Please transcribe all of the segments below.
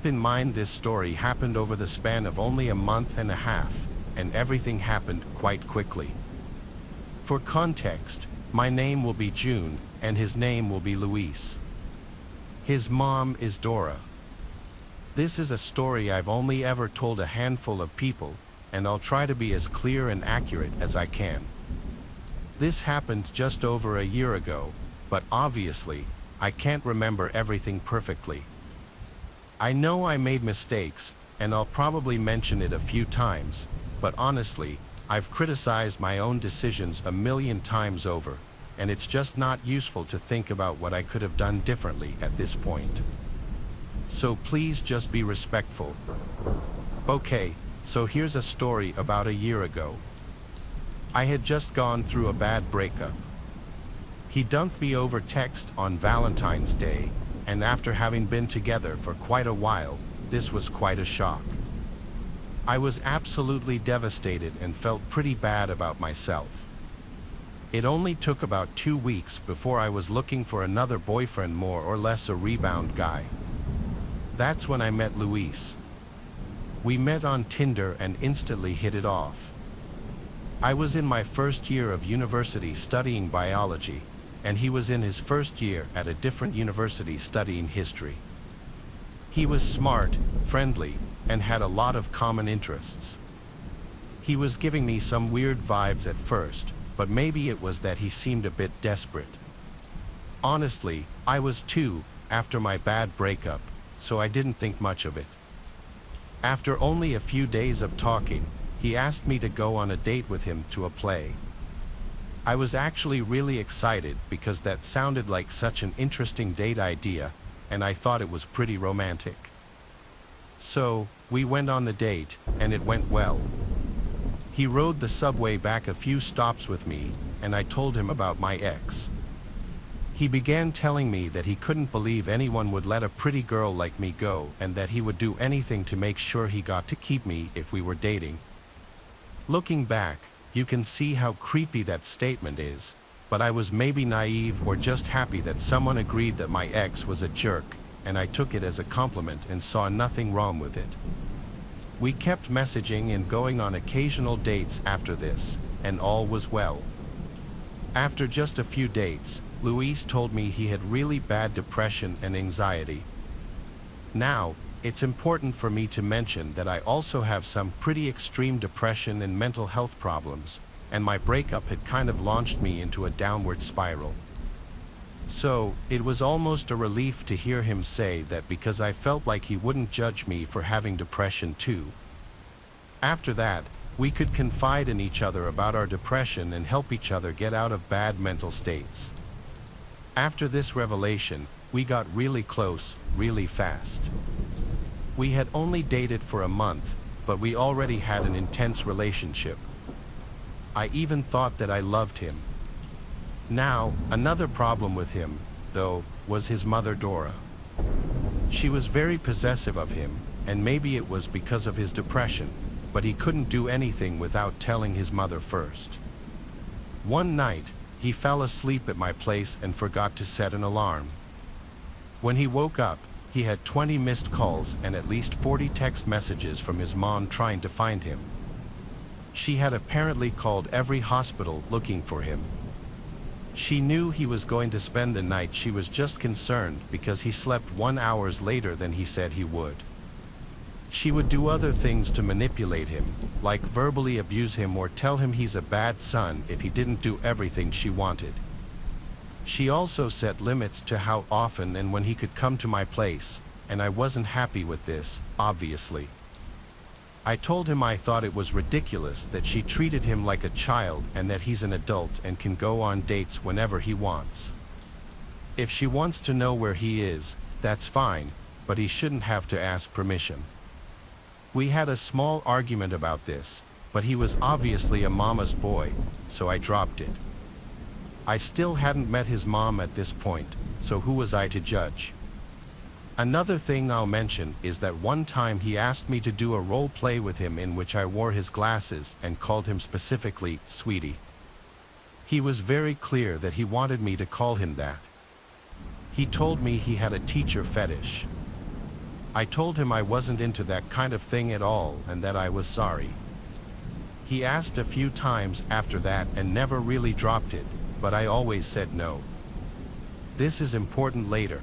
Keep in mind this story happened over the span of only a month and a half, and everything happened quite quickly. For context, my name will be June, and his name will be Luis. His mom is Dora. This is a story I've only ever told a handful of people, and I'll try to be as clear and accurate as I can. This happened just over a year ago, but obviously, I can't remember everything perfectly. I know I made mistakes, and I'll probably mention it a few times, but honestly, I've criticized my own decisions a million times over, and it's just not useful to think about what I could have done differently at this point. So please just be respectful. Okay, so here's a story about a year ago. I had just gone through a bad breakup. He dumped me over text on Valentine's Day, and after having been together for quite a while, this was quite a shock. I was absolutely devastated and felt pretty bad about myself. It only took about 2 weeks before I was looking for another boyfriend, more or less a rebound guy. That's when I met Luis. We met on Tinder and instantly hit it off. I was in my first year of university studying biology, and he was in his first year at a different university studying history. He was smart, friendly, and had a lot of common interests. He was giving me some weird vibes at first, but maybe it was that he seemed a bit desperate. Honestly, I was too, after my bad breakup, so I didn't think much of it. After only a few days of talking, he asked me to go on a date with him to a play. I was actually really excited because that sounded like such an interesting date idea, and I thought it was pretty romantic. So, we went on the date, and it went well. He rode the subway back a few stops with me, and I told him about my ex. He began telling me that he couldn't believe anyone would let a pretty girl like me go, and that he would do anything to make sure he got to keep me if we were dating. Looking back, you can see how creepy that statement is, but I was maybe naive or just happy that someone agreed that my ex was a jerk, and I took it as a compliment and saw nothing wrong with it. We kept messaging and going on occasional dates after this, and all was well. After just a few dates, Luis told me he had really bad depression and anxiety. Now, it's important for me to mention that I also have some pretty extreme depression and mental health problems, and my breakup had kind of launched me into a downward spiral. So, it was almost a relief to hear him say that because I felt like he wouldn't judge me for having depression too. After that, we could confide in each other about our depression and help each other get out of bad mental states. After this revelation, we got really close, really fast. We had only dated for a month, but we already had an intense relationship. I even thought that I loved him. Now, another problem with him, though, was his mother Dora. She was very possessive of him, and maybe it was because of his depression, but he couldn't do anything without telling his mother first. One night, he fell asleep at my place and forgot to set an alarm. When he woke up, he had 20 missed calls and at least 40 text messages from his mom trying to find him. She had apparently called every hospital looking for him. She knew he was going to spend the night. She was just concerned because he slept 1 hour later than he said he would. She would do other things to manipulate him, like verbally abuse him or tell him he's a bad son if he didn't do everything she wanted. She also set limits to how often and when he could come to my place, and I wasn't happy with this, obviously. I told him I thought it was ridiculous that she treated him like a child and that he's an adult and can go on dates whenever he wants. If she wants to know where he is, that's fine, but he shouldn't have to ask permission. We had a small argument about this, but he was obviously a mama's boy, so I dropped it. I still hadn't met his mom at this point, so who was I to judge? Another thing I'll mention is that one time he asked me to do a role play with him in which I wore his glasses and called him specifically Sweetie. He was very clear that he wanted me to call him that. He told me he had a teacher fetish. I told him I wasn't into that kind of thing at all and that I was sorry. He asked a few times after that and never really dropped it, but I always said no. This is important later.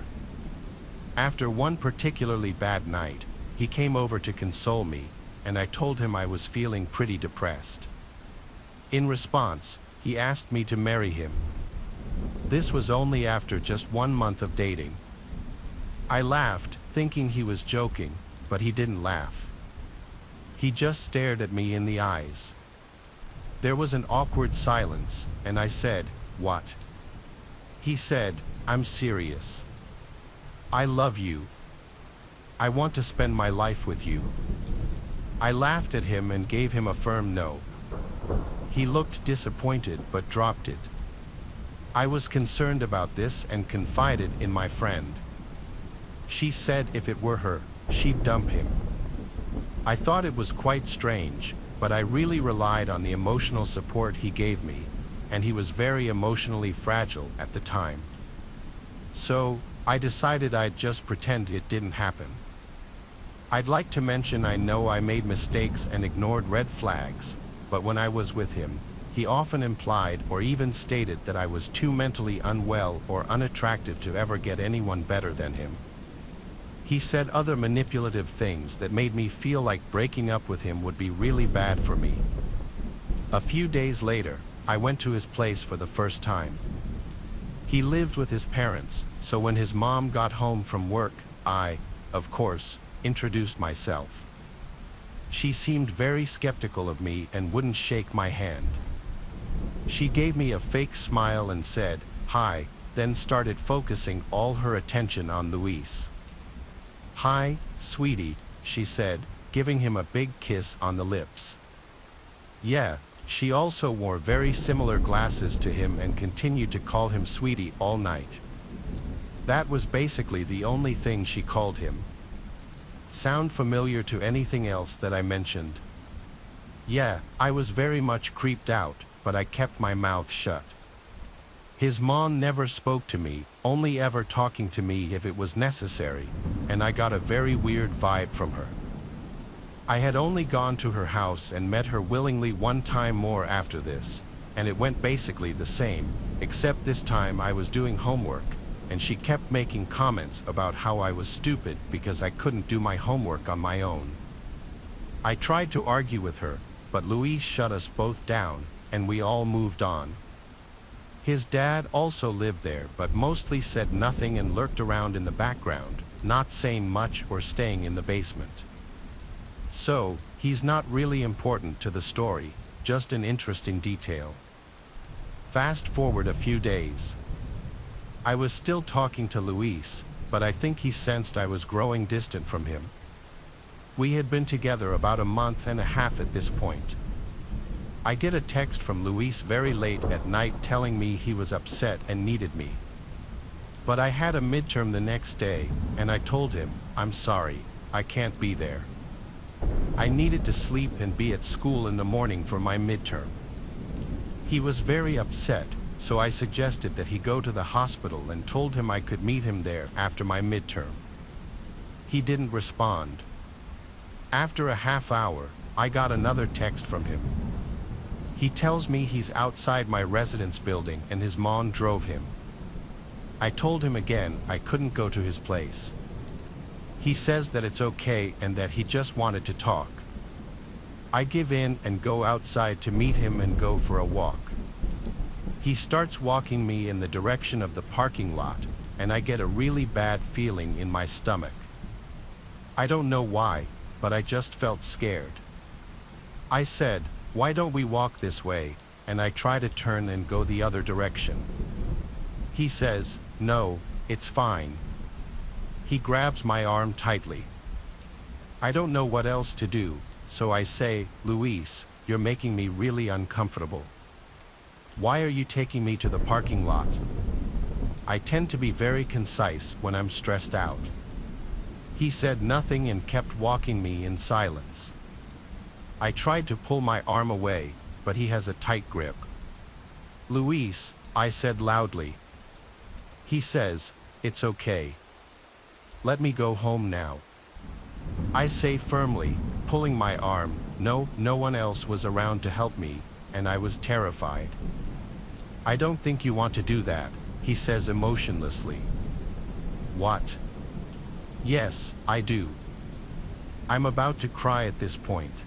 After one particularly bad night, he came over to console me, and I told him I was feeling pretty depressed. In response, he asked me to marry him. This was only after just 1 month of dating. I laughed, thinking he was joking, but he didn't laugh. He just stared at me in the eyes. There was an awkward silence, and I said, "What?" He said, "I'm serious. I love you. I want to spend my life with you." I laughed at him and gave him a firm no. He looked disappointed but dropped it. I was concerned about this and confided in my friend. She said if it were her, she'd dump him. I thought it was quite strange, but I really relied on the emotional support he gave me, and he was very emotionally fragile at the time. So, I decided I'd just pretend it didn't happen. I'd like to mention I know I made mistakes and ignored red flags, but when I was with him, he often implied or even stated that I was too mentally unwell or unattractive to ever get anyone better than him. He said other manipulative things that made me feel like breaking up with him would be really bad for me. A few days later, I went to his place for the first time. He lived with his parents, so when his mom got home from work, I, of course, introduced myself. She seemed very skeptical of me and wouldn't shake my hand. She gave me a fake smile and said, "Hi," then started focusing all her attention on Luis. "Hi, sweetie," she said, giving him a big kiss on the lips. Yeah, she also wore very similar glasses to him and continued to call him sweetie all night. That was basically the only thing she called him. Sound familiar to anything else that I mentioned? Yeah, I was very much creeped out, but I kept my mouth shut. His mom never spoke to me, only ever talking to me if it was necessary, and I got a very weird vibe from her. I had only gone to her house and met her willingly one time more after this, and it went basically the same, except this time I was doing homework, and she kept making comments about how I was stupid because I couldn't do my homework on my own. I tried to argue with her, but Luis shut us both down, and we all moved on. His dad also lived there, but mostly said nothing and lurked around in the background, not saying much or staying in the basement. So, he's not really important to the story, just an interesting detail. Fast forward a few days. I was still talking to Luis, but I think he sensed I was growing distant from him. We had been together about a month and a half at this point. I get a text from Luis very late at night telling me he was upset and needed me. But I had a midterm the next day, and I told him, "I'm sorry, I can't be there. I needed to sleep and be at school in the morning for my midterm." He was very upset, so I suggested that he go to the hospital and told him I could meet him there after my midterm. He didn't respond. After a half hour, I got another text from him. He tells me he's outside my residence building and his mom drove him. I told him again I couldn't go to his place. He says that it's okay and that he just wanted to talk. I give in and go outside to meet him and go for a walk. He starts walking me in the direction of the parking lot, and I get a really bad feeling in my stomach. I don't know why, but I just felt scared. I said, "Why don't we walk this way?" and I try to turn and go the other direction. He says, "No, it's fine." He grabs my arm tightly. I don't know what else to do, so I say, "Luis, you're making me really uncomfortable. Why are you taking me to the parking lot?" I tend to be very concise when I'm stressed out. He said nothing and kept walking me in silence. I tried to pull my arm away, but he has a tight grip. "Luis," I said loudly. He says, "It's okay. Let me go home now." I say firmly, pulling my arm. No one else was around to help me, and I was terrified. I don't think you want to do that, he says emotionlessly. What? Yes, I do. I'm about to cry at this point.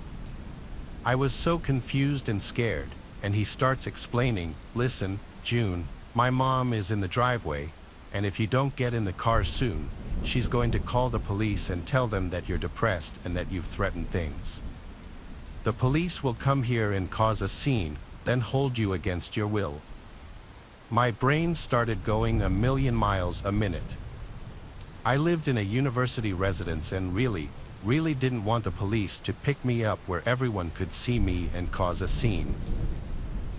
I was so confused and scared, and he starts explaining, listen, June, my mom is in the driveway, and if you don't get in the car soon, she's going to call the police and tell them that you're depressed and that you've threatened things. The police will come here and cause a scene, then hold you against your will. My brain started going a million miles a minute. I lived in a university residence and really didn't want the police to pick me up where everyone could see me and cause a scene.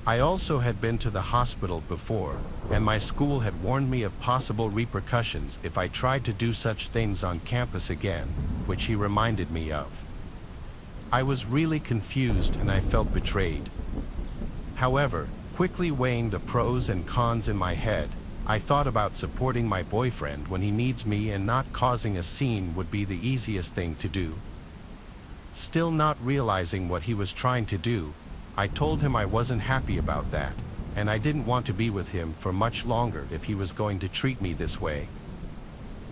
I also had been to the hospital before, and my school had warned me of possible repercussions if I tried to do such things on campus again, which he reminded me of. I was really confused and I felt betrayed. However, quickly weighing the pros and cons in my head, I thought about supporting my boyfriend when he needs me, and not causing a scene would be the easiest thing to do. Still not realizing what he was trying to do, I told him I wasn't happy about that, and I didn't want to be with him for much longer if he was going to treat me this way.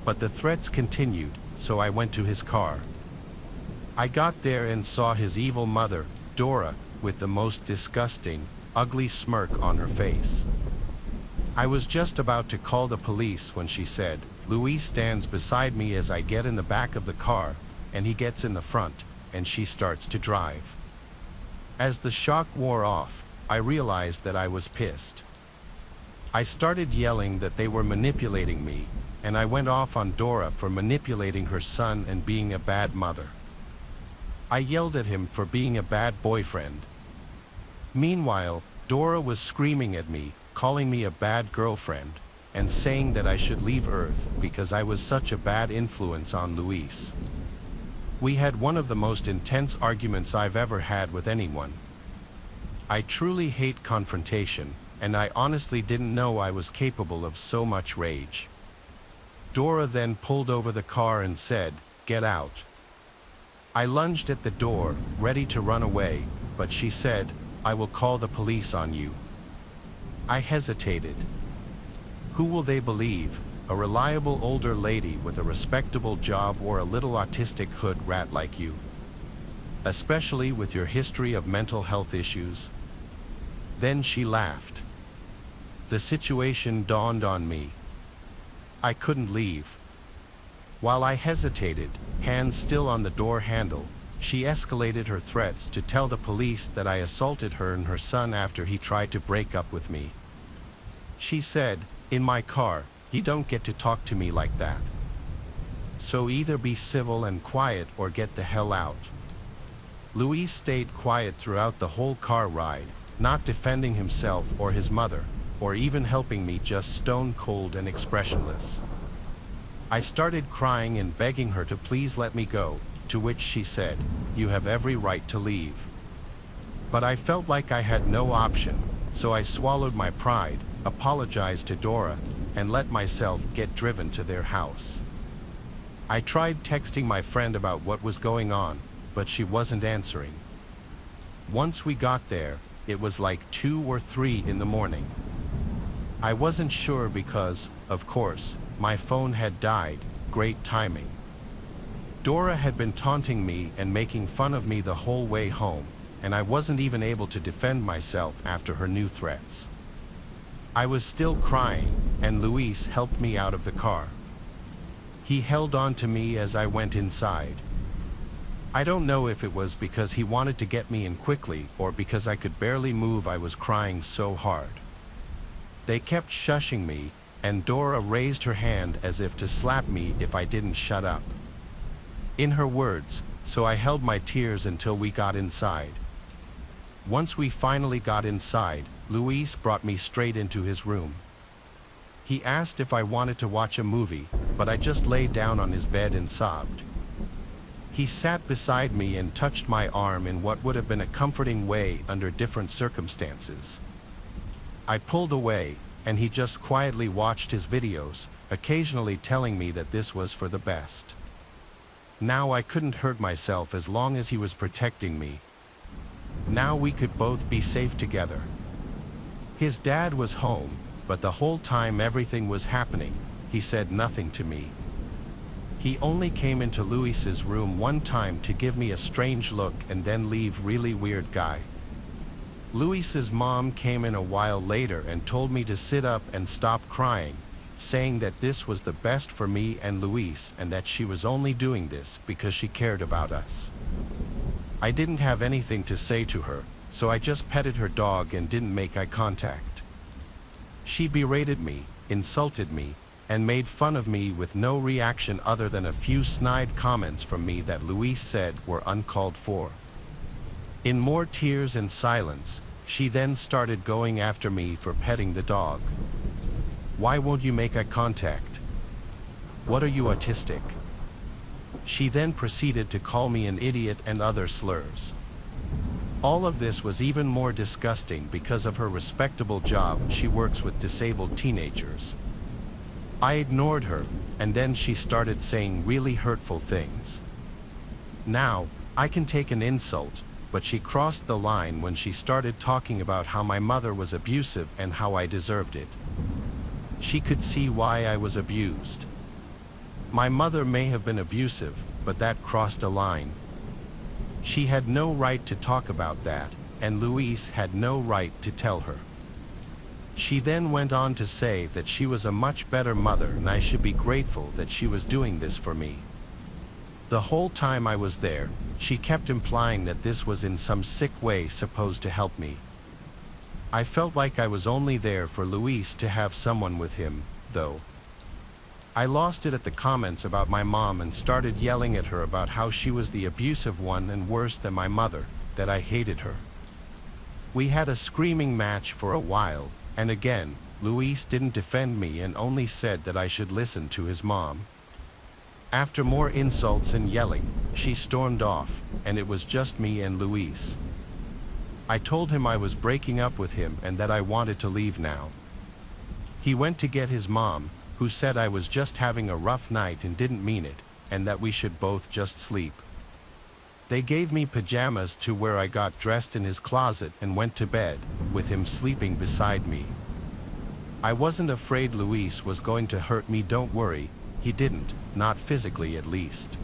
But the threats continued, so I went to his car. I got there and saw his evil mother, Dora, with the most disgusting, ugly smirk on her face. I was just about to call the police when she said, Luis stands beside me as I get in the back of the car, and he gets in the front, and she starts to drive. As the shock wore off, I realized that I was pissed. I started yelling that they were manipulating me, and I went off on Dora for manipulating her son and being a bad mother. I yelled at him for being a bad boyfriend. Meanwhile, Dora was screaming at me, calling me a bad girlfriend, and saying that I should leave Earth because I was such a bad influence on Luis. We had one of the most intense arguments I've ever had with anyone. I truly hate confrontation, and I honestly didn't know I was capable of so much rage. Dora then pulled over the car and said, "Get out." I lunged at the door, ready to run away, but she said, "I will call the police on you." I hesitated. Who will they believe? A reliable older lady with a respectable job, or a little autistic hood rat like you? Especially with your history of mental health issues. Then she laughed. The situation dawned on me. I couldn't leave. While I hesitated, hands still on the door handle, she escalated her threats to tell the police that I assaulted her and her son after he tried to break up with me. She said, "In my car, you don't get to talk to me like that. So either be civil and quiet or get the hell out." Luis stayed quiet throughout the whole car ride, not defending himself or his mother, or even helping me, just stone cold and expressionless. I started crying and begging her to please let me go, to which she said, "You have every right to leave." But I felt like I had no option, so I swallowed my pride, apologized to Dora, and let myself get driven to their house. I tried texting my friend about what was going on, but she wasn't answering. Once we got there, it was like 2 or 3 in the morning. I wasn't sure because, of course, my phone had died. Great timing. Dora had been taunting me and making fun of me the whole way home, and I wasn't even able to defend myself after her new threats. I was still crying, and Luis helped me out of the car. He held on to me as I went inside. I don't know if it was because he wanted to get me in quickly or because I could barely move. I was crying so hard. They kept shushing me, and Dora raised her hand as if to slap me if I didn't shut up. In her words, so I held my tears until we got inside. Once we finally got inside, Luis brought me straight into his room. He asked if I wanted to watch a movie, but I just lay down on his bed and sobbed. He sat beside me and touched my arm in what would have been a comforting way under different circumstances. I pulled away, and he just quietly watched his videos, occasionally telling me that this was for the best. Now I couldn't hurt myself as long as he was protecting me. Now we could both be safe together. His dad was home, but the whole time everything was happening, he said nothing to me. He only came into Luis's room one time to give me a strange look and then leave. Really weird guy. Luis's mom came in a while later and told me to sit up and stop crying, saying that this was the best for me and Luis and that she was only doing this because she cared about us. I didn't have anything to say to her, so I just petted her dog and didn't make eye contact. She berated me, insulted me, and made fun of me with no reaction other than a few snide comments from me that Luis said were uncalled for. In more tears and silence, she then started going after me for petting the dog. Why won't you make eye contact? What are you, autistic? She then proceeded to call me an idiot and other slurs. All of this was even more disgusting because of her respectable job. She works with disabled teenagers. I ignored her, and then she started saying really hurtful things. Now, I can take an insult, but she crossed the line when she started talking about how my mother was abusive and how I deserved it. She could see why I was abused. My mother may have been abusive, but that crossed a line. She had no right to talk about that, and Luis had no right to tell her. She then went on to say that she was a much better mother and I should be grateful that she was doing this for me. The whole time I was there, she kept implying that this was in some sick way supposed to help me. I felt like I was only there for Luis to have someone with him, though. I lost it at the comments about my mom and started yelling at her about how she was the abusive one and worse than my mother, that I hated her. We had a screaming match for a while, and again, Luis didn't defend me and only said that I should listen to his mom. After more insults and yelling, she stormed off, and it was just me and Luis. I told him I was breaking up with him and that I wanted to leave now. He went to get his mom, who said I was just having a rough night and didn't mean it, and that we should both just sleep. They gave me pajamas to where I got dressed in his closet and went to bed, with him sleeping beside me. I wasn't afraid Luis was going to hurt me, don't worry, he didn't, not physically at least.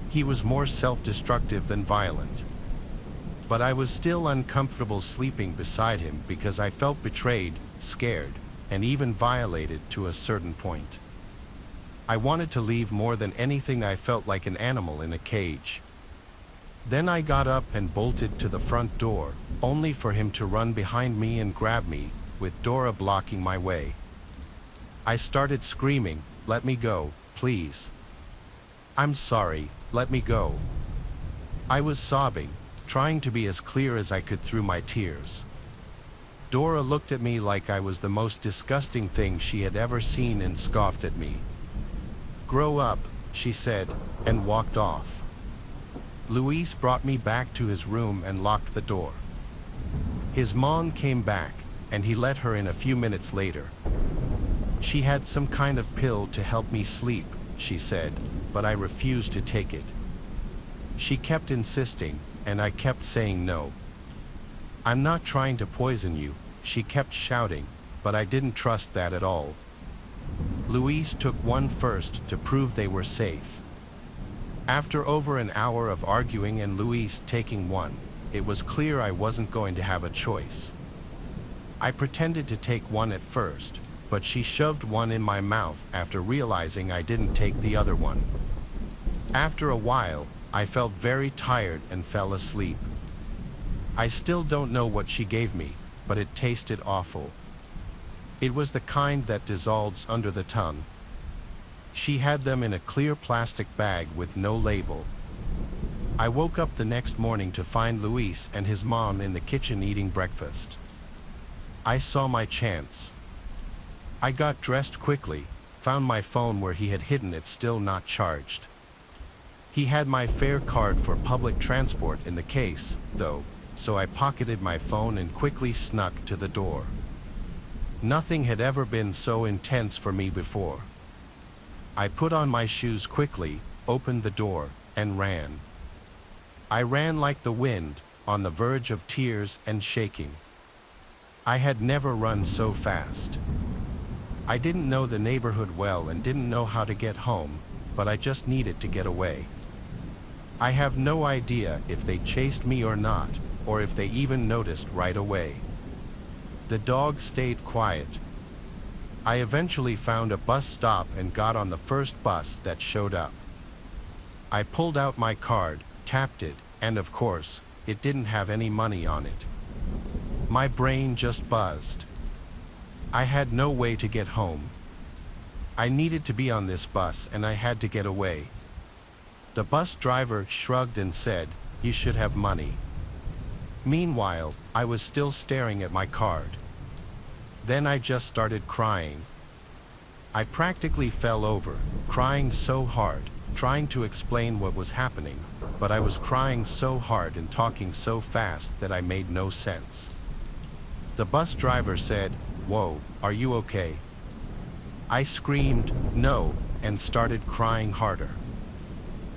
He was more self-destructive than violent. But I was still uncomfortable sleeping beside him because I felt betrayed, scared, and even violated to a certain point. I wanted to leave more than anything. I felt like an animal in a cage. Then I got up and bolted to the front door, only for him to run behind me and grab me, with Dora blocking my way. I started screaming, "Let me go, please. I'm sorry, let me go." I was sobbing, trying to be as clear as I could through my tears. Dora looked at me like I was the most disgusting thing she had ever seen and scoffed at me. "Grow up," she said, and walked off. Luis brought me back to his room and locked the door. His mom came back, and he let her in a few minutes later. She had some kind of pill to help me sleep, she said, but I refused to take it. She kept insisting, and I kept saying no. "I'm not trying to poison you," she kept shouting, but I didn't trust that at all. Luis took one first to prove they were safe. After over an hour of arguing and Luis taking one, it was clear I wasn't going to have a choice. I pretended to take one at first, but she shoved one in my mouth after realizing I didn't take the other one. After a while, I felt very tired and fell asleep. I still don't know what she gave me, but it tasted awful. It was the kind that dissolves under the tongue. She had them in a clear plastic bag with no label. I woke up the next morning to find Luis and his mom in the kitchen eating breakfast. I saw my chance. I got dressed quickly, found my phone where he had hidden it, still not charged. He had my fare card for public transport in the case, though, so I pocketed my phone and quickly snuck to the door. Nothing had ever been so intense for me before. I put on my shoes quickly, opened the door, and ran. I ran like the wind, on the verge of tears and shaking. I had never run so fast. I didn't know the neighborhood well and didn't know how to get home, but I just needed to get away. I have no idea if they chased me or not, or if they even noticed right away. The dog stayed quiet. I eventually found a bus stop and got on the first bus that showed up. I pulled out my card, tapped it, and of course, it didn't have any money on it. My brain just buzzed. I had no way to get home. I needed to be on this bus and I had to get away. The bus driver shrugged and said, "You should have money." Meanwhile, I was still staring at my card. Then I just started crying. I practically fell over, crying so hard, trying to explain what was happening, but I was crying so hard and talking so fast that I made no sense. The bus driver said, "Whoa, are you okay?" I screamed, "No," and started crying harder.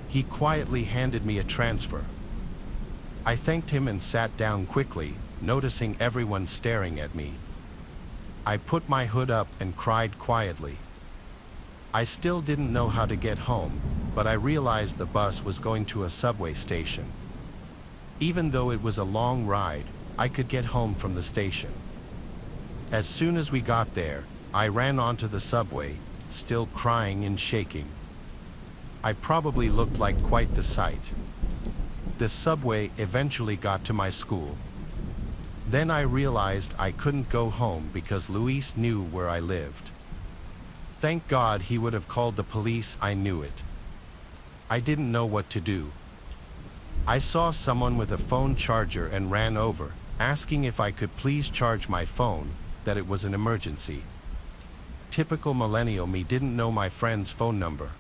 He quietly handed me a transfer. I thanked him and sat down quickly, noticing everyone staring at me. I put my hood up and cried quietly. I still didn't know how to get home, but I realized the bus was going to a subway station. Even though it was a long ride, I could get home from the station. As soon as we got there, I ran onto the subway, still crying and shaking. I probably looked like quite the sight. The subway eventually got to my school. Then I realized I couldn't go home because Luis knew where I lived. Thank God he would have called the police. I knew it. I didn't know what to do. I saw someone with a phone charger and ran over, asking if I could please charge my phone, that it was an emergency. Typical millennial me didn't know my friend's phone number.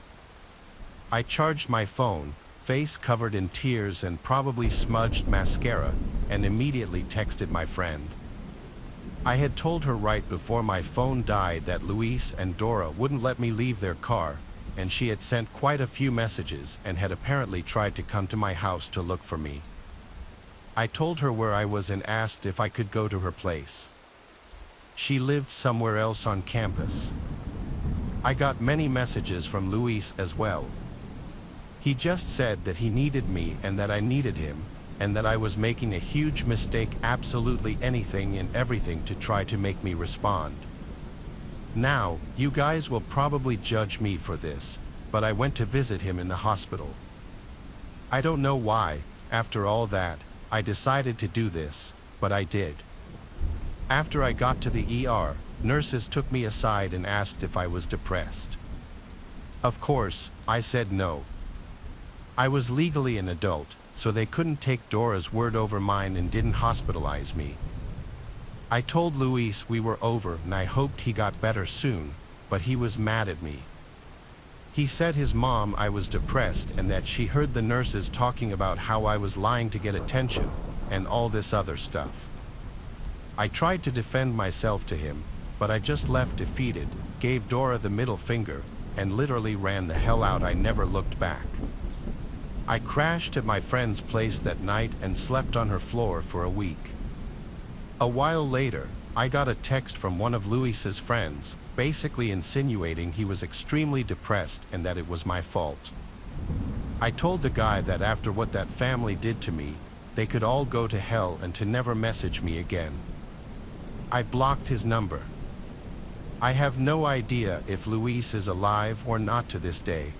I charged my phone, face covered in tears and probably smudged mascara, and immediately texted my friend. I had told her right before my phone died that Luis and Dora wouldn't let me leave their car, and she had sent quite a few messages and had apparently tried to come to my house to look for me. I told her where I was and asked if I could go to her place. She lived somewhere else on campus. I got many messages from Luis as well. He just said that he needed me and that I needed him, and that I was making a huge mistake, absolutely anything and everything to try to make me respond. Now, you guys will probably judge me for this, but I went to visit him in the hospital. I don't know why, after all that, I decided to do this, but I did. After I got to the ER, nurses took me aside and asked if I was depressed. Of course, I said no. I was legally an adult, so they couldn't take Dora's word over mine and didn't hospitalize me. I told Luis we were over and I hoped he got better soon, but he was mad at me. He said his mom I was depressed and that she heard the nurses talking about how I was lying to get attention, and all this other stuff. I tried to defend myself to him, but I just left defeated, gave Dora the middle finger, and literally ran the hell out. I never looked back. I crashed at my friend's place that night and slept on her floor for a week. A while later, I got a text from one of Luis's friends, basically insinuating he was extremely depressed and that it was my fault. I told the guy that after what that family did to me, they could all go to hell and to never message me again. I blocked his number. I have no idea if Luis is alive or not to this day.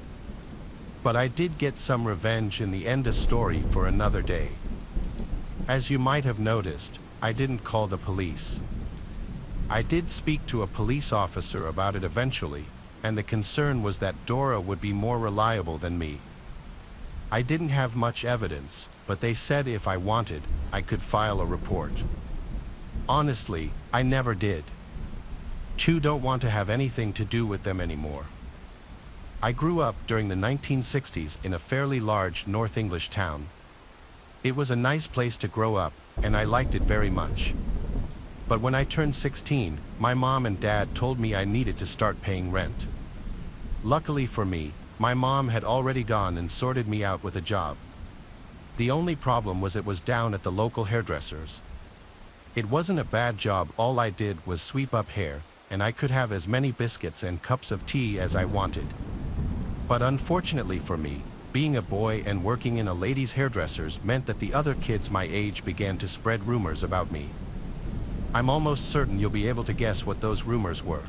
But I did get some revenge in the end of story for another day. As you might have noticed, I didn't call the police. I did speak to a police officer about it eventually, and the concern was that Dora would be more reliable than me. I didn't have much evidence, but they said if I wanted, I could file a report. Honestly, I never did. Two don't want to have anything to do with them anymore. I grew up during the 1960s in a fairly large North English town. It was a nice place to grow up, and I liked it very much. But when I turned 16, my mom and dad told me I needed to start paying rent. Luckily for me, My mom had already gone and sorted me out with a job. The only problem was it was down at the local hairdresser's. It wasn't a bad job, all I did was sweep up hair, and I could have as many biscuits and cups of tea as I wanted. But unfortunately for me, being a boy and working in a ladies' hairdresser's meant that the other kids my age began to spread rumors about me. I'm almost certain you'll be able to guess what those rumors were.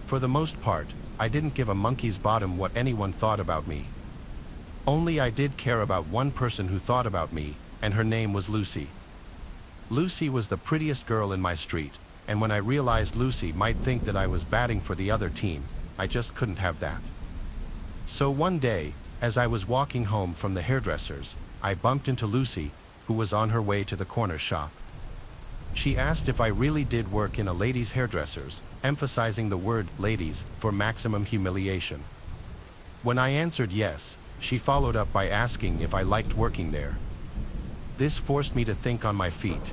For the most part, I didn't give a monkey's bottom what anyone thought about me. Only I did care about one person who thought about me, and her name was Lucy. Lucy was the prettiest girl in my street, and when I realized Lucy might think that I was batting for the other team, I just couldn't have that. So one day, as I was walking home from the hairdresser's, I bumped into Lucy, who was on her way to the corner shop. She asked if I really did work in a ladies' hairdresser's, emphasizing the word ladies for maximum humiliation. When I answered yes, she followed up by asking if I liked working there. This forced me to think on my feet.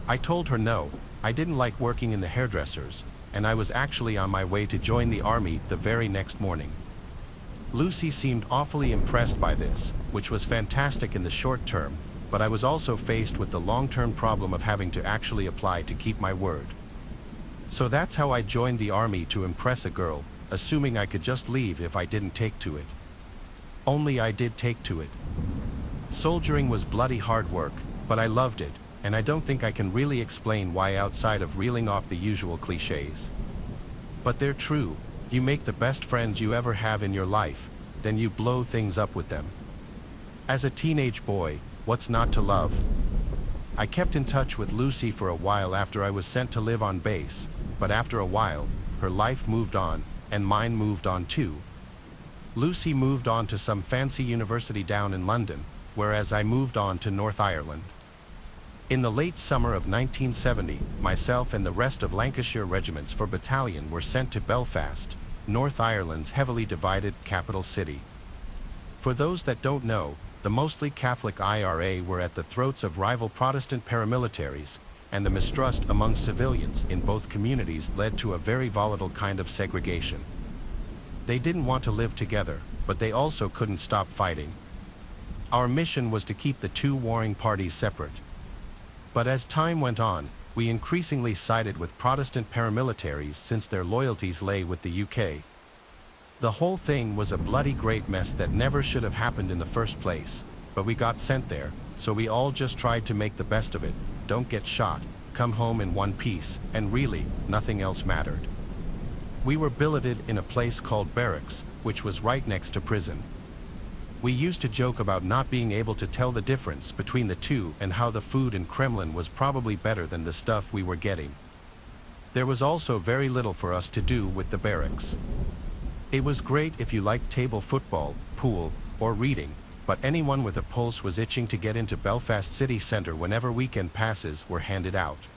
I told her no, I didn't like working in the hairdresser's, and I was actually on my way to join the army the very next morning. Lucy seemed awfully impressed by this, which was fantastic in the short term, but I was also faced with the long-term problem of having to actually apply to keep my word. So that's how I joined the army, to impress a girl, assuming I could just leave if I didn't take to it. Only I did take to it. Soldiering was bloody hard work, but I loved it, and I don't think I can really explain why outside of reeling off the usual cliches. But they're true. You make the best friends you ever have in your life, then you blow things up with them. As a teenage boy, what's not to love? I kept in touch with Lucy for a while after I was sent to live on base, but after a while, her life moved on, and mine moved on too. Lucy moved on to some fancy university down in London, whereas I moved on to North Ireland. In the late summer of 1970, myself and the rest of Lancashire regiments for battalion were sent to Belfast, North Ireland's heavily divided capital city. For those that don't know, the mostly Catholic IRA were at the throats of rival Protestant paramilitaries, and the mistrust among civilians in both communities led to a very volatile kind of segregation. They didn't want to live together, but they also couldn't stop fighting. Our mission was to keep the two warring parties separate. But as time went on, we increasingly sided with Protestant paramilitaries since their loyalties lay with the UK. The whole thing was a bloody great mess that never should have happened in the first place, but we got sent there, so we all just tried to make the best of it, don't get shot, come home in one piece, and really, nothing else mattered. We were billeted in a place called barracks, which was right next to prison. We used to joke about not being able to tell the difference between the two and how the food in Kremlin was probably better than the stuff we were getting. There was also very little for us to do with the barracks. It was great if you liked table football, pool, or reading, but anyone with a pulse was itching to get into Belfast city centre whenever weekend passes were handed out.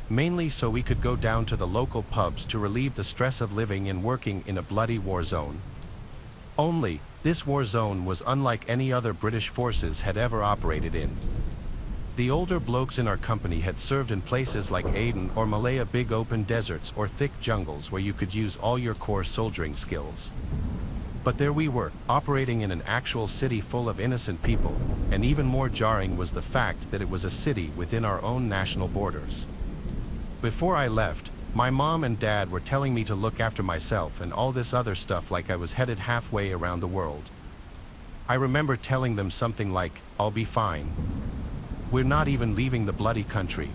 Mainly so we could go down to the local pubs to relieve the stress of living and working in a bloody war zone. Only, this war zone was unlike any other British forces had ever operated in. The older blokes in our company had served in places like Aden or Malaya, big open deserts or thick jungles where you could use all your core soldiering skills. But there we were, operating in an actual city full of innocent people, and even more jarring was the fact that it was a city within our own national borders. Before I left, my mom and dad were telling me to look after myself and all this other stuff like I was headed halfway around the world. I remember telling them something like, "I'll be fine. We're not even leaving the bloody country."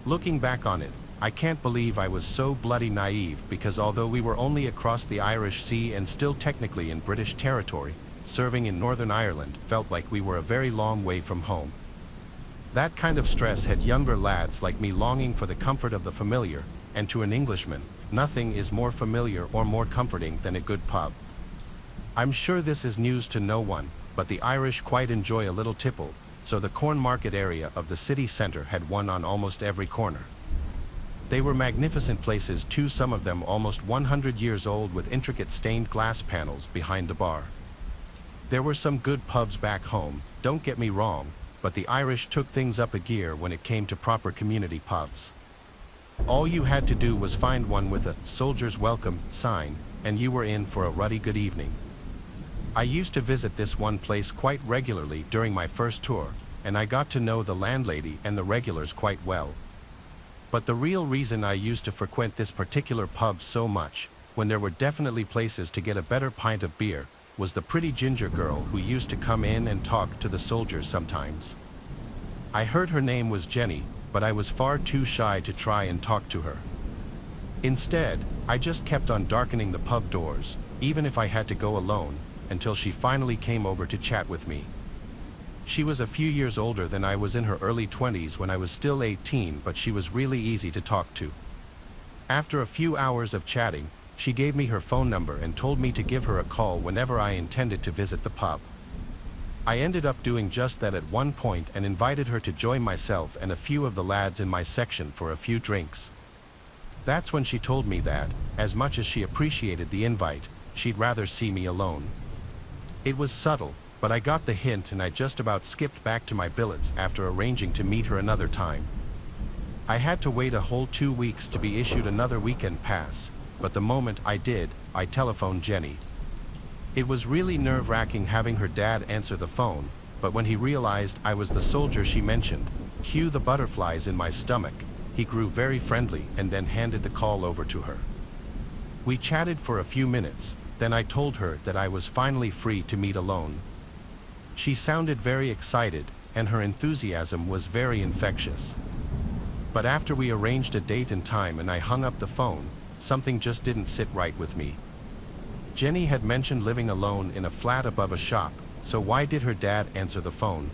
Looking back on it, I can't believe I was so bloody naive, because although we were only across the Irish Sea and still technically in British territory, serving in Northern Ireland felt like we were a very long way from home. That kind of stress had younger lads like me longing for the comfort of the familiar, and to an Englishman, nothing is more familiar or more comforting than a good pub. I'm sure this is news to no one, but the Irish quite enjoy a little tipple, so the Corn Market area of the city centre had one on almost every corner. They were magnificent places too, some of them almost 100 years old with intricate stained glass panels behind the bar. There were some good pubs back home, don't get me wrong, but the Irish took things up a gear when it came to proper community pubs. All you had to do was find one with a "Soldier's Welcome" sign, and you were in for a ruddy good evening. I used to visit this one place quite regularly during my first tour, and I got to know the landlady and the regulars quite well. But the real reason I used to frequent this particular pub so much, when there were definitely places to get a better pint of beer, was the pretty ginger girl who used to come in and talk to the soldiers sometimes. I heard her name was Jenny, but I was far too shy to try and talk to her. Instead, I just kept on darkening the pub doors, even if I had to go alone, until she finally came over to chat with me. She was a few years older than I was in her early 20s when I was still 18, but she was really easy to talk to. After a few hours of chatting, she gave me her phone number and told me to give her a call whenever I intended to visit the pub. I ended up doing just that at one point and invited her to join myself and a few of the lads in my section for a few drinks. That's when she told me that, as much as she appreciated the invite, she'd rather see me alone. It was subtle, but I got the hint and I just about skipped back to my billets after arranging to meet her another time. I had to wait a whole 2 weeks to be issued another weekend pass, but the moment I did, I telephoned Jenny. It was really nerve-wracking having her dad answer the phone, but when he realized I was the soldier she mentioned, cue the butterflies in my stomach, he grew very friendly and then handed the call over to her. We chatted for a few minutes, then I told her that I was finally free to meet alone. She sounded very excited, and her enthusiasm was very infectious. But after we arranged a date and time and I hung up the phone, something just didn't sit right with me. Jenny had mentioned living alone in a flat above a shop, so why did her dad answer the phone?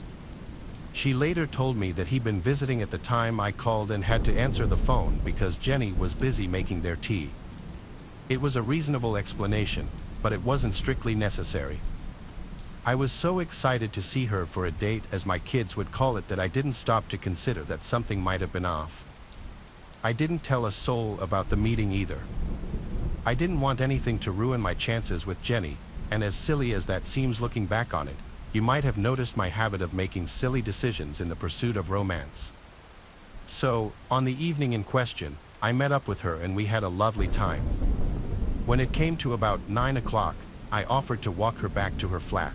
She later told me that he'd been visiting at the time I called and had to answer the phone because Jenny was busy making their tea. It was a reasonable explanation, but it wasn't strictly necessary. I was so excited to see her for a date, as my kids would call it, that I didn't stop to consider that something might have been off. I didn't tell a soul about the meeting either. I didn't want anything to ruin my chances with Jenny, and as silly as that seems looking back on it, you might have noticed my habit of making silly decisions in the pursuit of romance. So, on the evening in question, I met up with her and we had a lovely time. When it came to about 9 o'clock, I offered to walk her back to her flat.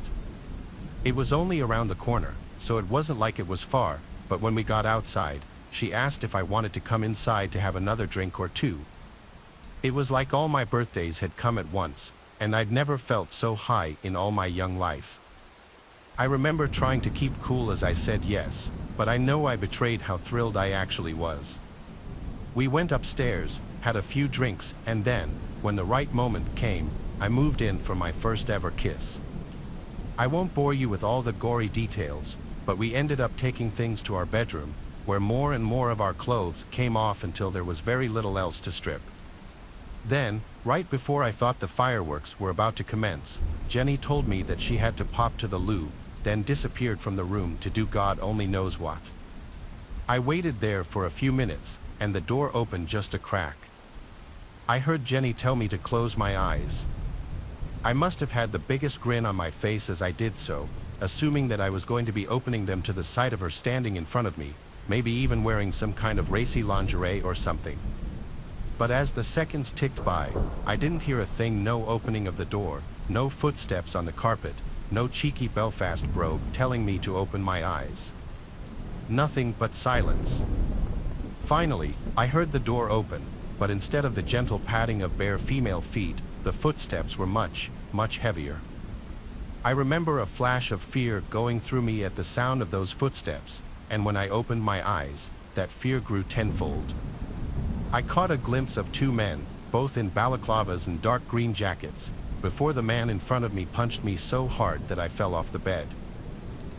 It was only around the corner, so it wasn't like it was far, but when we got outside, she asked if I wanted to come inside to have another drink or two. It was like all my birthdays had come at once, and I'd never felt so high in all my young life. I remember trying to keep cool as I said yes, but I know I betrayed how thrilled I actually was. We went upstairs, had a few drinks, and then, when the right moment came, I moved in for my first ever kiss. I won't bore you with all the gory details, but we ended up taking things to our bedroom, where more and more of our clothes came off until there was very little else to strip. Then, right before I thought the fireworks were about to commence, Jenny told me that she had to pop to the loo, then disappeared from the room to do God only knows what. I waited there for a few minutes, and the door opened just a crack. I heard Jenny tell me to close my eyes. I must have had the biggest grin on my face as I did so, assuming that I was going to be opening them to the sight of her standing in front of me, maybe even wearing some kind of racy lingerie or something. But as the seconds ticked by, I didn't hear a thing. No opening of the door, no footsteps on the carpet, no cheeky Belfast brogue telling me to open my eyes. Nothing but silence. Finally, I heard the door open, but instead of the gentle padding of bare female feet, the footsteps were much, much heavier. I remember a flash of fear going through me at the sound of those footsteps, and when I opened my eyes, that fear grew tenfold. I caught a glimpse of two men, both in balaclavas and dark green jackets, before the man in front of me punched me so hard that I fell off the bed.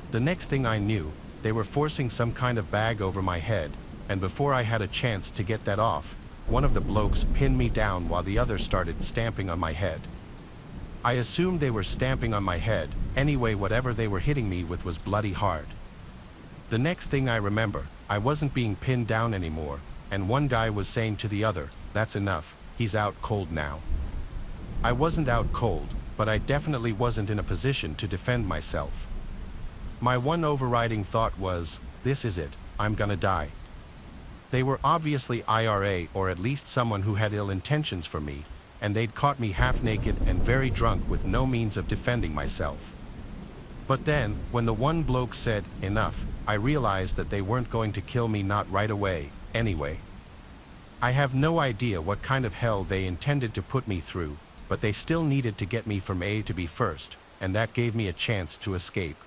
The next thing I knew, they were forcing some kind of bag over my head, and before I had a chance to get that off, one of the blokes pinned me down while the other started stamping on my head. I assumed they were stamping on my head, anyway whatever they were hitting me with was bloody hard. The next thing I remember, I wasn't being pinned down anymore, and one guy was saying to the other, "That's enough, he's out cold now." I wasn't out cold, but I definitely wasn't in a position to defend myself. My one overriding thought was, this is it, I'm gonna die. They were obviously IRA, or at least someone who had ill intentions for me, and they'd caught me half naked and very drunk with no means of defending myself. But then, when the one bloke said, "Enough," I realized that they weren't going to kill me, not right away, anyway. I have no idea what kind of hell they intended to put me through, but they still needed to get me from A to B first, and that gave me a chance to escape.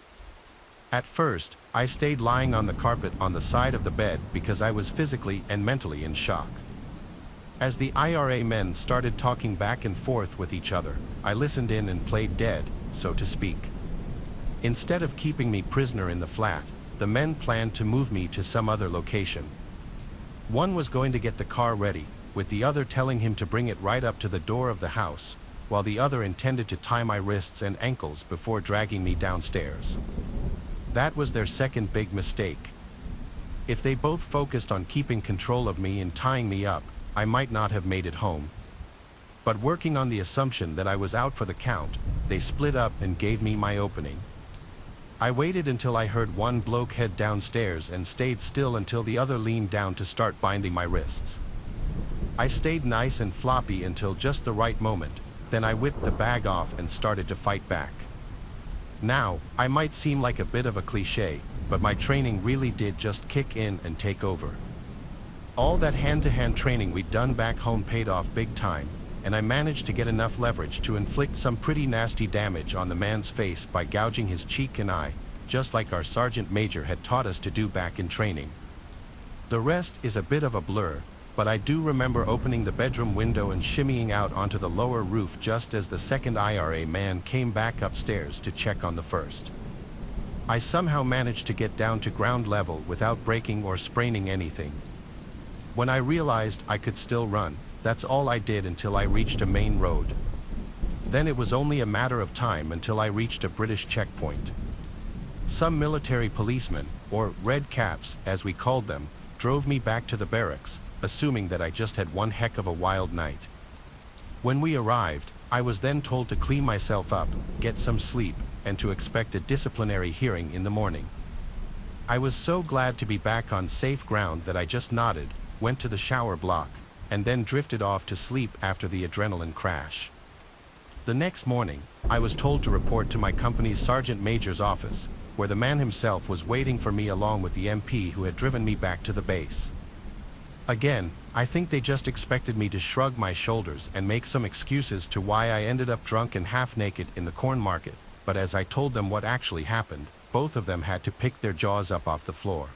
At first, I stayed lying on the carpet on the side of the bed because I was physically and mentally in shock. As the IRA men started talking back and forth with each other, I listened in and played dead, so to speak. Instead of keeping me prisoner in the flat, the men planned to move me to some other location. One was going to get the car ready, with the other telling him to bring it right up to the door of the house, while the other intended to tie my wrists and ankles before dragging me downstairs. That was their second big mistake. If they both focused on keeping control of me and tying me up, I might not have made it home. But working on the assumption that I was out for the count, they split up and gave me my opening. I waited until I heard one bloke head downstairs and stayed still until the other leaned down to start binding my wrists. I stayed nice and floppy until just the right moment, then I whipped the bag off and started to fight back. Now, I might seem like a bit of a cliche, but my training really did just kick in and take over. All that hand-to-hand training we'd done back home paid off big time, and I managed to get enough leverage to inflict some pretty nasty damage on the man's face by gouging his cheek and eye, just like our sergeant major had taught us to do back in training. The rest is a bit of a blur, but I do remember opening the bedroom window and shimmying out onto the lower roof just as the second IRA man came back upstairs to check on the first. I somehow managed to get down to ground level without breaking or spraining anything. When I realized I could still run, that's all I did until I reached a main road. Then it was only a matter of time until I reached a British checkpoint. Some military policemen, or red caps as we called them, drove me back to the barracks, assuming that I just had one heck of a wild night. When we arrived, I was then told to clean myself up, get some sleep, and to expect a disciplinary hearing in the morning. I was so glad to be back on safe ground that I just nodded, went to the shower block, and then drifted off to sleep after the adrenaline crash. The next morning, I was told to report to my company's sergeant major's office, where the man himself was waiting for me along with the MP who had driven me back to the base. Again, I think they just expected me to shrug my shoulders and make some excuses to why I ended up drunk and half naked in the corn market, but as I told them what actually happened, both of them had to pick their jaws up off the floor.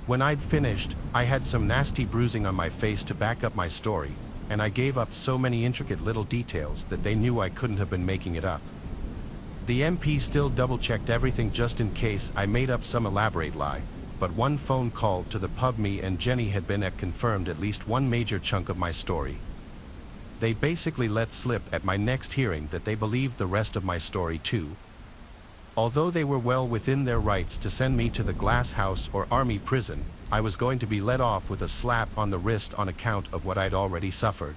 When I'd finished, I had some nasty bruising on my face to back up my story, and I gave up so many intricate little details that they knew I couldn't have been making it up. The MP still double-checked everything just in case I made up some elaborate lie, but one phone call to the pub me and Jenny had been at confirmed at least one major chunk of my story. They basically let slip at my next hearing that they believed the rest of my story too. Although they were well within their rights to send me to the glass house or army prison, I was going to be let off with a slap on the wrist on account of what I'd already suffered.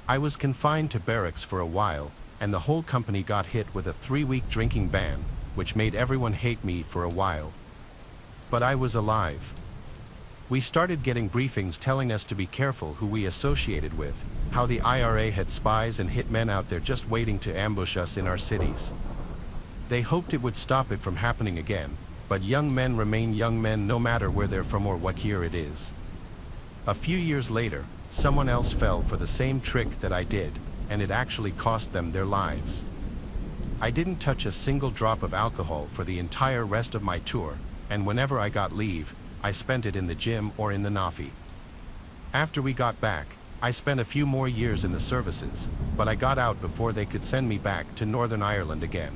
I was confined to barracks for a while, and the whole company got hit with a 3-week drinking ban, which made everyone hate me for a while. But I was alive. We started getting briefings telling us to be careful who we associated with, how the IRA had spies and hitmen out there just waiting to ambush us in our cities. They hoped it would stop it from happening again, but young men remain young men no matter where they're from or what year it is. A few years later, someone else fell for the same trick that I did, and it actually cost them their lives. I didn't touch a single drop of alcohol for the entire rest of my tour, and whenever I got leave, I spent it in the gym or in the Nafi. After we got back, I spent a few more years in the services, but I got out before they could send me back to Northern Ireland again.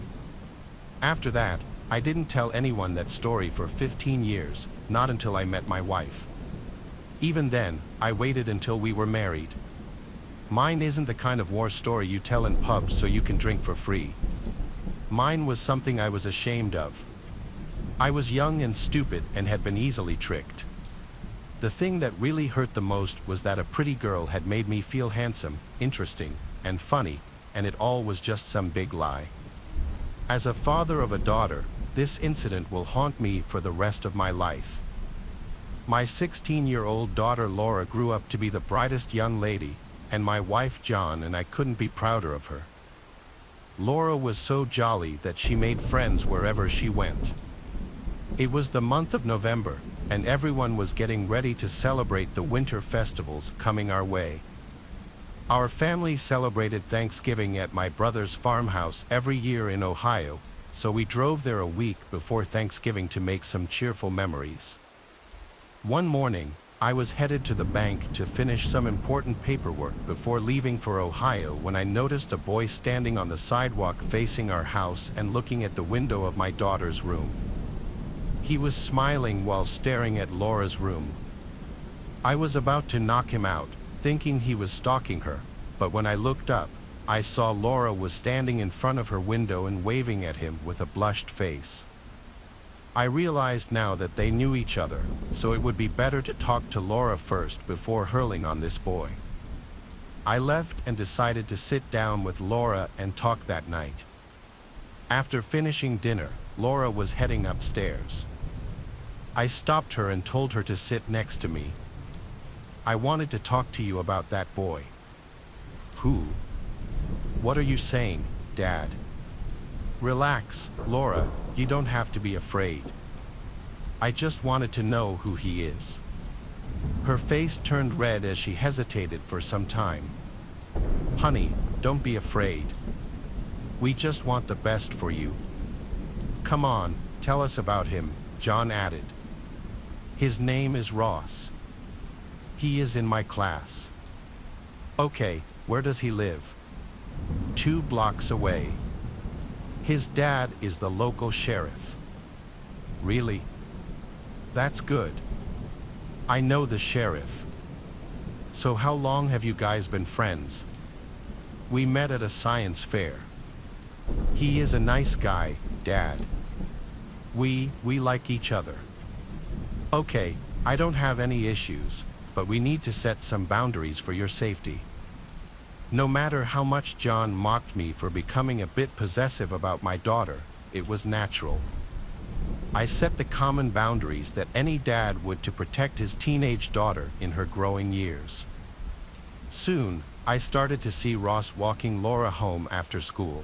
After that, I didn't tell anyone that story for 15 years, not until I met my wife. Even then, I waited until we were married. Mine isn't the kind of war story you tell in pubs so you can drink for free. Mine was something I was ashamed of. I was young and stupid and had been easily tricked. The thing that really hurt the most was that a pretty girl had made me feel handsome, interesting, and funny, and it all was just some big lie. As a father of a daughter, this incident will haunt me for the rest of my life. My 16-year-old daughter Laura grew up to be the brightest young lady, and my wife John, and I couldn't be prouder of her. Laura was so jolly that she made friends wherever she went. It was the month of November, and everyone was getting ready to celebrate the winter festivals coming our way. Our family celebrated Thanksgiving at my brother's farmhouse every year in Ohio, so we drove there a week before Thanksgiving to make some cheerful memories. One morning, I was headed to the bank to finish some important paperwork before leaving for Ohio when I noticed a boy standing on the sidewalk facing our house and looking at the window of my daughter's room. He was smiling while staring at Laura's room. I was about to knock him out, thinking he was stalking her, but when I looked up, I saw Laura was standing in front of her window and waving at him with a blushed face. I realized now that they knew each other, so it would be better to talk to Laura first before hurling on this boy. I left and decided to sit down with Laura and talk that night. After finishing dinner, Laura was heading upstairs. I stopped her and told her to sit next to me. I wanted to talk to you about that boy. Who? What are you saying, Dad? Relax, Laura, you don't have to be afraid. I just wanted to know who he is. Her face turned red as she hesitated for some time. Honey, don't be afraid. We just want the best for you. Come on, tell us about him, John added. His name is Ross. He is in my class. Okay, where does he live? 2 blocks away. His dad is the local sheriff. Really? That's good. I know the sheriff. So how long have you guys been friends? We met at a science fair. He is a nice guy, Dad. We like each other. Okay, I don't have any issues, but we need to set some boundaries for your safety. No matter how much John mocked me for becoming a bit possessive about my daughter, it was natural. I set the common boundaries that any dad would to protect his teenage daughter in her growing years. Soon, I started to see Ross walking Laura home after school.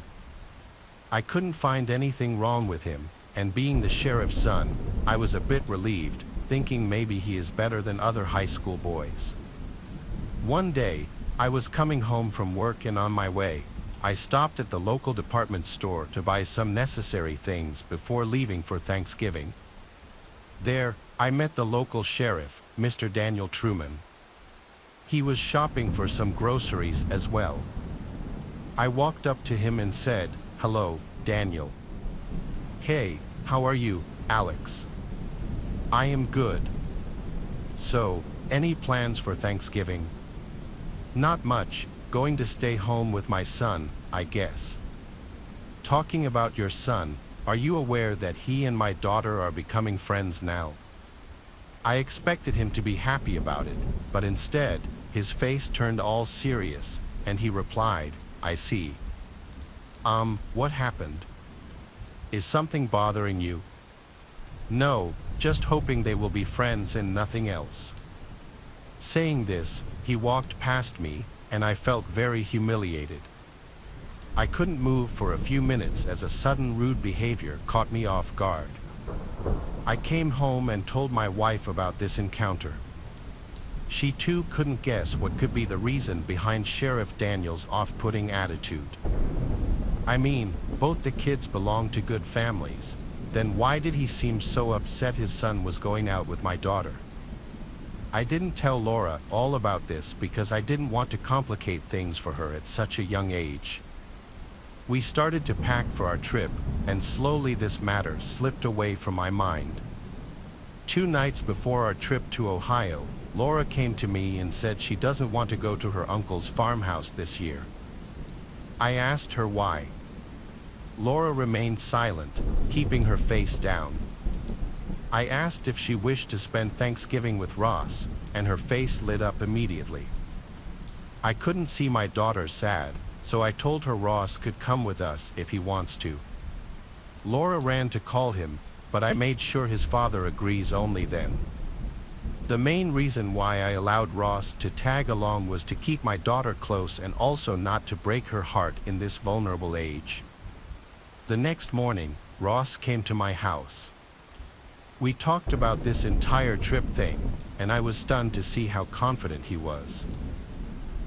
I couldn't find anything wrong with him, and being the sheriff's son, I was a bit relieved, thinking maybe he is better than other high school boys. One day, I was coming home from work, and on my way, I stopped at the local department store to buy some necessary things before leaving for Thanksgiving. There, I met the local sheriff, Mr. Daniel Truman. He was shopping for some groceries as well. I walked up to him and said, "Hello, Daniel." "Hey, how are you, Alex?" "I am good." "So, any plans for Thanksgiving?" "Not much, going to stay home with my son, I guess." "Talking about your son, are you aware that he and my daughter are becoming friends now?" I expected him to be happy about it, but instead, his face turned all serious, and he replied, "I see. What happened? Is something bothering you?" "No, just hoping they will be friends and nothing else." Saying this, he walked past me, and I felt very humiliated. I couldn't move for a few minutes as a sudden rude behavior caught me off guard. I came home and told my wife about this encounter. She too couldn't guess what could be the reason behind Sheriff Daniel's off-putting attitude. I mean, both the kids belong to good families. Then why did he seem so upset his son was going out with my daughter? I didn't tell Laura all about this because I didn't want to complicate things for her at such a young age. We started to pack for our trip, and slowly this matter slipped away from my mind. 2 nights before our trip to Ohio, Laura came to me and said she doesn't want to go to her uncle's farmhouse this year. I asked her why. Laura remained silent, keeping her face down. I asked if she wished to spend Thanksgiving with Ross, and her face lit up immediately. I couldn't see my daughter sad, so I told her Ross could come with us if he wants to. Laura ran to call him, but I made sure his father agrees only then. The main reason why I allowed Ross to tag along was to keep my daughter close and also not to break her heart in this vulnerable age. The next morning, Ross came to my house. We talked about this entire trip thing, and I was stunned to see how confident he was.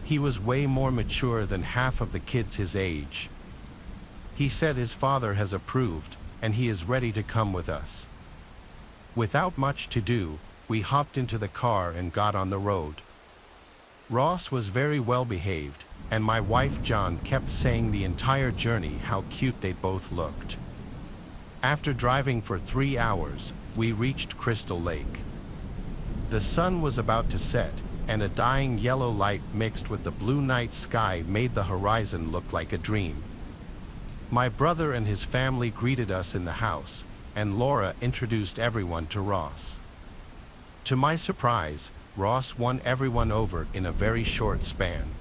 He was way more mature than half of the kids his age. He said his father has approved, and he is ready to come with us. Without much to do, we hopped into the car and got on the road. Ross was very well behaved, and my wife John kept saying the entire journey how cute they both looked. After driving for 3 hours, we reached Crystal Lake. The sun was about to set, and a dying yellow light mixed with the blue night sky made the horizon look like a dream. My brother and his family greeted us in the house, and Laura introduced everyone to Ross. To my surprise, Ross won everyone over in a very short span.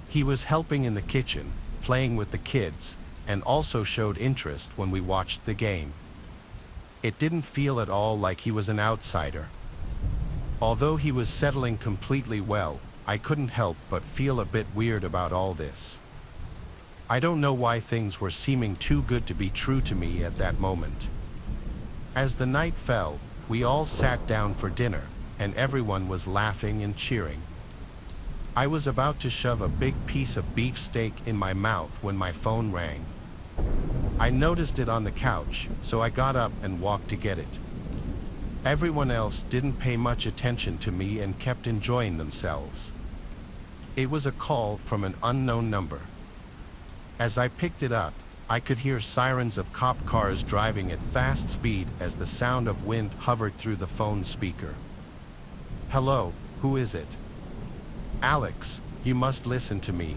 He was helping in the kitchen, playing with the kids, and also showed interest when we watched the game. It didn't feel at all like he was an outsider. Although he was settling completely well, I couldn't help but feel a bit weird about all this. I don't know why things were seeming too good to be true to me at that moment. As the night fell, we all sat down for dinner, and everyone was laughing and cheering. I was about to shove a big piece of beef steak in my mouth when my phone rang. I noticed it on the couch, so I got up and walked to get it. Everyone else didn't pay much attention to me and kept enjoying themselves. It was a call from an unknown number. As I picked it up, I could hear sirens of cop cars driving at fast speed as the sound of wind hovered through the phone speaker. "Hello, who is it?" "Alex, you must listen to me.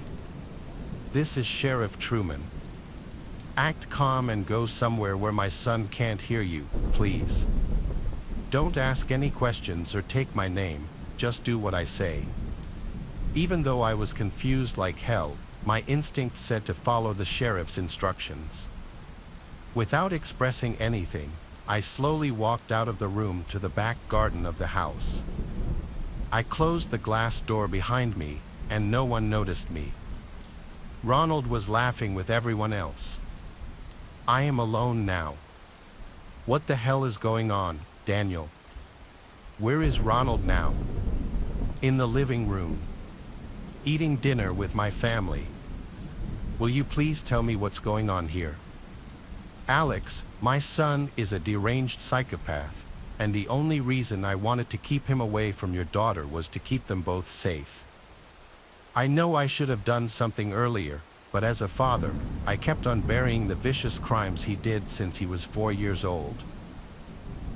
This is Sheriff Truman. Act calm and go somewhere where my son can't hear you, please. Don't ask any questions or take my name, just do what I say." Even though I was confused like hell, my instinct said to follow the sheriff's instructions. Without expressing anything, I slowly walked out of the room to the back garden of the house. I closed the glass door behind me, and no one noticed me. Ronald was laughing with everyone else. I am alone now. What the hell is going on, Daniel? Where is Ronald now? In the living room. Eating dinner with my family. Will you please tell me what's going on here? Alex, my son is a deranged psychopath, and the only reason I wanted to keep him away from your daughter was to keep them both safe. I know I should have done something earlier, but as a father, I kept on burying the vicious crimes he did since he was 4 years old.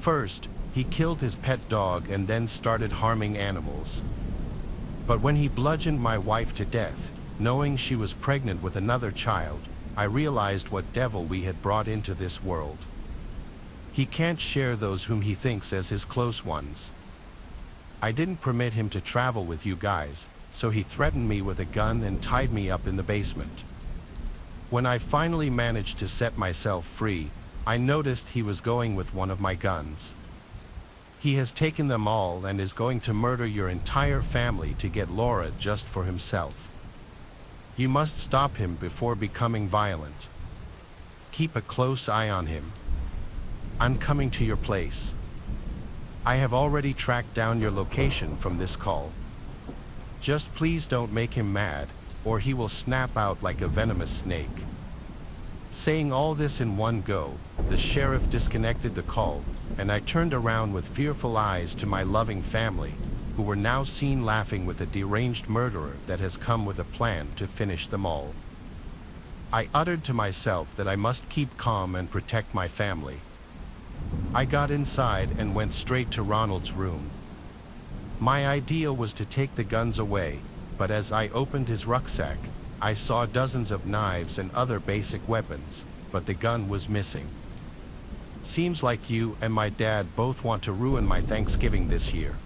First, he killed his pet dog and then started harming animals. But when he bludgeoned my wife to death, knowing she was pregnant with another child, I realized what devil we had brought into this world. He can't share those whom he thinks as his close ones. I didn't permit him to travel with you guys, so he threatened me with a gun and tied me up in the basement. When I finally managed to set myself free, I noticed he was going with one of my guns. He has taken them all and is going to murder your entire family to get Laura just for himself. You must stop him before becoming violent. Keep a close eye on him. I'm coming to your place. I have already tracked down your location from this call. Just please don't make him mad, or he will snap out like a venomous snake. Saying all this in one go, the sheriff disconnected the call, and I turned around with fearful eyes to my loving family, who were now seen laughing with a deranged murderer that has come with a plan to finish them all. I uttered to myself that I must keep calm and protect my family. I got inside and went straight to Ronald's room. My idea was to take the guns away, but as I opened his rucksack, I saw dozens of knives and other basic weapons, but the gun was missing. Seems like you and my dad both want to ruin my Thanksgiving this year.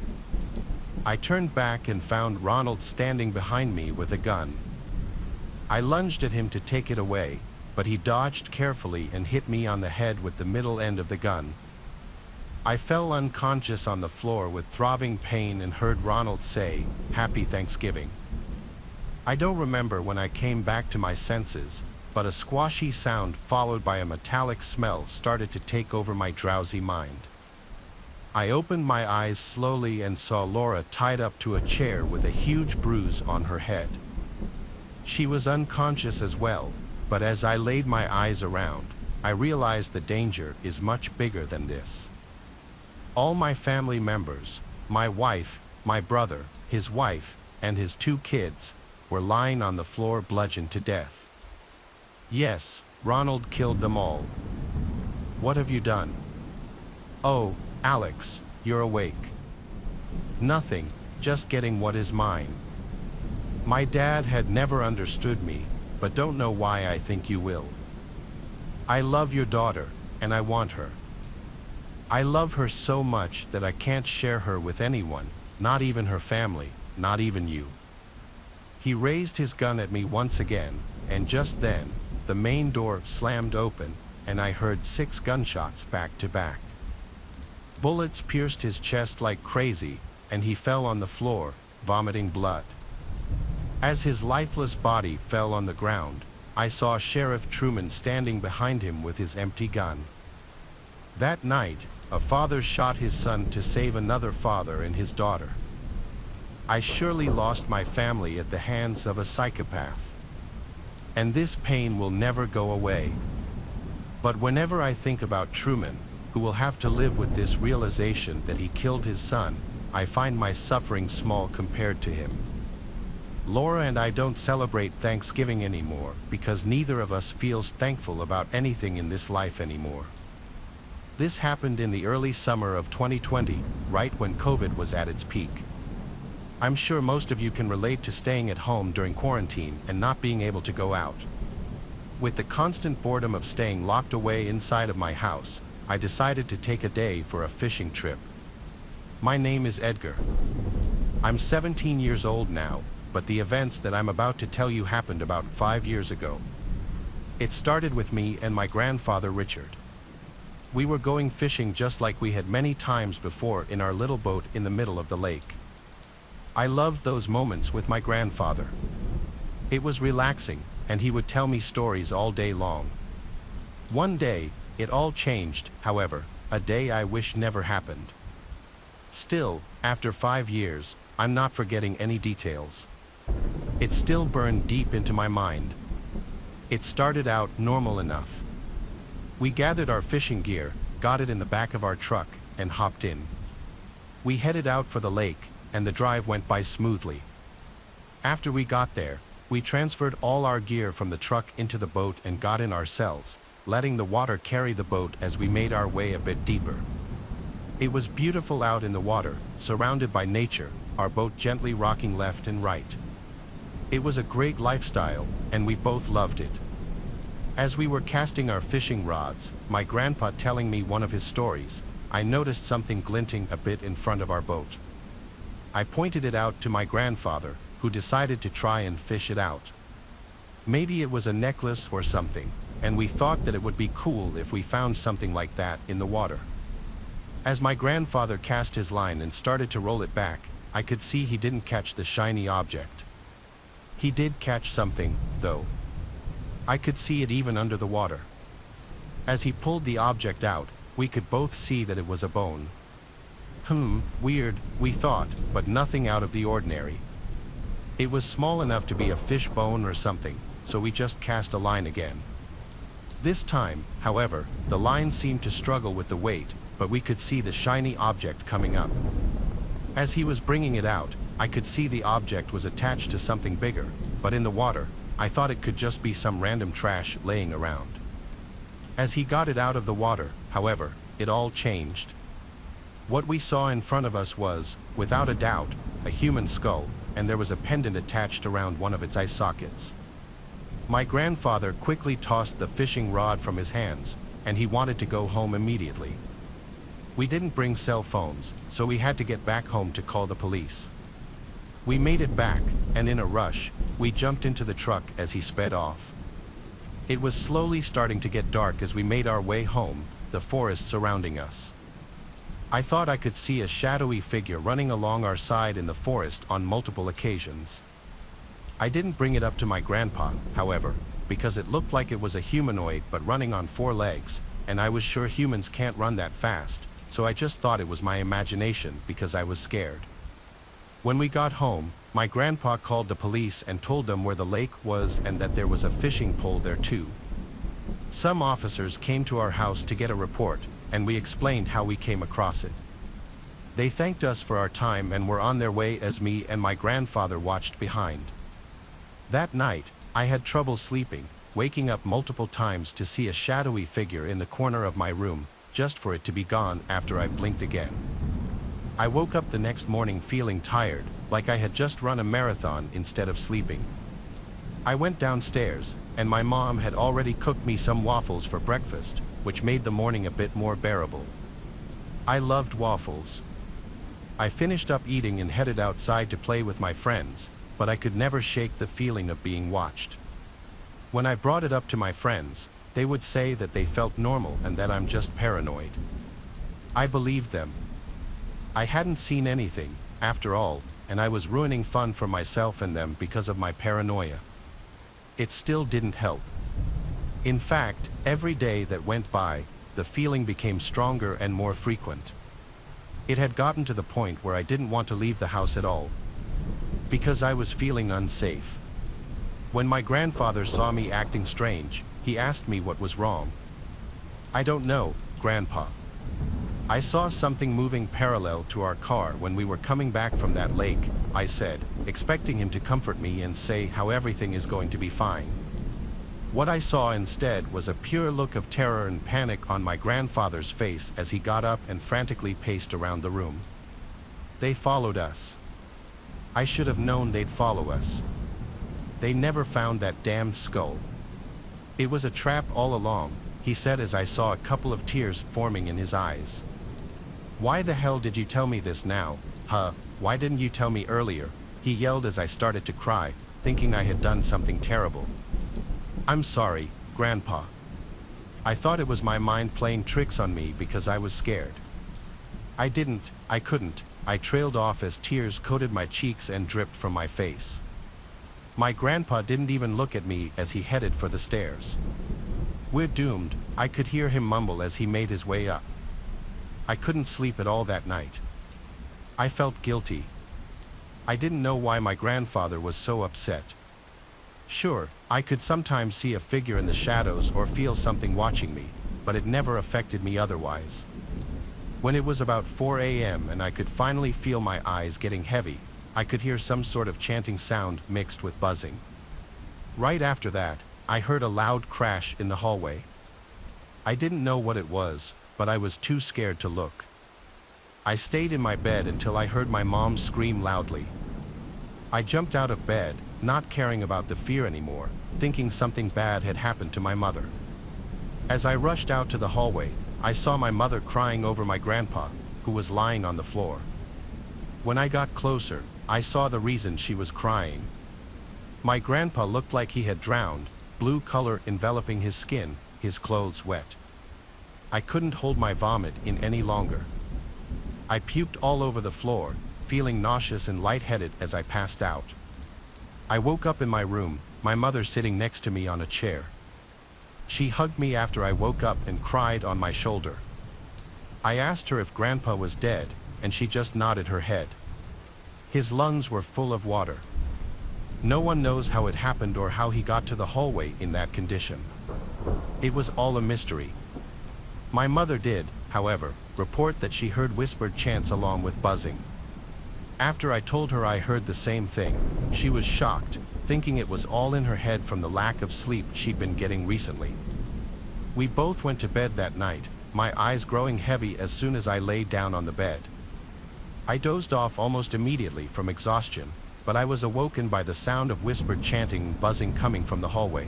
I turned back and found Ronald standing behind me with a gun. I lunged at him to take it away, but he dodged carefully and hit me on the head with the middle end of the gun. I fell unconscious on the floor with throbbing pain and heard Ronald say, "Happy Thanksgiving." I don't remember when I came back to my senses, but a squashy sound followed by a metallic smell started to take over my drowsy mind. I opened my eyes slowly and saw Laura tied up to a chair with a huge bruise on her head. She was unconscious as well, but as I laid my eyes around, I realized the danger is much bigger than this. All my family members, my wife, my brother, his wife, and his 2 kids, were lying on the floor bludgeoned to death. Yes, Ronald killed them all. What have you done? Oh, Alex, you're awake. Nothing, just getting what is mine. My dad had never understood me, but don't know why I think you will. I love your daughter, and I want her. I love her so much that I can't share her with anyone, not even her family, not even you. He raised his gun at me once again, and just then, the main door slammed open, and I heard 6 gunshots back to back. Bullets pierced his chest like crazy, and he fell on the floor, vomiting blood. As his lifeless body fell on the ground, I saw Sheriff Truman standing behind him with his empty gun. That night, a father shot his son to save another father and his daughter. I surely lost my family at the hands of a psychopath. And this pain will never go away. But whenever I think about Truman, who will have to live with this realization that he killed his son, I find my suffering small compared to him. Laura and I don't celebrate Thanksgiving anymore because neither of us feels thankful about anything in this life anymore. This happened in the early summer of 2020, right when COVID was at its peak. I'm sure most of you can relate to staying at home during quarantine and not being able to go out. With the constant boredom of staying locked away inside of my house, I decided to take a day for a fishing trip. My name is Edgar. I'm 17 years old now, but the events that I'm about to tell you happened about 5 years ago. It started with me and my grandfather Richard. We were going fishing just like we had many times before in our little boat in the middle of the lake. I loved those moments with my grandfather. It was relaxing, and he would tell me stories all day long. One day, it all changed, however, a day I wish never happened. Still, after 5 years, I'm not forgetting any details. It still burned deep into my mind. It started out normal enough. We gathered our fishing gear, got it in the back of our truck, and hopped in. We headed out for the lake, and the drive went by smoothly. After we got there, we transferred all our gear from the truck into the boat and got in ourselves, letting the water carry the boat as we made our way a bit deeper. It was beautiful out in the water, surrounded by nature, our boat gently rocking left and right. It was a great lifestyle, and we both loved it. As we were casting our fishing rods, my grandpa telling me one of his stories, I noticed something glinting a bit in front of our boat. I pointed it out to my grandfather, who decided to try and fish it out. Maybe it was a necklace or something, and we thought that it would be cool if we found something like that in the water. As my grandfather cast his line and started to roll it back, I could see he didn't catch the shiny object. He did catch something, though. I could see it even under the water. As he pulled the object out, we could both see that it was a bone. Weird, we thought, but nothing out of the ordinary. It was small enough to be a fish bone or something, so we just cast a line again. This time, however, the line seemed to struggle with the weight, but we could see the shiny object coming up. As he was bringing it out, I could see the object was attached to something bigger, but in the water, I thought it could just be some random trash laying around. As he got it out of the water, however, it all changed. What we saw in front of us was, without a doubt, a human skull, and there was a pendant attached around one of its eye sockets. My grandfather quickly tossed the fishing rod from his hands, and he wanted to go home immediately. We didn't bring cell phones, so we had to get back home to call the police. We made it back, and in a rush, we jumped into the truck as he sped off. It was slowly starting to get dark as we made our way home, the forest surrounding us. I thought I could see a shadowy figure running along our side in the forest on multiple occasions. I didn't bring it up to my grandpa, however, because it looked like it was a humanoid but running on 4 legs, and I was sure humans can't run that fast, so I just thought it was my imagination because I was scared. When we got home, my grandpa called the police and told them where the lake was and that there was a fishing pole there too. Some officers came to our house to get a report, and we explained how we came across it. They thanked us for our time and were on their way as me and my grandfather watched behind. That night, I had trouble sleeping, waking up multiple times to see a shadowy figure in the corner of my room, just for it to be gone after I blinked again. I woke up the next morning feeling tired, like I had just run a marathon instead of sleeping. I went downstairs, and my mom had already cooked me some waffles for breakfast, which made the morning a bit more bearable. I loved waffles. I finished up eating and headed outside to play with my friends, but I could never shake the feeling of being watched. When I brought it up to my friends, they would say that they felt normal and that I'm just paranoid. I believed them. I hadn't seen anything, after all, and I was ruining fun for myself and them because of my paranoia. It still didn't help. In fact, every day that went by, the feeling became stronger and more frequent. It had gotten to the point where I didn't want to leave the house at all, because I was feeling unsafe. When my grandfather saw me acting strange, he asked me what was wrong. "I don't know, Grandpa. I saw something moving parallel to our car when we were coming back from that lake," I said, expecting him to comfort me and say how everything is going to be fine. What I saw instead was a pure look of terror and panic on my grandfather's face as he got up and frantically paced around the room. They followed us. I should have known they'd follow us. They never found that damned skull. "It was a trap all along," he said as I saw a couple of tears forming in his eyes. "Why the hell did you tell me this now? Huh, why didn't you tell me earlier?" he yelled as I started to cry, thinking I had done something terrible. "I'm sorry, Grandpa. I thought it was my mind playing tricks on me because I was scared. I couldn't, I trailed off as tears coated my cheeks and dripped from my face. My grandpa didn't even look at me as he headed for the stairs. "We're doomed," I could hear him mumble as he made his way up. I couldn't sleep at all that night. I felt guilty. I didn't know why my grandfather was so upset. Sure, I could sometimes see a figure in the shadows or feel something watching me, but it never affected me otherwise. When it was about 4 a.m. and I could finally feel my eyes getting heavy, I could hear some sort of chanting sound mixed with buzzing. Right after that, I heard a loud crash in the hallway. I didn't know what it was, but I was too scared to look. I stayed in my bed until I heard my mom scream loudly. I jumped out of bed, not caring about the fear anymore, thinking something bad had happened to my mother. As I rushed out to the hallway, I saw my mother crying over my grandpa, who was lying on the floor. When I got closer, I saw the reason she was crying. My grandpa looked like he had drowned, blue color enveloping his skin, his clothes wet. I couldn't hold my vomit in any longer. I puked all over the floor, feeling nauseous and lightheaded as I passed out. I woke up in my room, my mother sitting next to me on a chair. She hugged me after I woke up and cried on my shoulder. I asked her if Grandpa was dead, and she just nodded her head. His lungs were full of water. No one knows how it happened or how he got to the hallway in that condition. It was all a mystery. My mother did, however, report that she heard whispered chants along with buzzing. After I told her I heard the same thing, she was shocked, thinking it was all in her head from the lack of sleep she'd been getting recently. We both went to bed that night, my eyes growing heavy as soon as I lay down on the bed. I dozed off almost immediately from exhaustion, but I was awoken by the sound of whispered chanting and buzzing coming from the hallway.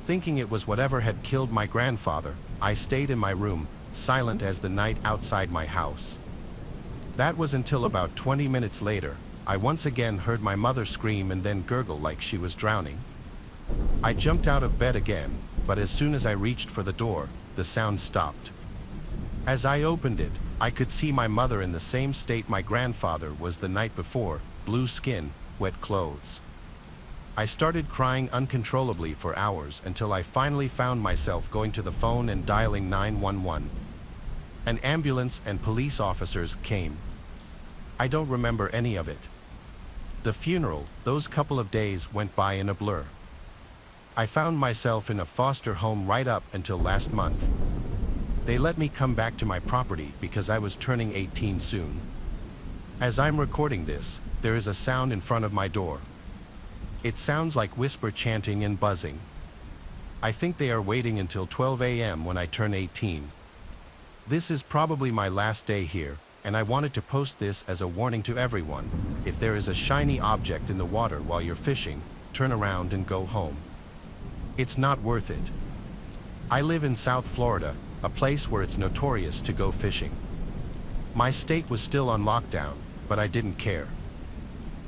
Thinking it was whatever had killed my grandfather, I stayed in my room, silent as the night outside my house. That was until about 20 minutes later, I once again heard my mother scream and then gurgle like she was drowning. I jumped out of bed again, but as soon as I reached for the door, the sound stopped. As I opened it, I could see my mother in the same state my grandfather was the night before, blue skin, wet clothes. I started crying uncontrollably for hours until I finally found myself going to the phone and dialing 911. An ambulance and police officers came. I don't remember any of it. The funeral, those couple of days went by in a blur. I found myself in a foster home right up until last month. They let me come back to my property because I was turning 18 soon. As I'm recording this, there is a sound in front of my door. It sounds like whisper chanting and buzzing. I think they are waiting until 12 a.m. when I turn 18. This is probably my last day here, and I wanted to post this as a warning to everyone. If there is a shiny object in the water while you're fishing, turn around and go home. It's not worth it. I live in South Florida, a place where it's notorious to go fishing. My state was still on lockdown, but I didn't care.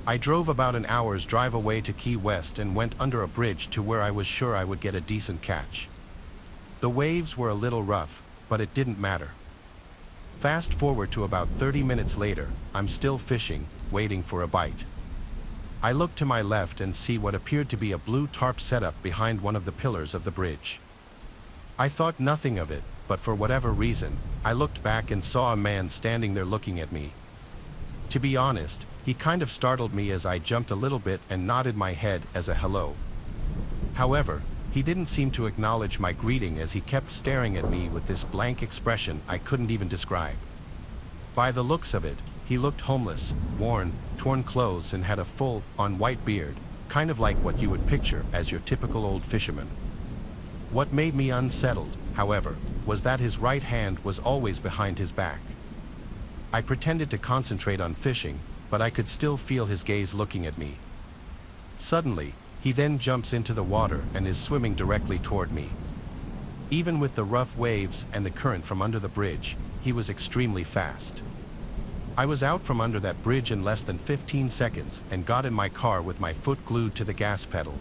I drove about an hour's drive away to Key West and went under a bridge to where I was sure I would get a decent catch. The waves were a little rough, but it didn't matter. Fast forward to about 30 minutes later, I'm still fishing, waiting for a bite. I look to my left and see what appeared to be a blue tarp setup behind one of the pillars of the bridge. I thought nothing of it, but for whatever reason, I looked back and saw a man standing there looking at me. To be honest, he kind of startled me as I jumped a little bit and nodded my head as a hello. However, he didn't seem to acknowledge my greeting as he kept staring at me with this blank expression I couldn't even describe. By the looks of it, he looked homeless, worn, torn clothes and had a full-on white beard, kind of like what you would picture as your typical old fisherman. What made me unsettled, however, was that his right hand was always behind his back. I pretended to concentrate on fishing, but I could still feel his gaze looking at me. Suddenly, he then jumps into the water and is swimming directly toward me. Even with the rough waves and the current from under the bridge, he was extremely fast. I was out from under that bridge in less than 15 seconds and got in my car with my foot glued to the gas pedal.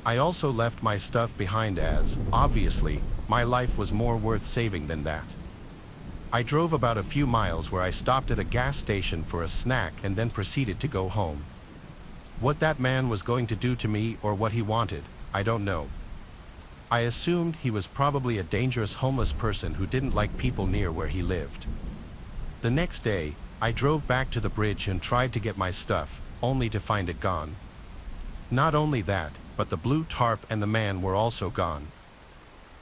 I also left my stuff behind as, obviously, my life was more worth saving than that. I drove about a few miles where I stopped at a gas station for a snack and then proceeded to go home. What that man was going to do to me or what he wanted, I don't know. I assumed he was probably a dangerous homeless person who didn't like people near where he lived. The next day, I drove back to the bridge and tried to get my stuff, only to find it gone. Not only that, but the blue tarp and the man were also gone.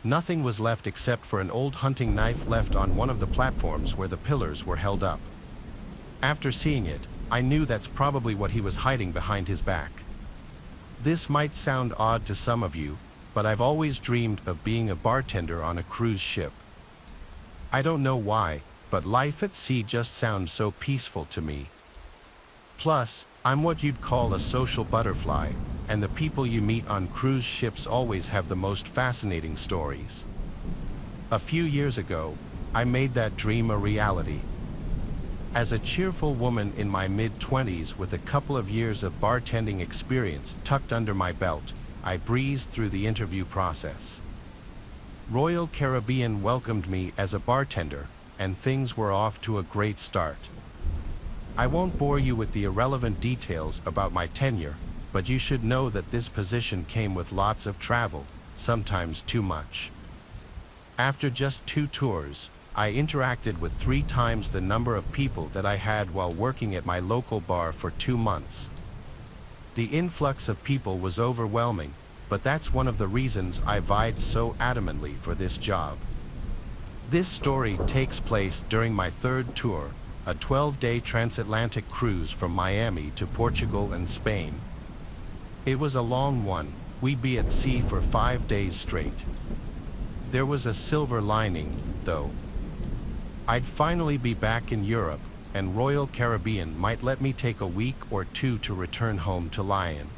Nothing was left except for an old hunting knife left on one of the platforms where the pillars were held up. After seeing it, I knew that's probably what he was hiding behind his back. This might sound odd to some of you, but I've always dreamed of being a bartender on a cruise ship. I don't know why, but life at sea just sounds so peaceful to me. Plus, I'm what you'd call a social butterfly, and the people you meet on cruise ships always have the most fascinating stories. A few years ago, I made that dream a reality. As a cheerful woman in my mid-20s with a couple of years of bartending experience tucked under my belt, I breezed through the interview process. Royal Caribbean welcomed me as a bartender, and things were off to a great start. I won't bore you with the irrelevant details about my tenure, but you should know that this position came with lots of travel, sometimes too much. After just 2 tours, I interacted with 3 times the number of people that I had while working at my local bar for 2 months. The influx of people was overwhelming, but that's one of the reasons I vied so adamantly for this job. This story takes place during my 3rd tour, a 12-day transatlantic cruise from Miami to Portugal and Spain. It was a long one. We'd be at sea for 5 days straight. There was a silver lining, though. I'd finally be back in Europe, and Royal Caribbean might let me take a week or 2 to return home to Lyon.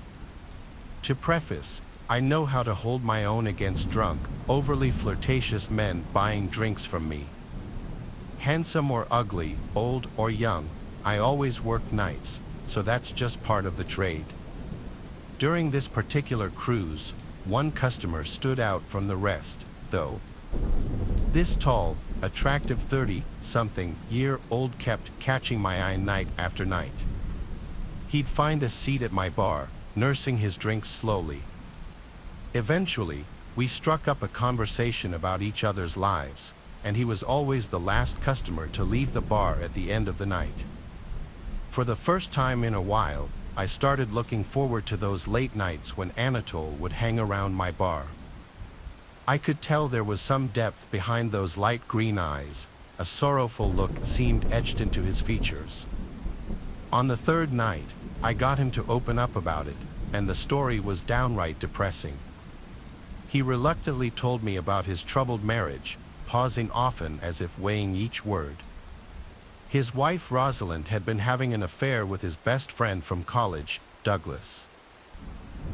To preface, I know how to hold my own against drunk, overly flirtatious men buying drinks from me. Handsome or ugly, old or young, I always work nights, so that's just part of the trade. During this particular cruise, one customer stood out from the rest, though. This tall, attractive 30-something-year-old kept catching my eye night after night. He'd find a seat at my bar, nursing his drinks slowly. Eventually, we struck up a conversation about each other's lives, and he was always the last customer to leave the bar at the end of the night. For the first time in a while, I started looking forward to those late nights when Anatole would hang around my bar. I could tell there was some depth behind those light green eyes. A sorrowful look seemed etched into his features. On the third night, I got him to open up about it, and the story was downright depressing. He reluctantly told me about his troubled marriage, pausing often as if weighing each word. His wife Rosalind had been having an affair with his best friend from college, Douglas.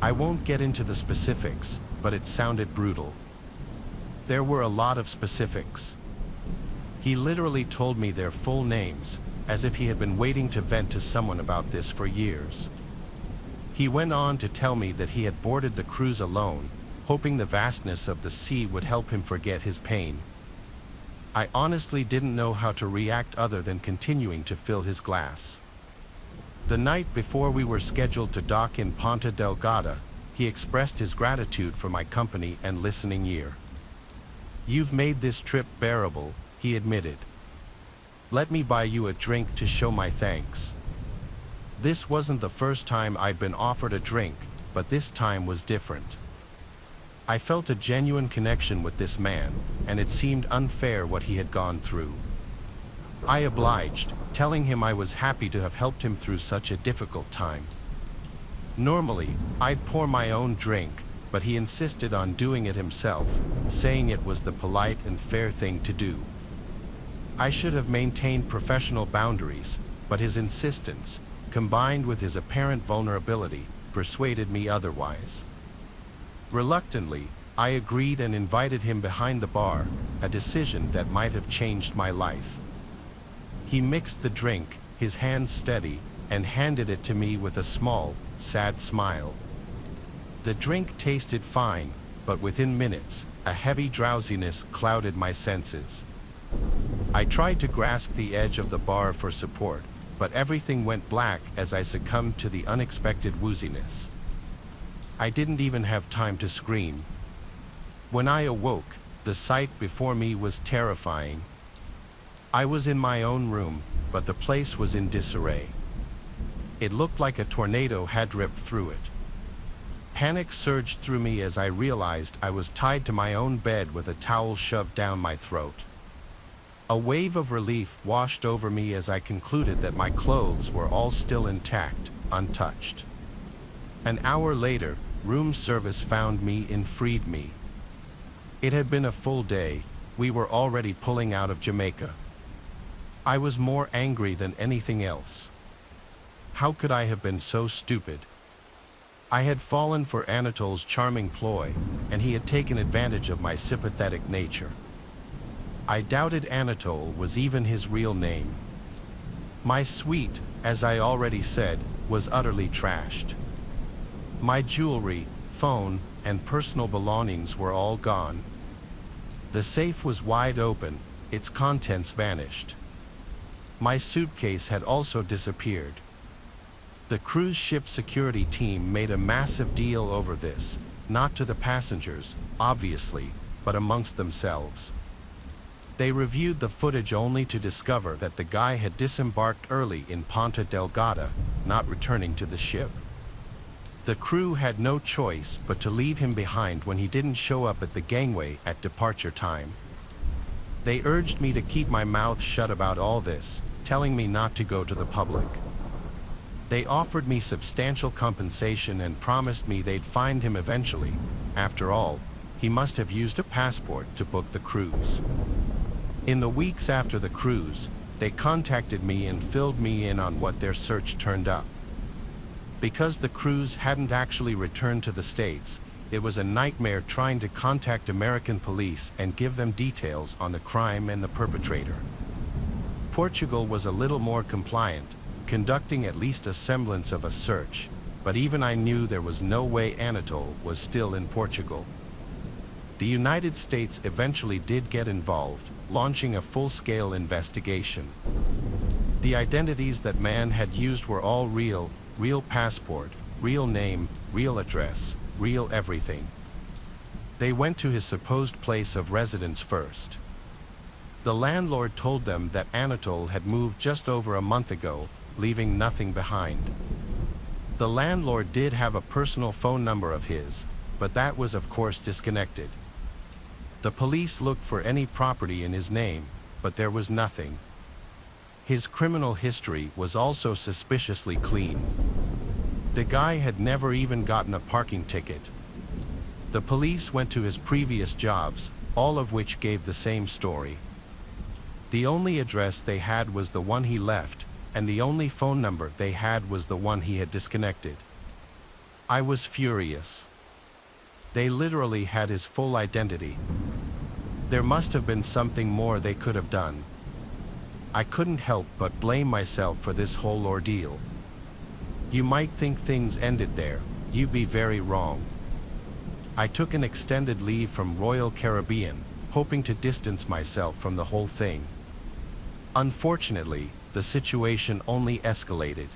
I won't get into the specifics, but it sounded brutal. There were a lot of specifics. He literally told me their full names, as if he had been waiting to vent to someone about this for years. He went on to tell me that he had boarded the cruise alone, hoping the vastness of the sea would help him forget his pain. I honestly didn't know how to react other than continuing to fill his glass. The night before we were scheduled to dock in Ponta Delgada, he expressed his gratitude for my company and listening ear. "You've made this trip bearable," he admitted. "Let me buy you a drink to show my thanks." This wasn't the first time I'd been offered a drink, but this time was different. I felt a genuine connection with this man, and it seemed unfair what he had gone through. I obliged, telling him I was happy to have helped him through such a difficult time. Normally, I'd pour my own drink, but he insisted on doing it himself, saying it was the polite and fair thing to do. I should have maintained professional boundaries, but his insistence, combined with his apparent vulnerability, persuaded me otherwise. Reluctantly, I agreed and invited him behind the bar, a decision that might have changed my life. He mixed the drink, his hands steady, and handed it to me with a small, sad smile. The drink tasted fine, but within minutes, a heavy drowsiness clouded my senses. I tried to grasp the edge of the bar for support, but everything went black as I succumbed to the unexpected wooziness. I didn't even have time to scream. When I awoke, the sight before me was terrifying. I was in my own room, but the place was in disarray. It looked like a tornado had ripped through it. Panic surged through me as I realized I was tied to my own bed with a towel shoved down my throat. A wave of relief washed over me as I concluded that my clothes were all still intact, untouched. An hour later, room service found me and freed me. It had been a full day. We were already pulling out of Jamaica. I was more angry than anything else. How could I have been so stupid? I had fallen for Anatole's charming ploy, and he had taken advantage of my sympathetic nature. I doubted Anatole was even his real name. My suite, as I already said, was utterly trashed. My jewelry, phone, and personal belongings were all gone. The safe was wide open, its contents vanished. My suitcase had also disappeared. The cruise ship security team made a massive deal over this, not to the passengers, obviously, but amongst themselves. They reviewed the footage only to discover that the guy had disembarked early in Ponta Delgada, not returning to the ship. The crew had no choice but to leave him behind when he didn't show up at the gangway at departure time. They urged me to keep my mouth shut about all this, telling me not to go to the public. They offered me substantial compensation and promised me they'd find him eventually. After all, he must have used a passport to book the cruise. In the weeks after the cruise, they contacted me and filled me in on what their search turned up. Because the cruise hadn't actually returned to the States, it was a nightmare trying to contact American police and give them details on the crime and the perpetrator. Portugal was a little more compliant, conducting at least a semblance of a search, but even I knew there was no way Anatole was still in Portugal. The United States eventually did get involved, launching a full-scale investigation. The identities that man had used were all real, real passport, real name, real address, real everything. They went to his supposed place of residence first. The landlord told them that Anatole had moved just over a month ago, leaving nothing behind. The landlord did have a personal phone number of his, but that was of course disconnected. The police looked for any property in his name, but there was nothing. His criminal history was also suspiciously clean. The guy had never even gotten a parking ticket. The police went to his previous jobs, all of which gave the same story. The only address they had was the one he left, and the only phone number they had was the one he had disconnected. I was furious. They literally had his full identity. There must have been something more they could have done. I couldn't help but blame myself for this whole ordeal. You might think things ended there, you'd be very wrong. I took an extended leave from Royal Caribbean, hoping to distance myself from the whole thing. Unfortunately, the situation only escalated.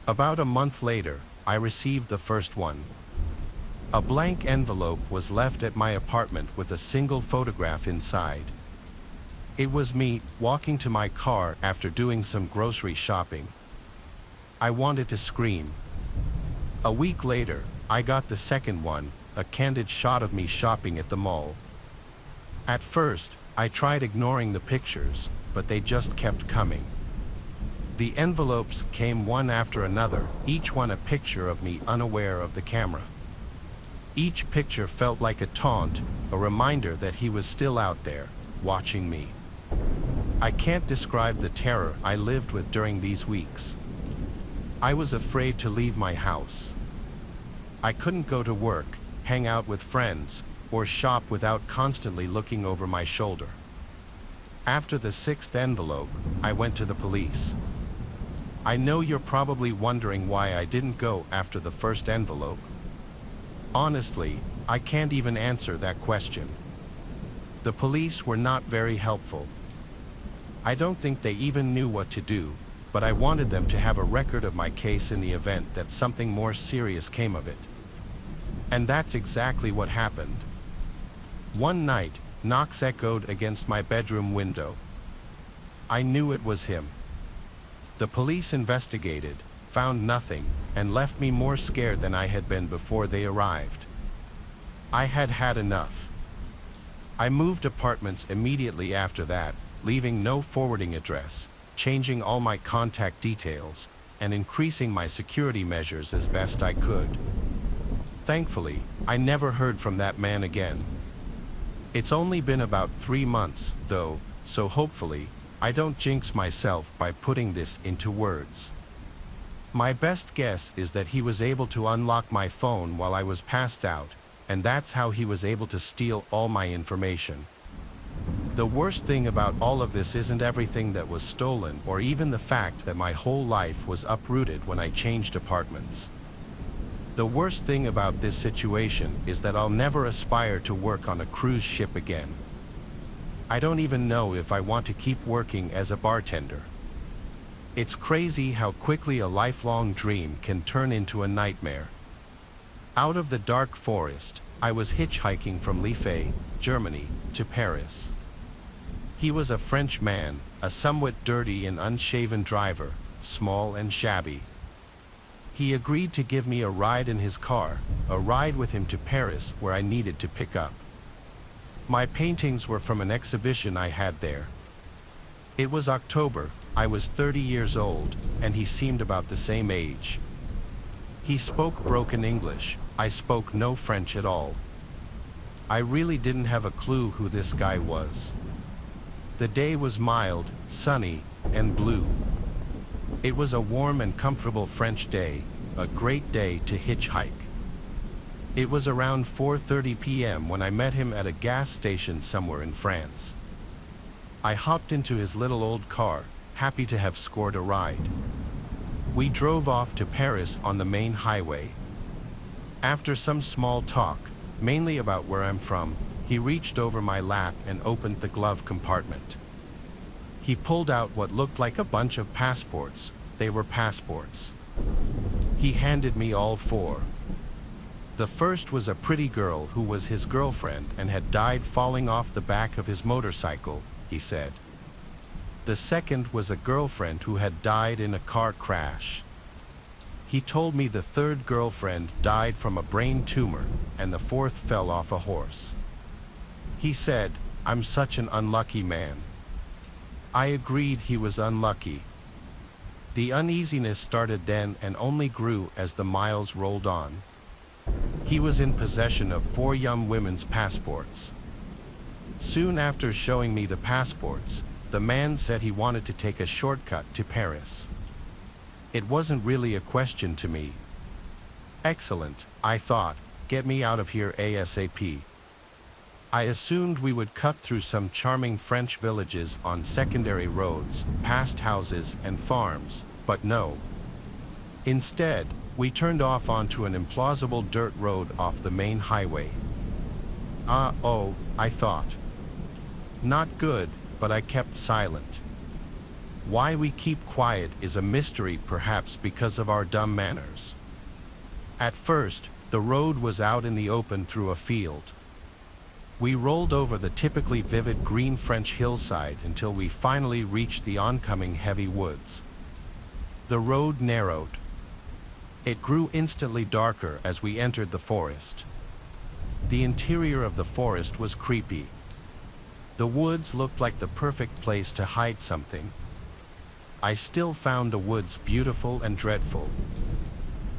About a month later, I received the first one. A blank envelope was left at my apartment with a single photograph inside. It was me walking to my car after doing some grocery shopping. I wanted to scream. A week later, I got the second one, a candid shot of me shopping at the mall. At first, I tried ignoring the pictures, but they just kept coming. The envelopes came one after another, each one a picture of me unaware of the camera. Each picture felt like a taunt, a reminder that he was still out there, watching me. I can't describe the terror I lived with during these weeks. I was afraid to leave my house. I couldn't go to work, hang out with friends, or shop without constantly looking over my shoulder. After the sixth envelope, I went to the police. I know you're probably wondering why I didn't go after the first envelope. Honestly, I can't even answer that question. The police were not very helpful. I don't think they even knew what to do, but I wanted them to have a record of my case in the event that something more serious came of it. And that's exactly what happened. One night, knocks echoed against my bedroom window. I knew it was him. The police investigated, found nothing, and left me more scared than I had been before they arrived. I had had enough. I moved apartments immediately after that, leaving no forwarding address, changing all my contact details, and increasing my security measures as best I could. Thankfully, I never heard from that man again. It's only been about 3 months, though, so hopefully, I don't jinx myself by putting this into words. My best guess is that he was able to unlock my phone while I was passed out, and that's how he was able to steal all my information. The worst thing about all of this isn't everything that was stolen or even the fact that my whole life was uprooted when I changed apartments. The worst thing about this situation is that I'll never aspire to work on a cruise ship again. I don't even know if I want to keep working as a bartender. It's crazy how quickly a lifelong dream can turn into a nightmare. Out of the dark forest, I was hitchhiking from Liffey, Germany, to Paris. He was a French man, a somewhat dirty and unshaven driver, small and shabby. He agreed to give me a ride in his car, a ride with him to Paris where I needed to pick up. My paintings were from an exhibition I had there. It was October, I was 30 years old, and he seemed about the same age. He spoke broken English, I spoke no French at all. I really didn't have a clue who this guy was. The day was mild, sunny, and blue. It was a warm and comfortable French day, a great day to hitchhike. It was around 4:30 p.m. when I met him at a gas station somewhere in France. I hopped into his little old car, happy to have scored a ride. We drove off to Paris on the main highway. After some small talk, mainly about where I'm from. He reached over my lap and opened the glove compartment. He pulled out what looked like a bunch of passports. They were passports. He handed me all four. The first was a pretty girl who was his girlfriend and had died falling off the back of his motorcycle, he said. The second was a girlfriend who had died in a car crash. He told me the third girlfriend died from a brain tumor and the fourth fell off a horse. He said, "I'm such an unlucky man." I agreed he was unlucky. The uneasiness started then and only grew as the miles rolled on. He was in possession of 4 young women's passports. Soon after showing me the passports, the man said he wanted to take a shortcut to Paris. It wasn't really a question to me. Excellent, I thought, get me out of here ASAP. I assumed we would cut through some charming French villages on secondary roads, past houses and farms, but no. Instead, we turned off onto an implausible dirt road off the main highway. Oh, I thought. Not good, but I kept silent. Why we keep quiet is a mystery, perhaps because of our dumb manners. At first, the road was out in the open through a field. We rolled over the typically vivid green French hillside until we finally reached the oncoming heavy woods. The road narrowed. It grew instantly darker as we entered the forest. The interior of the forest was creepy. The woods looked like the perfect place to hide something. I still found the woods beautiful and dreadful.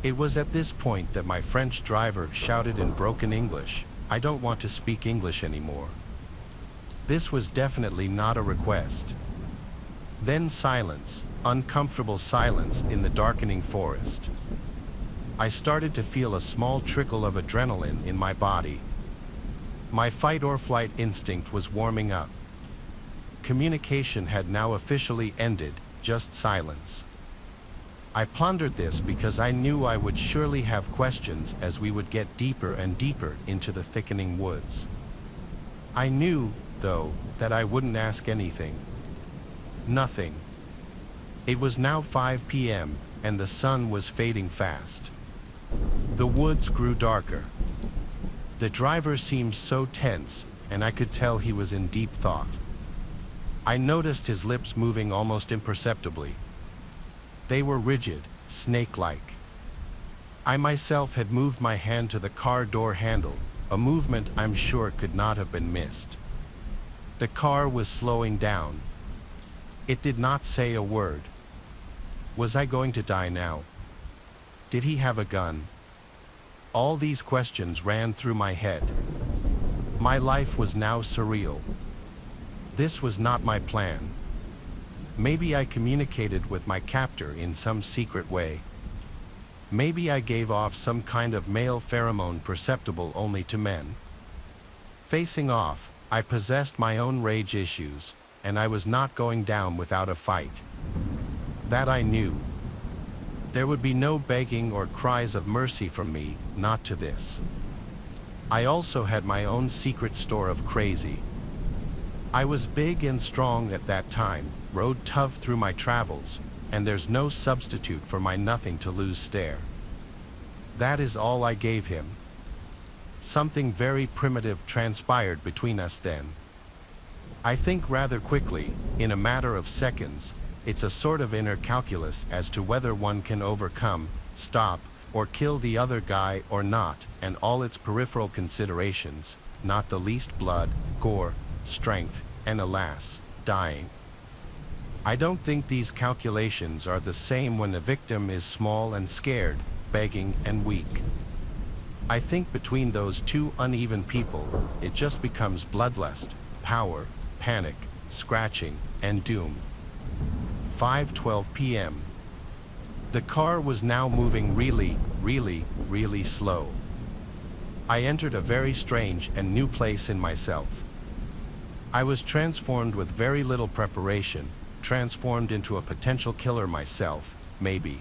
It was at this point that my French driver shouted in broken English, "I don't want to speak English anymore." This was definitely not a request. Then silence, uncomfortable silence in the darkening forest. I started to feel a small trickle of adrenaline in my body. My fight or flight instinct was warming up. Communication had now officially ended, just silence. I pondered this because I knew I would surely have questions as we would get deeper and deeper into the thickening woods. I knew, though, that I wouldn't ask anything. Nothing. It was now 5 p.m., and the sun was fading fast. The woods grew darker. The driver seemed so tense, and I could tell he was in deep thought. I noticed his lips moving almost imperceptibly. They were rigid, snake-like. I myself had moved my hand to the car door handle, a movement I'm sure could not have been missed. The car was slowing down. It did not say a word. Was I going to die now? Did he have a gun? All these questions ran through my head. My life was now surreal. This was not my plan. Maybe I communicated with my captor in some secret way. Maybe I gave off some kind of male pheromone perceptible only to men. Facing off, I possessed my own rage issues, and I was not going down without a fight. That I knew. There would be no begging or cries of mercy from me, not to this. I also had my own secret store of crazy. I was big and strong at that time, rode tough through my travels, and there's no substitute for my nothing-to-lose stare. That is all I gave him. Something very primitive transpired between us then. I think rather quickly, in a matter of seconds. It's a sort of inner calculus as to whether one can overcome, stop, or kill the other guy or not, and all its peripheral considerations, not the least blood, gore, strength, and alas, dying. I don't think these calculations are the same when the victim is small and scared, begging and weak. I think between those two uneven people, it just becomes bloodlust, power, panic, scratching, and doom. 5:12 p.m. The car was now moving really slow. I entered a very strange and new place in myself. I was transformed with very little preparation, transformed into a potential killer myself, maybe.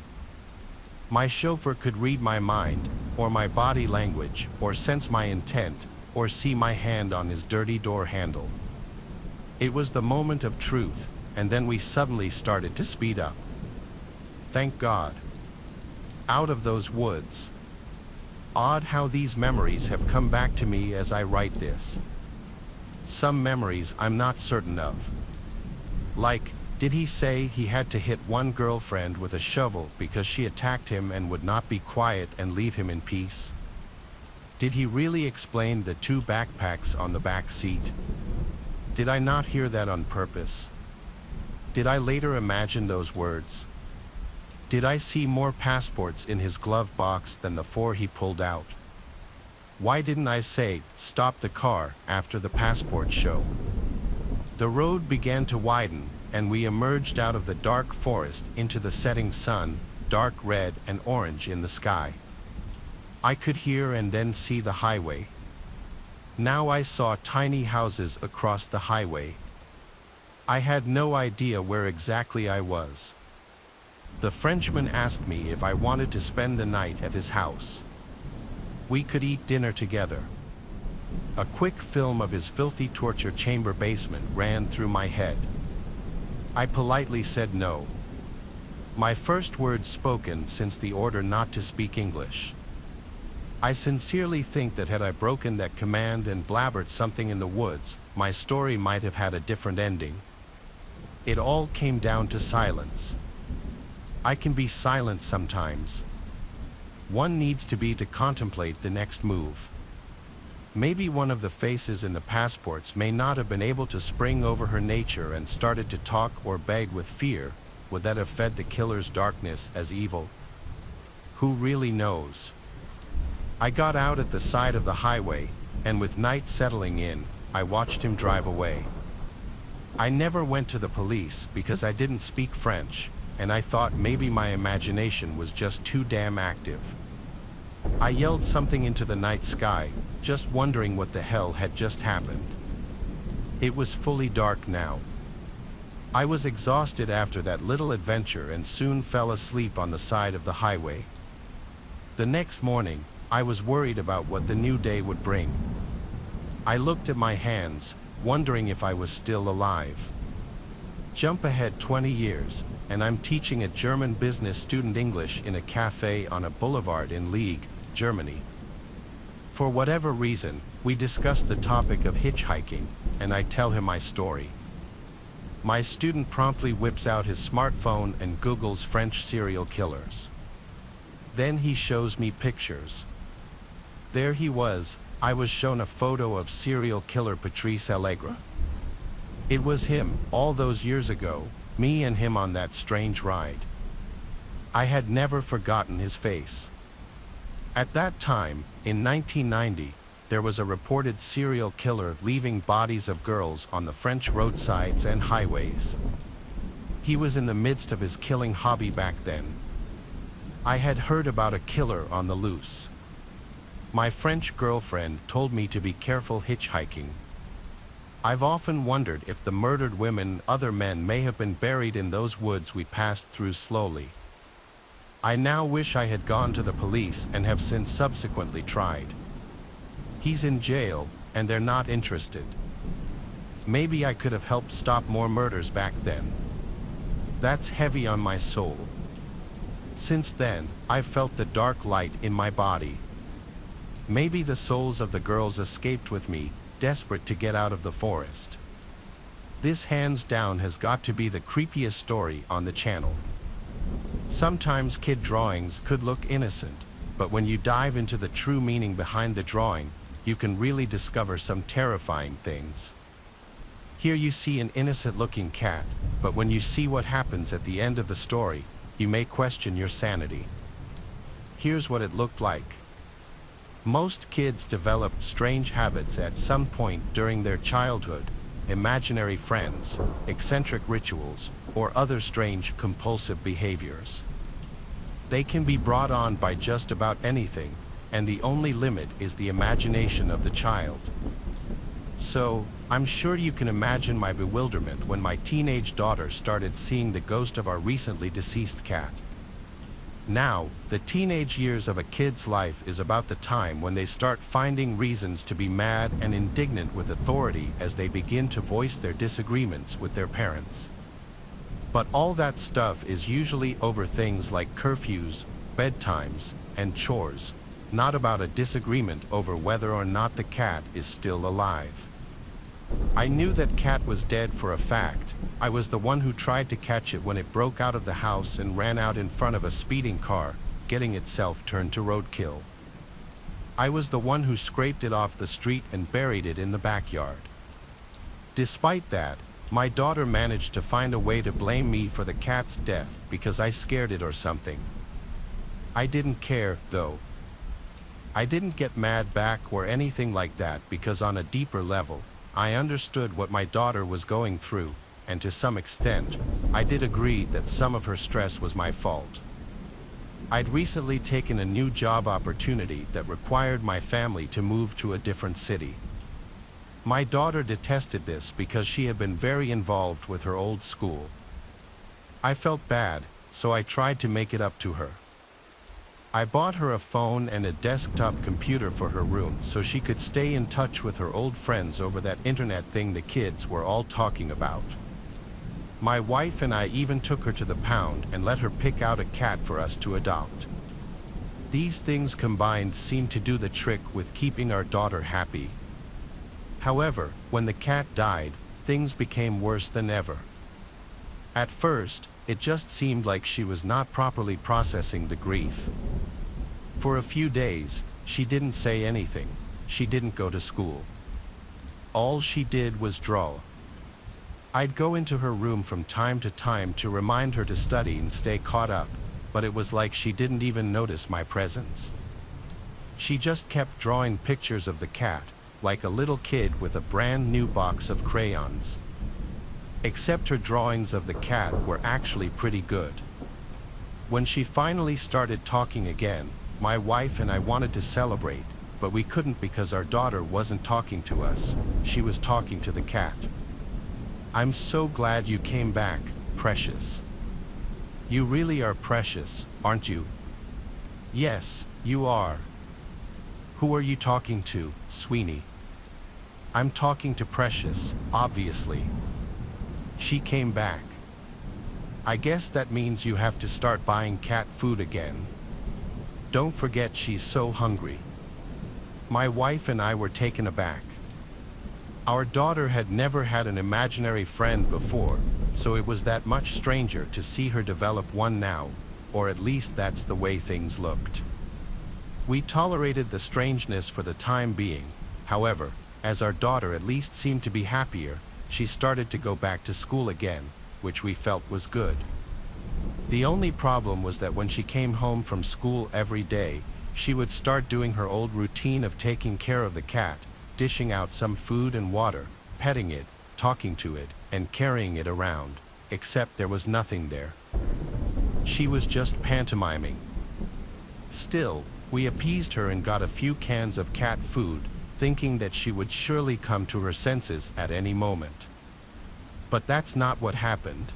My chauffeur could read my mind, or my body language, or sense my intent, or see my hand on his dirty door handle. It was the moment of truth, and then we suddenly started to speed up. Thank God. Out of those woods. Odd how these memories have come back to me as I write this. Some memories I'm not certain of. Like, did he say he had to hit one girlfriend with a shovel because she attacked him and would not be quiet and leave him in peace? Did he really explain the 2 backpacks on the back seat? Did I not hear that on purpose? Did I later imagine those words? Did I see more passports in his glove box than the 4 he pulled out? Why didn't I say, "Stop the car," after the passport show? The road began to widen, and we emerged out of the dark forest into the setting sun, dark red and orange in the sky. I could hear and then see the highway. Now I saw tiny houses across the highway. I had no idea where exactly I was. The Frenchman asked me if I wanted to spend the night at his house. We could eat dinner together. A quick film of his filthy torture chamber basement ran through my head. I politely said no. My first words spoken since the order not to speak English. I sincerely think that had I broken that command and blabbered something in the woods, my story might have had a different ending. It all came down to silence. I can be silent sometimes. One needs to be to contemplate the next move. Maybe one of the faces in the passports may not have been able to spring over her nature and started to talk or beg with fear. Would that have fed the killer's darkness as evil? Who really knows? I got out at the side of the highway, and with night settling in, I watched him drive away. I never went to the police because I didn't speak French, and I thought maybe my imagination was just too damn active. I yelled something into the night sky, just wondering what the hell had just happened. It was fully dark now. I was exhausted after that little adventure and soon fell asleep on the side of the highway. The next morning, I was worried about what the new day would bring. I looked at my hands, wondering if I was still alive. Jump ahead 20 years, and I'm teaching a German business student English in a cafe on a boulevard in Liege, Germany. For whatever reason, we discussed the topic of hitchhiking, and I tell him my story. My student promptly whips out his smartphone and Googles French serial killers. Then he shows me pictures. There he was. I was shown a photo of serial killer Patrice Allegre. It was him, all those years ago, me and him on that strange ride. I had never forgotten his face. At that time, in 1990, there was a reported serial killer leaving bodies of girls on the French roadsides and highways. He was in the midst of his killing hobby back then. I had heard about a killer on the loose. My French girlfriend told me to be careful hitchhiking. I've often wondered if the murdered women, other men may have been buried in those woods we passed through slowly. I now wish I had gone to the police and have since subsequently tried. He's in jail, and they're not interested. Maybe I could have helped stop more murders back then. That's heavy on my soul. Since then, I've felt the dark light in my body. Maybe the souls of the girls escaped with me, desperate to get out of the forest. This hands down has got to be the creepiest story on the channel. Sometimes kid drawings could look innocent, but when you dive into the true meaning behind the drawing, you can really discover some terrifying things. Here you see an innocent-looking cat, but when you see what happens at the end of the story, you may question your sanity. Here's what it looked like. Most kids develop strange habits at some point during their childhood, imaginary friends, eccentric rituals, or other strange compulsive behaviors. They can be brought on by just about anything, and the only limit is the imagination of the child. So, I'm sure you can imagine my bewilderment when my teenage daughter started seeing the ghost of our recently deceased cat. Now, the teenage years of a kid's life is about the time when they start finding reasons to be mad and indignant with authority as they begin to voice their disagreements with their parents. But all that stuff is usually over things like curfews, bedtimes, and chores, not about a disagreement over whether or not the cat is still alive. I knew that cat was dead for a fact. I was the one who tried to catch it when it broke out of the house and ran out in front of a speeding car, getting itself turned to roadkill. I was the one who scraped it off the street and buried it in the backyard. Despite that, my daughter managed to find a way to blame me for the cat's death because I scared it or something. I didn't care, though. I didn't get mad back or anything like that because on a deeper level, I understood what my daughter was going through, and to some extent, I did agree that some of her stress was my fault. I'd recently taken a new job opportunity that required my family to move to a different city. My daughter detested this because she had been very involved with her old school. I felt bad, so I tried to make it up to her. I bought her a phone and a desktop computer for her room so she could stay in touch with her old friends over that internet thing the kids were all talking about. My wife and I even took her to the pound and let her pick out a cat for us to adopt. These things combined seemed to do the trick with keeping our daughter happy. However, when the cat died, things became worse than ever. At first, it just seemed like she was not properly processing the grief. For a few days, she didn't say anything. She didn't go to school. All she did was draw. I'd go into her room from time to time to remind her to study and stay caught up, but it was like she didn't even notice my presence. She just kept drawing pictures of the cat, like a little kid with a brand new box of crayons. Except her drawings of the cat were actually pretty good. When she finally started talking again, my wife and I wanted to celebrate, but we couldn't because our daughter wasn't talking to us, she was talking to the cat. "I'm so glad you came back, precious. You really are precious, aren't you?" "Yes, you are." "Who are you talking to, Sweeney?" "I'm talking to Precious, obviously." She came back. "I guess that means you have to start buying cat food again. Don't forget she's so hungry." My wife and I were taken aback. Our daughter had never had an imaginary friend before, so it was that much stranger to see her develop one now, or at least that's the way things looked. We tolerated the strangeness for the time being. However, as our daughter at least seemed to be happier, she started to go back to school again, which we felt was good. The only problem was that when she came home from school every day, she would start doing her old routine of taking care of the cat, dishing out some food and water, petting it, talking to it, and carrying it around, except there was nothing there. She was just pantomiming. Still, we appeased her and got a few cans of cat food, thinking that she would surely come to her senses at any moment. But that's not what happened.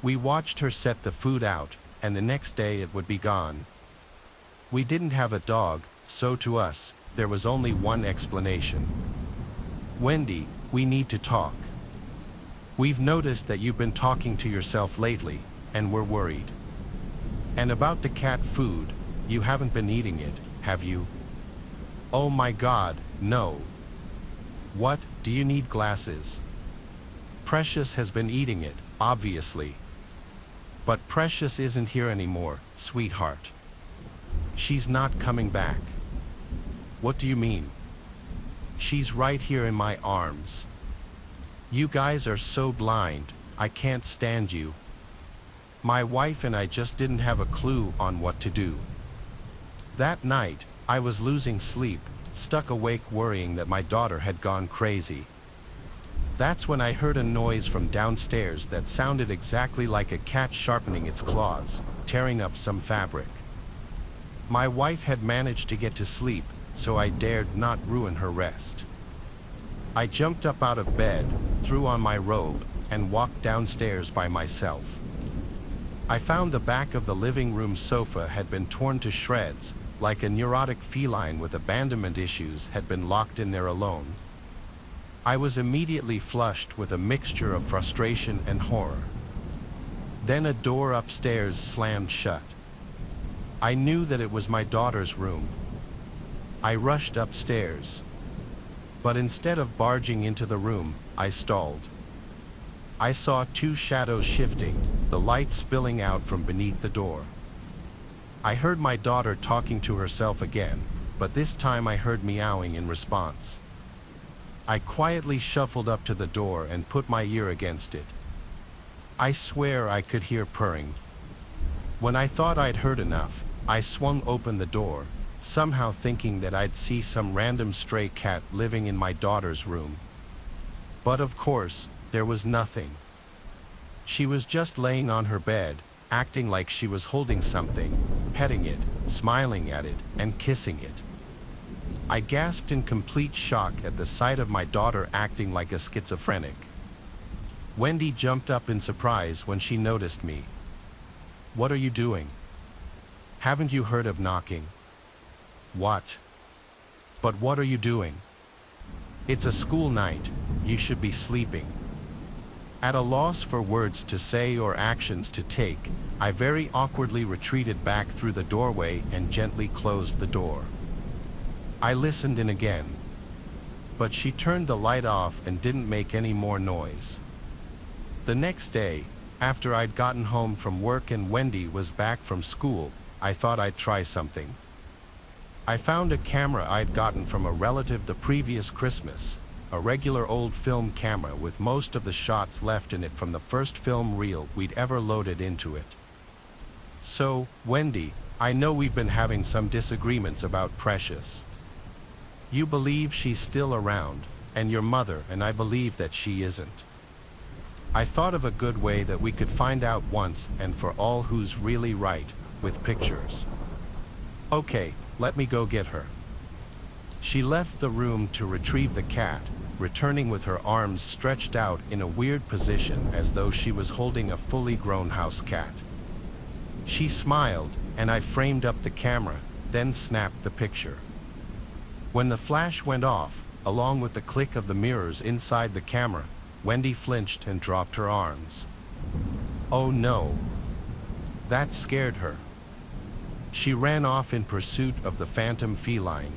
We watched her set the food out, and the next day it would be gone. We didn't have a dog, so to us, there was only one explanation. "Wendy, we need to talk. We've noticed that you've been talking to yourself lately, and we're worried. And about the cat food, you haven't been eating it, have you?" "Oh my God, no." "What, do you need glasses?" "Precious has been eating it, obviously." "But Precious isn't here anymore, sweetheart. She's not coming back." "What do you mean?" "She's right here in my arms." "You guys are so blind, I can't stand you." My wife and I just didn't have a clue on what to do. That night, I was losing sleep, stuck awake worrying that my daughter had gone crazy. That's when I heard a noise from downstairs that sounded exactly like a cat sharpening its claws, tearing up some fabric. My wife had managed to get to sleep, so I dared not ruin her rest. I jumped up out of bed, threw on my robe, and walked downstairs by myself. I found the back of the living room sofa had been torn to shreds, like a neurotic feline with abandonment issues had been locked in there alone. I was immediately flushed with a mixture of frustration and horror. Then a door upstairs slammed shut. I knew that it was my daughter's room. I rushed upstairs. But instead of barging into the room, I stalled. I saw two shadows shifting, the light spilling out from beneath the door. I heard my daughter talking to herself again, but this time I heard meowing in response. I quietly shuffled up to the door and put my ear against it. I swear I could hear purring. When I thought I'd heard enough, I swung open the door, somehow thinking that I'd see some random stray cat living in my daughter's room. But of course, there was nothing. She was just laying on her bed, acting like she was holding something, petting it, smiling at it, and kissing it. I gasped in complete shock at the sight of my daughter acting like a schizophrenic. Wendy jumped up in surprise when she noticed me. "What are you doing? Haven't you heard of knocking?" "What? But what are you doing? It's a school night, you should be sleeping." At a loss for words to say or actions to take, I very awkwardly retreated back through the doorway and gently closed the door. I listened in again, but she turned the light off and didn't make any more noise. The next day, after I'd gotten home from work and Wendy was back from school, I thought I'd try something. I found a camera I'd gotten from a relative the previous Christmas, a regular old film camera with most of the shots left in it from the first film reel we'd ever loaded into it. "So, Wendy, I know we've been having some disagreements about Precious. You believe she's still around, and your mother and I believe that she isn't. I thought of a good way that we could find out once and for all who's really right, with pictures. Okay, let me go get her." She left the room to retrieve the cat, returning with her arms stretched out in a weird position as though she was holding a fully grown house cat. She smiled, and I framed up the camera, then snapped the picture. When the flash went off, along with the click of the mirrors inside the camera, Wendy flinched and dropped her arms. Oh no! That scared her. She ran off in pursuit of the phantom feline.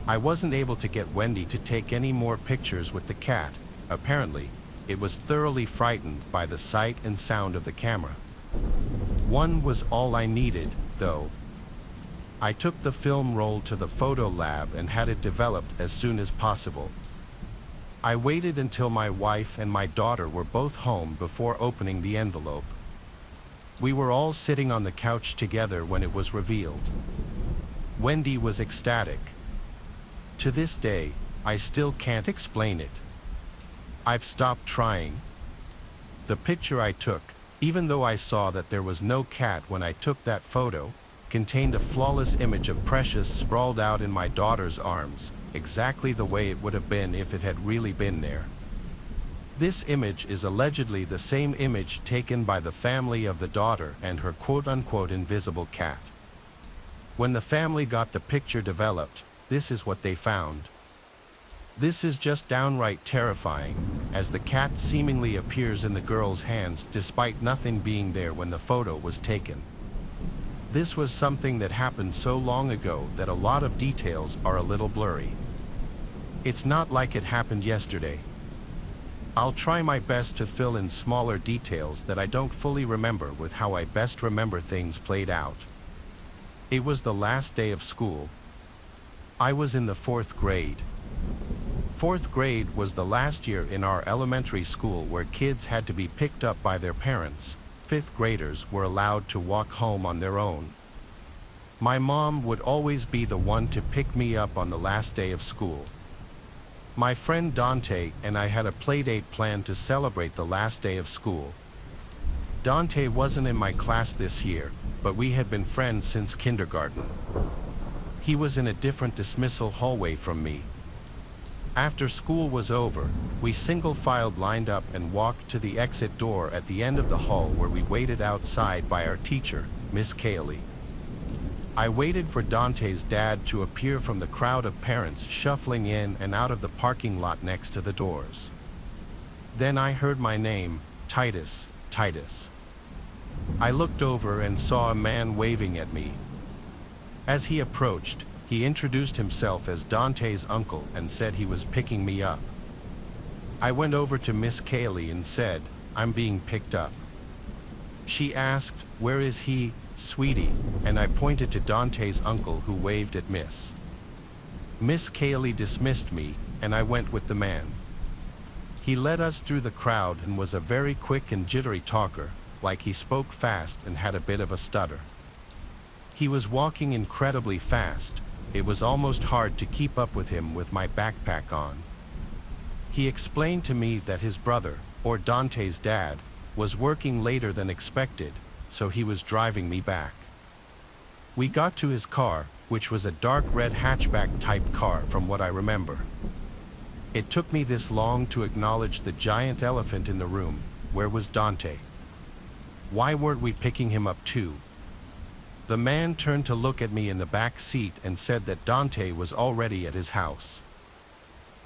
I wasn't able to get Wendy to take any more pictures with the cat. Apparently, it was thoroughly frightened by the sight and sound of the camera. One was all I needed, though. I took the film roll to the photo lab and had it developed as soon as possible. I waited until my wife and my daughter were both home before opening the envelope. We were all sitting on the couch together when it was revealed. Wendy was ecstatic. To this day, I still can't explain it. I've stopped trying. The picture I took, even though I saw that there was no cat when I took that photo, contained a flawless image of Precious sprawled out in my daughter's arms, exactly the way it would have been if it had really been there. This image is allegedly the same image taken by the family of the daughter and her quote-unquote invisible cat. When the family got the picture developed, this is what they found. This is just downright terrifying, as the cat seemingly appears in the girl's hands despite nothing being there when the photo was taken. This was something that happened so long ago that a lot of details are a little blurry. It's not like it happened yesterday. I'll try my best to fill in smaller details that I don't fully remember with how I best remember things played out. It was the last day of school. I was in the 4th grade. 4th grade was the last year in our elementary school where kids had to be picked up by their parents. 5th graders were allowed to walk home on their own. My mom would always be the one to pick me up on the last day of school. My friend Dante and I had a playdate planned to celebrate the last day of school. Dante wasn't in my class this year, but we had been friends since kindergarten. He was in a different dismissal hallway from me. After school was over, we single-filed lined up and walked to the exit door at the end of the hall where we waited outside by our teacher, Miss Cayley. I waited for Dante's dad to appear from the crowd of parents shuffling in and out of the parking lot next to the doors. Then I heard my name, Titus, Titus. I looked over and saw a man waving at me. As he approached, he introduced himself as Dante's uncle and said he was picking me up. I went over to Miss Cayley and said, "I'm being picked up." She asked, "Where is he, sweetie?" and I pointed to Dante's uncle who waved at Miss. Miss Cayley dismissed me, and I went with the man. He led us through the crowd and was a very quick and jittery talker, like he spoke fast and had a bit of a stutter. He was walking incredibly fast. It was almost hard to keep up with him with my backpack on. He explained to me that his brother, or Dante's dad, was working later than expected, so he was driving me back. We got to his car, which was a dark red hatchback type car from what I remember. It took me this long to acknowledge the giant elephant in the room. Where was Dante? Why weren't we picking him up too? The man turned to look at me in the back seat and said that Dante was already at his house.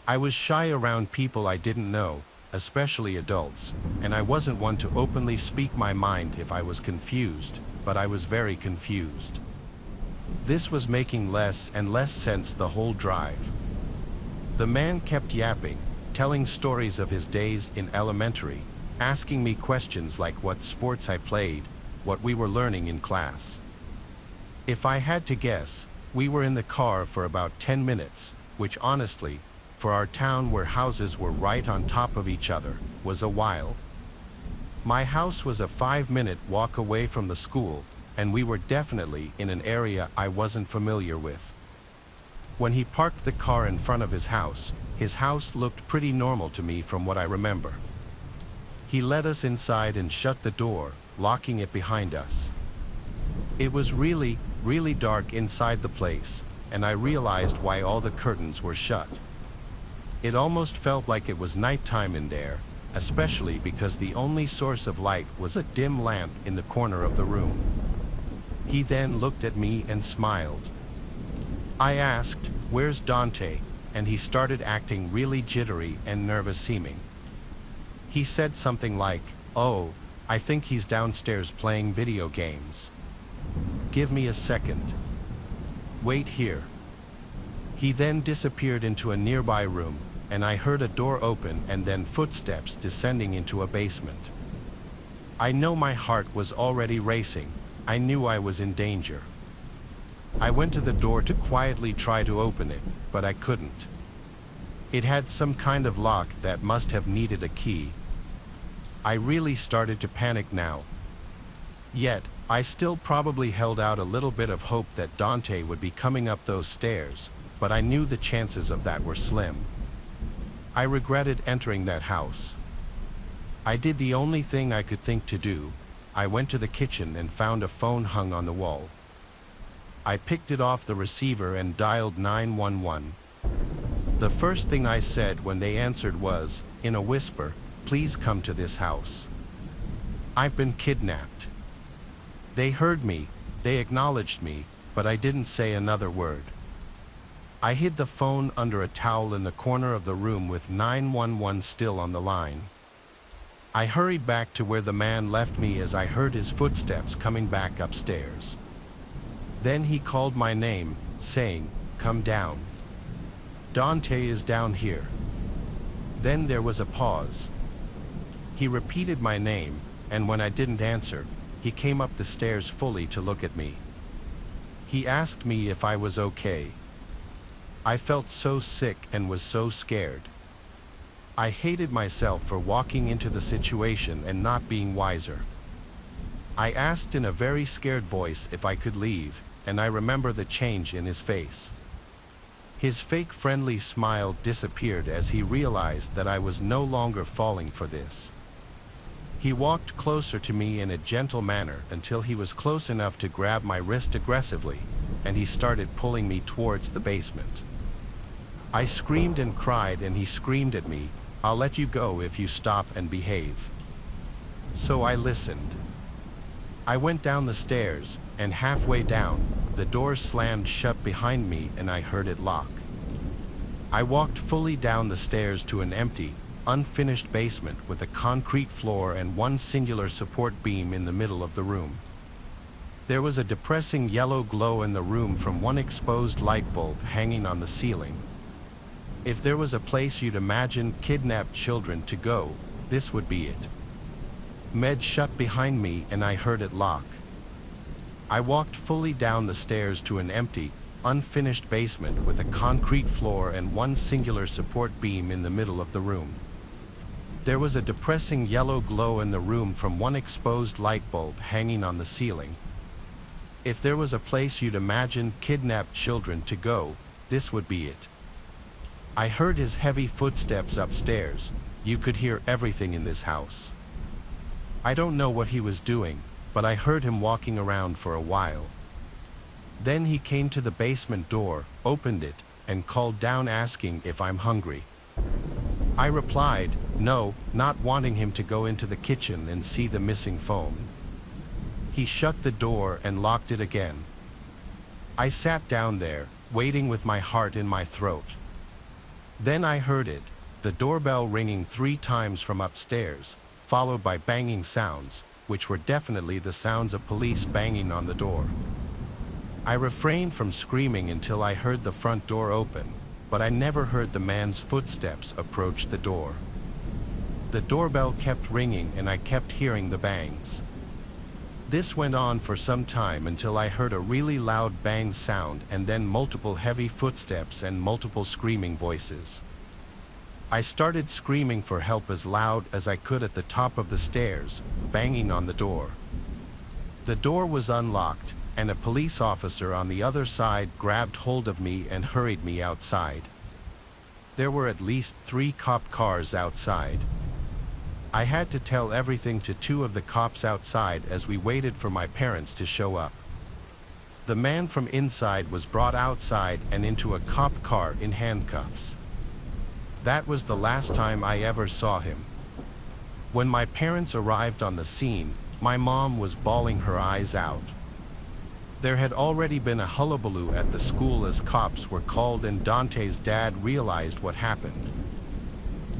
I was shy around people I didn't know, especially adults, and I wasn't one to openly speak my mind if I was confused, but I was very confused. This was making less and less sense the whole drive. The man kept yapping, telling stories of his days in elementary, asking me questions like what sports I played, what we were learning in class. If I had to guess, we were in the car for about 10 minutes, which honestly, for our town where houses were right on top of each other, was a while. My house was a 5-minute walk away from the school, and we were definitely in an area I wasn't familiar with. When he parked the car in front of his house looked pretty normal to me from what I remember. He led us inside and shut the door, locking it behind us. It was really, really dark inside the place, and I realized why all the curtains were shut. It almost felt like it was nighttime in there, especially because the only source of light was a dim lamp in the corner of the room. He then looked at me and smiled. I asked, "Where's Dante?" and he started acting really jittery and nervous seeming. He said something like, "Oh, I think he's downstairs playing video games. Give me a second. Wait here." He then disappeared into a nearby room, and I heard a door open and then footsteps descending into a basement. I know my heart was already racing. I knew I was in danger. I went to the door to quietly try to open it, but I couldn't. It had some kind of lock that must have needed a key. I really started to panic now. Yet, I still probably held out a little bit of hope that Dante would be coming up those stairs, but I knew the chances of that were slim. I regretted entering that house. I did the only thing I could think to do. I went to the kitchen and found a phone hung on the wall. I picked it off the receiver and dialed 911. The first thing I said when they answered was, in a whisper, "Please come to this house. I've been kidnapped." They heard me, they acknowledged me, but I didn't say another word. I hid the phone under a towel in the corner of the room with 911 still on the line. I hurried back to where the man left me as I heard his footsteps coming back upstairs. Then he called my name, saying, "Come down. Dante is down here." Then there was a pause. He repeated my name, and when I didn't answer, he came up the stairs fully to look at me. He asked me if I was okay. I felt so sick and was so scared. I hated myself for walking into the situation and not being wiser. I asked in a very scared voice if I could leave, and I remember the change in his face. His fake friendly smile disappeared as he realized that I was no longer falling for this. He walked closer to me in a gentle manner until he was close enough to grab my wrist aggressively, and he started pulling me towards the basement. I screamed and cried and he screamed at me, "I'll let you go if you stop and behave." So I listened. I went down the stairs, and halfway down, the door slammed shut behind me and I heard it lock. I walked fully down the stairs to an empty, unfinished basement with a concrete floor and one singular support beam in the middle of the room. There was a depressing yellow glow in the room from one exposed light bulb hanging on the ceiling. If there was a place you'd imagine kidnapped children to go, this would be it. Med shut behind me and I heard it lock. I walked fully down the stairs to an empty, unfinished basement with a concrete floor and one singular support beam in the middle of the room. There was a depressing yellow glow in the room from one exposed light bulb hanging on the ceiling. If there was a place you'd imagine kidnapped children to go, this would be it. I heard his heavy footsteps upstairs. You could hear everything in this house. I don't know what he was doing, but I heard him walking around for a while. Then he came to the basement door, opened it, and called down asking if I'm hungry. I replied, no, not wanting him to go into the kitchen and see the missing phone. He shut the door and locked it again. I sat down there, waiting with my heart in my throat. Then I heard it, the doorbell ringing 3 times from upstairs, followed by banging sounds, which were definitely the sounds of police banging on the door. I refrained from screaming until I heard the front door open, but I never heard the man's footsteps approach the door. The doorbell kept ringing and I kept hearing the bangs. This went on for some time until I heard a really loud bang sound and then multiple heavy footsteps and multiple screaming voices. I started screaming for help as loud as I could at the top of the stairs, banging on the door. The door was unlocked, and a police officer on the other side grabbed hold of me and hurried me outside. There were at least 3 cop cars outside. I had to tell everything to 2 of the cops outside as we waited for my parents to show up. The man from inside was brought outside and into a cop car in handcuffs. That was the last time I ever saw him. When my parents arrived on the scene, my mom was bawling her eyes out. There had already been a hullabaloo at the school as cops were called and Dante's dad realized what happened.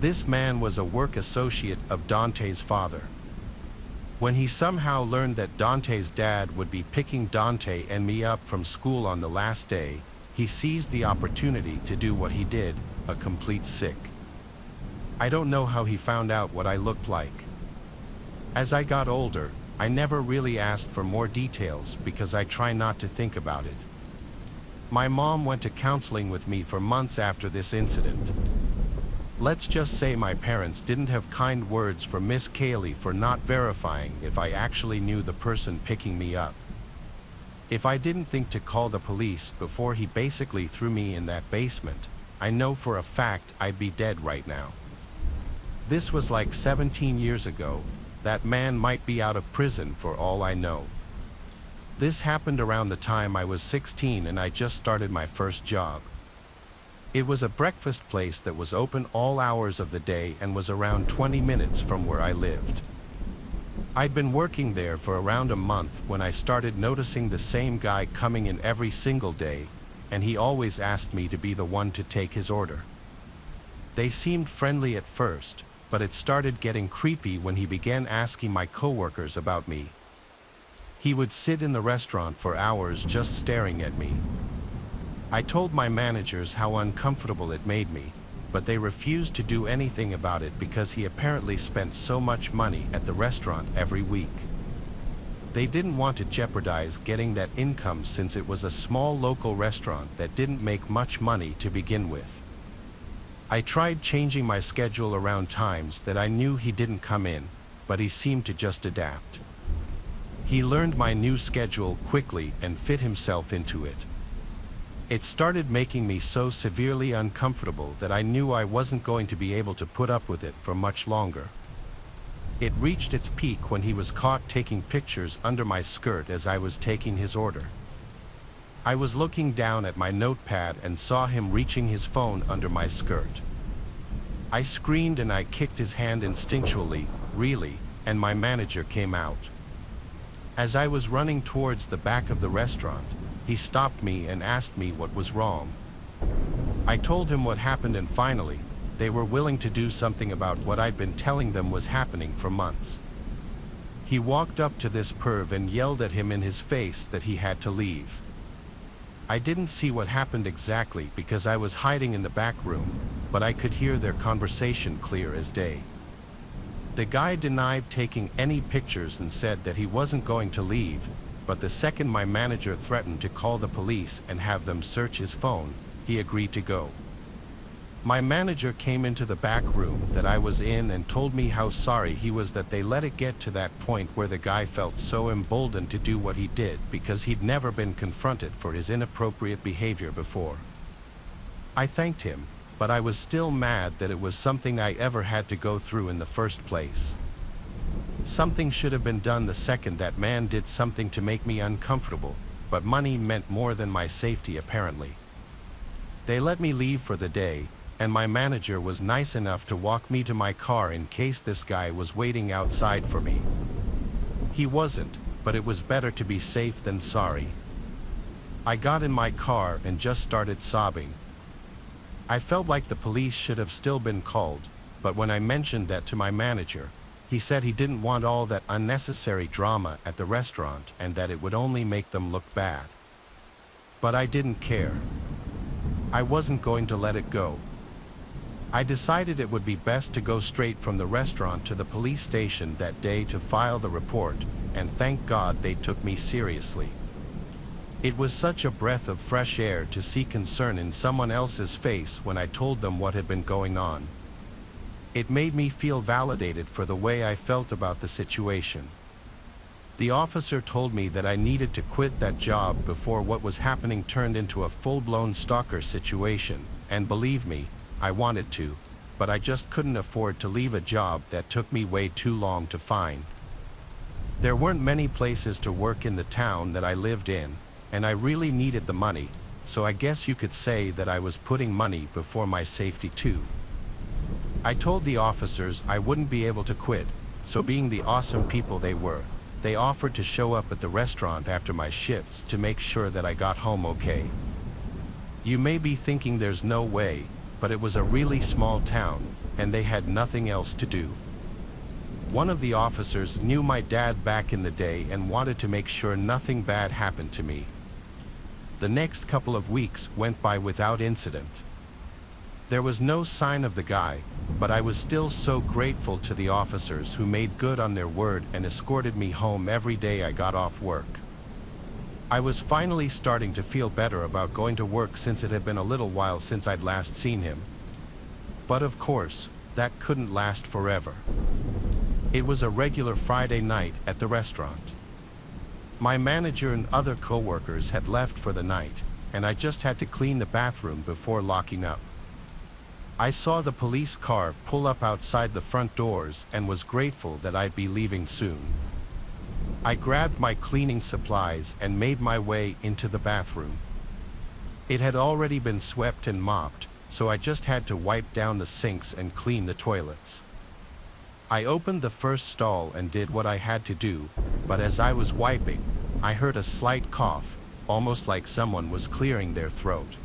This man was a work associate of Dante's father. When he somehow learned that Dante's dad would be picking Dante and me up from school on the last day, he seized the opportunity to do what he did, a complete sick. I don't know how he found out what I looked like. As I got older, I never really asked for more details because I try not to think about it. My mom went to counseling with me for months after this incident. Let's just say my parents didn't have kind words for Miss Kaylee for not verifying if I actually knew the person picking me up. If I didn't think to call the police before he basically threw me in that basement, I know for a fact I'd be dead right now. This was like 17 years ago. That man might be out of prison for all I know. This happened around the time I was 16 and I just started my first job. It was a breakfast place that was open all hours of the day and was around 20 minutes from where I lived. I'd been working there for around a month when I started noticing the same guy coming in every single day, and he always asked me to be the one to take his order. They seemed friendly at first, but it started getting creepy when he began asking my coworkers about me. He would sit in the restaurant for hours just staring at me. I told my managers how uncomfortable it made me, but they refused to do anything about it because he apparently spent so much money at the restaurant every week. They didn't want to jeopardize getting that income since it was a small local restaurant that didn't make much money to begin with. I tried changing my schedule around times that I knew he didn't come in, but he seemed to just adapt. He learned my new schedule quickly and fit himself into it. It started making me so severely uncomfortable that I knew I wasn't going to be able to put up with it for much longer. It reached its peak when he was caught taking pictures under my skirt as I was taking his order. I was looking down at my notepad and saw him reaching his phone under my skirt. I screamed and I kicked his hand instinctually, really, and my manager came out. As I was running towards the back of the restaurant, he stopped me and asked me what was wrong. I told him what happened, and finally, they were willing to do something about what I'd been telling them was happening for months. He walked up to this perv and yelled at him in his face that he had to leave. I didn't see what happened exactly because I was hiding in the back room, but I could hear their conversation clear as day. The guy denied taking any pictures and said that he wasn't going to leave, but the second my manager threatened to call the police and have them search his phone, he agreed to go. My manager came into the back room that I was in and told me how sorry he was that they let it get to that point where the guy felt so emboldened to do what he did because he'd never been confronted for his inappropriate behavior before. I thanked him, but I was still mad that it was something I ever had to go through in the first place. Something should have been done the second that man did something to make me uncomfortable, but money meant more than my safety apparently. They let me leave for the day, and my manager was nice enough to walk me to my car in case this guy was waiting outside for me. He wasn't, but it was better to be safe than sorry. I got in my car and just started sobbing. I felt like the police should have still been called, but when I mentioned that to my manager, he said he didn't want all that unnecessary drama at the restaurant and that it would only make them look bad. But I didn't care. I wasn't going to let it go. I decided it would be best to go straight from the restaurant to the police station that day to file the report, and thank God they took me seriously. It was such a breath of fresh air to see concern in someone else's face when I told them what had been going on. It made me feel validated for the way I felt about the situation. The officer told me that I needed to quit that job before what was happening turned into a full-blown stalker situation, and believe me, I wanted to, but I just couldn't afford to leave a job that took me way too long to find. There weren't many places to work in the town that I lived in, and I really needed the money, so I guess you could say that I was putting money before my safety too. I told the officers I wouldn't be able to quit, so being the awesome people they were, they offered to show up at the restaurant after my shifts to make sure that I got home okay. You may be thinking there's no way, but it was a really small town, and they had nothing else to do. One of the officers knew my dad back in the day and wanted to make sure nothing bad happened to me. The next couple of weeks went by without incident. There was no sign of the guy, but I was still so grateful to the officers who made good on their word and escorted me home every day I got off work. I was finally starting to feel better about going to work since it had been a little while since I'd last seen him. But of course, that couldn't last forever. It was a regular Friday night at the restaurant. My manager and other coworkers had left for the night, and I just had to clean the bathroom before locking up. I saw the police car pull up outside the front doors and was grateful that I'd be leaving soon. I grabbed my cleaning supplies and made my way into the bathroom. It had already been swept and mopped, so I just had to wipe down the sinks and clean the toilets. I opened the first stall and did what I had to do, but as I was wiping, I heard a slight cough, almost like someone was clearing their throat.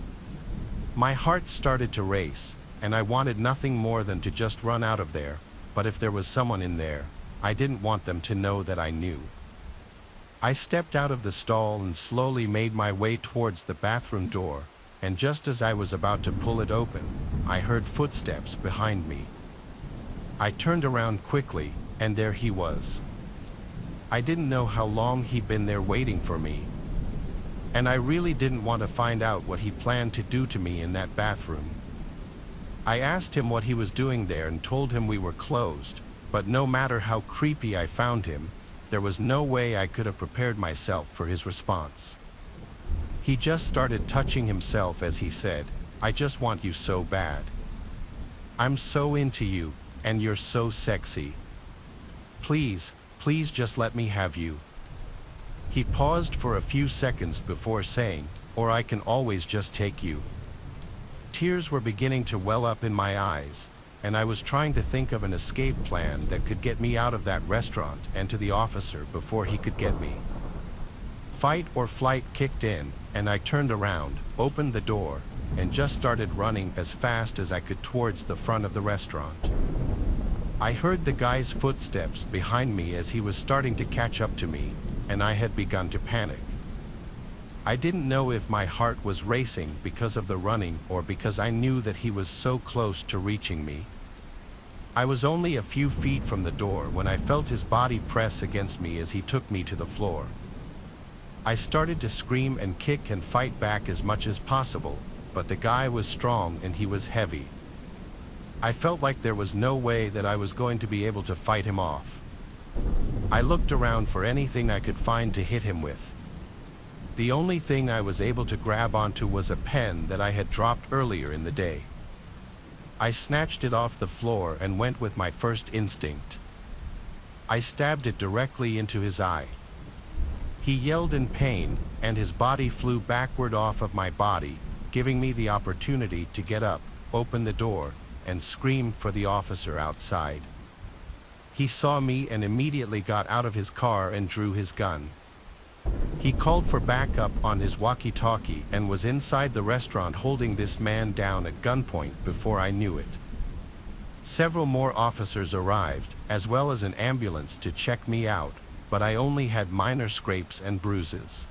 My heart started to race, and I wanted nothing more than to just run out of there, but if there was someone in there, I didn't want them to know that I knew. I stepped out of the stall and slowly made my way towards the bathroom door, and just as I was about to pull it open, I heard footsteps behind me. I turned around quickly, and there he was. I didn't know how long he'd been there waiting for me, and I really didn't want to find out what he planned to do to me in that bathroom. I asked him what he was doing there and told him we were closed, but no matter how creepy I found him, there was no way I could have prepared myself for his response. He just started touching himself as he said, "I just want you so bad. I'm so into you, and you're so sexy. Please, please just let me have you." He paused for a few seconds before saying, or I can always just take you." Tears were beginning to well up in my eyes, and I was trying to think of an escape plan that could get me out of that restaurant and to the officer before he could get me. Fight or flight kicked in, and I turned around, opened the door, and just started running as fast as I could towards the front of the restaurant. I heard the guy's footsteps behind me as he was starting to catch up to me, and I had begun to panic. I didn't know if my heart was racing because of the running or because I knew that he was so close to reaching me. I was only a few feet from the door when I felt his body press against me as he took me to the floor. I started to scream and kick and fight back as much as possible, but the guy was strong and he was heavy. I felt like there was no way that I was going to be able to fight him off. I looked around for anything I could find to hit him with. The only thing I was able to grab onto was a pen that I had dropped earlier in the day. I snatched it off the floor and went with my first instinct. I stabbed it directly into his eye. He yelled in pain, and his body flew backward off of my body, giving me the opportunity to get up, open the door, and scream for the officer outside. He saw me and immediately got out of his car and drew his gun. He called for backup on his walkie-talkie and was inside the restaurant holding this man down at gunpoint before I knew it. Several more officers arrived, as well as an ambulance to check me out, but I only had minor scrapes and bruises.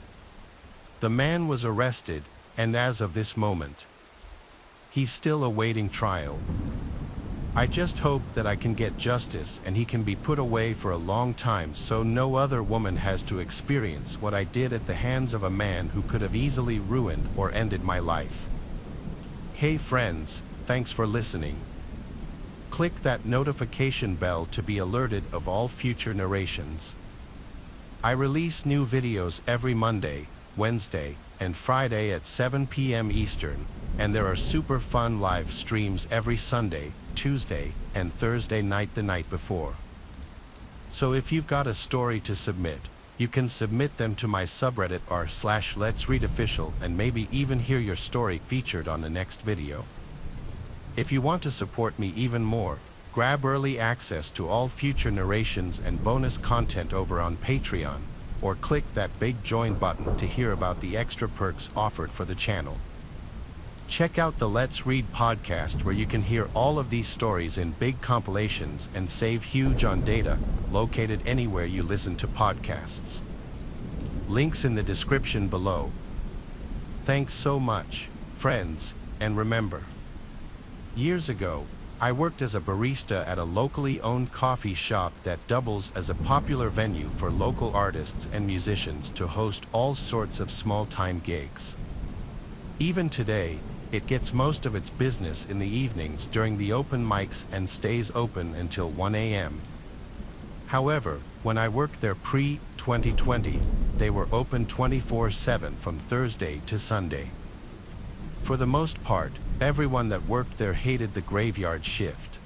The man was arrested, and as of this moment, he's still awaiting trial. I just hope that I can get justice and he can be put away for a long time so no other woman has to experience what I did at the hands of a man who could have easily ruined or ended my life. Hey friends, thanks for listening. Click that notification bell to be alerted of all future narrations. I release new videos every Monday, Wednesday, and Friday at 7 p.m. Eastern, and there are super fun live streams every Sunday, Tuesday, and Thursday night the night before. So if you've got a story to submit, you can submit them to my subreddit r/letsreadofficial and maybe even hear your story featured on the next video. If you want to support me even more, grab early access to all future narrations and bonus content over on Patreon, or click that big join button to hear about the extra perks offered for the channel. Check out the Let's Read podcast where you can hear all of these stories in big compilations and save huge on data, located anywhere you listen to podcasts. Links in the description below. Thanks so much, friends, and remember, years ago, I worked as a barista at a locally owned coffee shop that doubles as a popular venue for local artists and musicians to host all sorts of small-time gigs. Even today, it gets most of its business in the evenings during the open mics and stays open until 1 a.m. However, when I worked there pre-2020, they were open 24/7 from Thursday to Sunday. For the most part, everyone that worked there hated the graveyard shift.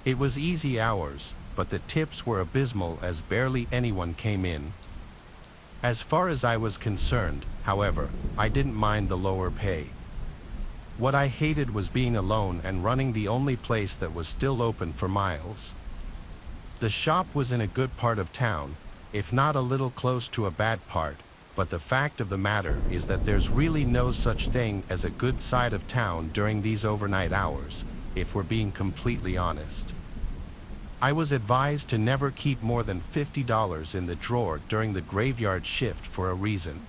It was easy hours, but the tips were abysmal as barely anyone came in. As far as I was concerned, however, I didn't mind the lower pay. What I hated was being alone and running the only place that was still open for miles. The shop was in a good part of town, if not a little close to a bad part, but the fact of the matter is that there's really no such thing as a good side of town during these overnight hours, if we're being completely honest. I was advised to never keep more than $50 in the drawer during the graveyard shift for a reason.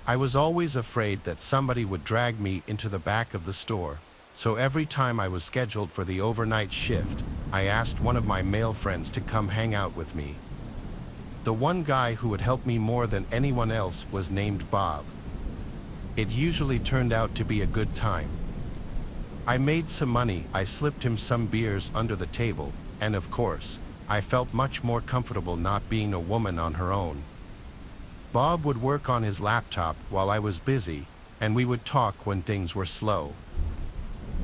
I was always afraid that somebody would drag me into the back of the store, so every time I was scheduled for the overnight shift, I asked one of my male friends to come hang out with me. The one guy who would help me more than anyone else was named Bob. It usually turned out to be a good time. I made some money, I slipped him some beers under the table, and of course, I felt much more comfortable not being a woman on her own. Bob would work on his laptop while I was busy, and we would talk when things were slow.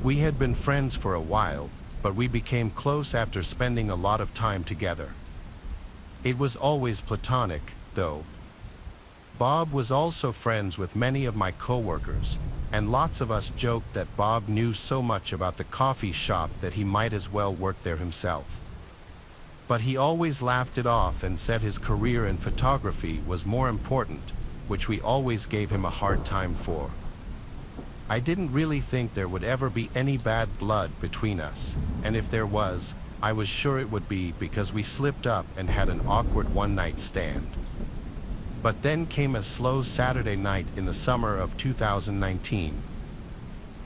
We had been friends for a while, but we became close after spending a lot of time together. It was always platonic, though. Bob was also friends with many of my coworkers, and lots of us joked that Bob knew so much about the coffee shop that he might as well work there himself. But he always laughed it off and said his career in photography was more important, which we always gave him a hard time for. I didn't really think there would ever be any bad blood between us, and if there was, I was sure it would be because we slipped up and had an awkward one-night stand. But then came a slow Saturday night in the summer of 2019.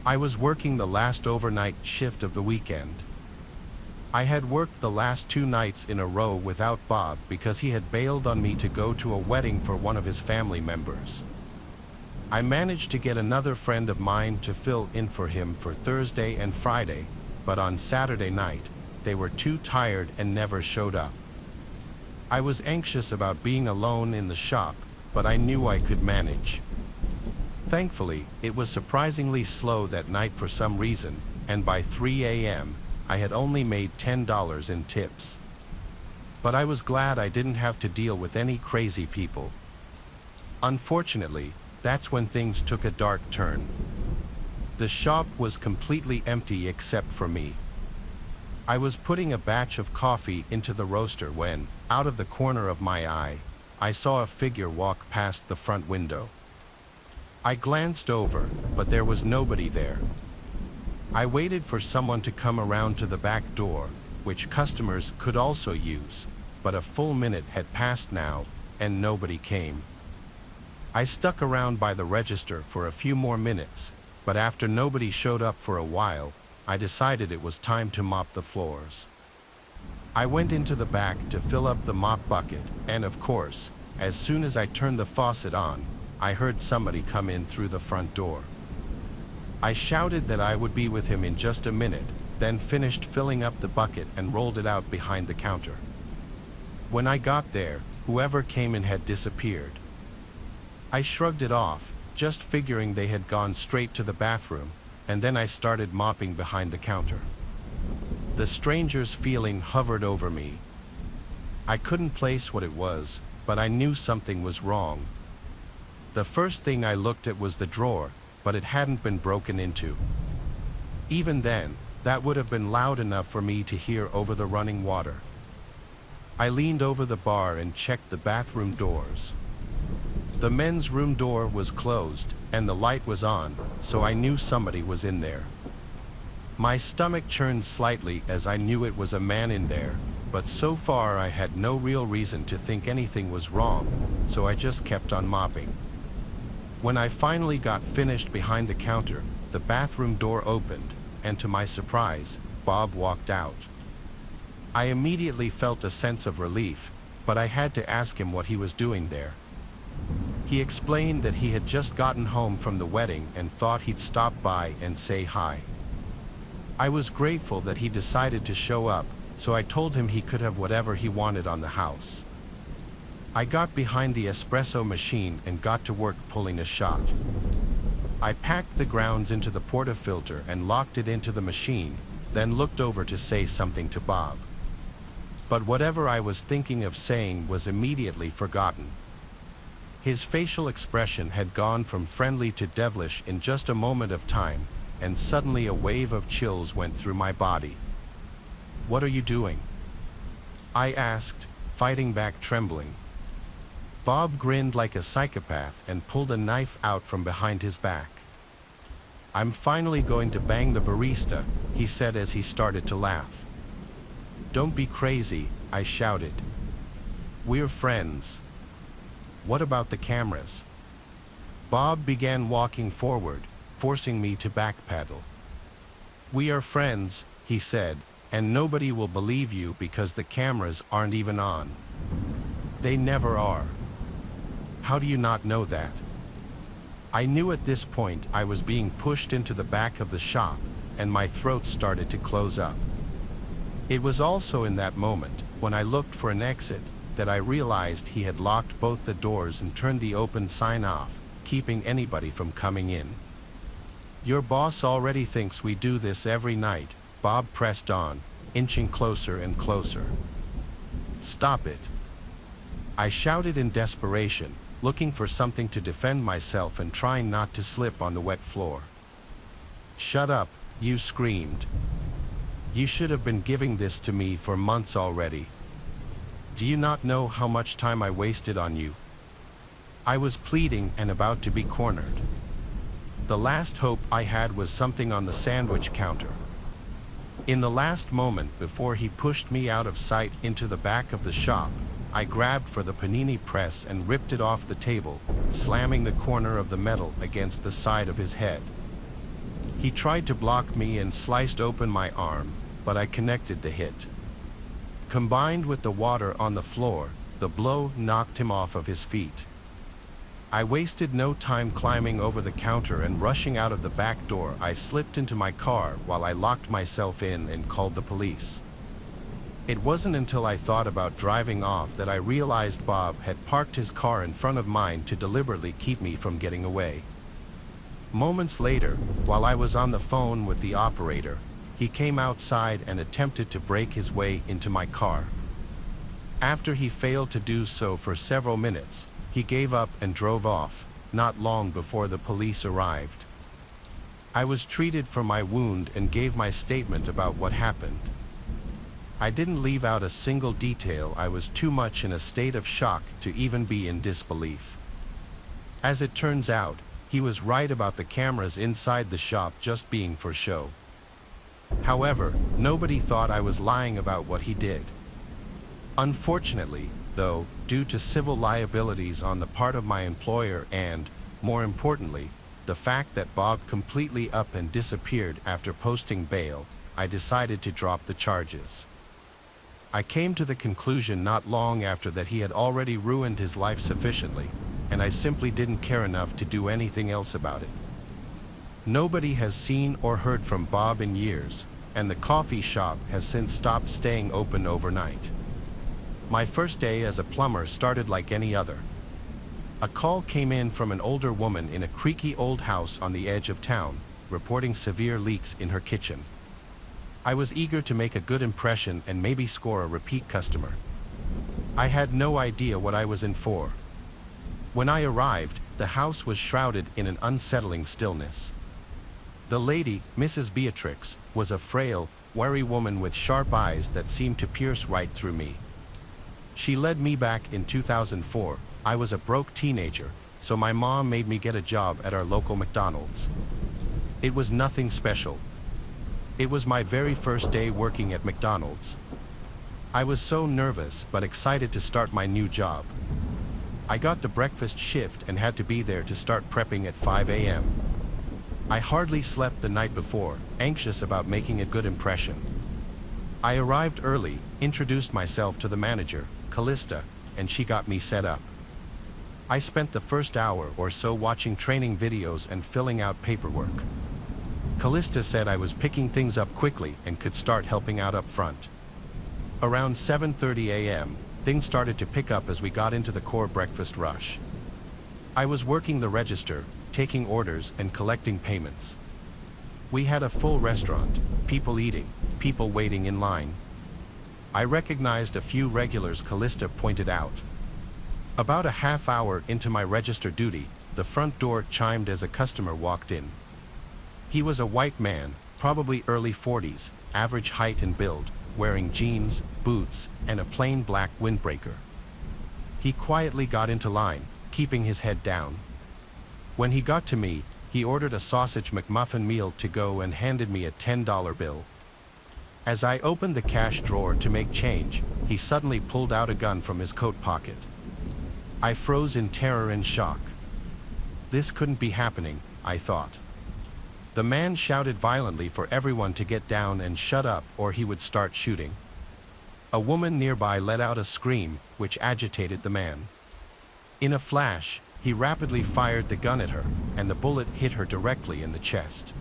I was working the last overnight shift of the weekend. I had worked the last 2 nights in a row without Bob because he had bailed on me to go to a wedding for one of his family members. I managed to get another friend of mine to fill in for him for Thursday and Friday, but on Saturday night, they were too tired and never showed up. I was anxious about being alone in the shop, but I knew I could manage. Thankfully, it was surprisingly slow that night for some reason, and by 3 a.m., I had only made $10 in tips. But I was glad I didn't have to deal with any crazy people. Unfortunately, that's when things took a dark turn. The shop was completely empty except for me. I was putting a batch of coffee into the roaster when, out of the corner of my eye, I saw a figure walk past the front window. I glanced over, but there was nobody there. I waited for someone to come around to the back door, which customers could also use, but a full minute had passed now, and nobody came. I stuck around by the register for a few more minutes, but after nobody showed up for a while, I decided it was time to mop the floors. I went into the back to fill up the mop bucket, and of course, as soon as I turned the faucet on, I heard somebody come in through the front door. I shouted that I would be with him in just a minute, then finished filling up the bucket and rolled it out behind the counter. When I got there, whoever came in had disappeared. I shrugged it off, just figuring they had gone straight to the bathroom, and then I started mopping behind the counter. The stranger's feeling hovered over me. I couldn't place what it was, but I knew something was wrong. The first thing I looked at was the drawer, but it hadn't been broken into. Even then, that would have been loud enough for me to hear over the running water. I leaned over the bar and checked the bathroom doors. The men's room door was closed, and the light was on, so I knew somebody was in there. My stomach churned slightly as I knew it was a man in there, but so far I had no real reason to think anything was wrong, so I just kept on mopping. When I finally got finished behind the counter, the bathroom door opened, and to my surprise, Bob walked out. I immediately felt a sense of relief, but I had to ask him what he was doing there. He explained that he had just gotten home from the wedding and thought he'd stop by and say hi. I was grateful that he decided to show up, so I told him he could have whatever he wanted on the house. I got behind the espresso machine and got to work pulling a shot. I packed the grounds into the portafilter and locked it into the machine, then looked over to say something to Bob. But whatever I was thinking of saying was immediately forgotten. His facial expression had gone from friendly to devilish in just a moment of time, and suddenly a wave of chills went through my body. "What are you doing?" I asked, fighting back trembling. Bob grinned like a psychopath and pulled a knife out from behind his back. "I'm finally going to bang the barista," he said as he started to laugh. "Don't be crazy," I shouted. "We're friends." "What about the cameras?" Bob began walking forward, forcing me to backpedal. "We are friends," he said, "and nobody will believe you because the cameras aren't even on. They never are." "How do you not know that?" I knew at this point I was being pushed into the back of the shop, and my throat started to close up. It was also in that moment, when I looked for an exit, that I realized he had locked both the doors and turned the open sign off, keeping anybody from coming in. "Your boss already thinks we do this every night," Bob pressed on, inching closer and closer. "Stop it," I shouted in desperation, looking for something to defend myself and trying not to slip on the wet floor. "Shut up," you screamed. "You should have been giving this to me for months already. Do you not know how much time I wasted on you?" I was pleading and about to be cornered. The last hope I had was something on the sandwich counter. In the last moment before he pushed me out of sight into the back of the shop, I grabbed for the panini press and ripped it off the table, slamming the corner of the metal against the side of his head. He tried to block me and sliced open my arm, but I connected the hit. Combined with the water on the floor, the blow knocked him off of his feet. I wasted no time climbing over the counter and rushing out of the back door. I slipped into my car while I locked myself in and called the police. It wasn't until I thought about driving off that I realized Bob had parked his car in front of mine to deliberately keep me from getting away. Moments later, while I was on the phone with the operator, he came outside and attempted to break his way into my car. After he failed to do so for several minutes, he gave up and drove off, not long before the police arrived. I was treated for my wound and gave my statement about what happened. I didn't leave out a single detail. I was too much in a state of shock to even be in disbelief. As it turns out, he was right about the cameras inside the shop just being for show. However, nobody thought I was lying about what he did. Unfortunately, though, due to civil liabilities on the part of my employer and, more importantly, the fact that Bob completely up and disappeared after posting bail, I decided to drop the charges. I came to the conclusion not long after that he had already ruined his life sufficiently, and I simply didn't care enough to do anything else about it. Nobody has seen or heard from Bob in years, and the coffee shop has since stopped staying open overnight. My first day as a plumber started like any other. A call came in from an older woman in a creaky old house on the edge of town, reporting severe leaks in her kitchen. I was eager to make a good impression and maybe score a repeat customer. I had no idea what I was in for. When I arrived, the house was shrouded in an unsettling stillness. The lady, Mrs. Beatrix, was a frail, wary woman with sharp eyes that seemed to pierce right through me. She led me back in 2004. I was a broke teenager, so my mom made me get a job at our local McDonald's. It was nothing special. It was my very first day working at McDonald's. I was so nervous but excited to start my new job. I got the breakfast shift and had to be there to start prepping at 5 a.m. I hardly slept the night before, anxious about making a good impression. I arrived early, introduced myself to the manager, Callista, and she got me set up. I spent the first hour or so watching training videos and filling out paperwork. Callista said I was picking things up quickly and could start helping out up front. Around 7:30 a.m., things started to pick up as we got into the core breakfast rush. I was working the register, taking orders and collecting payments. We had a full restaurant, people eating, people waiting in line. I recognized a few regulars Callista pointed out. About a half hour into my register duty, the front door chimed as a customer walked in. He was a white man, probably early 40s, average height and build, wearing jeans, boots, and a plain black windbreaker. He quietly got into line, keeping his head down. When he got to me, he ordered a sausage McMuffin meal to go and handed me a $10 bill. As I opened the cash drawer to make change, he suddenly pulled out a gun from his coat pocket. I froze in terror and shock. This couldn't be happening, I thought. The man shouted violently for everyone to get down and shut up or he would start shooting. A woman nearby let out a scream, which agitated the man. In a flash, he rapidly fired the gun at her, and the bullet hit her directly in the chest.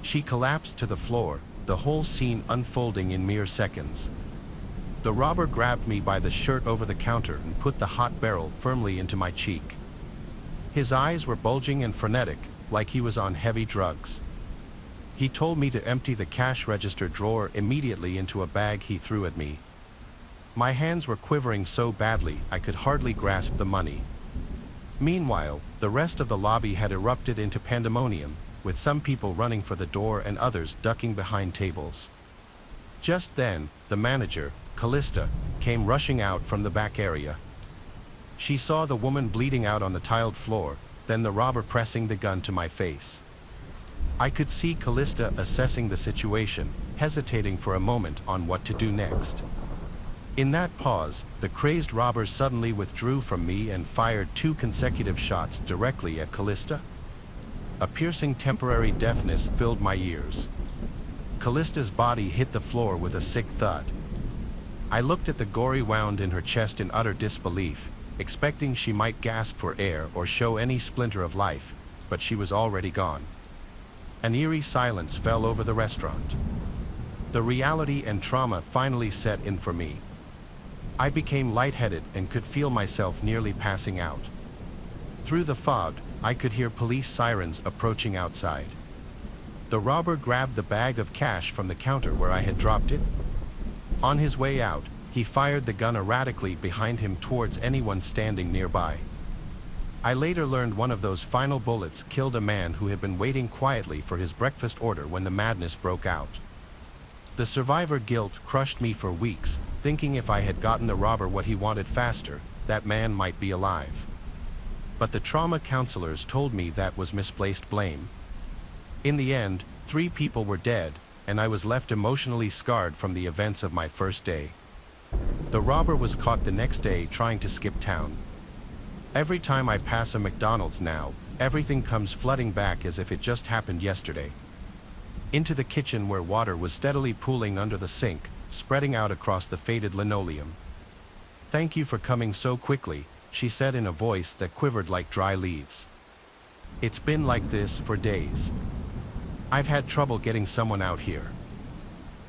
She collapsed to the floor, the whole scene unfolding in mere seconds. The robber grabbed me by the shirt over the counter and put the hot barrel firmly into my cheek. His eyes were bulging and frenetic, like he was on heavy drugs. He told me to empty the cash register drawer immediately into a bag he threw at me. My hands were quivering so badly I could hardly grasp the money. Meanwhile, the rest of the lobby had erupted into pandemonium, with some people running for the door and others ducking behind tables. Just then, the manager, Callista, came rushing out from the back area. She saw the woman bleeding out on the tiled floor, then the robber pressing the gun to my face. I could see Callista assessing the situation, hesitating for a moment on what to do next. In that pause, the crazed robber suddenly withdrew from me and fired 2 consecutive shots directly at Callista. A piercing temporary deafness filled my ears. Callista's body hit the floor with a sick thud. I looked at the gory wound in her chest in utter disbelief, expecting she might gasp for air or show any splinter of life, but she was already gone. An eerie silence fell over the restaurant. The reality and trauma finally set in for me. I became lightheaded and could feel myself nearly passing out. Through the fog, I could hear police sirens approaching outside. The robber grabbed the bag of cash from the counter where I had dropped it. On his way out, he fired the gun erratically behind him towards anyone standing nearby. I later learned one of those final bullets killed a man who had been waiting quietly for his breakfast order when the madness broke out. The survivor guilt crushed me for weeks, thinking if I had gotten the robber what he wanted faster, that man might be alive. But the trauma counselors told me that was misplaced blame. In the end, 3 people were dead, and I was left emotionally scarred from the events of my first day. The robber was caught the next day trying to skip town. Every time I pass a McDonald's now, everything comes flooding back as if it just happened yesterday. Into the kitchen where water was steadily pooling under the sink, spreading out across the faded linoleum. "Thank you for coming so quickly," she said in a voice that quivered like dry leaves. "It's been like this for days. I've had trouble getting someone out here."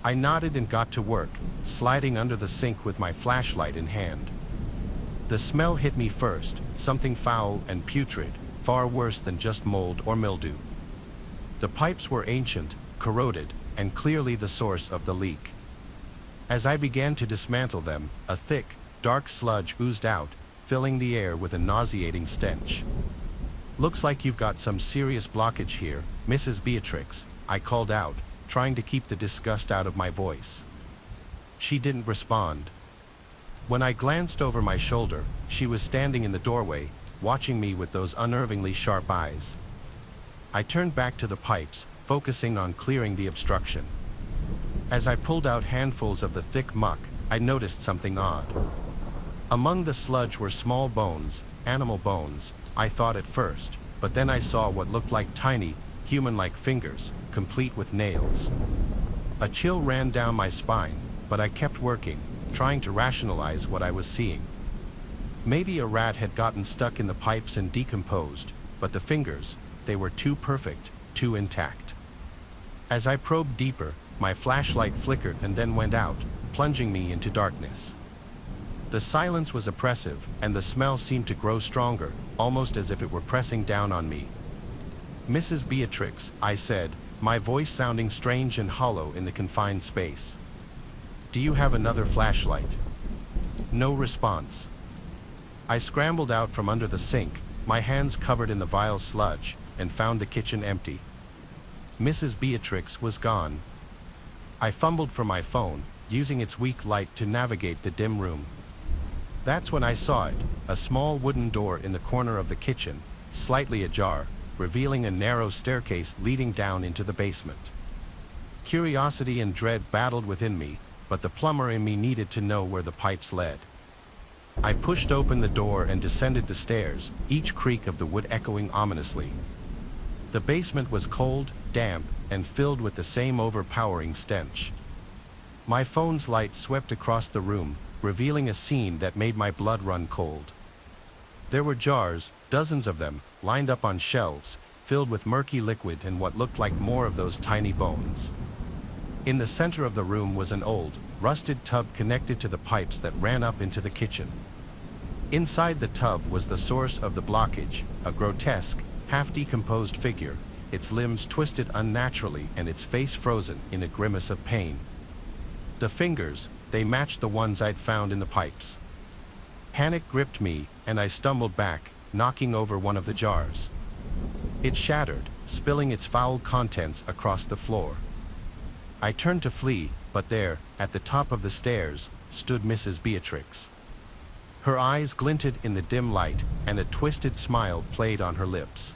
I nodded and got to work, sliding under the sink with my flashlight in hand. The smell hit me first, something foul and putrid, far worse than just mold or mildew. The pipes were ancient, corroded, and clearly the source of the leak. As I began to dismantle them, a thick, dark sludge oozed out, filling the air with a nauseating stench. "Looks like you've got some serious blockage here, Mrs. Beatrix," I called out, trying to keep the disgust out of my voice. She didn't respond. When I glanced over my shoulder, she was standing in the doorway, watching me with those unnervingly sharp eyes. I turned back to the pipes, focusing on clearing the obstruction. As I pulled out handfuls of the thick muck, I noticed something odd. Among the sludge were small bones, animal bones, I thought at first, but then I saw what looked like tiny, human-like fingers, complete with nails. A chill ran down my spine, but I kept working, trying to rationalize what I was seeing. Maybe a rat had gotten stuck in the pipes and decomposed, but the fingers, they were too perfect, too intact. As I probed deeper, my flashlight flickered and then went out, plunging me into darkness. The silence was oppressive, and the smell seemed to grow stronger, almost as if it were pressing down on me. "Mrs. Beatrix," I said, my voice sounding strange and hollow in the confined space. "Do you have another flashlight?" No response. I scrambled out from under the sink, my hands covered in the vile sludge, and found the kitchen empty. Mrs. Beatrix was gone. I fumbled for my phone, using its weak light to navigate the dim room. That's when I saw it, a small wooden door in the corner of the kitchen, slightly ajar, revealing a narrow staircase leading down into the basement. Curiosity and dread battled within me, but the plumber in me needed to know where the pipes led. I pushed open the door and descended the stairs, each creak of the wood echoing ominously. The basement was cold, damp, and filled with the same overpowering stench. My phone's light swept across the room, revealing a scene that made my blood run cold. There were jars, dozens of them, lined up on shelves, filled with murky liquid and what looked like more of those tiny bones. In the center of the room was an old, rusted tub connected to the pipes that ran up into the kitchen. Inside the tub was the source of the blockage, a grotesque, half-decomposed figure, its limbs twisted unnaturally and its face frozen in a grimace of pain. The fingers, they matched the ones I'd found in the pipes. Panic gripped me, and I stumbled back, knocking over one of the jars. It shattered, spilling its foul contents across the floor. I turned to flee, but there, at the top of the stairs, stood Mrs. Beatrix. Her eyes glinted in the dim light, and a twisted smile played on her lips.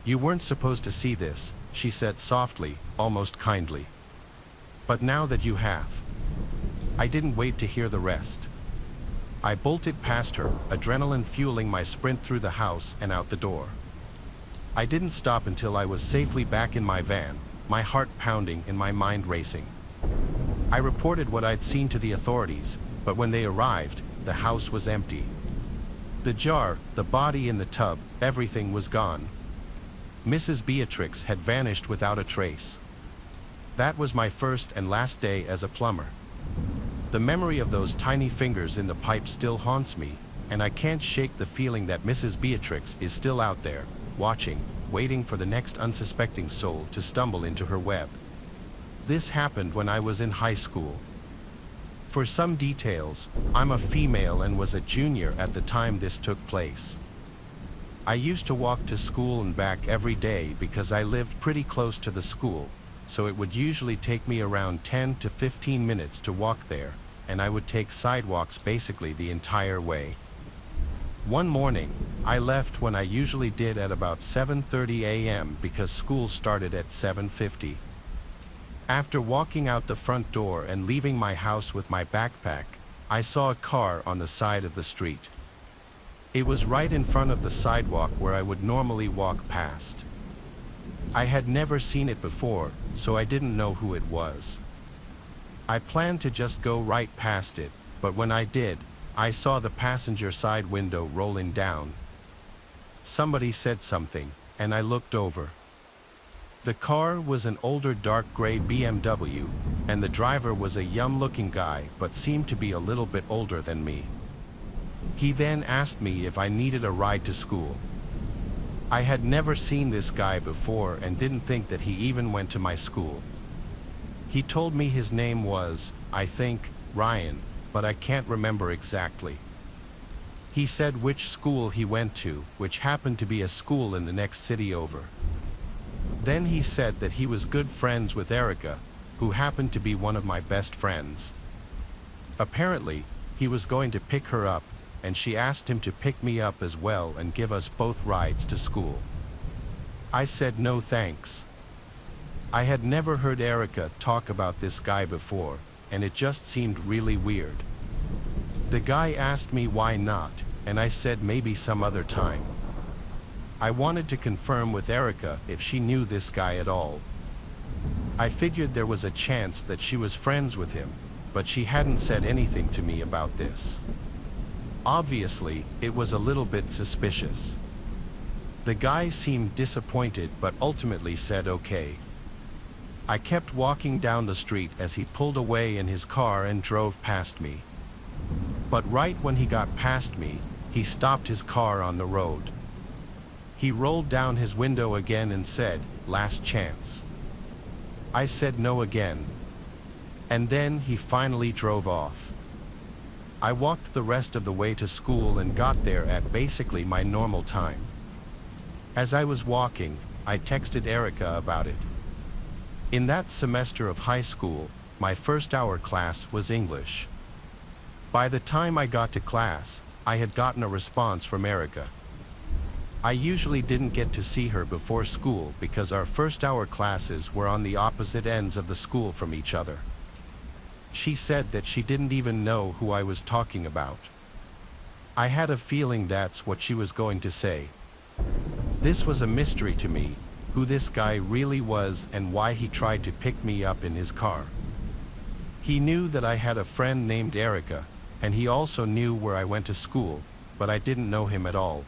"You weren't supposed to see this," she said softly, almost kindly. "But now that you have." I didn't wait to hear the rest. I bolted past her, adrenaline fueling my sprint through the house and out the door. I didn't stop until I was safely back in my van, my heart pounding and my mind racing. I reported what I'd seen to the authorities, but when they arrived, the house was empty. The jar, the body in the tub, everything was gone. Mrs. Beatrix had vanished without a trace. That was my first and last day as a plumber. The memory of those tiny fingers in the pipe still haunts me, and I can't shake the feeling that Mrs. Beatrix is still out there, watching, waiting for the next unsuspecting soul to stumble into her web. This happened when I was in high school. For some details, I'm a female and was a junior at the time this took place. I used to walk to school and back every day because I lived pretty close to the school, so it would usually take me around 10 to 15 minutes to walk there, and I would take sidewalks basically the entire way. One morning, I left when I usually did at about 7:30 a.m. because school started at 7:50. After walking out the front door and leaving my house with my backpack, I saw a car on the side of the street. It was right in front of the sidewalk where I would normally walk past. I had never seen it before, so I didn't know who it was. I planned to just go right past it, but when I did, I saw the passenger side window rolling down. Somebody said something, and I looked over. The car was an older dark gray BMW, and the driver was a young-looking guy but seemed to be a little bit older than me. He then asked me if I needed a ride to school. I had never seen this guy before and didn't think that he even went to my school. He told me his name was, I think, Ryan, but I can't remember exactly. He said which school he went to, which happened to be a school in the next city over. Then he said that he was good friends with Erica, who happened to be one of my best friends. Apparently, he was going to pick her up, and she asked him to pick me up as well and give us both rides to school. I said no thanks. I had never heard Erica talk about this guy before, and it just seemed really weird. The guy asked me why not, and I said maybe some other time. I wanted to confirm with Erica if she knew this guy at all. I figured there was a chance that she was friends with him, but she hadn't said anything to me about this. Obviously, it was a little bit suspicious. The guy seemed disappointed but ultimately said okay. I kept walking down the street as he pulled away in his car and drove past me. But right when he got past me, he stopped his car on the road. He rolled down his window again and said, "Last chance." I said no again. And then he finally drove off. I walked the rest of the way to school and got there at basically my normal time. As I was walking, I texted Erica about it. In that semester of high school, my first hour class was English. By the time I got to class, I had gotten a response from Erica. I usually didn't get to see her before school because our first hour classes were on the opposite ends of the school from each other. She said that she didn't even know who I was talking about. I had a feeling that's what she was going to say. This was a mystery to me, who this guy really was and why he tried to pick me up in his car. He knew that I had a friend named Erica, and he also knew where I went to school, but I didn't know him at all.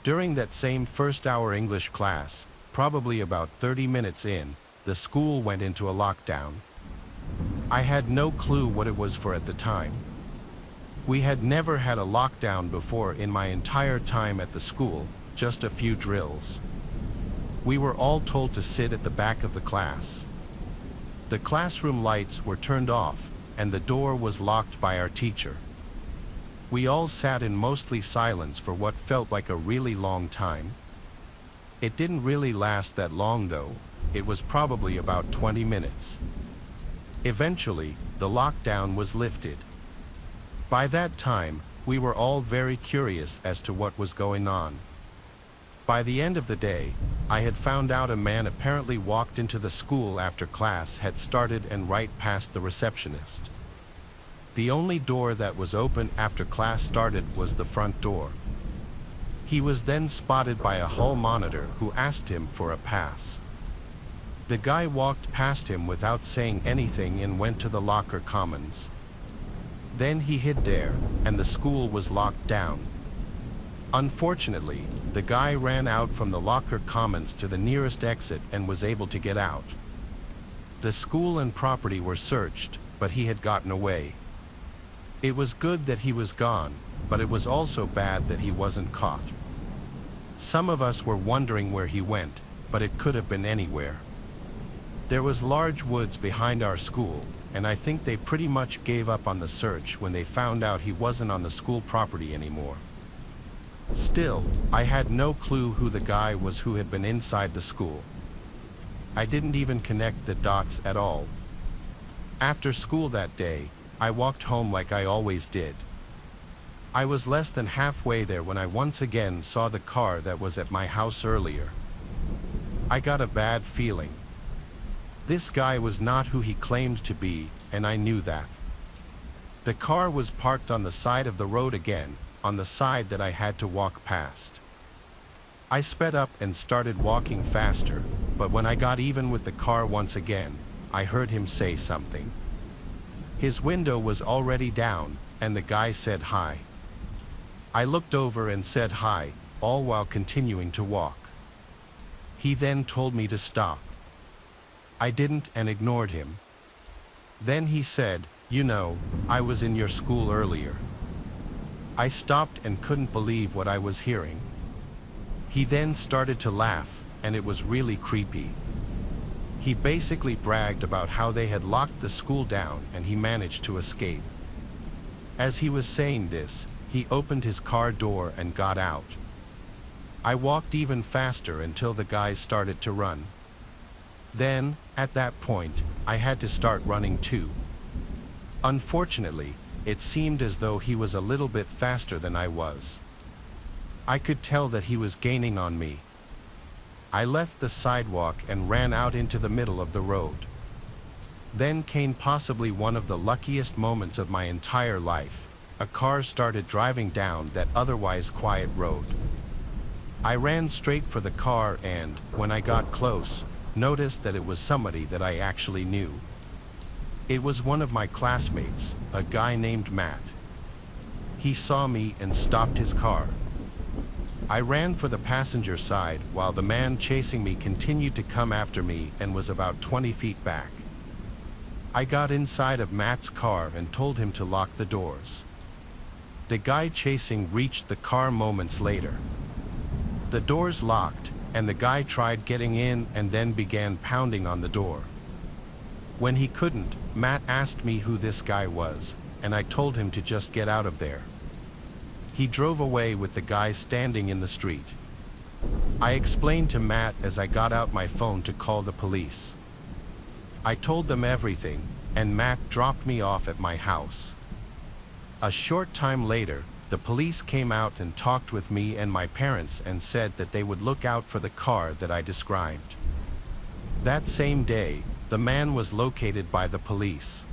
During that same first hour English class, probably about 30 minutes in, the school went into a lockdown. I had no clue what it was for at the time. We had never had a lockdown before in my entire time at the school, just a few drills. We were all told to sit at the back of the class. The classroom lights were turned off, and the door was locked by our teacher. We all sat in mostly silence for what felt like a really long time. It didn't really last that long though. It was probably about 20 minutes. Eventually, the lockdown was lifted. By that time, we were all very curious as to what was going on. By the end of the day, I had found out a man apparently walked into the school after class had started and right past the receptionist. The only door that was open after class started was the front door. He was then spotted by a hall monitor who asked him for a pass. The guy walked past him without saying anything and went to the locker commons. Then he hid there, and the school was locked down. Unfortunately, the guy ran out from the locker commons to the nearest exit and was able to get out. The school and property were searched, but he had gotten away. It was good that he was gone, but it was also bad that he wasn't caught. Some of us were wondering where he went, but it could have been anywhere. There was large woods behind our school, and I think they pretty much gave up on the search when they found out he wasn't on the school property anymore. Still, I had no clue who the guy was who had been inside the school. I didn't even connect the dots at all. After school that day, I walked home like I always did. I was less than halfway there when I once again saw the car that was at my house earlier. I got a bad feeling. This guy was not who he claimed to be, and I knew that. The car was parked on the side of the road again, on the side that I had to walk past. I sped up and started walking faster, but when I got even with the car once again, I heard him say something. His window was already down, and the guy said hi. I looked over and said hi, all while continuing to walk. He then told me to stop. I didn't and ignored him. Then he said, "You know, I was in your school earlier." I stopped and couldn't believe what I was hearing. He then started to laugh, and it was really creepy. He basically bragged about how they had locked the school down and he managed to escape. As he was saying this, he opened his car door and got out. I walked even faster until the guys started to run. Then, at that point, I had to start running too. Unfortunately, it seemed as though he was a little bit faster than I was. I could tell that he was gaining on me. I left the sidewalk and ran out into the middle of the road. Then came possibly one of the luckiest moments of my entire life. A car started driving down that otherwise quiet road. I ran straight for the car and, when I got close, noticed that it was somebody that I actually knew. It was one of my classmates, a guy named Matt. He saw me and stopped his car. I ran for the passenger side while the man chasing me continued to come after me and was about 20 feet back. I got inside of Matt's car and told him to lock the doors. The guy chasing reached the car moments later. The doors locked, and the guy tried getting in and then began pounding on the door. When he couldn't, Matt asked me who this guy was, and I told him to just get out of there. He drove away with the guy standing in the street. I explained to Matt as I got out my phone to call the police. I told them everything, and Matt dropped me off at my house. A short time later, the police came out and talked with me and my parents and said that they would look out for the car that I described. That same day, the man was located by the police.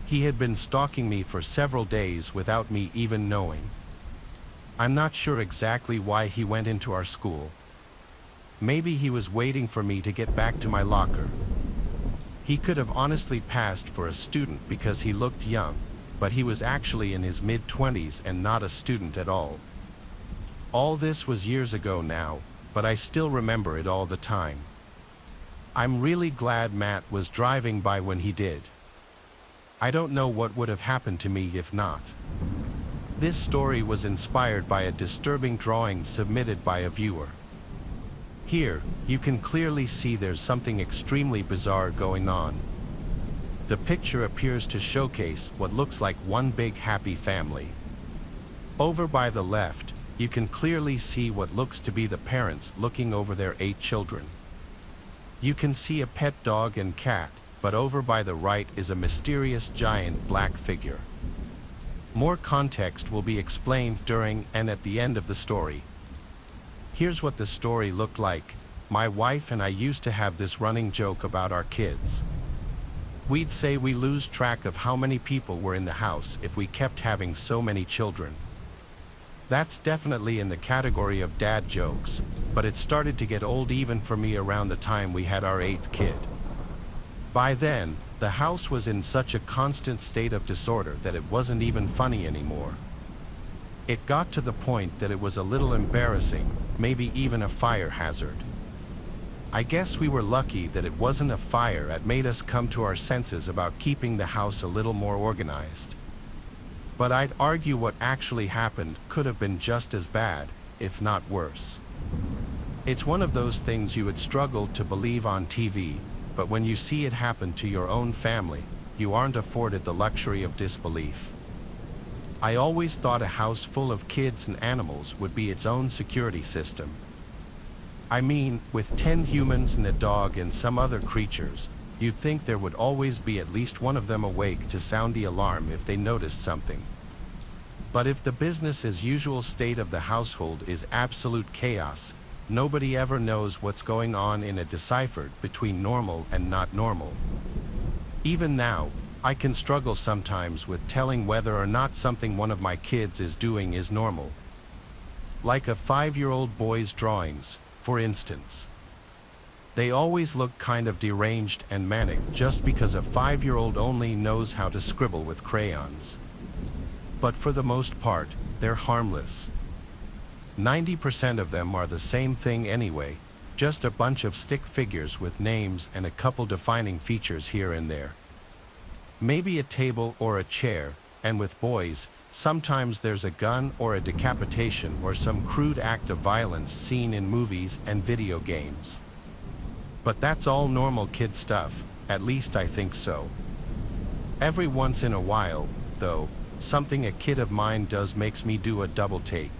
He had been stalking me for several days without me even knowing. I'm not sure exactly why he went into our school. Maybe he was waiting for me to get back to my locker. He could have honestly passed for a student because he looked young, but he was actually in his mid-20s and not a student at all. All this was years ago now, but I still remember it all the time. I'm really glad Matt was driving by when he did. I don't know what would have happened to me if not. This story was inspired by a disturbing drawing submitted by a viewer. Here, you can clearly see there's something extremely bizarre going on. The picture appears to showcase what looks like one big happy family. Over by the left, you can clearly see what looks to be the parents looking over their 8 children. You can see a pet dog and cat, but over by the right is a mysterious giant black figure. More context will be explained during and at the end of the story. Here's what the story looked like. My wife and I used to have this running joke about our kids. We'd say we lose track of how many people were in the house if we kept having so many children. That's definitely in the category of dad jokes, but it started to get old even for me around the time we had our 8th kid. By then, the house was in such a constant state of disorder that it wasn't even funny anymore. It got to the point that it was a little embarrassing, maybe even a fire hazard. I guess we were lucky that it wasn't a fire that made us come to our senses about keeping the house a little more organized. But I'd argue what actually happened could have been just as bad, if not worse. It's one of those things you would struggle to believe on TV, but when you see it happen to your own family, you aren't afforded the luxury of disbelief. I always thought a house full of kids and animals would be its own security system. I mean, with 10 humans and a dog and some other creatures, you'd think there would always be at least one of them awake to sound the alarm if they noticed something. But if the business as usual state of the household is absolute chaos, nobody ever knows what's going on in a deciphered between normal and not normal. Even now, I can struggle sometimes with telling whether or not something one of my kids is doing is normal. Like a 5-year-old boy's drawings, for instance. They always look kind of deranged and manic just because a 5-year-old only knows how to scribble with crayons. But for the most part, they're harmless. 90% of them are the same thing anyway, just a bunch of stick figures with names and a couple defining features here and there. Maybe a table or a chair, and with boys, sometimes there's a gun or a decapitation or some crude act of violence seen in movies and video games. But that's all normal kid stuff, at least I think so. Every once in a while, though, something a kid of mine does makes me do a double take.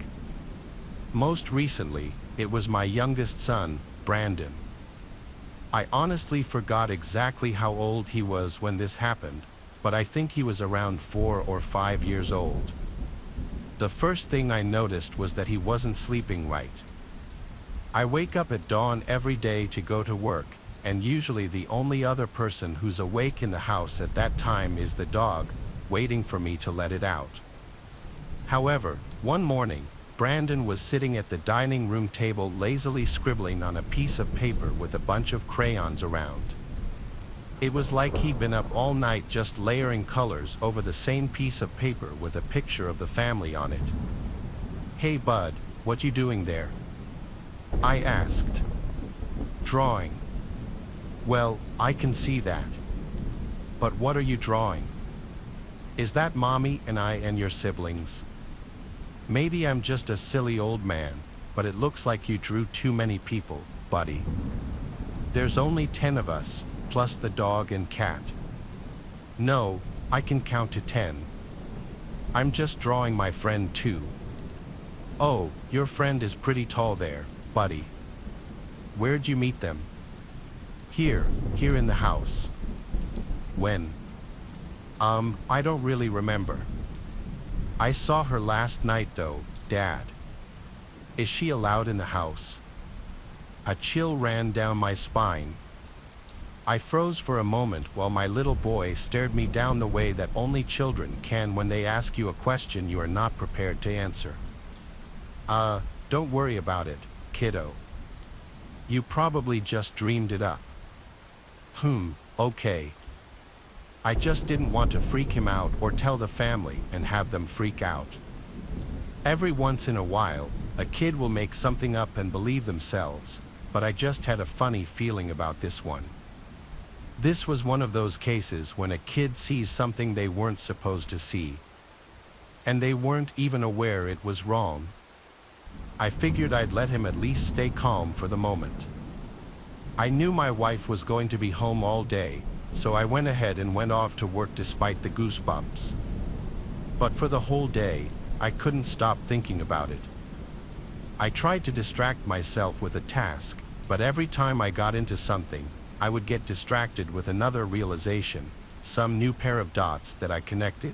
Most recently, it was my youngest son, Brandon. I honestly forgot exactly how old he was when this happened, but I think he was around 4 or 5 years old. The first thing I noticed was that he wasn't sleeping right. I wake up at dawn every day to go to work, and usually the only other person who's awake in the house at that time is the dog, waiting for me to let it out. However, one morning, Brandon was sitting at the dining room table lazily scribbling on a piece of paper with a bunch of crayons around. It was like he'd been up all night just layering colors over the same piece of paper with a picture of the family on it. "Hey bud, what you doing there?" I asked. "Drawing." "Well, I can see that. But what are you drawing? Is that mommy and I and your siblings? Maybe I'm just a silly old man, but it looks like you drew too many people, buddy. There's only 10 of us, plus the dog and cat." "No, I can count to 10. I'm just drawing my friend too." "Oh, your friend is pretty tall there, buddy. Where'd you meet them?" Here in the house." "When?" I don't really remember. I saw her last night though, Dad." "Is she allowed in the house?" A chill ran down my spine. I froze for a moment while my little boy stared me down the way that only children can when they ask you a question you are not prepared to answer. Don't worry about it, kiddo. You probably just dreamed it up." Okay. I just didn't want to freak him out or tell the family and have them freak out. Every once in a while, a kid will make something up and believe themselves, but I just had a funny feeling about this one. This was one of those cases when a kid sees something they weren't supposed to see. And they weren't even aware it was wrong. I figured I'd let him at least stay calm for the moment. I knew my wife was going to be home all day, so I went ahead and went off to work despite the goosebumps. But for the whole day, I couldn't stop thinking about it. I tried to distract myself with a task, but every time I got into something, I would get distracted with another realization, some new pair of dots that I connected.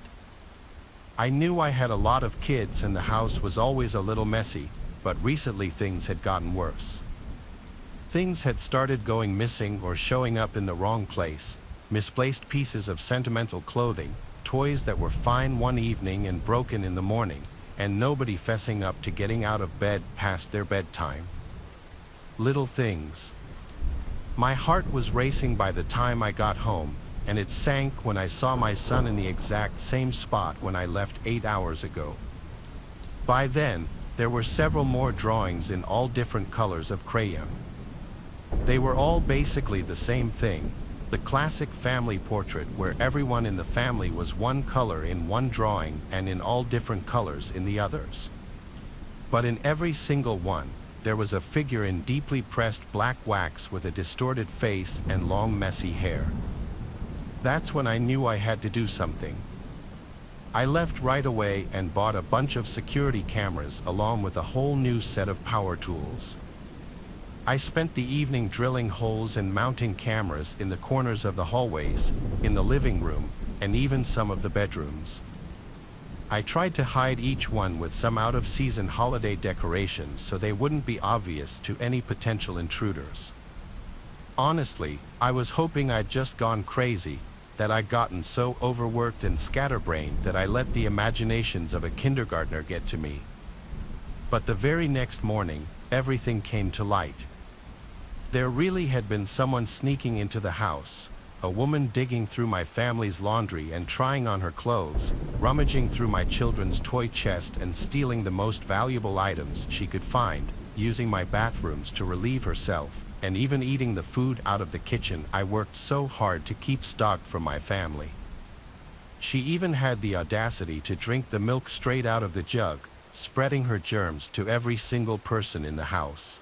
I knew I had a lot of kids and the house was always a little messy, but recently things had gotten worse. Things had started going missing or showing up in the wrong place, misplaced pieces of sentimental clothing, toys that were fine one evening and broken in the morning, and nobody fessing up to getting out of bed past their bedtime. Little things. My heart was racing by the time I got home, and it sank when I saw my son in the exact same spot when I left 8 hours ago. By then, there were several more drawings in all different colors of crayon. They were all basically the same thing, the classic family portrait where everyone in the family was one color in one drawing and in all different colors in the others. But in every single one, there was a figure in deeply pressed black wax with a distorted face and long messy hair. That's when I knew I had to do something. I left right away and bought a bunch of security cameras along with a whole new set of power tools. I spent the evening drilling holes and mounting cameras in the corners of the hallways, in the living room, and even some of the bedrooms. I tried to hide each one with some out-of-season holiday decorations so they wouldn't be obvious to any potential intruders. Honestly, I was hoping I'd just gone crazy, that I'd gotten so overworked and scatterbrained that I let the imaginations of a kindergartner get to me. But the very next morning, everything came to light. There really had been someone sneaking into the house, a woman digging through my family's laundry and trying on her clothes, rummaging through my children's toy chest and stealing the most valuable items she could find, using my bathrooms to relieve herself, and even eating the food out of the kitchen I worked so hard to keep stocked for my family. She even had the audacity to drink the milk straight out of the jug, spreading her germs to every single person in the house.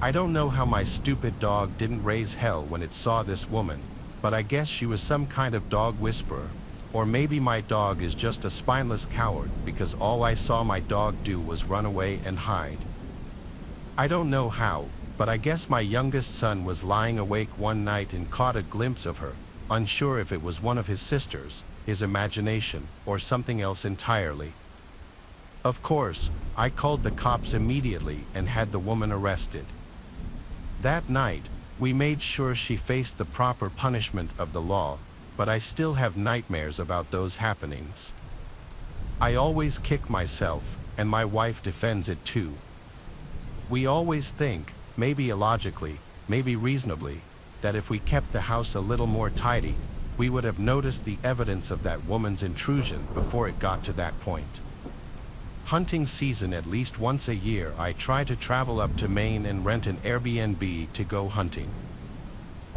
I don't know how my stupid dog didn't raise hell when it saw this woman, but I guess she was some kind of dog whisperer, or maybe my dog is just a spineless coward because all I saw my dog do was run away and hide. I don't know how, but I guess my youngest son was lying awake one night and caught a glimpse of her, unsure if it was one of his sisters, his imagination, or something else entirely. Of course, I called the cops immediately and had the woman arrested. That night, we made sure she faced the proper punishment of the law, but I still have nightmares about those happenings. I always kick myself, and my wife defends it too. We always think, maybe illogically, maybe reasonably, that if we kept the house a little more tidy, we would have noticed the evidence of that woman's intrusion before it got to that point. Hunting season at least once a year I try to travel up to Maine and rent an Airbnb to go hunting.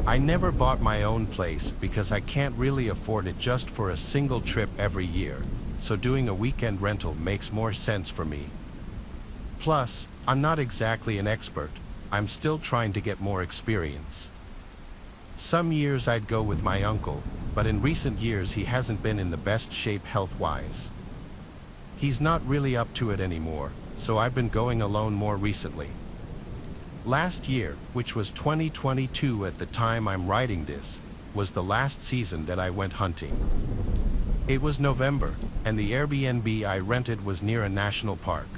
I never bought my own place because I can't really afford it just for a single trip every year, so doing a weekend rental makes more sense for me. Plus, I'm not exactly an expert, I'm still trying to get more experience. Some years I'd go with my uncle, but in recent years he hasn't been in the best shape health-wise. He's not really up to it anymore, so I've been going alone more recently. Last year, which was 2022 at the time I'm writing this, was the last season that I went hunting. It was November, and the Airbnb I rented was near a national park.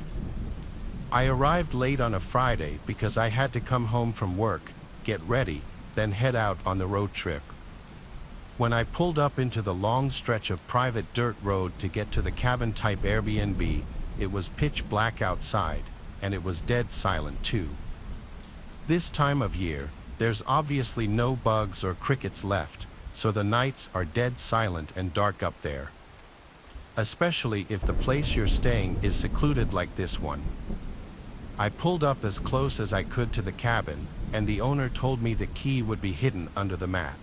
I arrived late on a Friday because I had to come home from work, get ready, then head out on the road trip. When I pulled up into the long stretch of private dirt road to get to the cabin-type Airbnb, it was pitch black outside, and it was dead silent too. This time of year, there's obviously no bugs or crickets left, so the nights are dead silent and dark up there. Especially if the place you're staying is secluded like this one. I pulled up as close as I could to the cabin, and the owner told me the key would be hidden under the mat.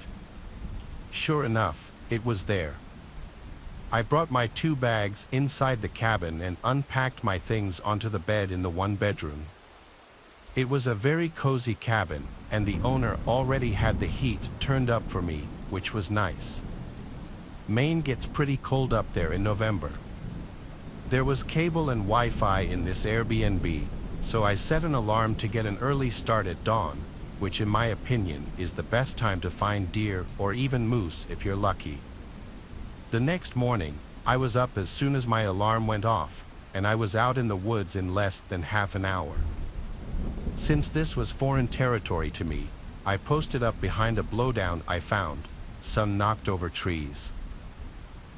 Sure enough, it was there. I brought my 2 bags inside the cabin and unpacked my things onto the bed in the one bedroom. It was a very cozy cabin, and the owner already had the heat turned up for me, which was nice. Maine gets pretty cold up there in November. There was cable and Wi-Fi in this Airbnb, so I set an alarm to get an early start at dawn, which in my opinion is the best time to find deer or even moose if you're lucky. The next morning, I was up as soon as my alarm went off, and I was out in the woods in less than half an hour. Since this was foreign territory to me, I posted up behind a blowdown I found, some knocked over trees.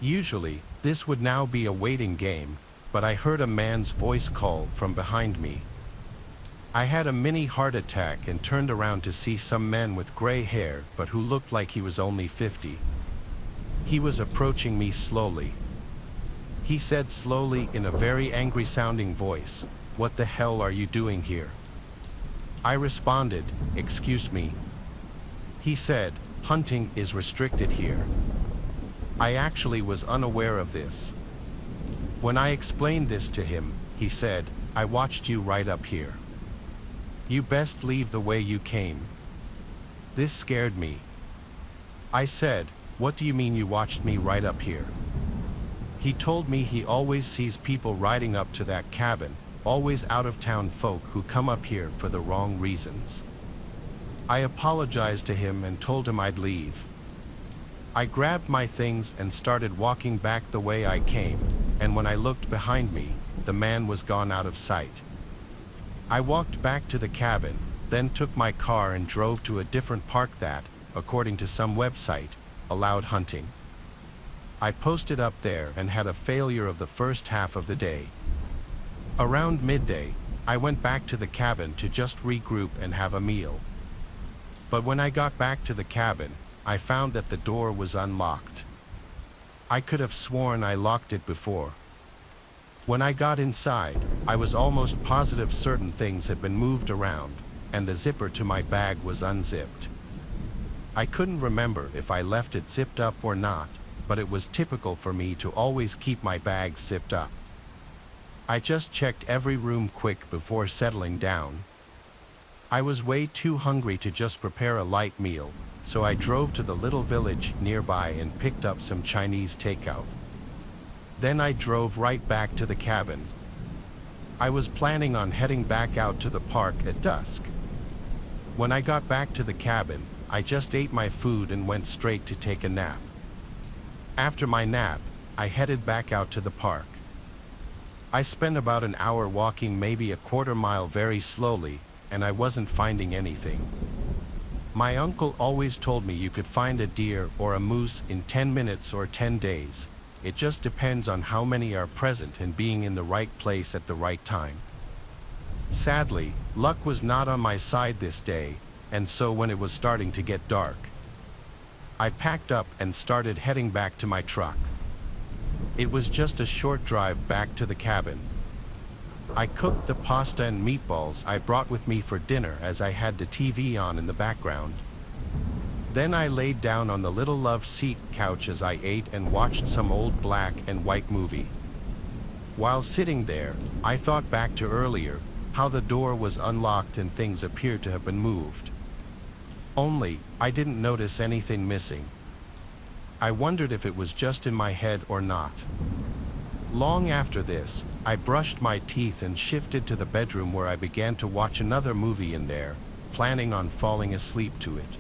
Usually, this would now be a waiting game, but I heard a man's voice call from behind me. I had a mini heart attack and turned around to see some man with gray hair but who looked like he was only 50. He was approaching me slowly. He said slowly in a very angry sounding voice, "What the hell are you doing here?" I responded, "Excuse me." He said, "Hunting is restricted here." I actually was unaware of this. When I explained this to him, he said, "I watched you right up here. You best leave the way you came." This scared me. I said, "What do you mean you watched me right up here?" He told me he always sees people riding up to that cabin, always out-of-town folk who come up here for the wrong reasons. I apologized to him and told him I'd leave. I grabbed my things and started walking back the way I came, and when I looked behind me, the man was gone out of sight. I walked back to the cabin, then took my car and drove to a different park that, according to some website, allowed hunting. I posted up there and had a failure of the first half of the day. Around midday, I went back to the cabin to just regroup and have a meal. But when I got back to the cabin, I found that the door was unlocked. I could have sworn I locked it before. When I got inside, I was almost positive certain things had been moved around, and the zipper to my bag was unzipped. I couldn't remember if I left it zipped up or not, but it was typical for me to always keep my bag zipped up. I just checked every room quick before settling down. I was way too hungry to just prepare a light meal, so I drove to the little village nearby and picked up some Chinese takeout. Then I drove right back to the cabin. I was planning on heading back out to the park at dusk. When I got back to the cabin, I just ate my food and went straight to take a nap. After my nap, I headed back out to the park. I spent about an hour walking maybe a quarter mile very slowly, and I wasn't finding anything. My uncle always told me you could find a deer or a moose in 10 minutes or 10 days. It just depends on how many are present and being in the right place at the right time. Sadly, luck was not on my side this day, and so when it was starting to get dark, I packed up and started heading back to my truck. It was just a short drive back to the cabin. I cooked the pasta and meatballs I brought with me for dinner as I had the TV on in the background. Then I laid down on the little love seat couch as I ate and watched some old black and white movie. While sitting there, I thought back to earlier, how the door was unlocked and things appeared to have been moved. Only, I didn't notice anything missing. I wondered if it was just in my head or not. Long after this, I brushed my teeth and shifted to the bedroom where I began to watch another movie in there, planning on falling asleep to it.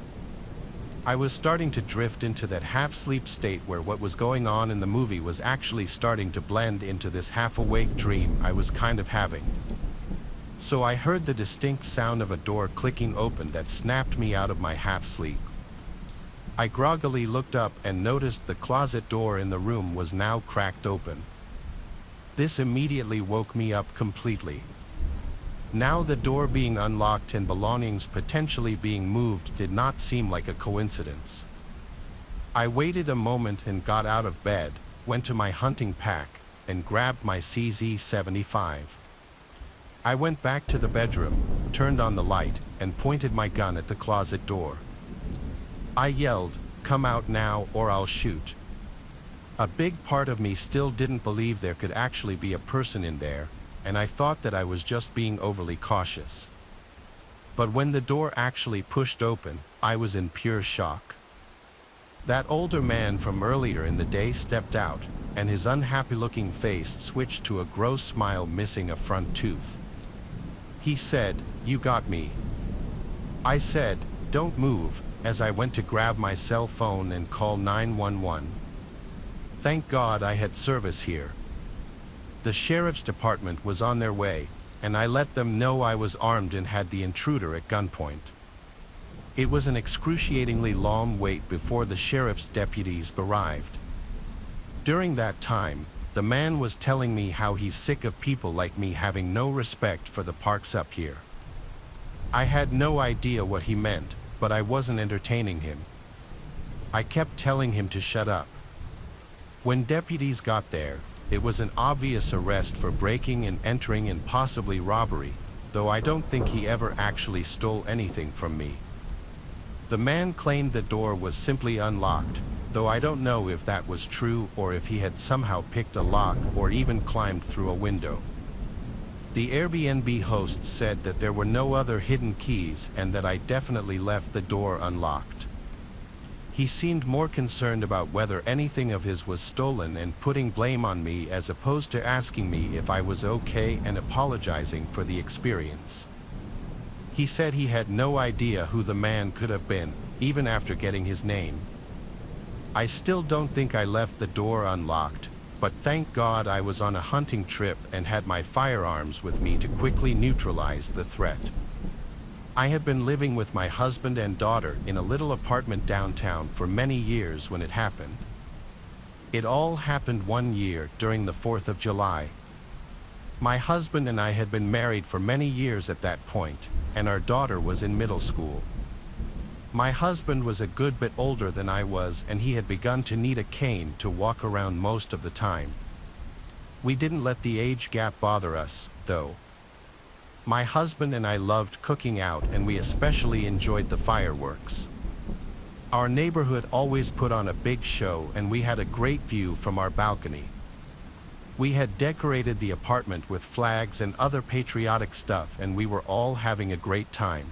I was starting to drift into that half-sleep state where what was going on in the movie was actually starting to blend into this half-awake dream I was kind of having. So I heard the distinct sound of a door clicking open that snapped me out of my half-sleep. I groggily looked up and noticed the closet door in the room was now cracked open. This immediately woke me up completely. Now the door being unlocked and belongings potentially being moved did not seem like a coincidence. I waited a moment and got out of bed, went to my hunting pack, and grabbed my CZ75. I went back to the bedroom, turned on the light, and pointed my gun at the closet door. I yelled, "Come out now or I'll shoot." A big part of me still didn't believe there could actually be a person in there, and I thought that I was just being overly cautious. But when the door actually pushed open, I was in pure shock. That older man from earlier in the day stepped out, and his unhappy-looking face switched to a gross smile missing a front tooth. He said, "You got me." I said, "Don't move," as I went to grab my cell phone and call 911. Thank God I had service here. The sheriff's department was on their way, and I let them know I was armed and had the intruder at gunpoint. It was an excruciatingly long wait before the sheriff's deputies arrived. During that time, the man was telling me how he's sick of people like me having no respect for the parks up here. I had no idea what he meant, but I wasn't entertaining him. I kept telling him to shut up. When deputies got there, it was an obvious arrest for breaking and entering and possibly robbery, though I don't think he ever actually stole anything from me. The man claimed the door was simply unlocked, though I don't know if that was true or if he had somehow picked a lock or even climbed through a window. The Airbnb host said that there were no other hidden keys and that I definitely left the door unlocked. He seemed more concerned about whether anything of his was stolen and putting blame on me as opposed to asking me if I was okay and apologizing for the experience. He said he had no idea who the man could have been, even after getting his name. I still don't think I left the door unlocked, but thank God I was on a hunting trip and had my firearms with me to quickly neutralize the threat. I had been living with my husband and daughter in a little apartment downtown for many years when it happened. It all happened one year during the 4th of July. My husband and I had been married for many years at that point, and our daughter was in middle school. My husband was a good bit older than I was, and he had begun to need a cane to walk around most of the time. We didn't let the age gap bother us, though. My husband and I loved cooking out, and we especially enjoyed the fireworks. Our neighborhood always put on a big show, and we had a great view from our balcony. We had decorated the apartment with flags and other patriotic stuff, and we were all having a great time.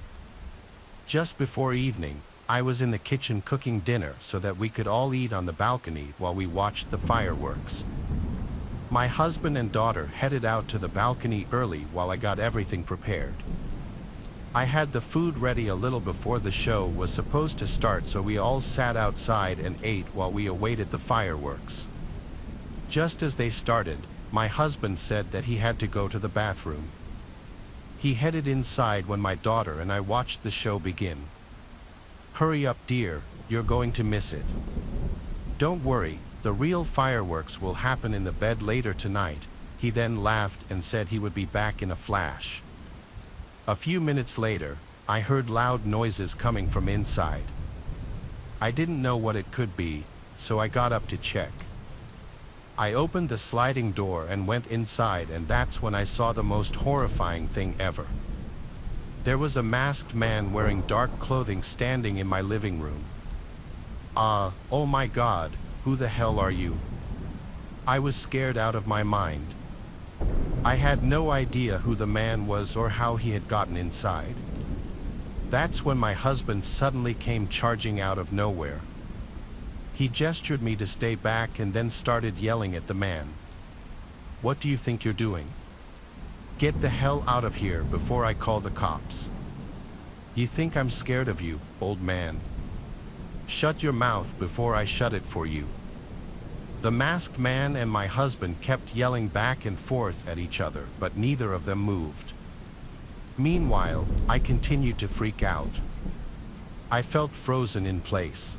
Just before evening, I was in the kitchen cooking dinner so that we could all eat on the balcony while we watched the fireworks. My husband and daughter headed out to the balcony early while I got everything prepared. I had the food ready a little before the show was supposed to start, so we all sat outside and ate while we awaited the fireworks. Just as they started, my husband said that he had to go to the bathroom. He headed inside when my daughter and I watched the show begin. "Hurry up, dear, you're going to miss it." "Don't worry, the real fireworks will happen in the bed later tonight," he then laughed and said he would be back in a flash. A few minutes later, I heard loud noises coming from inside. I didn't know what it could be, so I got up to check. I opened the sliding door and went inside, and that's when I saw the most horrifying thing ever. There was a masked man wearing dark clothing standing in my living room. Oh my God, who the hell are you? I was scared out of my mind. I had no idea who the man was or how he had gotten inside. That's when my husband suddenly came charging out of nowhere. He gestured me to stay back and then started yelling at the man. "What do you think you're doing? Get the hell out of here before I call the cops. You think I'm scared of you, old man? Shut your mouth before I shut it for you." The masked man and my husband kept yelling back and forth at each other, but neither of them moved. Meanwhile, I continued to freak out. I felt frozen in place.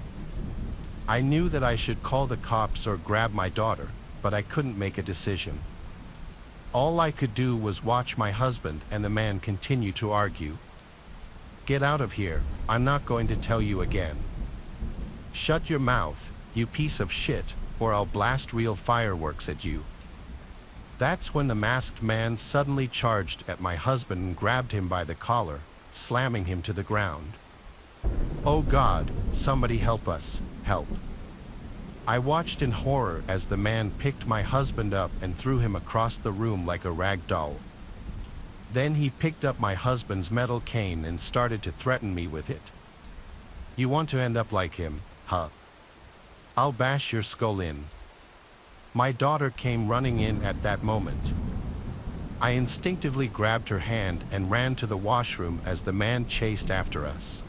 I knew that I should call the cops or grab my daughter, but I couldn't make a decision. All I could do was watch my husband and the man continue to argue. "Get out of here, I'm not going to tell you again. Shut your mouth, you piece of shit, or I'll blast real fireworks at you." That's when the masked man suddenly charged at my husband and grabbed him by the collar, slamming him to the ground. "Oh God, somebody help us, help." I watched in horror as the man picked my husband up and threw him across the room like a rag doll. Then he picked up my husband's metal cane and started to threaten me with it. "You want to end up like him, huh? I'll bash your skull in." My daughter came running in at that moment. I instinctively grabbed her hand and ran to the washroom as the man chased after us.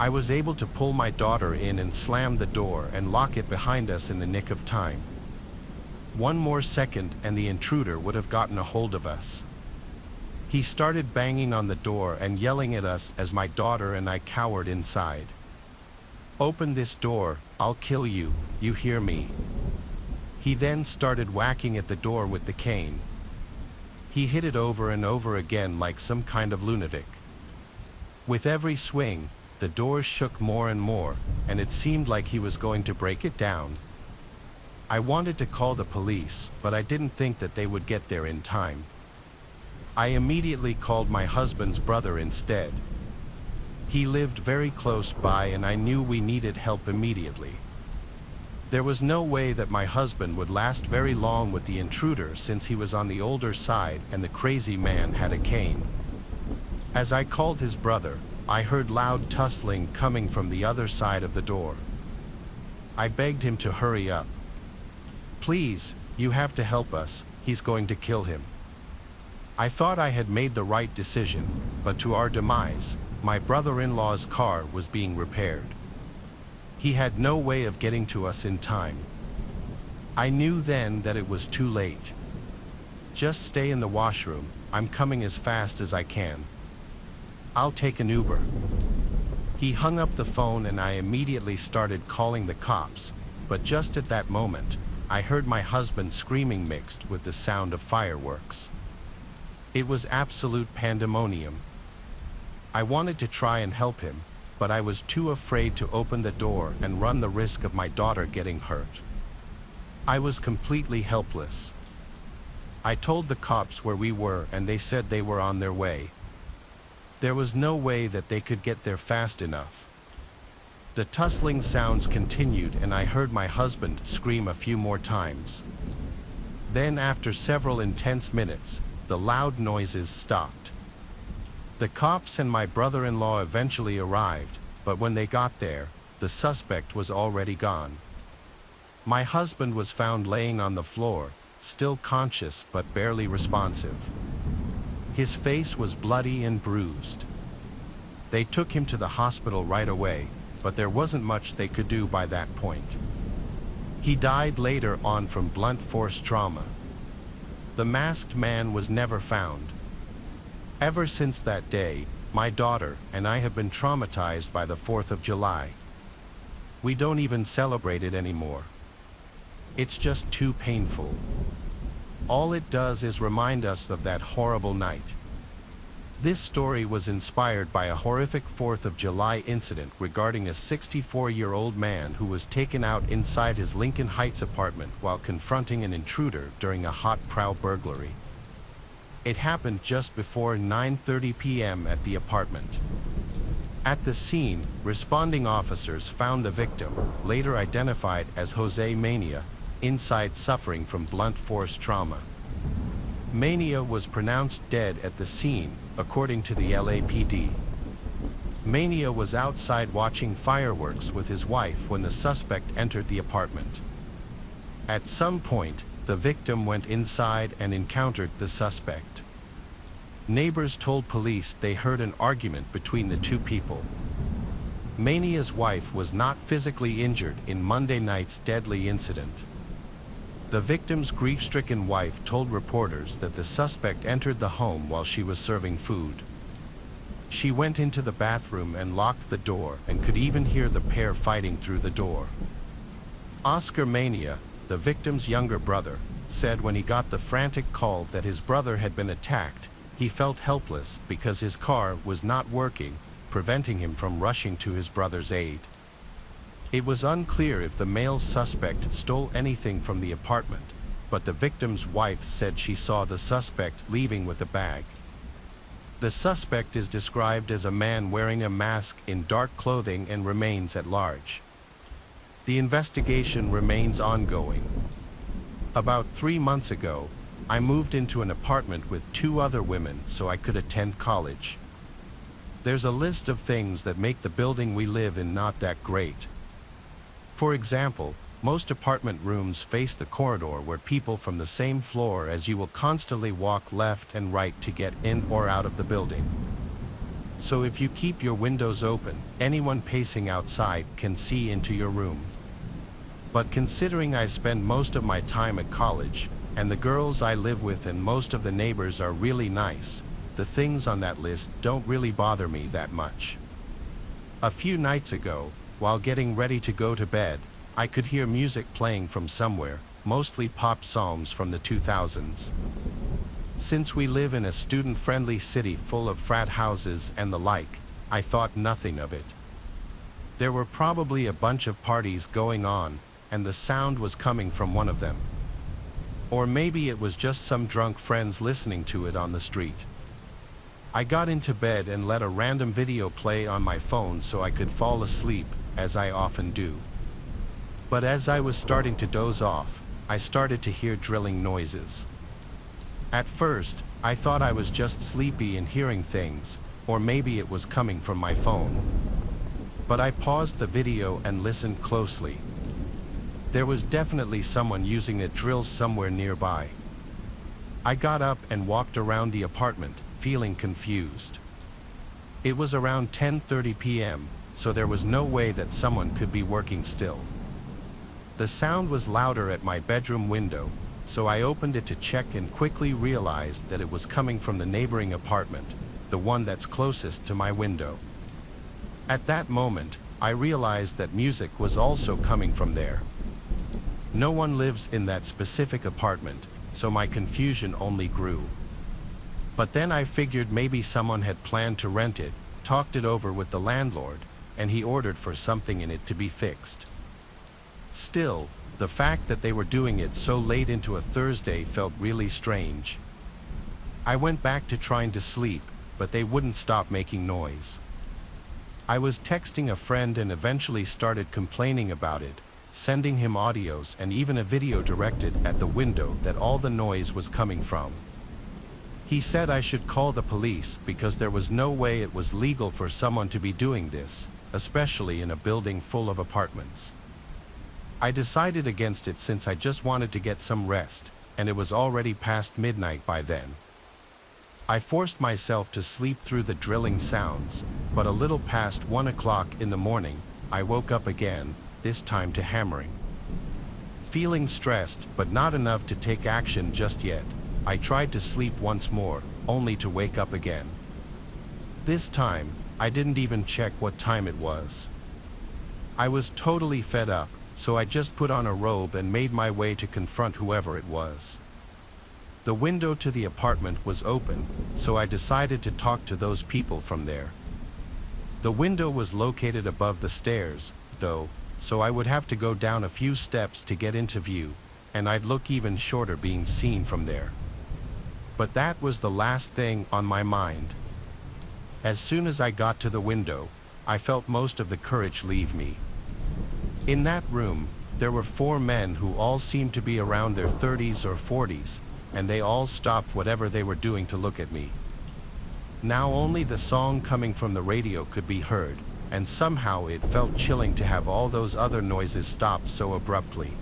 I was able to pull my daughter in and slam the door and lock it behind us in the nick of time. One more second and the intruder would have gotten a hold of us. He started banging on the door and yelling at us as my daughter and I cowered inside. "Open this door, I'll kill you, you hear me?" He then started whacking at the door with the cane. He hit it over and over again like some kind of lunatic. With every swing, the doors shook more and more, and it seemed like he was going to break it down. I wanted to call the police, but I didn't think that they would get there in time. I immediately called my husband's brother instead. He lived very close by and I knew we needed help immediately. There was no way that my husband would last very long with the intruder since he was on the older side and the crazy man had a cane. As I called his brother, I heard loud tussling coming from the other side of the door. I begged him to hurry up. "Please, you have to help us, he's going to kill him." I thought I had made the right decision, but to our demise, my brother-in-law's car was being repaired. He had no way of getting to us in time. I knew then that it was too late. "Just stay in the washroom, I'm coming as fast as I can. I'll take an Uber." He hung up the phone and I immediately started calling the cops, but just at that moment, I heard my husband screaming mixed with the sound of fireworks. It was absolute pandemonium. I wanted to try and help him, but I was too afraid to open the door and run the risk of my daughter getting hurt. I was completely helpless. I told the cops where we were and they said they were on their way. There was no way that they could get there fast enough. The tussling sounds continued and I heard my husband scream a few more times. Then after several intense minutes, the loud noises stopped. The cops and my brother-in-law eventually arrived, but when they got there, the suspect was already gone. My husband was found laying on the floor, still conscious but barely responsive. His face was bloody and bruised. They took him to the hospital right away, but there wasn't much they could do by that point. He died later on from blunt force trauma. The masked man was never found. Ever since that day, my daughter and I have been traumatized by the 4th of July. We don't even celebrate it anymore. It's just too painful. All it does is remind us of that horrible night. This story was inspired by a horrific 4th of July incident regarding a 64-year-old man who was taken out inside his Lincoln Heights apartment while confronting an intruder during a hot prowl burglary. It happened just before 9:30 p.m. at the apartment. At the scene, responding officers found the victim, later identified as Jose Mania, inside suffering from blunt force trauma. Mania was pronounced dead at the scene, according to the LAPD. Mania was outside watching fireworks with his wife when the suspect entered the apartment. At some point, the victim went inside and encountered the suspect. Neighbors told police they heard an argument between the two people. Mania's wife was not physically injured in Monday night's deadly incident. The victim's grief-stricken wife told reporters that the suspect entered the home while she was serving food. She went into the bathroom and locked the door and could even hear the pair fighting through the door. Oscar Mania, the victim's younger brother, said when he got the frantic call that his brother had been attacked, he felt helpless because his car was not working, preventing him from rushing to his brother's aid. It was unclear if the male suspect stole anything from the apartment, but the victim's wife said she saw the suspect leaving with a bag. The suspect is described as a man wearing a mask in dark clothing and remains at large. The investigation remains ongoing. About 3 months ago, I moved into an apartment with 2 other women so I could attend college. There's a list of things that make the building we live in not that great. For example, Most apartment rooms face the corridor where people from the same floor as you will constantly walk left and right to get in or out of the building. So if you keep your windows open, anyone pacing outside can see into your room. But considering I spend most of my time at college, and the girls I live with and most of the neighbors are really nice, the things on that list don't really bother me that much. A few nights ago, while getting ready to go to bed, I could hear music playing from somewhere, mostly pop songs from the 2000s. Since we live in a student-friendly city full of frat houses and the like, I thought nothing of it. There were probably a bunch of parties going on, and the sound was coming from one of them. Or maybe it was just some drunk friends listening to it on the street. I got into bed and let a random video play on my phone so I could fall asleep, as I often do. But as I was starting to doze off, I started to hear drilling noises. At first, I thought I was just sleepy and hearing things, or maybe it was coming from my phone. But I paused the video and listened closely. There was definitely someone using a drill somewhere nearby. I got up and walked around the apartment, feeling confused. It was around 10:30 p.m., so there was no way that someone could be working still. The sound was louder at my bedroom window, so I opened it to check and quickly realized that it was coming from the neighboring apartment, the one that's closest to my window. At that moment, I realized that music was also coming from there. No one lives in that specific apartment, so my confusion only grew. But then I figured maybe someone had planned to rent it, talked it over with the landlord, and he ordered for something in it to be fixed. Still, the fact that they were doing it so late into a Thursday felt really strange. I went back to trying to sleep, but they wouldn't stop making noise. I was texting a friend and eventually started complaining about it, sending him audios and even a video directed at the window that all the noise was coming from. He said I should call the police because there was no way it was legal for someone to be doing this, especially in a building full of apartments. I decided against it since I just wanted to get some rest, and it was already past midnight by then. I forced myself to sleep through the drilling sounds, but a little past 1 o'clock in the morning, I woke up again, this time to hammering. Feeling stressed, but not enough to take action just yet, I tried to sleep once more, only to wake up again. This time, I didn't even check what time it was. I was totally fed up, so I just put on a robe and made my way to confront whoever it was. The window to the apartment was open, so I decided to talk to those people from there. The window was located above the stairs, though, so I would have to go down a few steps to get into view, and I'd look even shorter being seen from there. But that was the last thing on my mind. As soon as I got to the window, I felt most of the courage leave me. In that room, there were 4 men who all seemed to be around their 30s or 40s, and they all stopped whatever they were doing to look at me. Now only the song coming from the radio could be heard, and somehow it felt chilling to have all those other noises stop so abruptly.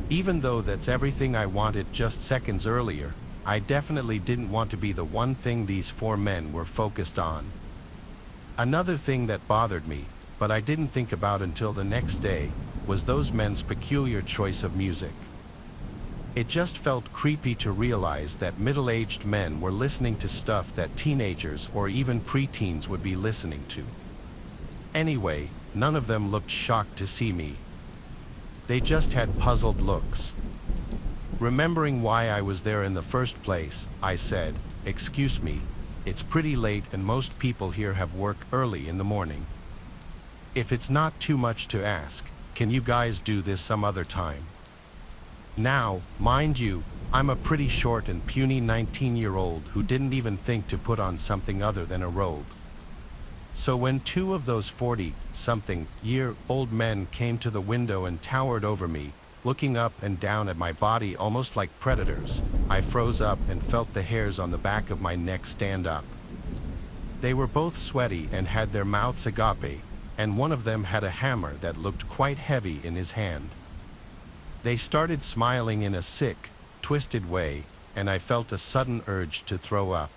Even though that's everything I wanted just seconds earlier, I definitely didn't want to be the one thing these 4 men were focused on. Another thing that bothered me, but I didn't think about until the next day, was those men's peculiar choice of music. It just felt creepy to realize that middle-aged men were listening to stuff that teenagers or even preteens would be listening to. Anyway, none of them looked shocked to see me. They just had puzzled looks. Remembering why I was there in the first place, I said, "Excuse me, it's pretty late and most people here have work early in the morning. If it's not too much to ask, can you guys do this some other time?" Now, mind you, I'm a pretty short and puny 19-year-old who didn't even think to put on something other than a robe. So when 2 of those 40-something-year-old men came to the window and towered over me, looking up and down at my body almost like predators, I froze up and felt the hairs on the back of my neck stand up. They were both sweaty and had their mouths agape, and one of them had a hammer that looked quite heavy in his hand. They started smiling in a sick, twisted way, and I felt a sudden urge to throw up.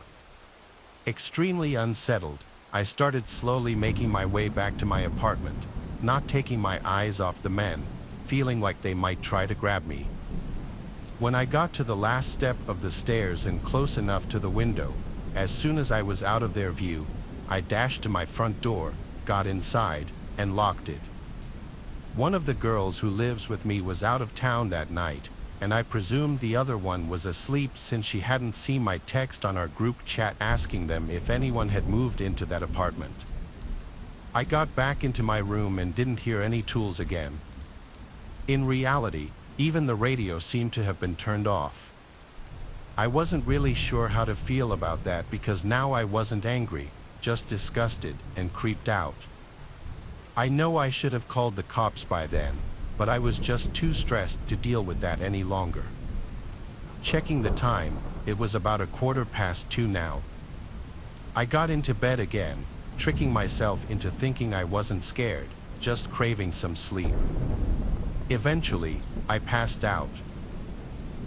Extremely unsettled, I started slowly making my way back to my apartment, not taking my eyes off the men, feeling like they might try to grab me. When I got to the last step of the stairs and close enough to the window, as soon as I was out of their view, I dashed to my front door, got inside, and locked it. One of the girls who lives with me was out of town that night, and I presumed the other one was asleep since she hadn't seen my text on our group chat asking them if anyone had moved into that apartment. I got back into my room and didn't hear any tools again. In reality, even the radio seemed to have been turned off. I wasn't really sure how to feel about that because now I wasn't angry, just disgusted and creeped out. I know I should have called the cops by then, but I was just too stressed to deal with that any longer. Checking the time, it was about 2:15 now. I got into bed again, tricking myself into thinking I wasn't scared, just craving some sleep. Eventually, I passed out.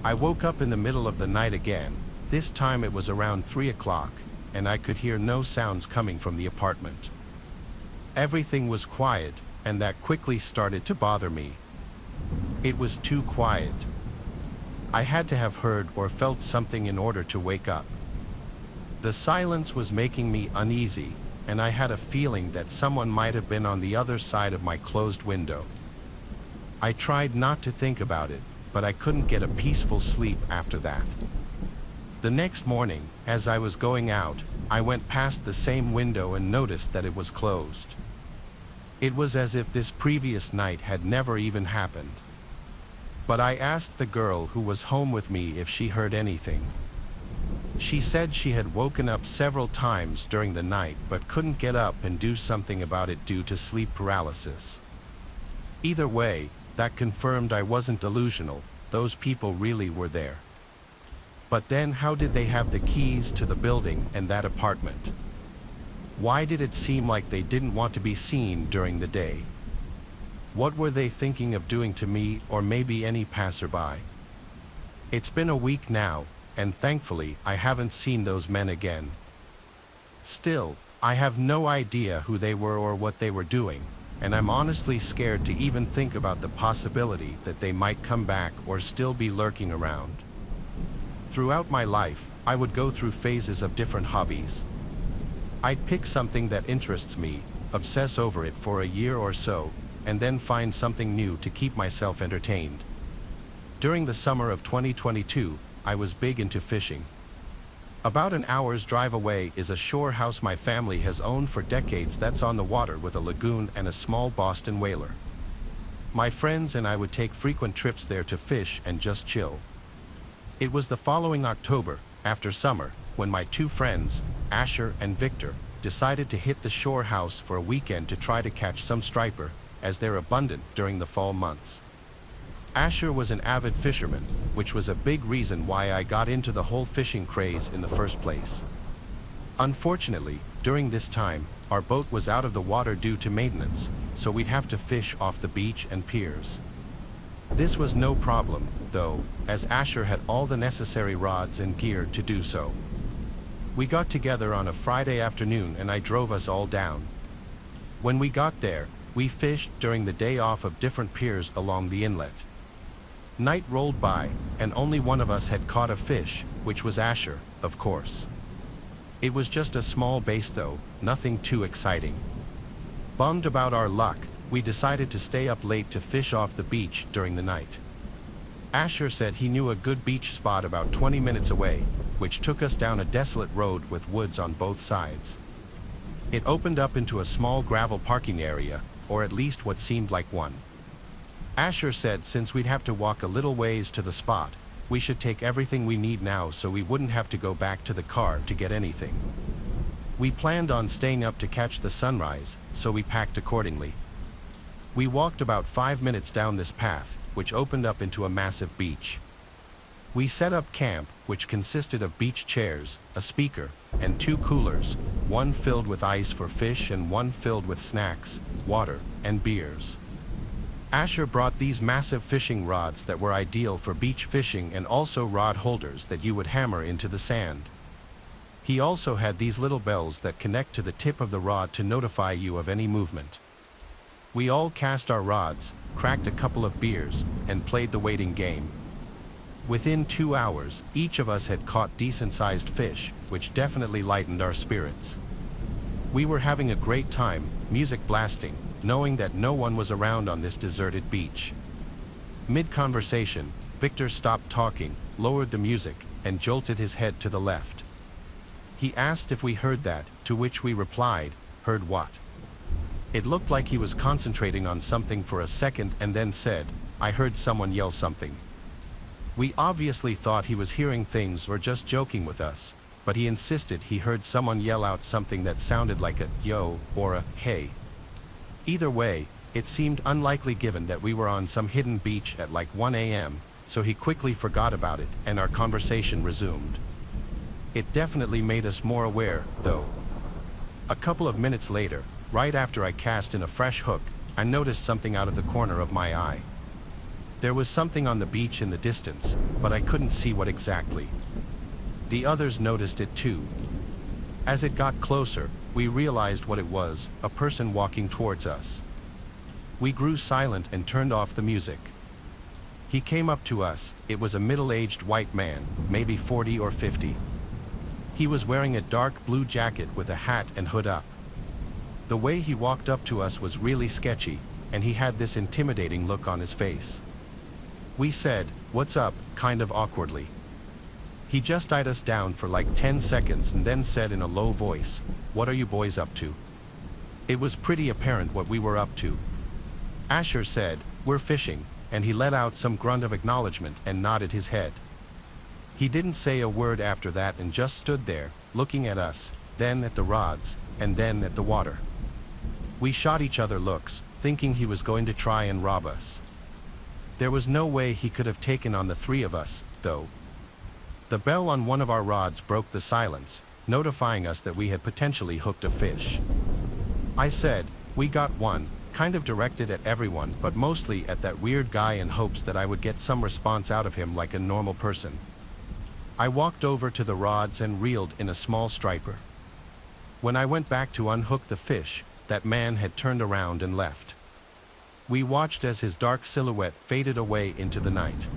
I woke up in the middle of the night again. This time it was around 3 o'clock, and I could hear no sounds coming from the apartment. Everything was quiet, and that quickly started to bother me. It was too quiet. I had to have heard or felt something in order to wake up. The silence was making me uneasy, and I had a feeling that someone might have been on the other side of my closed window. I tried not to think about it, but I couldn't get a peaceful sleep after that. The next morning, as I was going out, I went past the same window and noticed that it was closed. It was as if this previous night had never even happened. But I asked the girl who was home with me if she heard anything. She said she had woken up several times during the night but couldn't get up and do something about it due to sleep paralysis. Either way, that confirmed I wasn't delusional, those people really were there. But then how did they have the keys to the building and that apartment? Why did it seem like they didn't want to be seen during the day? What were they thinking of doing to me or maybe any passerby? It's been a week now, and thankfully I haven't seen those men again. Still, I have no idea who they were or what they were doing, and I'm honestly scared to even think about the possibility that they might come back or still be lurking around. Throughout my life, I would go through phases of different hobbies. I'd pick something that interests me, obsess over it for a year or so, and then find something new to keep myself entertained. During the summer of 2022, I was big into fishing. About an hour's drive away is a shore house my family has owned for decades that's on the water with a lagoon and a small Boston whaler. My friends and I would take frequent trips there to fish and just chill. It was the following October, after summer, when my two friends, Asher and Victor, decided to hit the shore house for a weekend to try to catch some striper, as they're abundant during the fall months. Asher was an avid fisherman, which was a big reason why I got into the whole fishing craze in the first place. Unfortunately, during this time, our boat was out of the water due to maintenance, so we'd have to fish off the beach and piers. This was no problem, though, as Asher had all the necessary rods and gear to do so. We got together on a Friday afternoon and I drove us all down. When we got there, we fished during the day off of different piers along the inlet. Night rolled by, and only one of us had caught a fish, which was Asher, of course. It was just a small base though, nothing too exciting. Bummed about our luck, we decided to stay up late to fish off the beach during the night. Asher said he knew a good beach spot about 20 minutes away, which took us down a desolate road with woods on both sides. It opened up into a small gravel parking area, or at least what seemed like one. Asher said since we'd have to walk a little ways to the spot, we should take everything we need now so we wouldn't have to go back to the car to get anything. We planned on staying up to catch the sunrise, so we packed accordingly. We walked about 5 minutes down this path, which opened up into a massive beach. We set up camp, which consisted of beach chairs, a speaker, and 2 coolers, one filled with ice for fish and one filled with snacks, water, and beers. Asher brought these massive fishing rods that were ideal for beach fishing and also rod holders that you would hammer into the sand. He also had these little bells that connect to the tip of the rod to notify you of any movement. We all cast our rods, cracked a couple of beers, and played the waiting game. Within 2 hours, each of us had caught decent-sized fish, which definitely lightened our spirits. We were having a great time, music blasting, knowing that no one was around on this deserted beach. Mid-conversation, Victor stopped talking, lowered the music, and jolted his head to the left. He asked if we heard that, to which we replied, "Heard what?" It looked like he was concentrating on something for a second and then said, "I heard someone yell something." We obviously thought he was hearing things or just joking with us, but he insisted he heard someone yell out something that sounded like a "yo" or a "hey." Either way, it seemed unlikely given that we were on some hidden beach at like 1 a.m., so he quickly forgot about it and our conversation resumed. It definitely made us more aware, though. A couple of minutes later, right after I cast in a fresh hook, I noticed something out of the corner of my eye. There was something on the beach in the distance, but I couldn't see what exactly. The others noticed it too. As it got closer, we realized what it was, a person walking towards us. We grew silent and turned off the music. He came up to us. It was a middle-aged white man, maybe 40 or 50. He was wearing a dark blue jacket with a hat and hood up. The way he walked up to us was really sketchy, and he had this intimidating look on his face. We said, "What's up?" kind of awkwardly. He just eyed us down for like 10 seconds and then said in a low voice, "What are you boys up to?" It was pretty apparent what we were up to. Asher said, "We're fishing," and he let out some grunt of acknowledgement and nodded his head. He didn't say a word after that and just stood there, looking at us, then at the rods, and then at the water. We shot each other looks, thinking he was going to try and rob us. There was no way he could have taken on the three of us, though. The bell on one of our rods broke the silence, notifying us that we had potentially hooked a fish. I said, "We got one," kind of directed at everyone, but mostly at that weird guy in hopes that I would get some response out of him like a normal person. I walked over to the rods and reeled in a small striper. When I went back to unhook the fish, that man had turned around and left. We watched as his dark silhouette faded away into the night.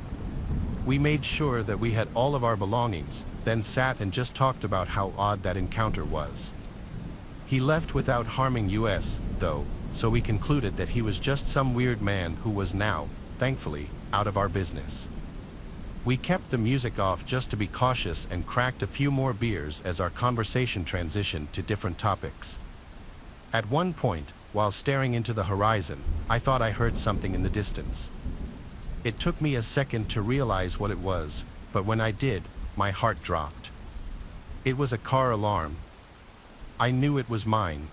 We made sure that we had all of our belongings, then sat and just talked about how odd that encounter was. He left without harming us, though, so we concluded that he was just some weird man who was now, thankfully, out of our business. We kept the music off just to be cautious and cracked a few more beers as our conversation transitioned to different topics. At one point, while staring into the horizon, I thought I heard something in the distance. It took me a second to realize what it was, but when I did, my heart dropped. It was a car alarm. I knew it was mine.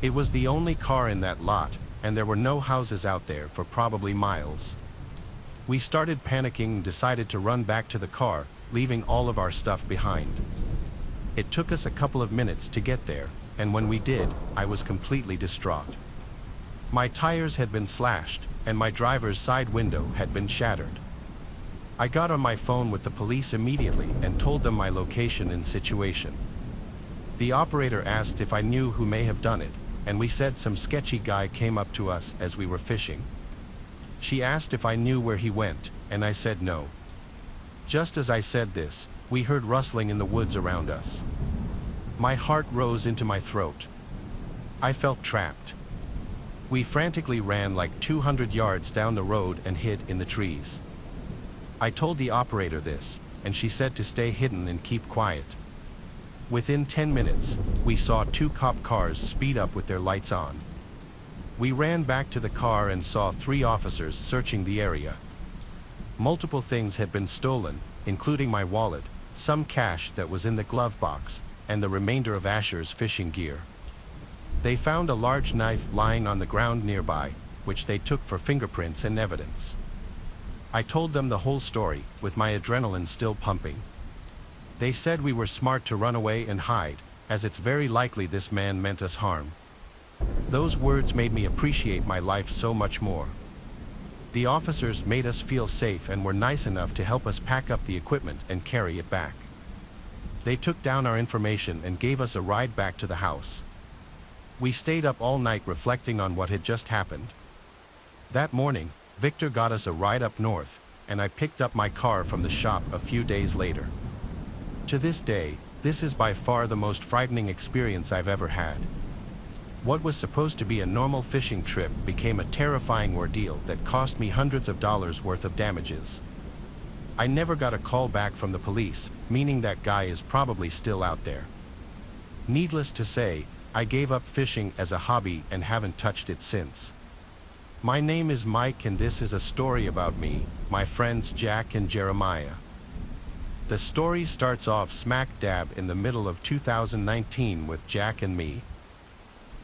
It was the only car in that lot, and there were no houses out there for probably miles. We started panicking and decided to run back to the car, leaving all of our stuff behind. It took us a couple of minutes to get there, and when we did, I was completely distraught. My tires had been slashed, and my driver's side window had been shattered. I got on my phone with the police immediately and told them my location and situation. The operator asked if I knew who may have done it, and we said some sketchy guy came up to us as we were fishing. She asked if I knew where he went, and I said no. Just as I said this, we heard rustling in the woods around us. My heart rose into my throat. I felt trapped. We frantically ran like 200 yards down the road and hid in the trees. I told the operator this, and she said to stay hidden and keep quiet. Within 10 minutes, we saw 2 cop cars speed up with their lights on. We ran back to the car and saw 3 officers searching the area. Multiple things had been stolen, including my wallet, some cash that was in the glove box, and the remainder of Asher's fishing gear. They found a large knife lying on the ground nearby, which they took for fingerprints and evidence. I told them the whole story, with my adrenaline still pumping. They said we were smart to run away and hide, as it's very likely this man meant us harm. Those words made me appreciate my life so much more. The officers made us feel safe and were nice enough to help us pack up the equipment and carry it back. They took down our information and gave us a ride back to the house. We stayed up all night reflecting on what had just happened. That morning, Victor got us a ride up north, and I picked up my car from the shop a few days later. To this day, this is by far the most frightening experience I've ever had. What was supposed to be a normal fishing trip became a terrifying ordeal that cost me hundreds of dollars worth of damages. I never got a call back from the police, meaning that guy is probably still out there. Needless to say, I gave up fishing as a hobby and haven't touched it since. My name is Mike, and this is a story about me, my friends Jack and Jeremiah. The story starts off smack dab in the middle of 2019 with Jack and me.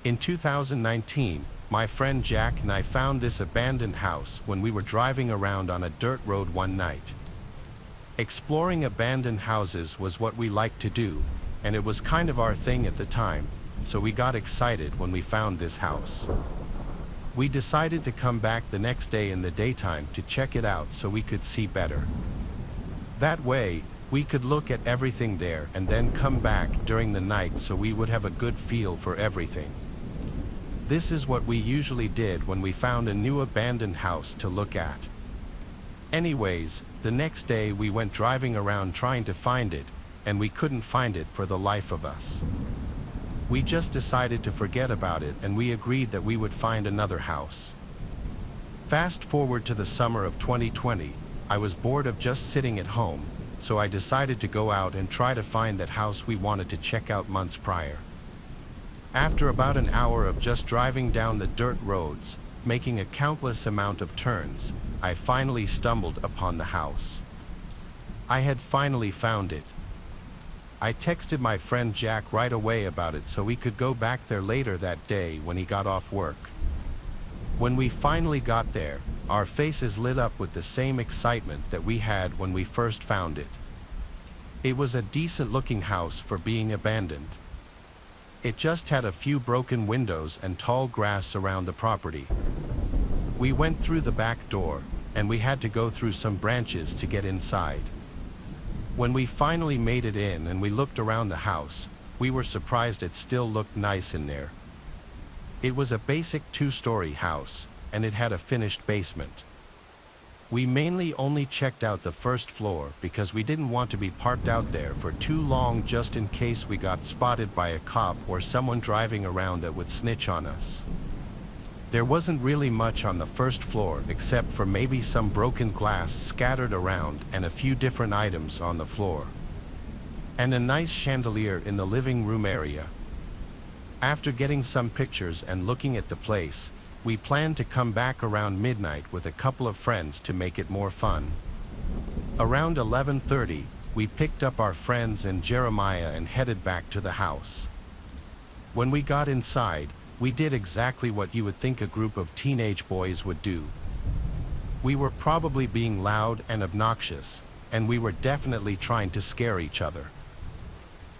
In 2019, my friend Jack and I found this abandoned house when we were driving around on a dirt road one night. Exploring abandoned houses was what we liked to do, and it was kind of our thing at the time, so we got excited when we found this house. We decided to come back the next day in the daytime to check it out so we could see better. That way, we could look at everything there and then come back during the night so we would have a good feel for everything. This is what we usually did when we found a new abandoned house to look at. Anyways, the next day we went driving around trying to find it, and we couldn't find it for the life of us. We just decided to forget about it, and we agreed that we would find another house. Fast forward to the summer of 2020, I was bored of just sitting at home, so I decided to go out and try to find that house we wanted to check out months prior. After about an hour of just driving down the dirt roads, making a countless amount of turns, I finally stumbled upon the house. I had finally found it. I texted my friend Jack right away about it so we could go back there later that day when he got off work. When we finally got there, our faces lit up with the same excitement that we had when we first found it. It was a decent-looking house for being abandoned. It just had a few broken windows and tall grass around the property. We went through the back door, and we had to go through some branches to get inside. When we finally made it in and we looked around the house, we were surprised it still looked nice in there. It was a basic 2-story house, and it had a finished basement. We mainly only checked out the first floor because we didn't want to be parked out there for too long just in case we got spotted by a cop or someone driving around that would snitch on us. There wasn't really much on the first floor except for maybe some broken glass scattered around and a few different items on the floor. And a nice chandelier in the living room area. After getting some pictures and looking at the place, we planned to come back around midnight with a couple of friends to make it more fun. Around 11:30, we picked up our friends and Jeremiah and headed back to the house. When we got inside, we did exactly what you would think a group of teenage boys would do. We were probably being loud and obnoxious, and we were definitely trying to scare each other.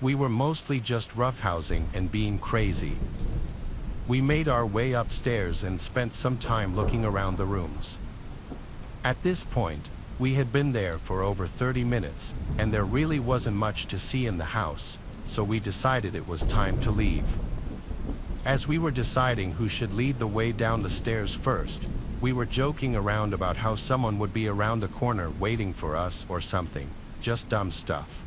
We were mostly just roughhousing and being crazy. We made our way upstairs and spent some time looking around the rooms. At this point, we had been there for over 30 minutes, and there really wasn't much to see in the house, so we decided it was time to leave. As we were deciding who should lead the way down the stairs first, we were joking around about how someone would be around the corner waiting for us or something, just dumb stuff.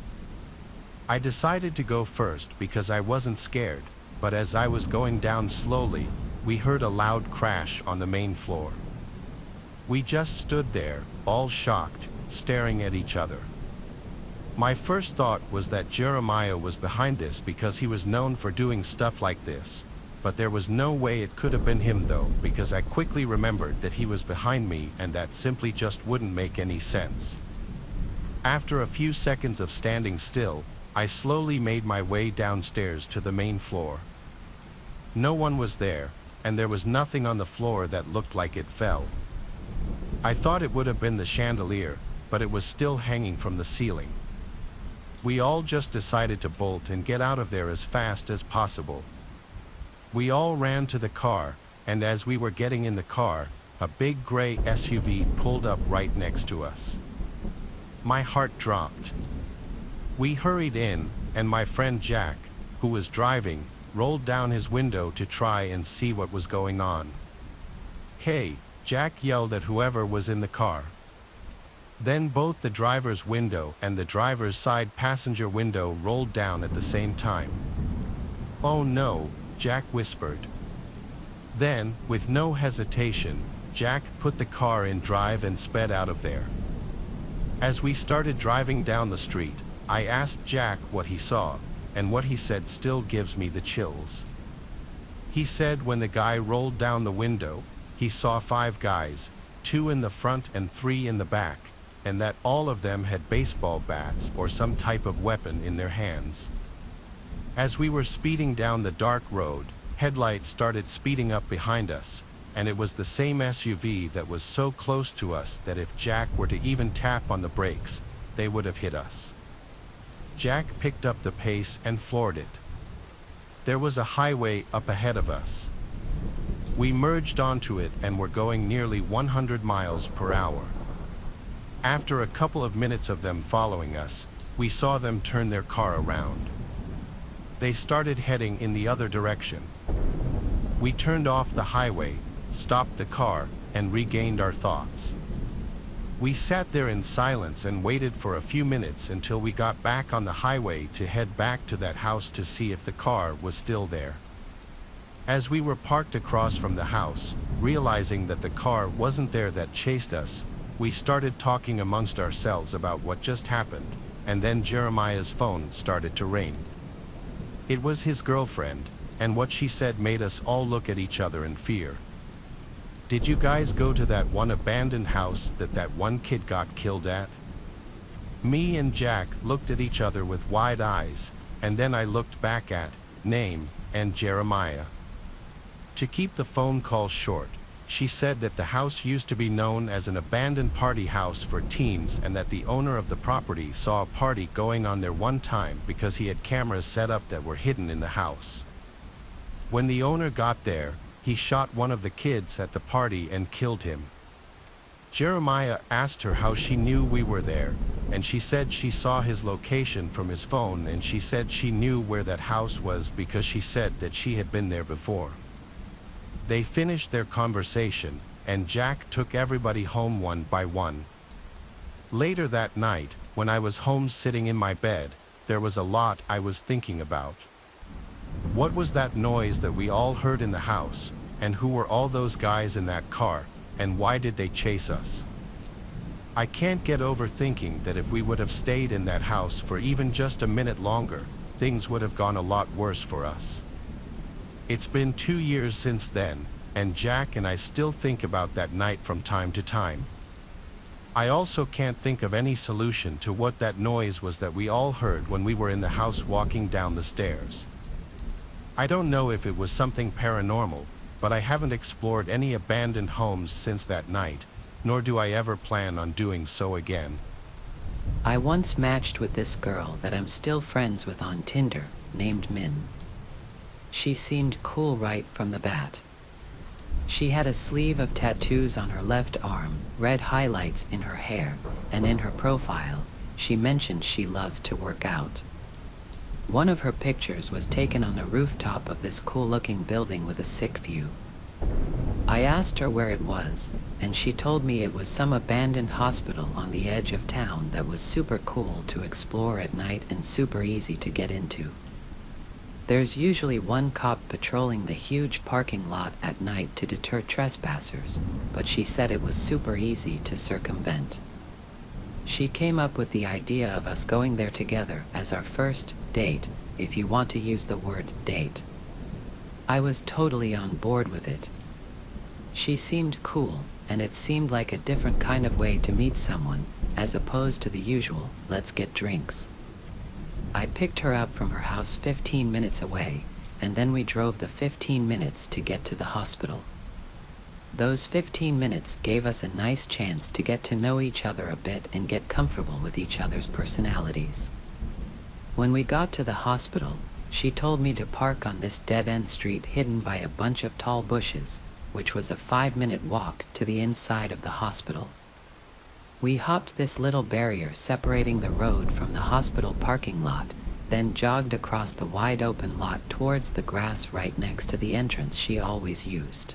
I decided to go first because I wasn't scared, but as I was going down slowly, we heard a loud crash on the main floor. We just stood there, all shocked, staring at each other. My first thought was that Jeremiah was behind this because he was known for doing stuff like this, but there was no way it could have been him though, because I quickly remembered that he was behind me and that simply just wouldn't make any sense. After a few seconds of standing still, I slowly made my way downstairs to the main floor. No one was there, and there was nothing on the floor that looked like it fell. I thought it would have been the chandelier, but it was still hanging from the ceiling. We all just decided to bolt and get out of there as fast as possible. We all ran to the car, and as we were getting in the car, a big gray SUV pulled up right next to us. My heart dropped. We hurried in, and my friend Jack, who was driving, rolled down his window to try and see what was going on. "Hey!" Jack yelled at whoever was in the car. Then both the driver's window and the driver's side passenger window rolled down at the same time. "Oh no," Jack whispered. Then, with no hesitation, Jack put the car in drive and sped out of there. As we started driving down the street, I asked Jack what he saw, and what he said still gives me the chills. He said when the guy rolled down the window, he saw 5 guys, 2 in the front and 3 in the back, and that all of them had baseball bats or some type of weapon in their hands. As we were speeding down the dark road, headlights started speeding up behind us, and it was the same SUV that was so close to us that if Jack were to even tap on the brakes, they would have hit us. Jack picked up the pace and floored it. There was a highway up ahead of us. We merged onto it and were going nearly 100 miles per hour. After a couple of minutes of them following us, we saw them turn their car around. They started heading in the other direction. We turned off the highway, stopped the car, and regained our thoughts. We sat there in silence and waited for a few minutes until we got back on the highway to head back to that house to see if the car was still there. As we were parked across from the house, realizing that the car wasn't there that chased us, we started talking amongst ourselves about what just happened, and then Jeremiah's phone started to ring. It was his girlfriend, and what she said made us all look at each other in fear. "Did you guys go to that one abandoned house that one kid got killed at?" Me and Jack looked at each other with wide eyes, and then I looked back at Name and Jeremiah. To keep the phone call short, she said that the house used to be known as an abandoned party house for teens and that the owner of the property saw a party going on there one time because he had cameras set up that were hidden in the house. When the owner got there, he shot one of the kids at the party and killed him. Jeremiah asked her how she knew we were there, and she said she saw his location from his phone, and she said she knew where that house was because she said that she had been there before. They finished their conversation, and Jack took everybody home one by one. Later that night, when I was home sitting in my bed, there was a lot I was thinking about. What was that noise that we all heard in the house, and who were all those guys in that car, and why did they chase us? I can't get over thinking that if we would have stayed in that house for even just a minute longer, things would have gone a lot worse for us. It's been 2 years since then, and Jack and I still think about that night from time to time. I also can't think of any solution to what that noise was that we all heard when we were in the house walking down the stairs. I don't know if it was something paranormal, but I haven't explored any abandoned homes since that night, nor do I ever plan on doing so again. I once matched with this girl that I'm still friends with on Tinder, named Min. She seemed cool right from the bat. She had a sleeve of tattoos on her left arm, red highlights in her hair, and in her profile, she mentioned she loved to work out. One of her pictures was taken on the rooftop of this cool-looking building with a sick view. I asked her where it was, and she told me it was some abandoned hospital on the edge of town that was super cool to explore at night and super easy to get into. There's usually one cop patrolling the huge parking lot at night to deter trespassers, but she said it was super easy to circumvent. She came up with the idea of us going there together as our first date, if you want to use the word date. I was totally on board with it. She seemed cool, and it seemed like a different kind of way to meet someone, as opposed to the usual, let's get drinks. I picked her up from her house 15 minutes away, and then we drove the 15 minutes to get to the hospital. Those 15 minutes gave us a nice chance to get to know each other a bit and get comfortable with each other's personalities. When we got to the hospital, she told me to park on this dead-end street hidden by a bunch of tall bushes, which was a 5-minute walk to the inside of the hospital. We hopped this little barrier separating the road from the hospital parking lot, then jogged across the wide-open lot towards the grass right next to the entrance she always used.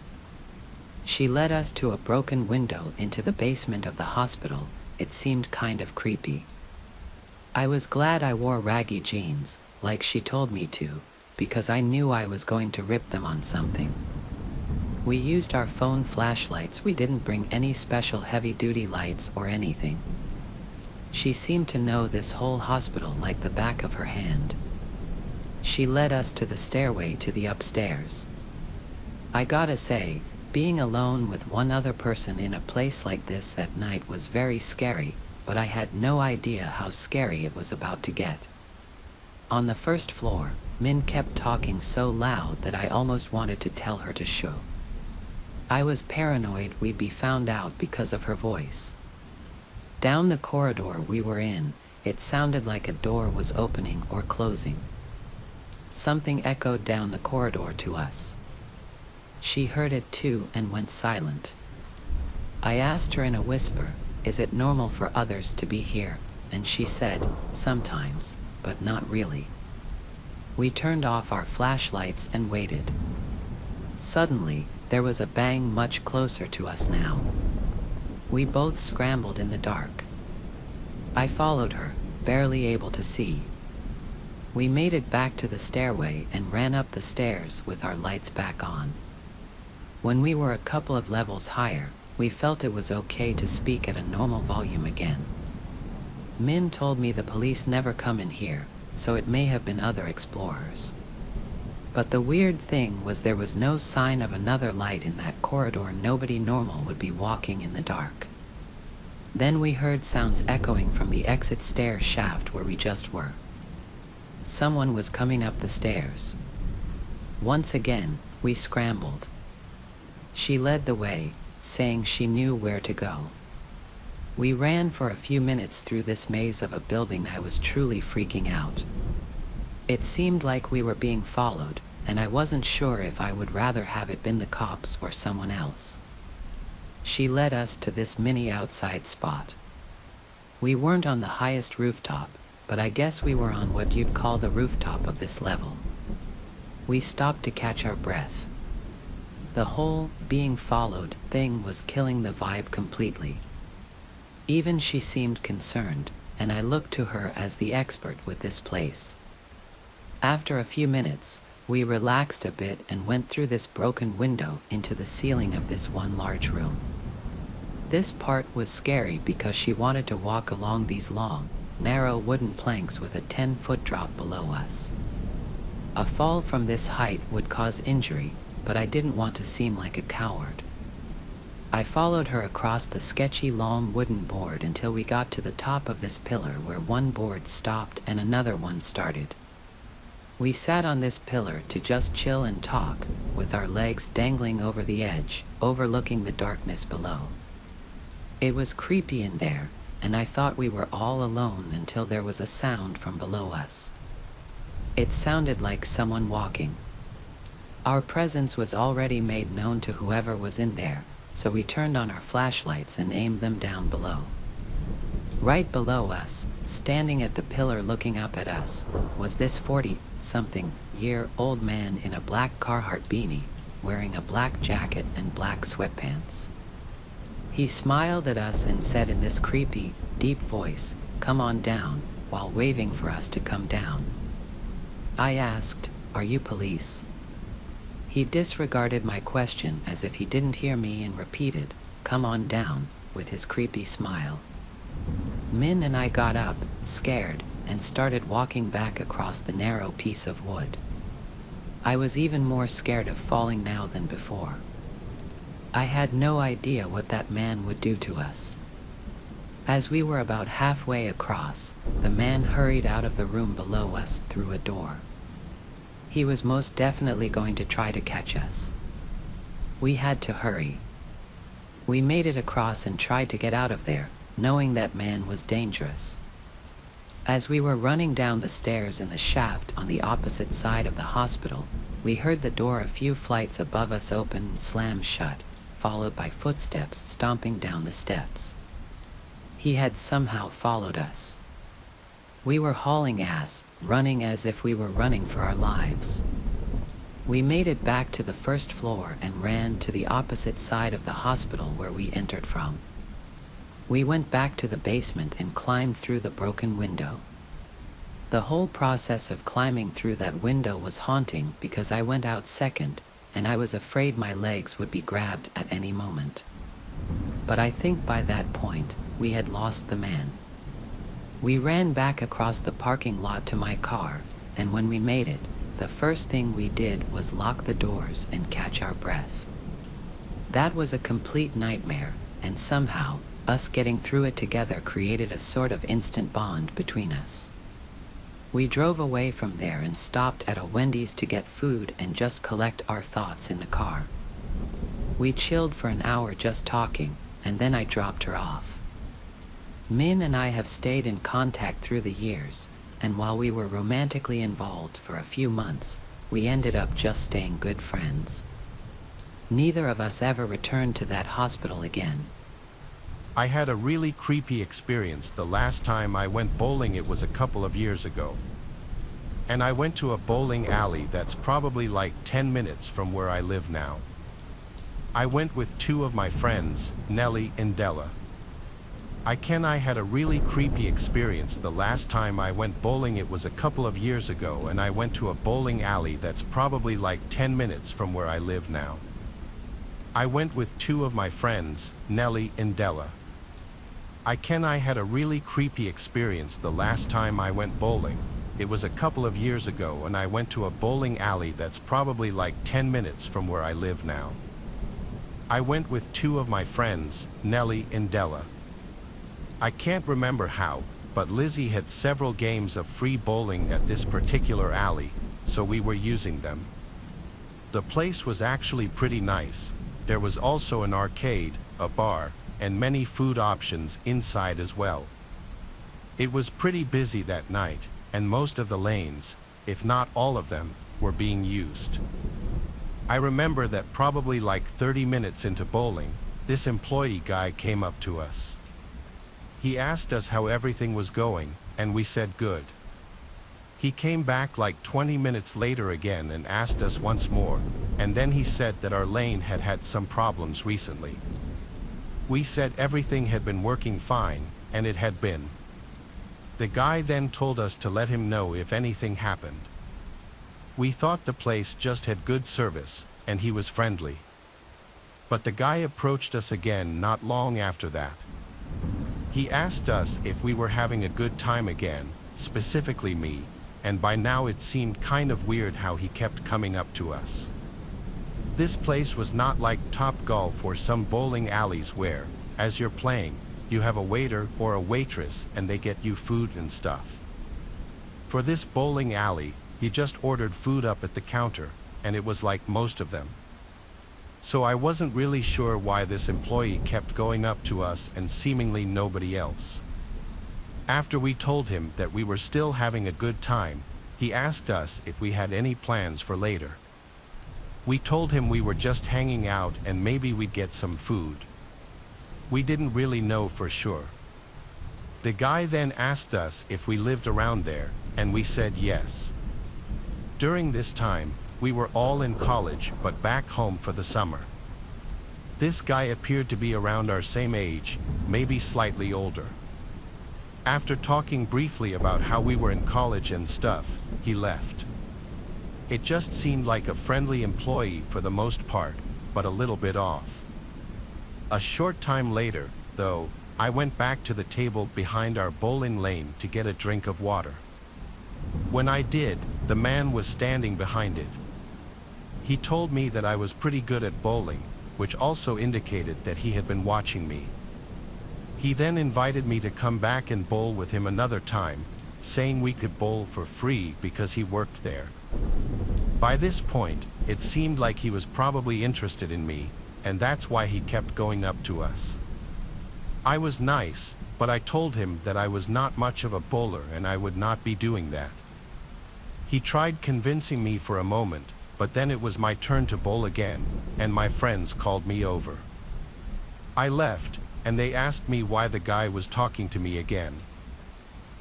She led us to a broken window into the basement of the hospital. It seemed kind of creepy. I was glad I wore raggy jeans, like she told me to, because I knew I was going to rip them on something. We used our phone flashlights. We didn't bring any special heavy-duty lights or anything. She seemed to know this whole hospital like the back of her hand. She led us to the stairway to the upstairs. I gotta say, being alone with one other person in a place like this at night was very scary, but I had no idea how scary it was about to get. On the first floor, Min kept talking so loud that I almost wanted to tell her to shoo. I was paranoid we'd be found out because of her voice. Down the corridor we were in, it sounded like a door was opening or closing. Something echoed down the corridor to us. She heard it too and went silent. I asked her in a whisper, "Is it normal for others to be here?" And she said, "Sometimes, but not really." We turned off our flashlights and waited. Suddenly, there was a bang much closer to us now. We both scrambled in the dark. I followed her, barely able to see. We made it back to the stairway and ran up the stairs with our lights back on. When we were a couple of levels higher, we felt it was okay to speak at a normal volume again. Min told me the police never come in here, so it may have been other explorers. But the weird thing was there was no sign of another light in that corridor. Nobody normal would be walking in the dark. Then we heard sounds echoing from the exit stair shaft where we just were. Someone was coming up the stairs. Once again, we scrambled. She led the way, saying she knew where to go. We ran for a few minutes through this maze of a building. I was truly freaking out. It seemed like we were being followed, and I wasn't sure if I would rather have it been the cops or someone else. She led us to this mini outside spot. We weren't on the highest rooftop, but I guess we were on what you'd call the rooftop of this level. We stopped to catch our breath. The whole being followed thing was killing the vibe completely. Even she seemed concerned, and I looked to her as the expert with this place. After a few minutes, we relaxed a bit and went through this broken window into the ceiling of this one large room. This part was scary because she wanted to walk along these long, narrow wooden planks with a 10-foot drop below us. A fall from this height would cause injury, but I didn't want to seem like a coward. I followed her across the sketchy long wooden board until we got to the top of this pillar where one board stopped and another one started. We sat on this pillar to just chill and talk, with our legs dangling over the edge, overlooking the darkness below. It was creepy in there, and I thought we were all alone until there was a sound from below us. It sounded like someone walking. Our presence was already made known to whoever was in there, so we turned on our flashlights and aimed them down below. Right below us, standing at the pillar looking up at us, was this 40-something-year-old man in a black Carhartt beanie, wearing a black jacket and black sweatpants. He smiled at us and said in this creepy, deep voice, "Come on down," while waving for us to come down. I asked, "Are you police?" He disregarded my question as if he didn't hear me and repeated, "Come on down," with his creepy smile. Min and I got up, scared, and started walking back across the narrow piece of wood. I was even more scared of falling now than before. I had no idea what that man would do to us. As we were about halfway across, the man hurried out of the room below us through a door. He was most definitely going to try to catch us. We had to hurry. We made it across and tried to get out of there, knowing that man was dangerous. As we were running down the stairs in the shaft on the opposite side of the hospital, we heard the door a few flights above us open and slam shut, followed by footsteps stomping down the steps. He had somehow followed us. We were hauling ass, running as if we were running for our lives. We made it back to the first floor and ran to the opposite side of the hospital where we entered from. We went back to the basement and climbed through the broken window. The whole process of climbing through that window was haunting because I went out second and I was afraid my legs would be grabbed at any moment. But I think by that point, we had lost the man. We ran back across the parking lot to my car, and when we made it, the first thing we did was lock the doors and catch our breath. That was a complete nightmare, and somehow, us getting through it together created a sort of instant bond between us. We drove away from there and stopped at a Wendy's to get food and just collect our thoughts in the car. We chilled for an hour just talking, and then I dropped her off. Min and I have stayed in contact through the years, and while we were romantically involved for a few months, we ended up just staying good friends. Neither of us ever returned to that hospital again. I had a really creepy experience the last time I went bowling. It was a couple of years ago. And I went to a bowling alley that's probably like 10 minutes from where I live now. I went with two of my friends, Nellie and Della. I had a really creepy experience the last time I went bowling. It was a couple of years ago, and I went to a bowling alley that's probably like 10 minutes from where I live now. I went with two of my friends, Nellie and Della. I had a really creepy experience the last time I went bowling. It was a couple of years ago, and I went to a bowling alley that's probably like 10 minutes from where I live now. I went with two of my friends, Nellie and Della. I can't remember how, but Lizzie had several games of free bowling at this particular alley, so we were using them. The place was actually pretty nice. There was also an arcade, a bar, and many food options inside as well. It was pretty busy that night, and most of the lanes, if not all of them, were being used. I remember that probably like 30 minutes into bowling, this employee guy came up to us. He asked us how everything was going, and we said good. He came back like 20 minutes later again and asked us once more, and then he said that our lane had had some problems recently. We said everything had been working fine, and it had been. The guy then told us to let him know if anything happened. We thought the place just had good service, and he was friendly. But the guy approached us again not long after that. He asked us if we were having a good time again, specifically me, and by now it seemed kind of weird how he kept coming up to us. This place was not like Top Golf or some bowling alleys where, as you're playing, you have a waiter or a waitress and they get you food and stuff. For this bowling alley, he just ordered food up at the counter, and it was like most of them. So I wasn't really sure why this employee kept going up to us and seemingly nobody else. After we told him that we were still having a good time, he asked us if we had any plans for later. We told him we were just hanging out and maybe we'd get some food. We didn't really know for sure. The guy then asked us if we lived around there, and we said yes. During this time, we were all in college but back home for the summer. This guy appeared to be around our same age, maybe slightly older. After talking briefly about how we were in college and stuff, he left. It just seemed like a friendly employee for the most part, but a little bit off. A short time later, though, I went back to the table behind our bowling lane to get a drink of water. When I did, the man was standing behind it. He told me that I was pretty good at bowling, which also indicated that he had been watching me. He then invited me to come back and bowl with him another time, saying we could bowl for free because he worked there. By this point, it seemed like he was probably interested in me, and that's why he kept going up to us. I was nice, but I told him that I was not much of a bowler and I would not be doing that. He tried convincing me for a moment, but then it was my turn to bowl again, and my friends called me over. I left, and they asked me why the guy was talking to me again.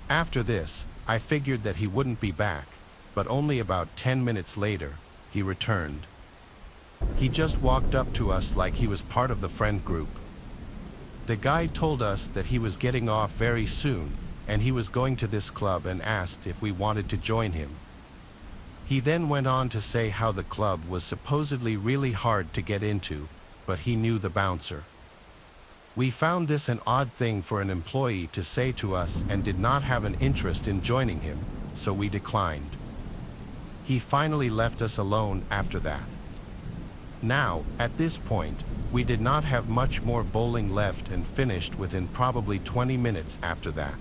After this, I figured that he wouldn't be back, but only about 10 minutes later, he returned. He just walked up to us like he was part of the friend group. The guy told us that he was getting off very soon, and he was going to this club and asked if we wanted to join him. He then went on to say how the club was supposedly really hard to get into, but he knew the bouncer. We found this an odd thing for an employee to say to us and did not have an interest in joining him, so we declined. He finally left us alone after that. Now, at this point, we did not have much more bowling left and finished within probably 20 minutes after that.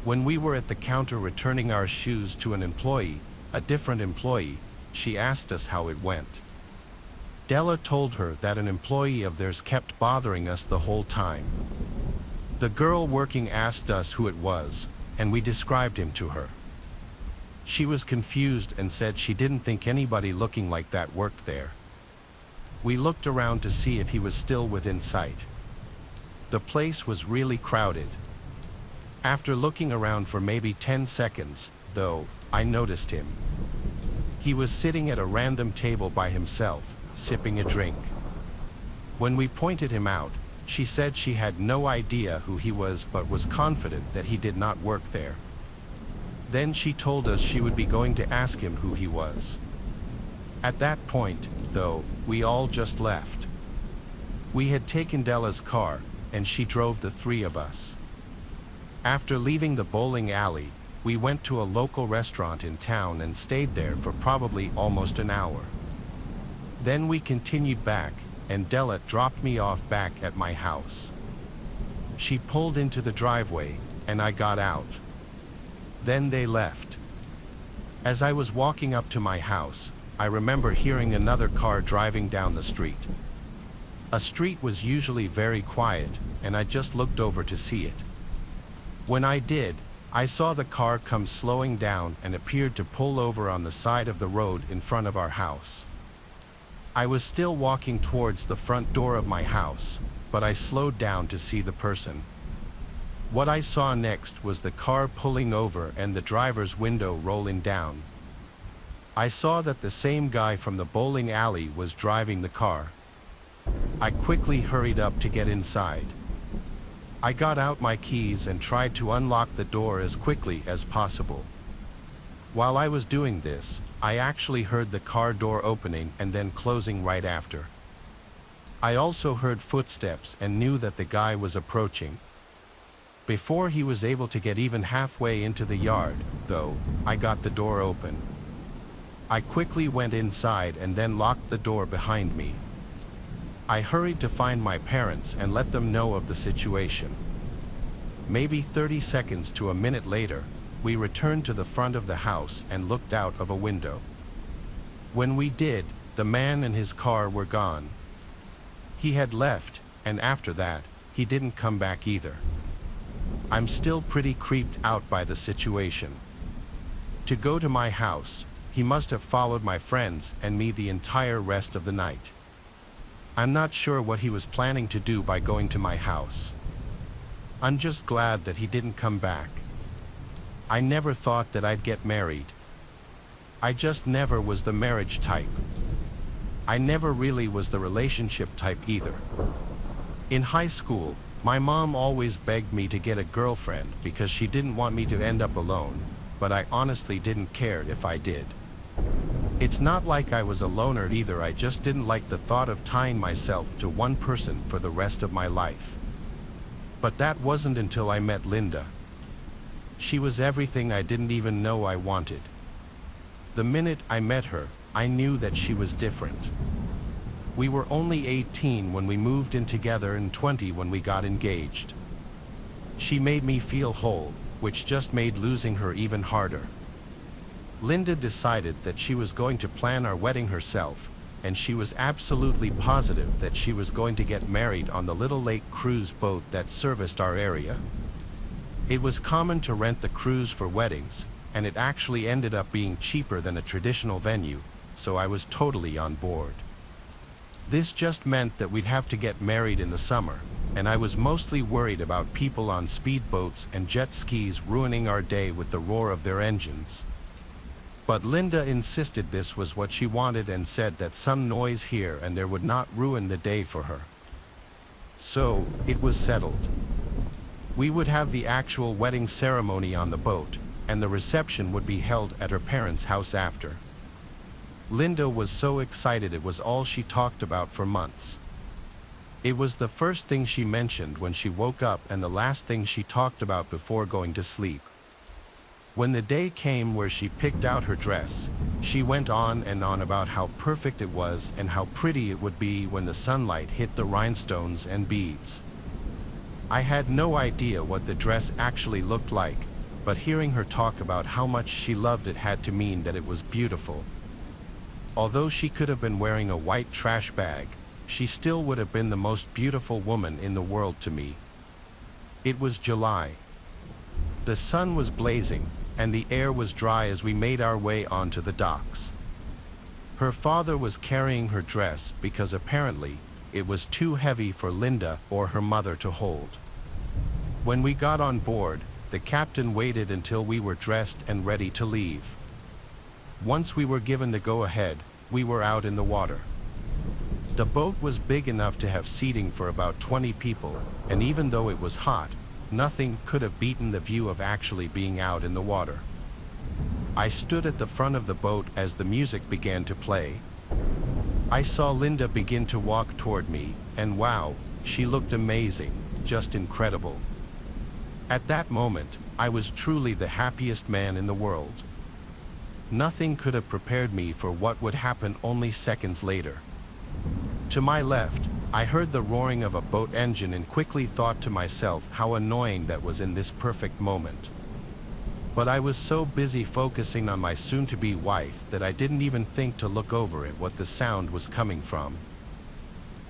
When we were at the counter returning our shoes to an employee, a different employee, she asked us how it went. Della told her that an employee of theirs kept bothering us the whole time. The girl working asked us who it was, and we described him to her. She was confused and said she didn't think anybody looking like that worked there. We looked around to see if he was still within sight. The place was really crowded. After looking around for maybe 10 seconds, though, I noticed him. He was sitting at a random table by himself, sipping a drink. When we pointed him out, she said she had no idea who he was but was confident that he did not work there. Then she told us she would be going to ask him who he was. At that point, though, we all just left. We had taken Della's car, and she drove the three of us. After leaving the bowling alley, we went to a local restaurant in town and stayed there for probably almost an hour. Then we continued back, and Della dropped me off back at my house. She pulled into the driveway, and I got out. Then they left. As I was walking up to my house, I remember hearing another car driving down the street. A street was usually very quiet, and I just looked over to see it. When I did, I saw the car come slowing down and appeared to pull over on the side of the road in front of our house. I was still walking towards the front door of my house, but I slowed down to see the person. What I saw next was the car pulling over and the driver's window rolling down. I saw that the same guy from the bowling alley was driving the car. I quickly hurried up to get inside. I got out my keys and tried to unlock the door as quickly as possible. While I was doing this, I actually heard the car door opening and then closing right after. I also heard footsteps and knew that the guy was approaching. Before he was able to get even halfway into the yard, though, I got the door open. I quickly went inside and then locked the door behind me. I hurried to find my parents and let them know of the situation. Maybe 30 seconds to a minute later, we returned to the front of the house and looked out of a window. When we did, the man and his car were gone. He had left, and after that, he didn't come back either. I'm still pretty creeped out by the situation. To go to my house, he must have followed my friends and me the entire rest of the night. I'm not sure what he was planning to do by going to my house. I'm just glad that he didn't come back. I never thought that I'd get married. I just never was the marriage type. I never really was the relationship type either. In high school, my mom always begged me to get a girlfriend because she didn't want me to end up alone, but I honestly didn't care if I did. It's not like I was a loner either, I just didn't like the thought of tying myself to one person for the rest of my life. But that wasn't until I met Linda. She was everything I didn't even know I wanted. The minute I met her, I knew that she was different. We were only 18 when we moved in together and 20 when we got engaged. She made me feel whole, which just made losing her even harder. Linda decided that she was going to plan our wedding herself, and she was absolutely positive that she was going to get married on the little lake cruise boat that serviced our area. It was common to rent the cruise for weddings, and it actually ended up being cheaper than a traditional venue, so I was totally on board. This just meant that we'd have to get married in the summer, and I was mostly worried about people on speedboats and jet skis ruining our day with the roar of their engines. But Linda insisted this was what she wanted and said that some noise here and there would not ruin the day for her. So, it was settled. We would have the actual wedding ceremony on the boat, and the reception would be held at her parents' house after. Linda was so excited it was all she talked about for months. It was the first thing she mentioned when she woke up and the last thing she talked about before going to sleep. When the day came where she picked out her dress, she went on and on about how perfect it was and how pretty it would be when the sunlight hit the rhinestones and beads. I had no idea what the dress actually looked like, but hearing her talk about how much she loved it had to mean that it was beautiful. Although she could have been wearing a white trash bag, she still would have been the most beautiful woman in the world to me. It was July. The sun was blazing, and the air was dry as we made our way onto the docks. Her father was carrying her dress because apparently it was too heavy for Linda or her mother to hold. When we got on board, the captain waited until we were dressed and ready to leave. Once we were given the go-ahead, we were out in the water. The boat was big enough to have seating for about 20 people, and even though it was hot, nothing could have beaten the view of actually being out in the water. I stood at the front of the boat as the music began to play. I saw Linda begin to walk toward me, and wow, she looked amazing, just incredible. At that moment, I was truly the happiest man in the world. Nothing could have prepared me for what would happen only seconds later. To my left, I heard the roaring of a boat engine and quickly thought to myself how annoying that was in this perfect moment. But I was so busy focusing on my soon-to-be wife that I didn't even think to look over at what the sound was coming from.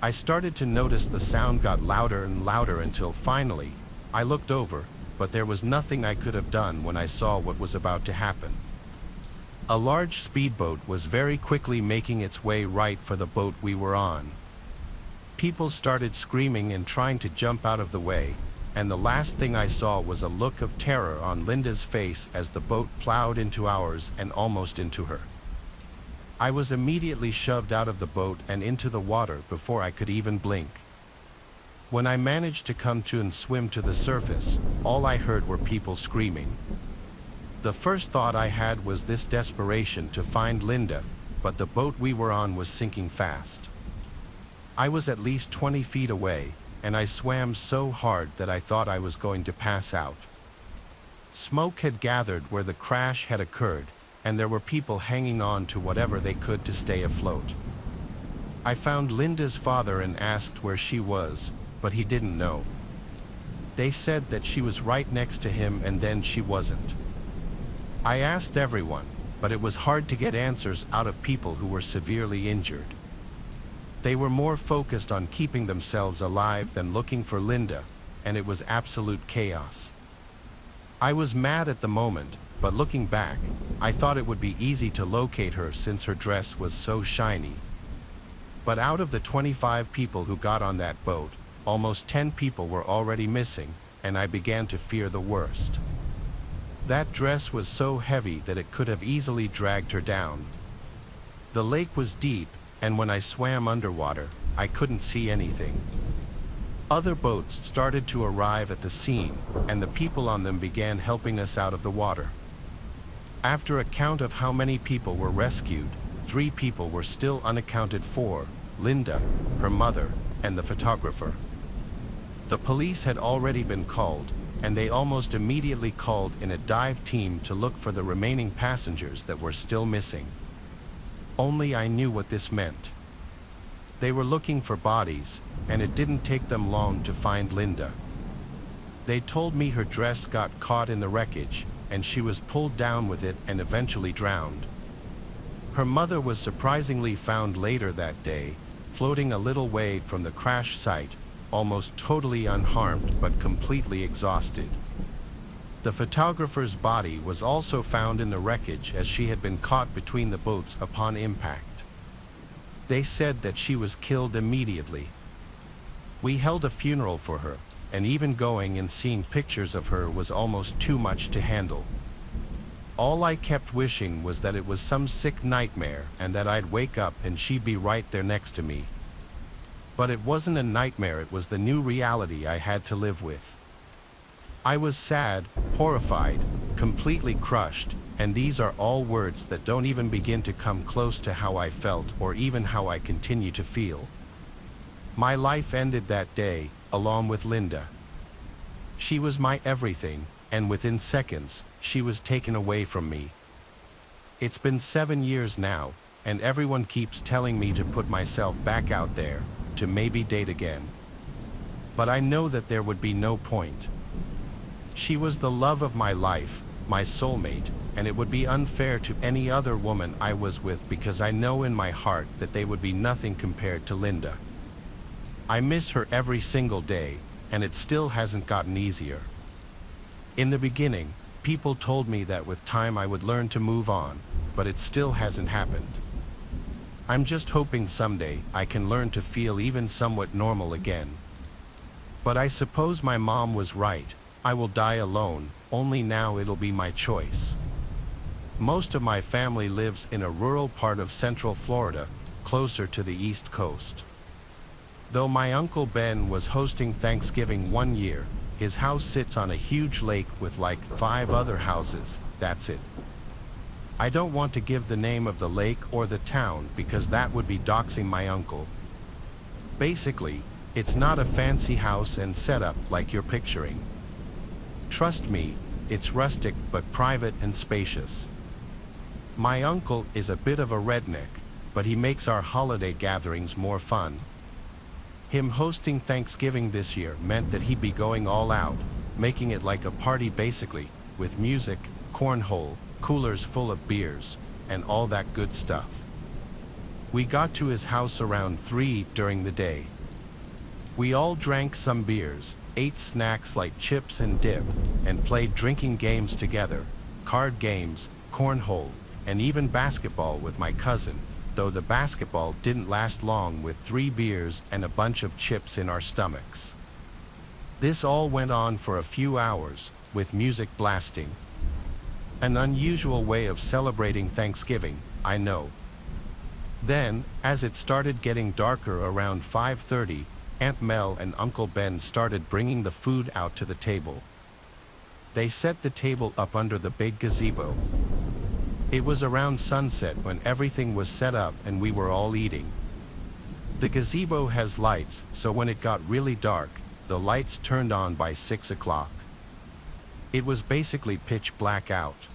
I started to notice the sound got louder and louder until finally, I looked over, but there was nothing I could have done when I saw what was about to happen. A large speedboat was very quickly making its way right for the boat we were on. People started screaming and trying to jump out of the way, and the last thing I saw was a look of terror on Linda's face as the boat plowed into ours and almost into her. I was immediately shoved out of the boat and into the water before I could even blink. When I managed to come to and swim to the surface, all I heard were people screaming. The first thought I had was this desperation to find Linda, but the boat we were on was sinking fast. I was at least 20 feet away, and I swam so hard that I thought I was going to pass out. Smoke had gathered where the crash had occurred, and there were people hanging on to whatever they could to stay afloat. I found Linda's father and asked where she was, but he didn't know. They said that she was right next to him and then she wasn't. I asked everyone, but it was hard to get answers out of people who were severely injured. They were more focused on keeping themselves alive than looking for Linda, and it was absolute chaos. I was mad at the moment, but looking back, I thought it would be easy to locate her since her dress was so shiny. But out of the 25 people who got on that boat, almost 10 people were already missing, and I began to fear the worst. That dress was so heavy that it could have easily dragged her down. The lake was deep, and when I swam underwater, I couldn't see anything. Other boats started to arrive at the scene, and the people on them began helping us out of the water. After a count of how many people were rescued, 3 people were still unaccounted for: Linda, her mother, and the photographer. The police had already been called, and they almost immediately called in a dive team to look for the remaining passengers that were still missing. Only I knew what this meant. They were looking for bodies, and it didn't take them long to find Linda. They told me her dress got caught in the wreckage, and she was pulled down with it and eventually drowned. Her mother was surprisingly found later that day, floating a little way from the crash site, almost totally unharmed but completely exhausted. The photographer's body was also found in the wreckage as she had been caught between the boats upon impact. They said that she was killed immediately. We held a funeral for her, and even going and seeing pictures of her was almost too much to handle. All I kept wishing was that it was some sick nightmare and that I'd wake up and she'd be right there next to me. But it wasn't a nightmare, it was the new reality I had to live with. I was sad, horrified, completely crushed, and these are all words that don't even begin to come close to how I felt or even how I continue to feel. My life ended that day, along with Linda. She was my everything, and within seconds, she was taken away from me. It's been 7 years now, and everyone keeps telling me to put myself back out there, to maybe date again. But I know that there would be no point. She was the love of my life, my soulmate, and it would be unfair to any other woman I was with because I know in my heart that they would be nothing compared to Linda. I miss her every single day, and it still hasn't gotten easier. In the beginning, people told me that with time I would learn to move on, but it still hasn't happened. I'm just hoping someday I can learn to feel even somewhat normal again. But I suppose my mom was right. I will die alone, only now it'll be my choice. Most of my family lives in a rural part of Central Florida, closer to the East Coast. Though my Uncle Ben was hosting Thanksgiving one year, his house sits on a huge lake with like 5 other houses, that's it. I don't want to give the name of the lake or the town because that would be doxing my uncle. Basically, it's not a fancy house and setup like you're picturing. Trust me, it's rustic but private and spacious. My uncle is a bit of a redneck, but he makes our holiday gatherings more fun. Him hosting Thanksgiving this year meant that he'd be going all out, making it like a party basically, with music, cornhole, coolers full of beers, and all that good stuff. We got to his house around 3 during the day. We all drank some beers, ate snacks like chips and dip, and played drinking games together, card games, cornhole, and even basketball with my cousin, though the basketball didn't last long with 3 beers and a bunch of chips in our stomachs. This all went on for a few hours, with music blasting. An unusual way of celebrating Thanksgiving, I know. Then, as it started getting darker around 5:30, Aunt Mel and Uncle Ben started bringing the food out to the table. They set the table up under the big gazebo. It was around sunset when everything was set up and we were all eating. The gazebo has lights, so when it got really dark, the lights turned on by 6 o'clock. It was basically pitch black out.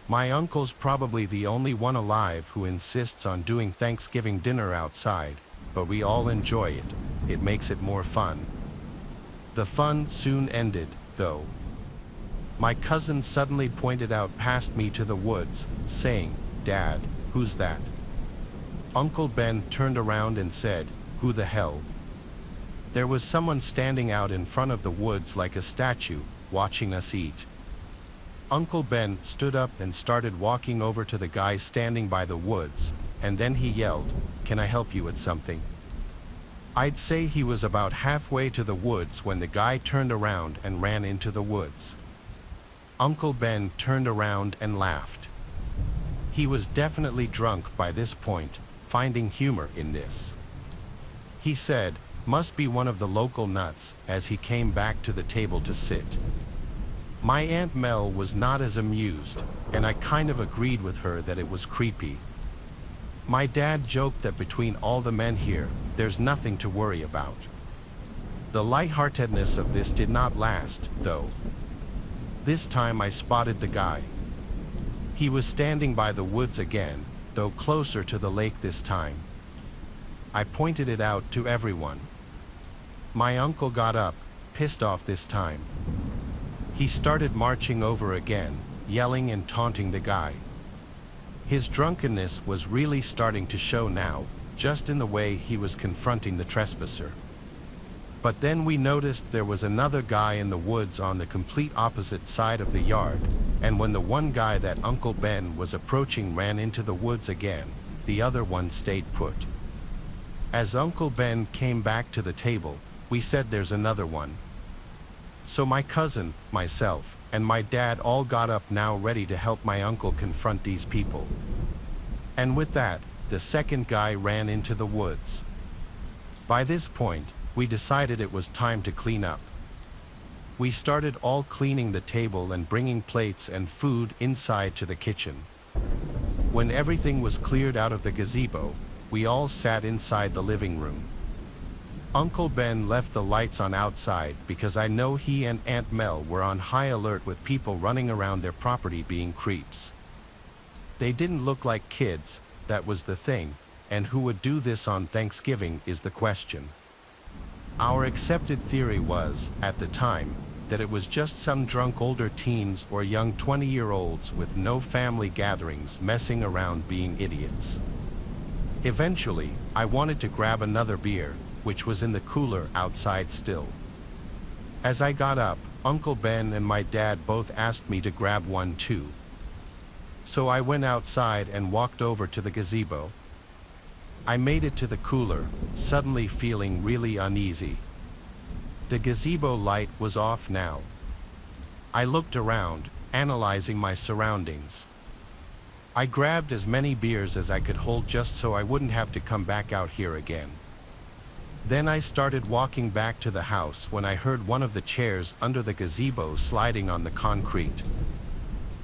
My uncle's probably the only one alive who insists on doing Thanksgiving dinner outside, but we all enjoy it. It makes it more fun. The fun soon ended, though. My cousin suddenly pointed out past me to the woods, saying, "Dad, who's that?" Uncle Ben turned around and said, "Who the hell?" There was someone standing out in front of the woods like a statue, watching us eat. Uncle Ben stood up and started walking over to the guy standing by the woods, and then he yelled, "Can I help you with something?" I'd say he was about halfway to the woods when the guy turned around and ran into the woods. Uncle Ben turned around and laughed. He was definitely drunk by this point, finding humor in this. He said, "Must be one of the local nuts," as he came back to the table to sit. My Aunt Mel was not as amused, and I kind of agreed with her that it was creepy. My dad joked that between all the men here, there's nothing to worry about. The lightheartedness of this did not last, though. This time I spotted the guy. He was standing by the woods again, though closer to the lake this time. I pointed it out to everyone. My uncle got up, pissed off this time. He started marching over again, yelling and taunting the guy. His drunkenness was really starting to show now, just in the way he was confronting the trespasser. But then we noticed there was another guy in the woods on the complete opposite side of the yard, and when the one guy that Uncle Ben was approaching ran into the woods again, the other one stayed put. As Uncle Ben came back to the table, we said there's another one. So my cousin, myself, and my dad all got up now ready to help my uncle confront these people. And with that, the second guy ran into the woods. By this point, we decided it was time to clean up. We started all cleaning the table and bringing plates and food inside to the kitchen. When everything was cleared out of the gazebo, we all sat inside the living room. Uncle Ben left the lights on outside because I know he and Aunt Mel were on high alert with people running around their property being creeps. They didn't look like kids, that was the thing, and who would do this on Thanksgiving is the question. Our accepted theory was, at the time, that it was just some drunk older teens or young 20-year-olds with no family gatherings messing around being idiots. Eventually, I wanted to grab another beer, which was in the cooler outside still. As I got up, Uncle Ben and my dad both asked me to grab one too. So I went outside and walked over to the gazebo. I made it to the cooler, suddenly feeling really uneasy. The gazebo light was off now. I looked around, analyzing my surroundings. I grabbed as many beers as I could hold just so I wouldn't have to come back out here again. Then I started walking back to the house when I heard one of the chairs under the gazebo sliding on the concrete.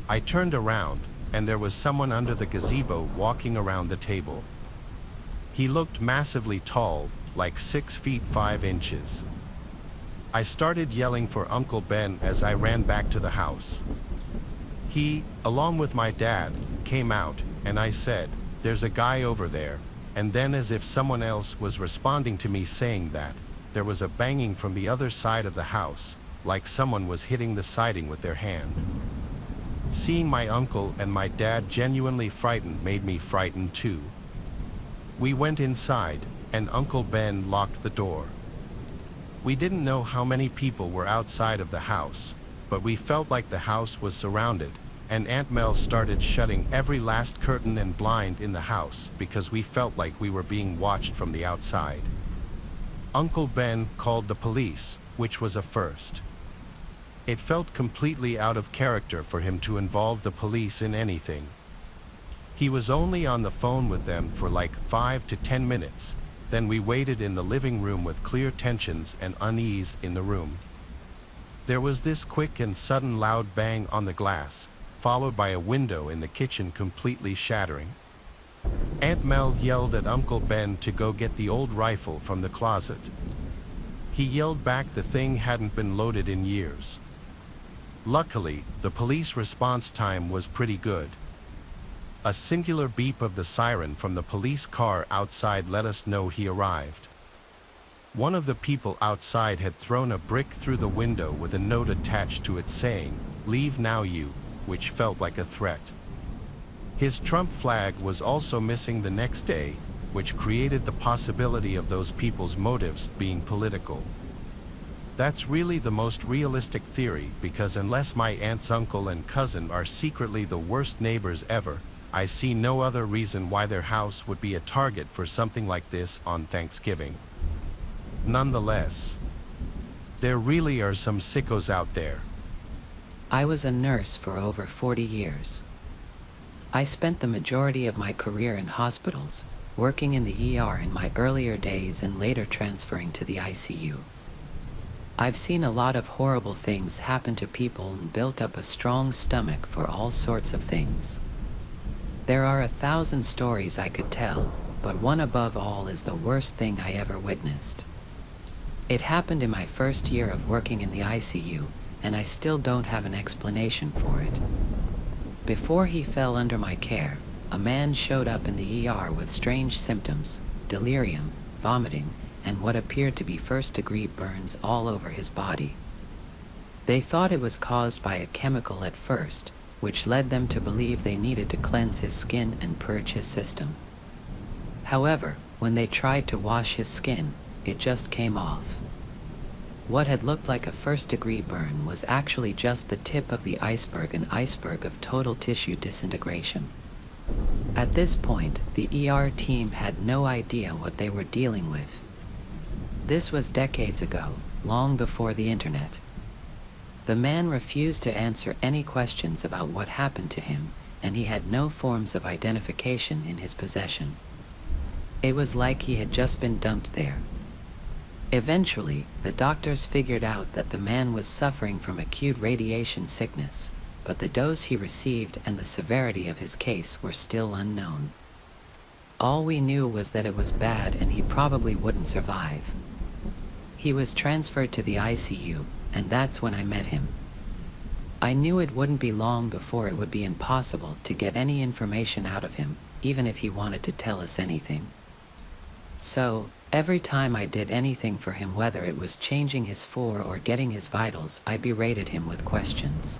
I turned around, and there was someone under the gazebo walking around the table. He looked massively tall, like 6 feet 5 inches. I started yelling for Uncle Ben as I ran back to the house. He, along with my dad, came out, and I said, "There's a guy over there," and then as if someone else was responding to me saying that, there was a banging from the other side of the house, like someone was hitting the siding with their hand. Seeing my uncle and my dad genuinely frightened made me frightened too. We went inside, and Uncle Ben locked the door. We didn't know how many people were outside of the house, but we felt like the house was surrounded, and Aunt Mel started shutting every last curtain and blind in the house because we felt like we were being watched from the outside. Uncle Ben called the police, which was a first. It felt completely out of character for him to involve the police in anything. He was only on the phone with them for like 5 to 10 minutes, then we waited in the living room with clear tensions and unease in the room. There was this quick and sudden loud bang on the glass, followed by a window in the kitchen completely shattering. Aunt Mel yelled at Uncle Ben to go get the old rifle from the closet. He yelled back the thing hadn't been loaded in years. Luckily, the police response time was pretty good. A singular beep of the siren from the police car outside let us know he arrived. One of the people outside had thrown a brick through the window with a note attached to it saying, "Leave now you," which felt like a threat. His Trump flag was also missing the next day, which created the possibility of those people's motives being political. That's really the most realistic theory because unless my aunt's uncle and cousin are secretly the worst neighbors ever, I see no other reason why their house would be a target for something like this on Thanksgiving. Nonetheless, there really are some sickos out there. I was a nurse for over 40 years. I spent the majority of my career in hospitals, working in the ER in my earlier days and later transferring to the ICU. I've seen a lot of horrible things happen to people and built up a strong stomach for all sorts of things. There are 1,000 stories I could tell, but one above all is the worst thing I ever witnessed. It happened in my first year of working in the ICU, and I still don't have an explanation for it. Before he fell under my care, a man showed up in the ER with strange symptoms, delirium, vomiting, and what appeared to be first-degree burns all over his body. They thought it was caused by a chemical at first, which led them to believe they needed to cleanse his skin and purge his system. However, when they tried to wash his skin, it just came off. What had looked like a first-degree burn was actually just the tip of the iceberg, an iceberg of total tissue disintegration. At this point, the ER team had no idea what they were dealing with. This was decades ago, long before the internet. The man refused to answer any questions about what happened to him, and he had no forms of identification in his possession. It was like he had just been dumped there. Eventually, the doctors figured out that the man was suffering from acute radiation sickness, but the dose he received and the severity of his case were still unknown. All we knew was that it was bad and he probably wouldn't survive. He was transferred to the ICU, and that's when I met him. I knew it wouldn't be long before it would be impossible to get any information out of him, even if he wanted to tell us anything. So, every time I did anything for him, whether it was changing his floor or getting his vitals, I berated him with questions.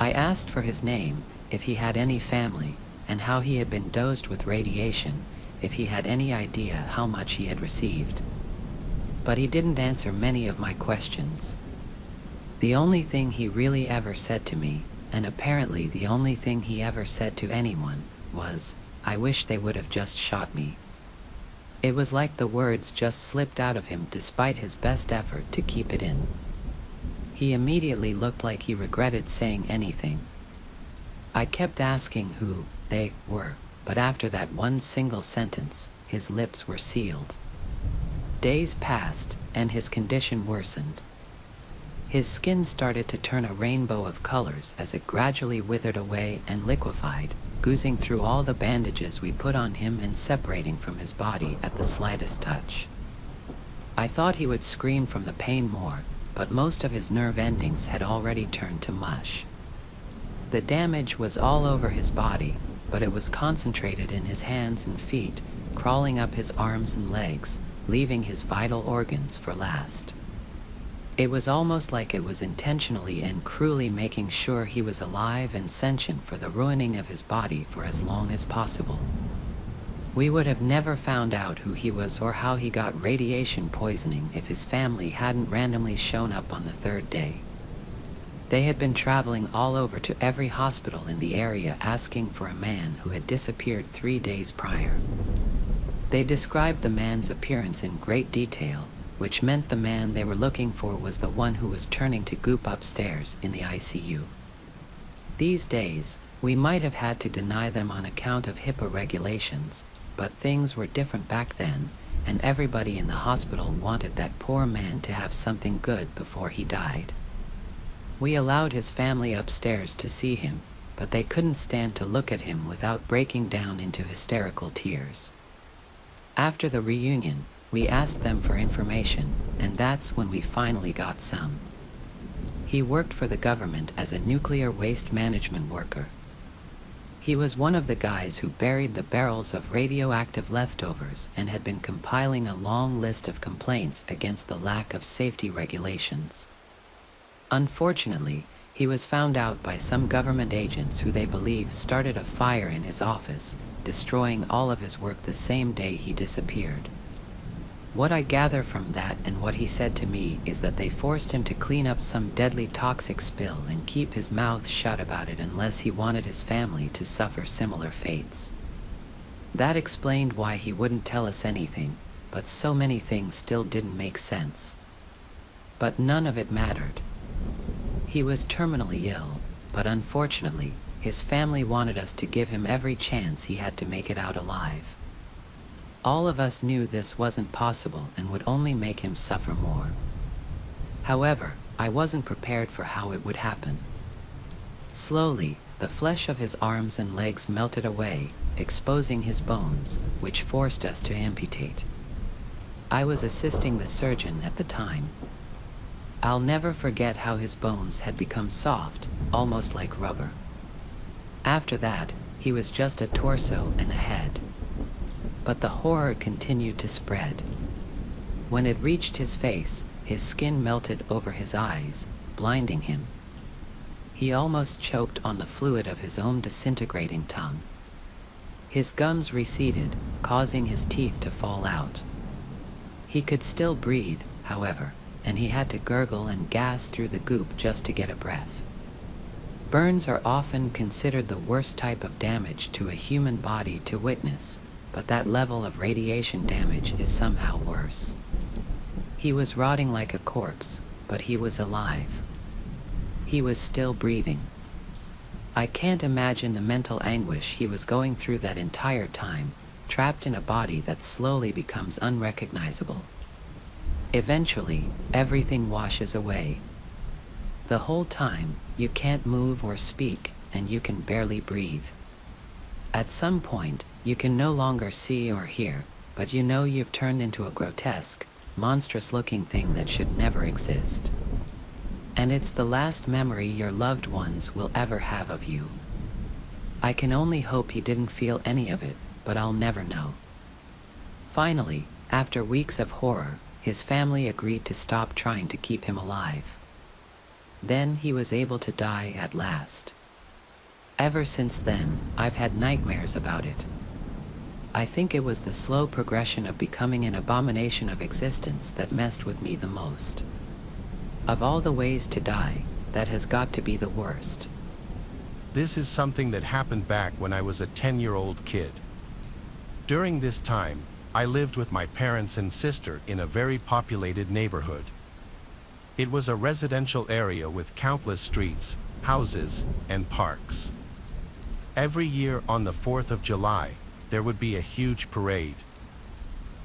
I asked for his name, if he had any family, and how he had been dosed with radiation, if he had any idea how much he had received. But he didn't answer many of my questions. The only thing he really ever said to me, and apparently the only thing he ever said to anyone, was, "I wish they would have just shot me." It was like the words just slipped out of him despite his best effort to keep it in. He immediately looked like he regretted saying anything. I kept asking who they were, but after that one single sentence, his lips were sealed. Days passed, and his condition worsened. His skin started to turn a rainbow of colors as it gradually withered away and liquefied, oozing through all the bandages we put on him and separating from his body at the slightest touch. I thought he would scream from the pain more, but most of his nerve endings had already turned to mush. The damage was all over his body, but it was concentrated in his hands and feet, crawling up his arms and legs, leaving his vital organs for last. It was almost like it was intentionally and cruelly making sure he was alive and sentient for the ruining of his body for as long as possible. We would have never found out who he was or how he got radiation poisoning if his family hadn't randomly shown up on the third day. They had been traveling all over to every hospital in the area asking for a man who had disappeared 3 days prior. They described the man's appearance in great detail, which meant the man they were looking for was the one who was turning to goop upstairs in the ICU. These days, we might have had to deny them on account of HIPAA regulations, but things were different back then, and everybody in the hospital wanted that poor man to have something good before he died. We allowed his family upstairs to see him, but they couldn't stand to look at him without breaking down into hysterical tears. After the reunion, we asked them for information, and that's when we finally got some. He worked for the government as a nuclear waste management worker. He was one of the guys who buried the barrels of radioactive leftovers and had been compiling a long list of complaints against the lack of safety regulations. Unfortunately, he was found out by some government agents who they believe started a fire in his office, destroying all of his work the same day he disappeared. What I gather from that and what he said to me is that they forced him to clean up some deadly toxic spill and keep his mouth shut about it unless he wanted his family to suffer similar fates. That explained why he wouldn't tell us anything, but so many things still didn't make sense. But none of it mattered. He was terminally ill, but unfortunately, his family wanted us to give him every chance he had to make it out alive. All of us knew this wasn't possible and would only make him suffer more. However, I wasn't prepared for how it would happen. Slowly, the flesh of his arms and legs melted away, exposing his bones, which forced us to amputate. I was assisting the surgeon at the time. I'll never forget how his bones had become soft, almost like rubber. After that, he was just a torso and a head. But the horror continued to spread. When it reached his face, his skin melted over his eyes, blinding him. He almost choked on the fluid of his own disintegrating tongue. His gums receded, causing his teeth to fall out. He could still breathe, however, and he had to gurgle and gas through the goop just to get a breath. Burns are often considered the worst type of damage to a human body to witness, but that level of radiation damage is somehow worse. He was rotting like a corpse, but he was alive. He was still breathing. I can't imagine the mental anguish he was going through that entire time, trapped in a body that slowly becomes unrecognizable. Eventually, everything washes away. The whole time, you can't move or speak, and you can barely breathe. At some point, you can no longer see or hear, but you know you've turned into a grotesque, monstrous-looking thing that should never exist. And it's the last memory your loved ones will ever have of you. I can only hope he didn't feel any of it, but I'll never know. Finally, after weeks of horror, his family agreed to stop trying to keep him alive. Then he was able to die at last. Ever since then, I've had nightmares about it. I think it was the slow progression of becoming an abomination of existence that messed with me the most. Of all the ways to die, that has got to be the worst. This is something that happened back when I was a 10-year-old kid. During this time, I lived with my parents and sister in a very populated neighborhood. It was a residential area with countless streets, houses, and parks. Every year on the 4th of July, there would be a huge parade.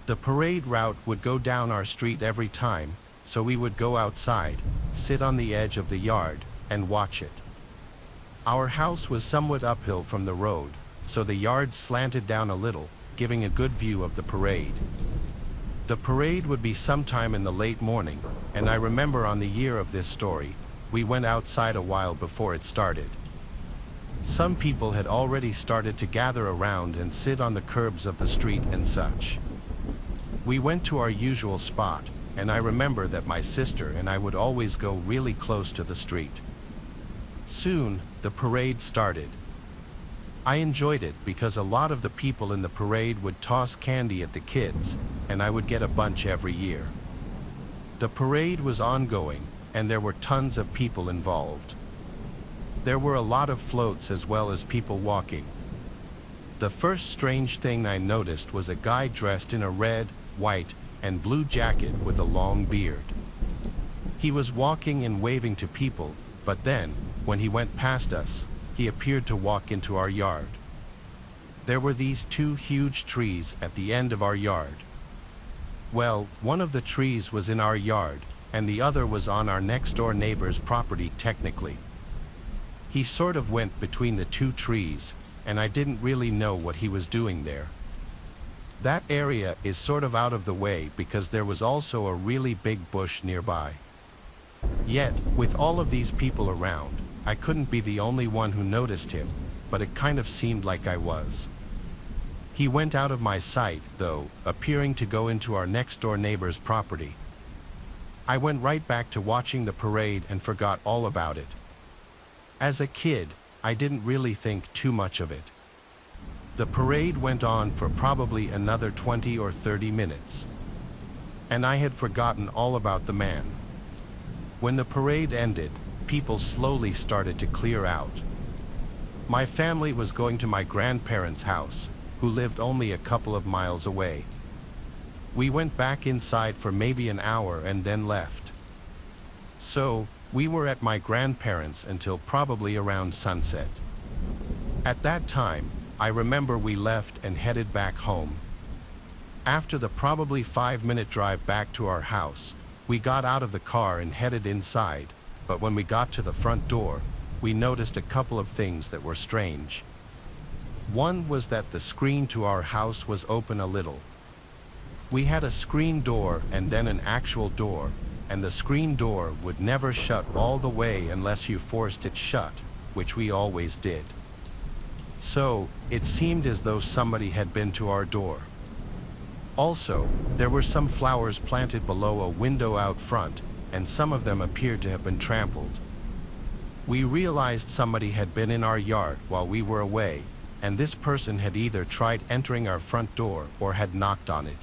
The parade route would go down our street every time, so we would go outside, sit on the edge of the yard, and watch it. Our house was somewhat uphill from the road, so the yard slanted down a little, giving a good view of the parade. The parade would be sometime in the late morning, and I remember on the year of this story, we went outside a while before it started. Some people had already started to gather around and sit on the curbs of the street and such. We went to our usual spot, and I remember that my sister and I would always go really close to the street. Soon, the parade started. I enjoyed it because a lot of the people in the parade would toss candy at the kids, and I would get a bunch every year. The parade was ongoing, and there were tons of people involved. There were a lot of floats as well as people walking. The first strange thing I noticed was a guy dressed in a red, white, and blue jacket with a long beard. He was walking and waving to people, but then, when he went past us, he appeared to walk into our yard. There were these two huge trees at the end of our yard. Well, one of the trees was in our yard, and the other was on our next-door neighbor's property technically. He sort of went between the two trees, and I didn't really know what he was doing there. That area is sort of out of the way because there was also a really big bush nearby. Yet, with all of these people around, I couldn't be the only one who noticed him, but it kind of seemed like I was. He went out of my sight, though, appearing to go into our next-door neighbor's property. I went right back to watching the parade and forgot all about it. As a kid, I didn't really think too much of it. The parade went on for probably another 20 or 30 minutes. And I had forgotten all about the man. When the parade ended, people slowly started to clear out. My family was going to my grandparents' house, who lived only a couple of miles away. We went back inside for maybe an hour and then left. So, we were at my grandparents' until probably around sunset. At that time, I remember we left and headed back home. After the probably 5-minute drive back to our house, we got out of the car and headed inside, but when we got to the front door, we noticed a couple of things that were strange. One was that the screen to our house was open a little. We had a screen door and then an actual door, and the screen door would never shut all the way unless you forced it shut, which we always did. So, it seemed as though somebody had been to our door. Also, there were some flowers planted below a window out front, and some of them appeared to have been trampled. We realized somebody had been in our yard while we were away, and this person had either tried entering our front door or had knocked on it.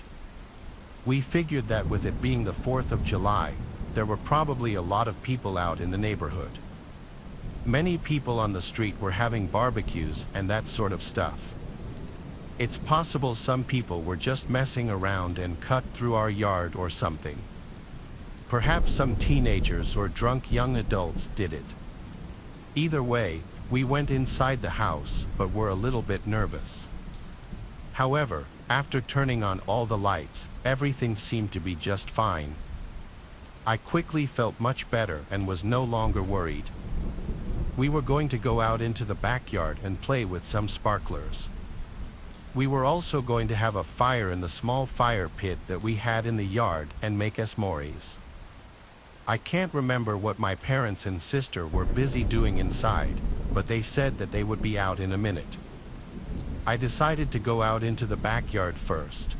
We figured that with it being the 4th of July, there were probably a lot of people out in the neighborhood. Many people on the street were having barbecues and that sort of stuff. It's possible some people were just messing around and cut through our yard or something. Perhaps some teenagers or drunk young adults did it. Either way, we went inside the house, but were a little bit nervous. However, after turning on all the lights, everything seemed to be just fine. I quickly felt much better and was no longer worried. We were going to go out into the backyard and play with some sparklers. We were also going to have a fire in the small fire pit that we had in the yard and make s'mores. I can't remember what my parents and sister were busy doing inside, but they said that they would be out in a minute. I decided to go out into the backyard first.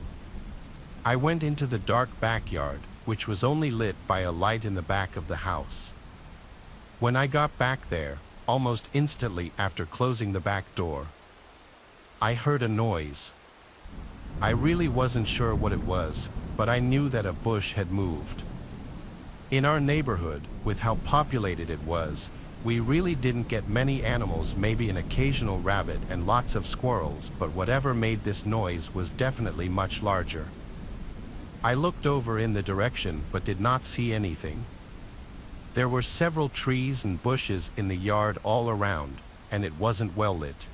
I went into the dark backyard, which was only lit by a light in the back of the house. When I got back there, almost instantly after closing the back door, I heard a noise. I really wasn't sure what it was, but I knew that a bush had moved. In our neighborhood, with how populated it was, we really didn't get many animals, maybe an occasional rabbit and lots of squirrels, but whatever made this noise was definitely much larger. I looked over in the direction but did not see anything. There were several trees and bushes in the yard all around, and it wasn't well lit.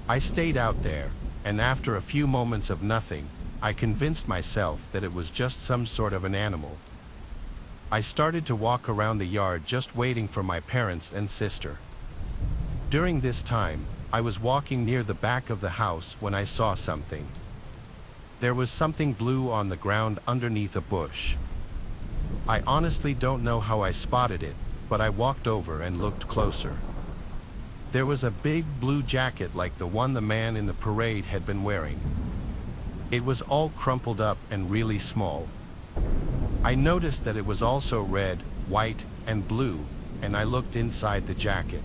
I stayed out there, and after a few moments of nothing, I convinced myself that it was just some sort of an animal. I started to walk around the yard just waiting for my parents and sister. During this time, I was walking near the back of the house when I saw something. There was something blue on the ground underneath a bush. I honestly don't know how I spotted it, but I walked over and looked closer. There was a big blue jacket like the one the man in the parade had been wearing. It was all crumpled up and really small. I noticed that it was also red, white, and blue, and I looked inside the jacket.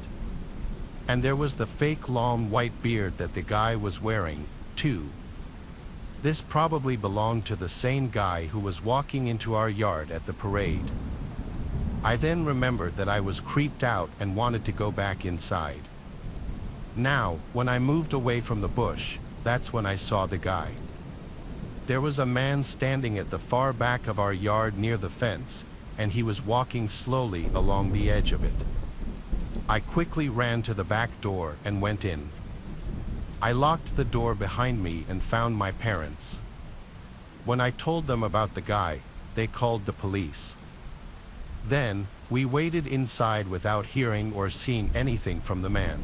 And there was the fake long white beard that the guy was wearing, too. This probably belonged to the same guy who was walking into our yard at the parade. I then remembered that I was creeped out and wanted to go back inside. Now, when I moved away from the bush, that's when I saw the guy. There was a man standing at the far back of our yard near the fence, and he was walking slowly along the edge of it. I quickly ran to the back door and went in. I locked the door behind me and found my parents. When I told them about the guy, they called the police. Then, we waited inside without hearing or seeing anything from the man.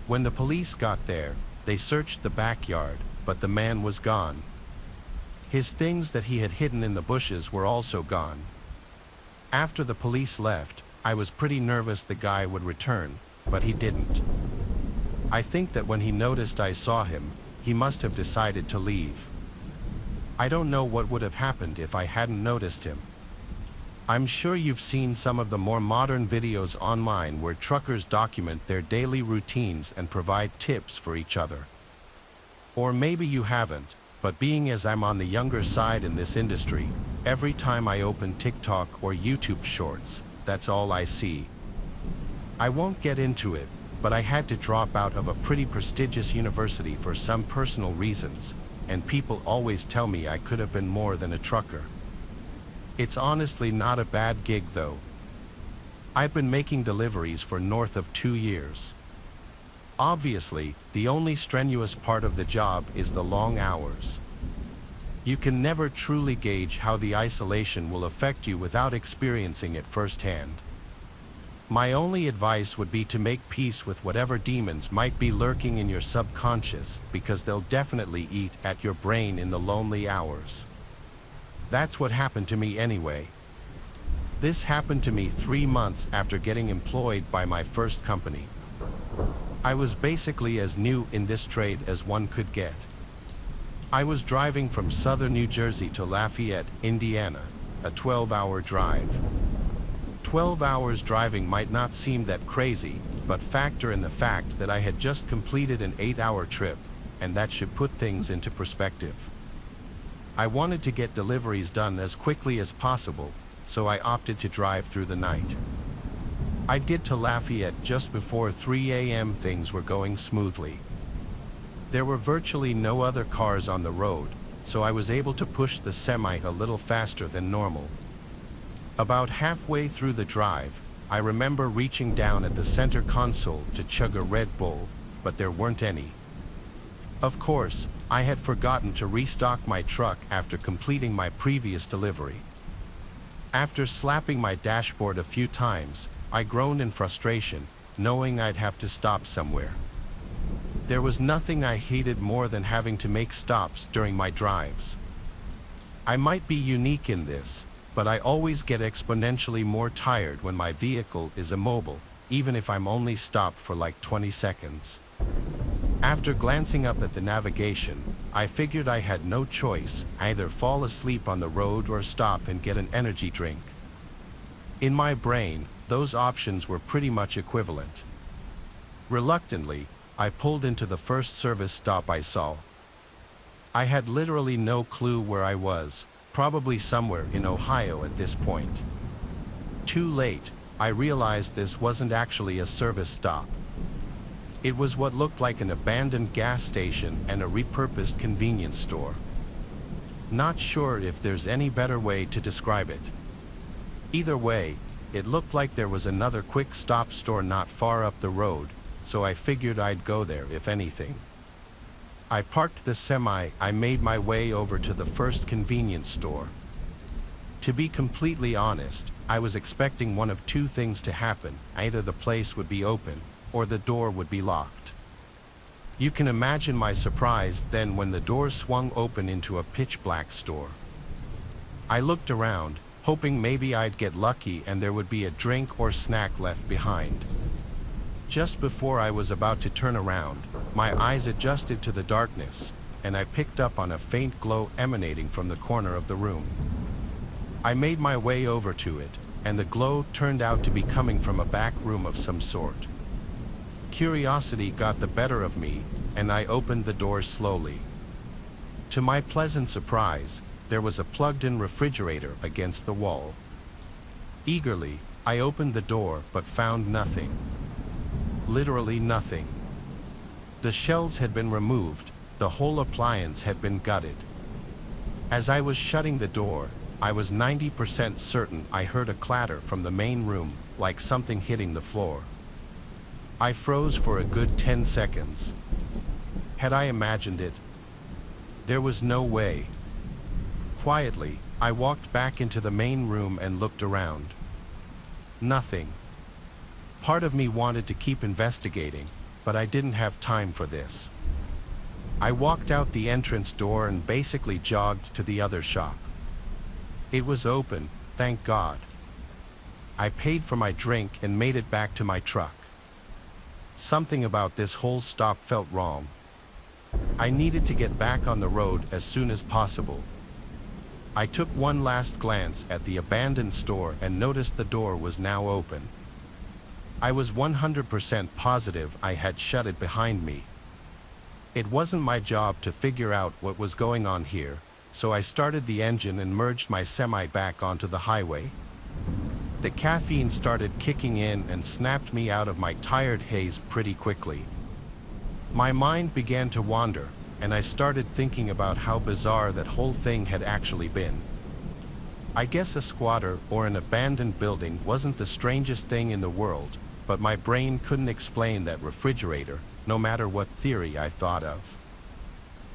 When the police got there, they searched the backyard, but the man was gone. His things that he had hidden in the bushes were also gone. After the police left, I was pretty nervous the guy would return, but he didn't. I think that when he noticed I saw him, he must have decided to leave. I don't know what would have happened if I hadn't noticed him. I'm sure you've seen some of the more modern videos online where truckers document their daily routines and provide tips for each other. Or maybe you haven't, but being as I'm on the younger side in this industry, every time I open TikTok or YouTube Shorts, that's all I see. I won't get into it, but I had to drop out of a pretty prestigious university for some personal reasons, and people always tell me I could have been more than a trucker. It's honestly not a bad gig though. I've been making deliveries for north of 2 years. Obviously, the only strenuous part of the job is the long hours. You can never truly gauge how the isolation will affect you without experiencing it firsthand. My only advice would be to make peace with whatever demons might be lurking in your subconscious, because they'll definitely eat at your brain in the lonely hours. That's what happened to me anyway. This happened to me 3 months after getting employed by my first company. I was basically as new in this trade as one could get. I was driving from southern New Jersey to Lafayette, Indiana, a 12-hour drive. 12 hours driving might not seem that crazy, but factor in the fact that I had just completed an 8-hour trip, and that should put things into perspective. I wanted to get deliveries done as quickly as possible, so I opted to drive through the night. I did to Lafayette just before 3 a.m. Things were going smoothly. There were virtually no other cars on the road, so I was able to push the semi a little faster than normal. About halfway through the drive, I remember reaching down at the center console to chug a Red Bull, but there weren't any. Of course, I had forgotten to restock my truck after completing my previous delivery. After slapping my dashboard a few times, I groaned in frustration, knowing I'd have to stop somewhere. There was nothing I hated more than having to make stops during my drives. I might be unique in this, but I always get exponentially more tired when my vehicle is immobile, even if I'm only stopped for like 20 seconds. After glancing up at the navigation, I figured I had no choice, either fall asleep on the road or stop and get an energy drink. In my brain, those options were pretty much equivalent. Reluctantly, I pulled into the first service stop I saw. I had literally no clue where I was, probably somewhere in Ohio at this point. Too late, I realized this wasn't actually a service stop. It was what looked like an abandoned gas station and a repurposed convenience store. Not sure if there's any better way to describe it. Either way, it looked like there was another quick stop store not far up the road, so I figured I'd go there if anything. I parked the semi. I made my way over to the first convenience store. To be completely honest, I was expecting one of two things to happen. Either the place would be open, or the door would be locked. You can imagine my surprise then when the door swung open into a pitch-black store. I looked around, hoping maybe I'd get lucky and there would be a drink or snack left behind. Just before I was about to turn around, my eyes adjusted to the darkness, and I picked up on a faint glow emanating from the corner of the room. I made my way over to it, and the glow turned out to be coming from a back room of some sort. Curiosity got the better of me, and I opened the door slowly. To my pleasant surprise, there was a plugged-in refrigerator against the wall. Eagerly, I opened the door but found nothing. Literally nothing. The shelves had been removed, the whole appliance had been gutted. As I was shutting the door, I was 90% certain I heard a clatter from the main room, like something hitting the floor. I froze for a good 10 seconds. Had I imagined it? There was no way. Quietly, I walked back into the main room and looked around. Nothing. Part of me wanted to keep investigating, but I didn't have time for this. I walked out the entrance door and basically jogged to the other shop. It was open, thank God. I paid for my drink and made it back to my truck. Something about this whole stop felt wrong. I needed to get back on the road as soon as possible. I took one last glance at the abandoned store and noticed the door was now open. I was 100% positive I had shut it behind me. It wasn't my job to figure out what was going on here, so I started the engine and merged my semi back onto the highway. The caffeine started kicking in and snapped me out of my tired haze pretty quickly. My mind began to wander, and I started thinking about how bizarre that whole thing had actually been. I guess a squatter or an abandoned building wasn't the strangest thing in the world, but my brain couldn't explain that refrigerator, no matter what theory I thought of.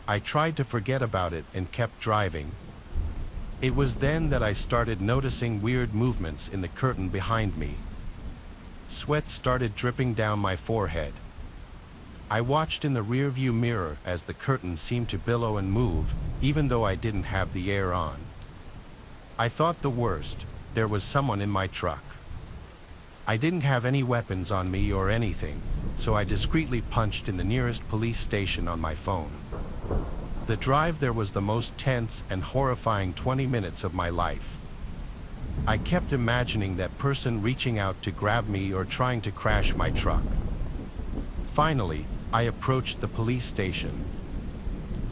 I tried to forget about it and kept driving. It was then that I started noticing weird movements in the curtain behind me. Sweat started dripping down my forehead. I watched in the rearview mirror as the curtain seemed to billow and move, even though I didn't have the air on. I thought the worst, there was someone in my truck. I didn't have any weapons on me or anything, so I discreetly punched in the nearest police station on my phone. The drive there was the most tense and horrifying 20 minutes of my life. I kept imagining that person reaching out to grab me or trying to crash my truck. Finally, I approached the police station.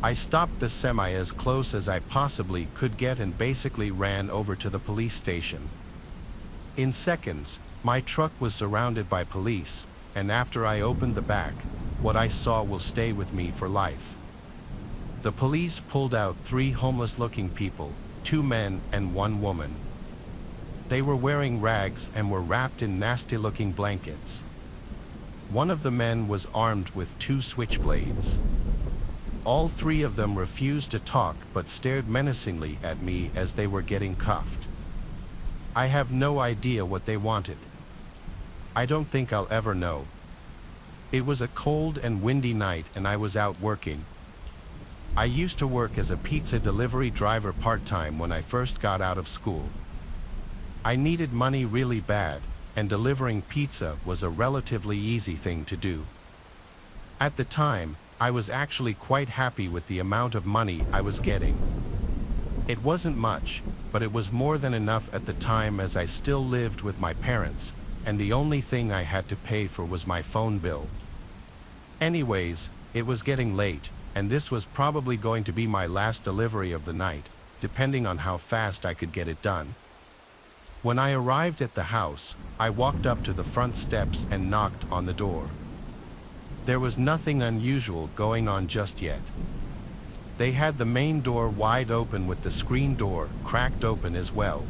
I stopped the semi as close as I possibly could get and basically ran over to the police station. In seconds, my truck was surrounded by police, and after I opened the back, what I saw will stay with me for life. The police pulled out 3 homeless-looking people, 2 men and 1 woman. They were wearing rags and were wrapped in nasty-looking blankets. One of the men was armed with 2 switchblades. All 3 of them refused to talk but stared menacingly at me as they were getting cuffed. I have no idea what they wanted. I don't think I'll ever know. It was a cold and windy night and I was out working. I used to work as a pizza delivery driver part-time when I first got out of school. I needed money really bad, and delivering pizza was a relatively easy thing to do. At the time, I was actually quite happy with the amount of money I was getting. It wasn't much, but it was more than enough at the time as I still lived with my parents, and the only thing I had to pay for was my phone bill. Anyways, it was getting late, and this was probably going to be my last delivery of the night, depending on how fast I could get it done. When I arrived at the house, I walked up to the front steps and knocked on the door. There was nothing unusual going on just yet. They had the main door wide open with the screen door cracked open as well.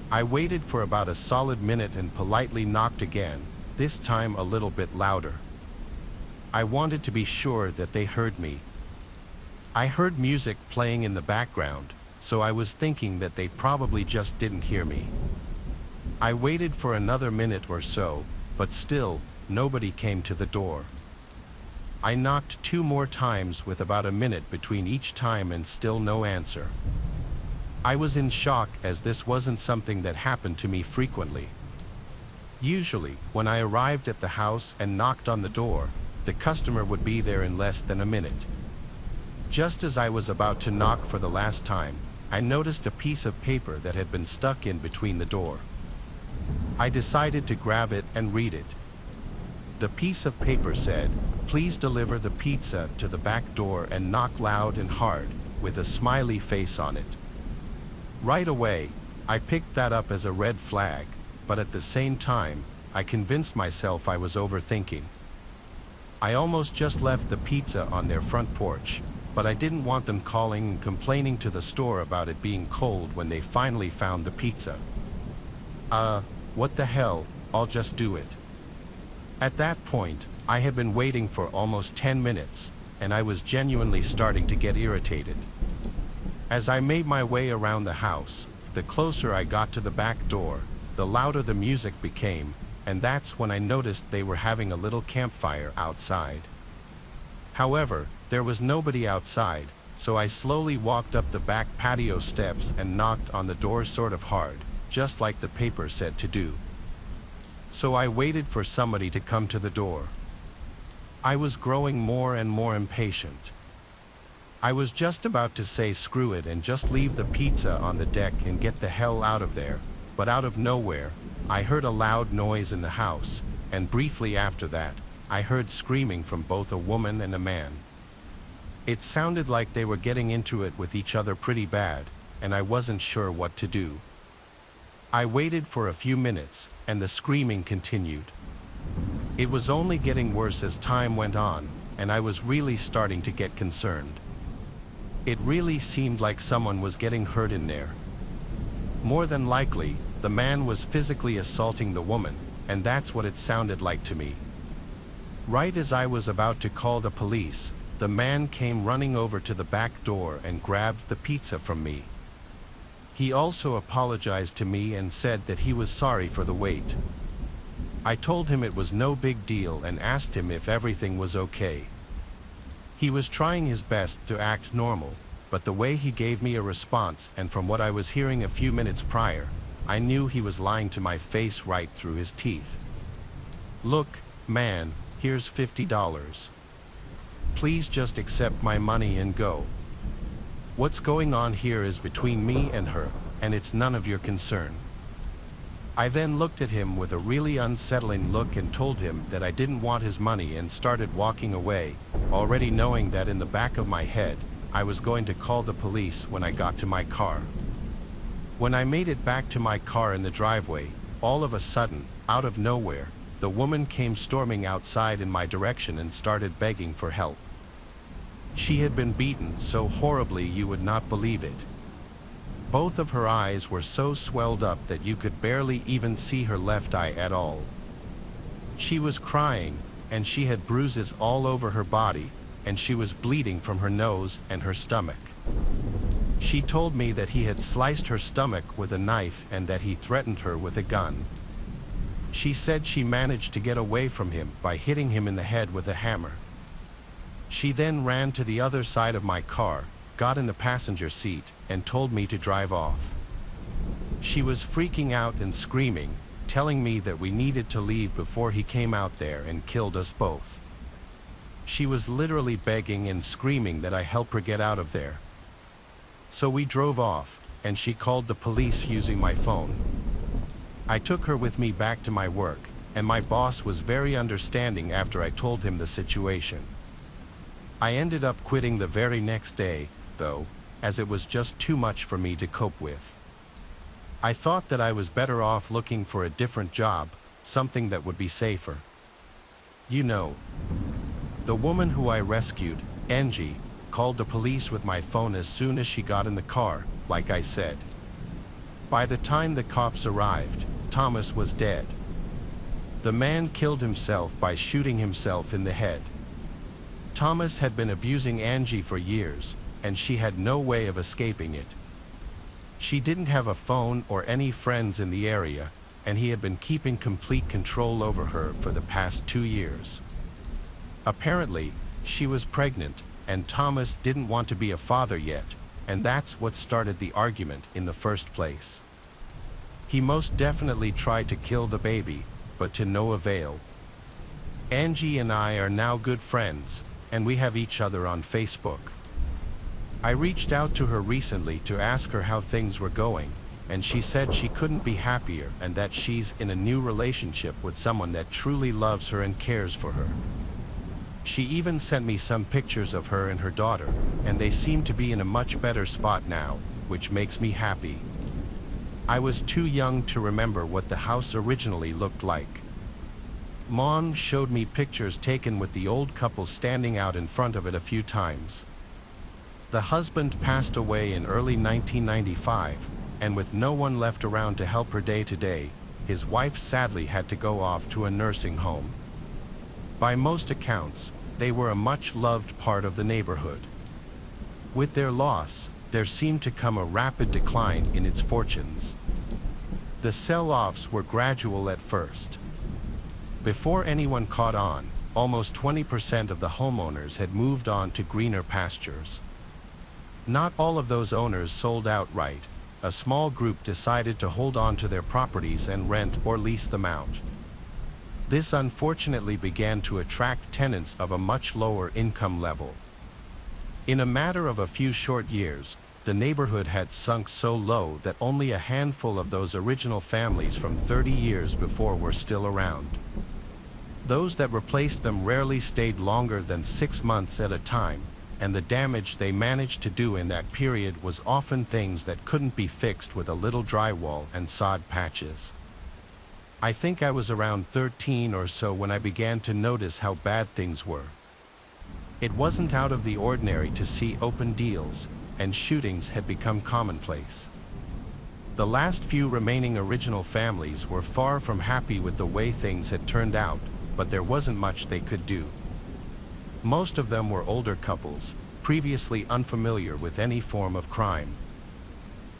I waited for about a solid minute and politely knocked again, this time a little bit louder. I wanted to be sure that they heard me. I heard music playing in the background, so I was thinking that they probably just didn't hear me. I waited for another minute or so, but still, nobody came to the door. I knocked 2 more times with about a minute between each time and still no answer. I was in shock as this wasn't something that happened to me frequently. Usually, when I arrived at the house and knocked on the door, the customer would be there in less than a minute. Just as I was about to knock for the last time, I noticed a piece of paper that had been stuck in between the door. I decided to grab it and read it. The piece of paper said, "Please deliver the pizza to the back door and knock loud and hard," with a smiley face on it. Right away, I picked that up as a red flag, but at the same time, I convinced myself I was overthinking. I almost just left the pizza on their front porch, but I didn't want them calling and complaining to the store about it being cold when they finally found the pizza. What the hell, I'll just do it. At that point, I had been waiting for almost 10 minutes, and I was genuinely starting to get irritated. As I made my way around the house, the closer I got to the back door, the louder the music became, and that's when I noticed they were having a little campfire outside. However, there was nobody outside, so I slowly walked up the back patio steps and knocked on the door sort of hard, just like the paper said to do. So I waited for somebody to come to the door. I was growing more and more impatient. I was just about to say screw it and just leave the pizza on the deck and get the hell out of there, but out of nowhere, I heard a loud noise in the house, and briefly after that, I heard screaming from both a woman and a man. It sounded like they were getting into it with each other pretty bad, and I wasn't sure what to do. I waited for a few minutes, and the screaming continued. It was only getting worse as time went on, and I was really starting to get concerned. It really seemed like someone was getting hurt in there. More than likely, the man was physically assaulting the woman, and that's what it sounded like to me. Right as I was about to call the police, the man came running over to the back door and grabbed the pizza from me. He also apologized to me and said that he was sorry for the wait. I told him it was no big deal and asked him if everything was okay. He was trying his best to act normal, but the way he gave me a response and from what I was hearing a few minutes prior, I knew he was lying to my face right through his teeth. "Look, man, here's $50. Please just accept my money and go. What's going on here is between me and her, and it's none of your concern." I then looked at him with a really unsettling look and told him that I didn't want his money and started walking away, already knowing that in the back of my head, I was going to call the police when I got to my car. When I made it back to my car in the driveway, all of a sudden, out of nowhere, the woman came storming outside in my direction and started begging for help. She had been beaten so horribly you would not believe it. Both of her eyes were so swelled up that you could barely even see her left eye at all. She was crying, and she had bruises all over her body, and she was bleeding from her nose and her stomach. She told me that he had sliced her stomach with a knife and that he threatened her with a gun. She said she managed to get away from him by hitting him in the head with a hammer. She then ran to the other side of my car, got in the passenger seat, and told me to drive off. She was freaking out and screaming, telling me that we needed to leave before he came out there and killed us both. She was literally begging and screaming that I help her get out of there. So we drove off, and she called the police using my phone. I took her with me back to my work, and my boss was very understanding after I told him the situation. I ended up quitting the very next day, though, as it was just too much for me to cope with. I thought that I was better off looking for a different job, something that would be safer. You know, the woman who I rescued, Angie, called the police with my phone as soon as she got in the car, like I said. By the time the cops arrived, Thomas was dead. The man killed himself by shooting himself in the head. Thomas had been abusing Angie for years, and she had no way of escaping it. She didn't have a phone or any friends in the area, and he had been keeping complete control over her for the past 2 years. Apparently, she was pregnant, and Thomas didn't want to be a father yet, and that's what started the argument in the first place. He most definitely tried to kill the baby, but to no avail. Angie and I are now good friends, and we have each other on Facebook. I reached out to her recently to ask her how things were going, and she said she couldn't be happier and that she's in a new relationship with someone that truly loves her and cares for her. She even sent me some pictures of her and her daughter, and they seem to be in a much better spot now, which makes me happy. I was too young to remember what the house originally looked like. Mom showed me pictures taken with the old couple standing out in front of it a few times. The husband passed away in early 1995, and with no one left around to help her day to day, his wife sadly had to go off to a nursing home. By most accounts, they were a much-loved part of the neighborhood. With their loss, there seemed to come a rapid decline in its fortunes. The sell-offs were gradual at first. Before anyone caught on, almost 20% of the homeowners had moved on to greener pastures. Not all of those owners sold outright. A small group decided to hold on to their properties and rent or lease them out. This unfortunately began to attract tenants of a much lower income level. In a matter of a few short years, the neighborhood had sunk so low that only a handful of those original families from 30 years before were still around. Those that replaced them rarely stayed longer than 6 months at a time, and the damage they managed to do in that period was often things that couldn't be fixed with a little drywall and sod patches. I think I was around 13 or so when I began to notice how bad things were. It wasn't out of the ordinary to see open deals, and shootings had become commonplace. The last few remaining original families were far from happy with the way things had turned out, but there wasn't much they could do. Most of them were older couples, previously unfamiliar with any form of crime.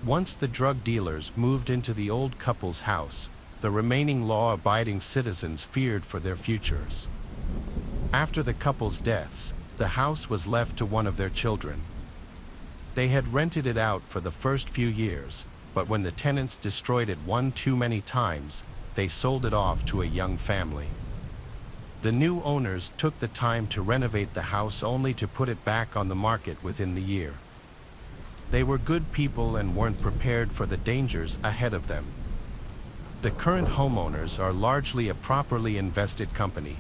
Once the drug dealers moved into the old couple's house, the remaining law-abiding citizens feared for their futures. After the couple's deaths, the house was left to one of their children. They had rented it out for the first few years, but when the tenants destroyed it one too many times, they sold it off to a young family. The new owners took the time to renovate the house only to put it back on the market within the year. They were good people and weren't prepared for the dangers ahead of them. The current homeowners are largely a properly invested company.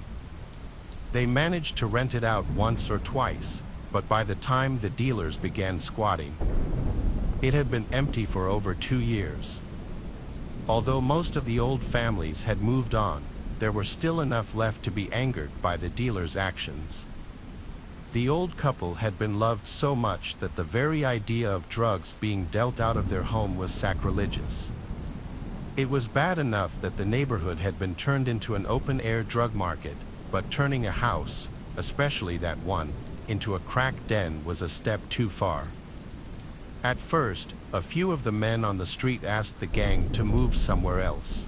They managed to rent it out once or twice, but by the time the dealers began squatting, it had been empty for over 2 years. Although most of the old families had moved on, there were still enough left to be angered by the dealers' actions. The old couple had been loved so much that the very idea of drugs being dealt out of their home was sacrilegious. It was bad enough that the neighborhood had been turned into an open-air drug market, but turning a house, especially that one, into a crack den was a step too far. At first, a few of the men on the street asked the gang to move somewhere else.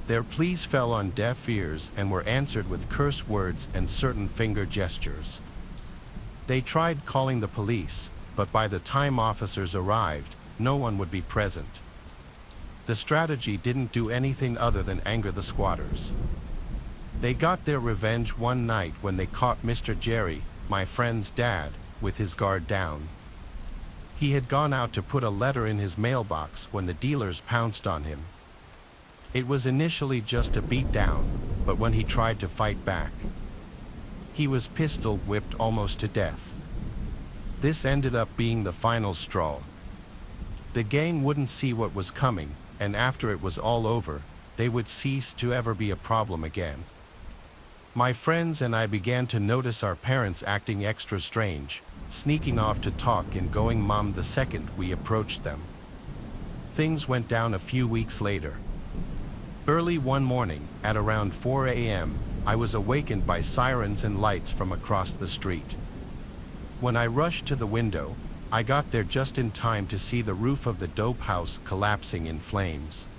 Their pleas fell on deaf ears and were answered with curse words and certain finger gestures. They tried calling the police, but by the time officers arrived, no one would be present. The strategy didn't do anything other than anger the squatters. They got their revenge one night when they caught Mr. Jerry, my friend's dad, with his guard down. He had gone out to put a letter in his mailbox when the dealers pounced on him. It was initially just a beatdown, but when he tried to fight back, he was pistol whipped almost to death. This ended up being the final straw. The gang wouldn't see what was coming, and after it was all over, they would cease to ever be a problem again. My friends and I began to notice our parents acting extra strange, sneaking off to talk and going mum the second we approached them. Things went down a few weeks later. Early one morning, at around 4 a.m., I was awakened by sirens and lights from across the street. When I rushed to the window, I got there just in time to see the roof of the dope house collapsing in flames.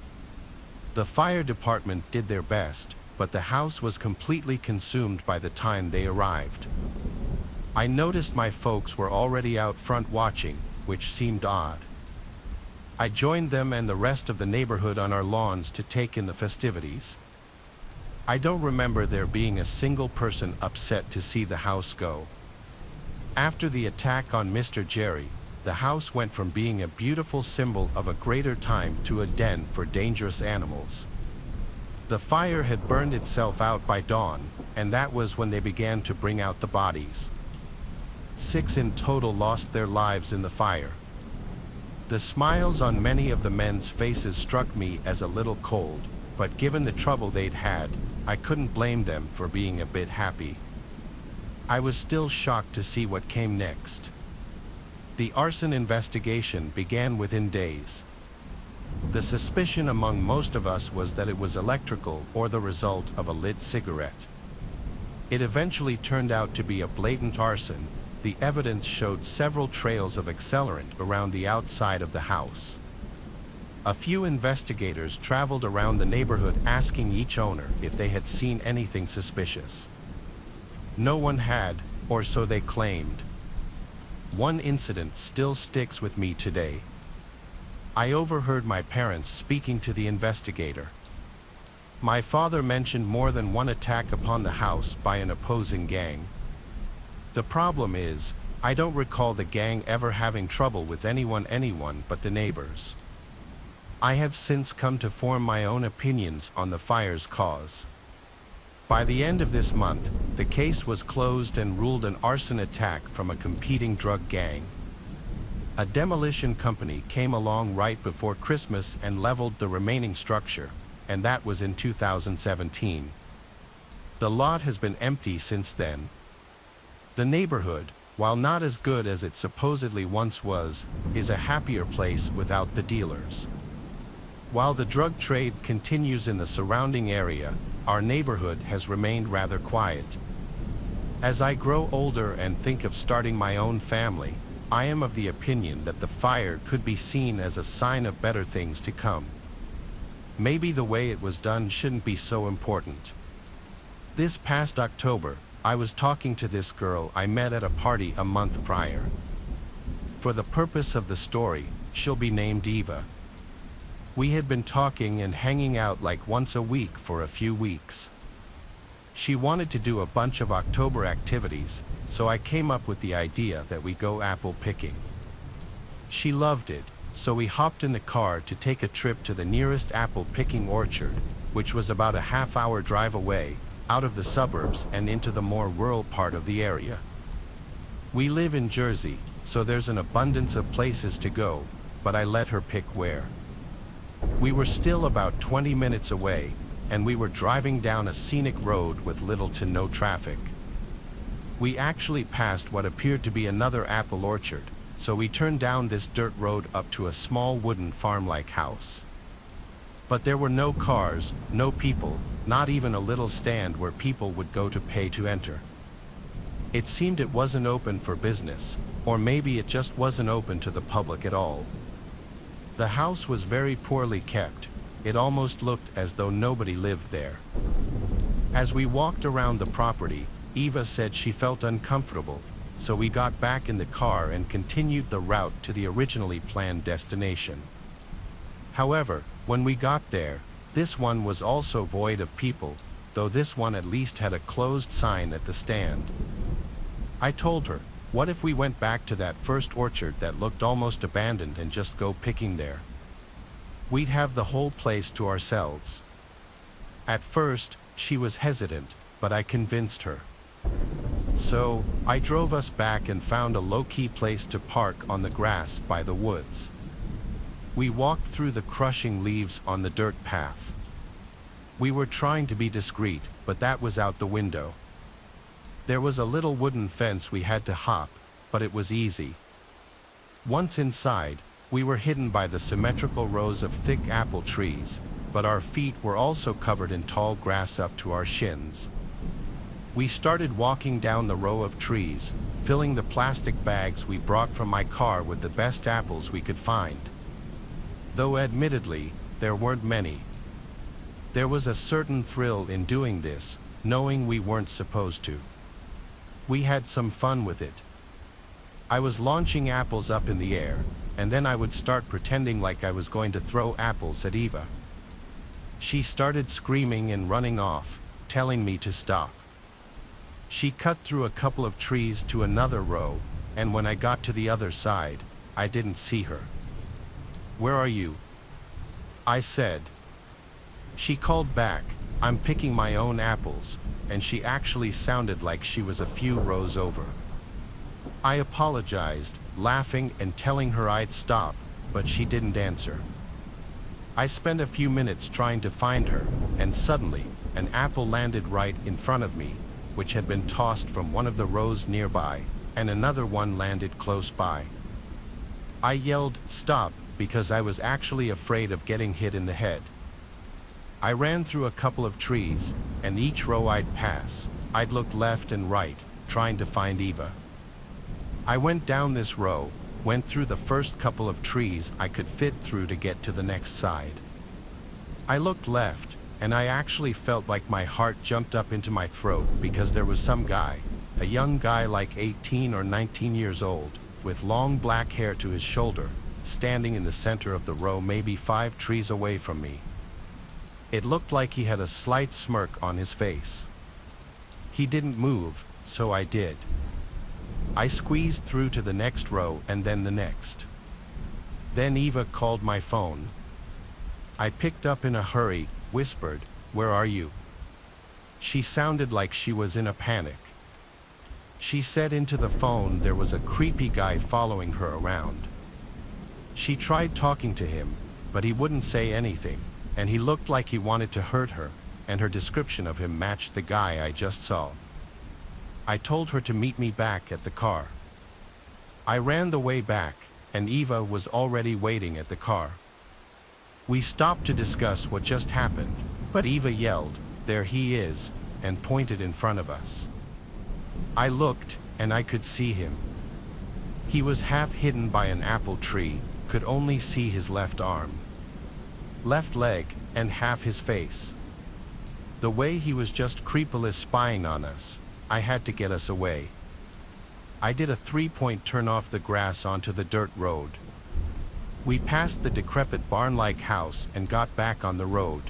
The fire department did their best, but the house was completely consumed by the time they arrived. I noticed my folks were already out front watching, which seemed odd. I joined them and the rest of the neighborhood on our lawns to take in the festivities. I don't remember there being a single person upset to see the house go. After the attack on Mr. Jerry, the house went from being a beautiful symbol of a greater time to a den for dangerous animals. The fire had burned itself out by dawn, and that was when they began to bring out the bodies. 6 in total lost their lives in the fire. The smiles on many of the men's faces struck me as a little cold, but given the trouble they'd had, I couldn't blame them for being a bit happy. I was still shocked to see what came next. The arson investigation began within days. The suspicion among most of us was that it was electrical or the result of a lit cigarette. It eventually turned out to be a blatant arson. The evidence showed several trails of accelerant around the outside of the house. A few investigators traveled around the neighborhood asking each owner if they had seen anything suspicious. No one had, or so they claimed. One incident still sticks with me today. I overheard my parents speaking to the investigator. My father mentioned more than one attack upon the house by an opposing gang. The problem is, I don't recall the gang ever having trouble with anyone but the neighbors. I have since come to form my own opinions on the fire's cause. By the end of this month, the case was closed and ruled an arson attack from a competing drug gang. A demolition company came along right before Christmas and leveled the remaining structure, and that was in 2017. The lot has been empty since then. The neighborhood, while not as good as it supposedly once was, is a happier place without the dealers. While the drug trade continues in the surrounding area, our neighborhood has remained rather quiet. As I grow older and think of starting my own family, I am of the opinion that the fire could be seen as a sign of better things to come. Maybe the way it was done shouldn't be so important. This past October, I was talking to this girl I met at a party a month prior. For the purpose of the story, she'll be named Eva. We had been talking and hanging out like once a week for a few weeks. She wanted to do a bunch of October activities, so I came up with the idea that we go apple picking. She loved it, so we hopped in the car to take a trip to the nearest apple picking orchard, which was about a half-hour drive away, out of the suburbs and into the more rural part of the area. We live in Jersey, so there's an abundance of places to go, but I let her pick where. We were still about 20 minutes away, and we were driving down a scenic road with little to no traffic. We actually passed what appeared to be another apple orchard, so we turned down this dirt road up to a small wooden farm-like house. But there were no cars, no people, not even a little stand where people would go to pay to enter. It seemed it wasn't open for business, or maybe it just wasn't open to the public at all. The house was very poorly kept. It almost looked as though nobody lived there. As we walked around the property, Eva said she felt uncomfortable, so we got back in the car and continued the route to the originally planned destination. However, when we got there, this one was also void of people, though this one at least had a closed sign at the stand. I told her, what if we went back to that first orchard that looked almost abandoned and just go picking there? We'd have the whole place to ourselves. At first, she was hesitant, but I convinced her. So, I drove us back and found a low-key place to park on the grass by the woods. We walked through the crushing leaves on the dirt path. We were trying to be discreet, but that was out the window. There was a little wooden fence we had to hop, but it was easy. Once inside, we were hidden by the symmetrical rows of thick apple trees, but our feet were also covered in tall grass up to our shins. We started walking down the row of trees, filling the plastic bags we brought from my car with the best apples we could find. Though admittedly, there weren't many. There was a certain thrill in doing this, knowing we weren't supposed to. We had some fun with it. I was launching apples up in the air, and then I would start pretending like I was going to throw apples at Eva. She started screaming and running off, telling me to stop. She cut through a couple of trees to another row, and when I got to the other side, I didn't see her. "Where are you?" I said. She called back, "I'm picking my own apples," and she actually sounded like she was a few rows over. I apologized, laughing and telling her I'd stop, but she didn't answer. I spent a few minutes trying to find her, and suddenly, an apple landed right in front of me, which had been tossed from one of the rows nearby, and another one landed close by. I yelled, "Stop," because I was actually afraid of getting hit in the head. I ran through a couple of trees, and each row I'd pass, I'd look left and right, trying to find Eva. I went down this row, went through the first couple of trees I could fit through to get to the next side. I looked left, and I actually felt like my heart jumped up into my throat because there was some guy, a young guy like 18 or 19 years old, with long black hair to his shoulder, standing in the center of the row maybe 5 trees away from me. It looked like he had a slight smirk on his face. He didn't move, so I did. I squeezed through to the next row and then the next. Then Eva called my phone. I picked up in a hurry, whispered, "Where are you?" She sounded like she was in a panic. She said into the phone there was a creepy guy following her around. She tried talking to him, but he wouldn't say anything, and he looked like he wanted to hurt her, and her description of him matched the guy I just saw. I told her to meet me back at the car. I ran the way back, and Eva was already waiting at the car. We stopped to discuss what just happened, but Eva yelled, "There he is," and pointed in front of us. I looked, and I could see him. He was half hidden by an apple tree, could only see his left arm, left leg, and half his face. The way he was just creepily spying on us, I had to get us away. I did a 3-point turn off the grass onto the dirt road. We passed the decrepit barn-like house and got back on the road.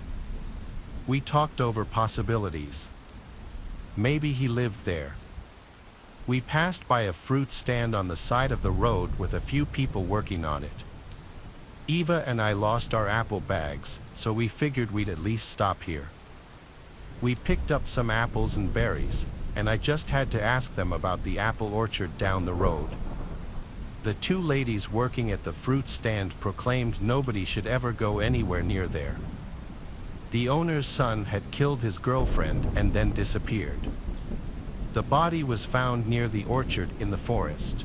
We talked over possibilities. Maybe he lived there. We passed by a fruit stand on the side of the road with a few people working on it. Eva and I lost our apple bags, so we figured we'd at least stop here. We picked up some apples and berries, and I just had to ask them about the apple orchard down the road. The two ladies working at the fruit stand proclaimed nobody should ever go anywhere near there. The owner's son had killed his girlfriend and then disappeared. The body was found near the orchard in the forest.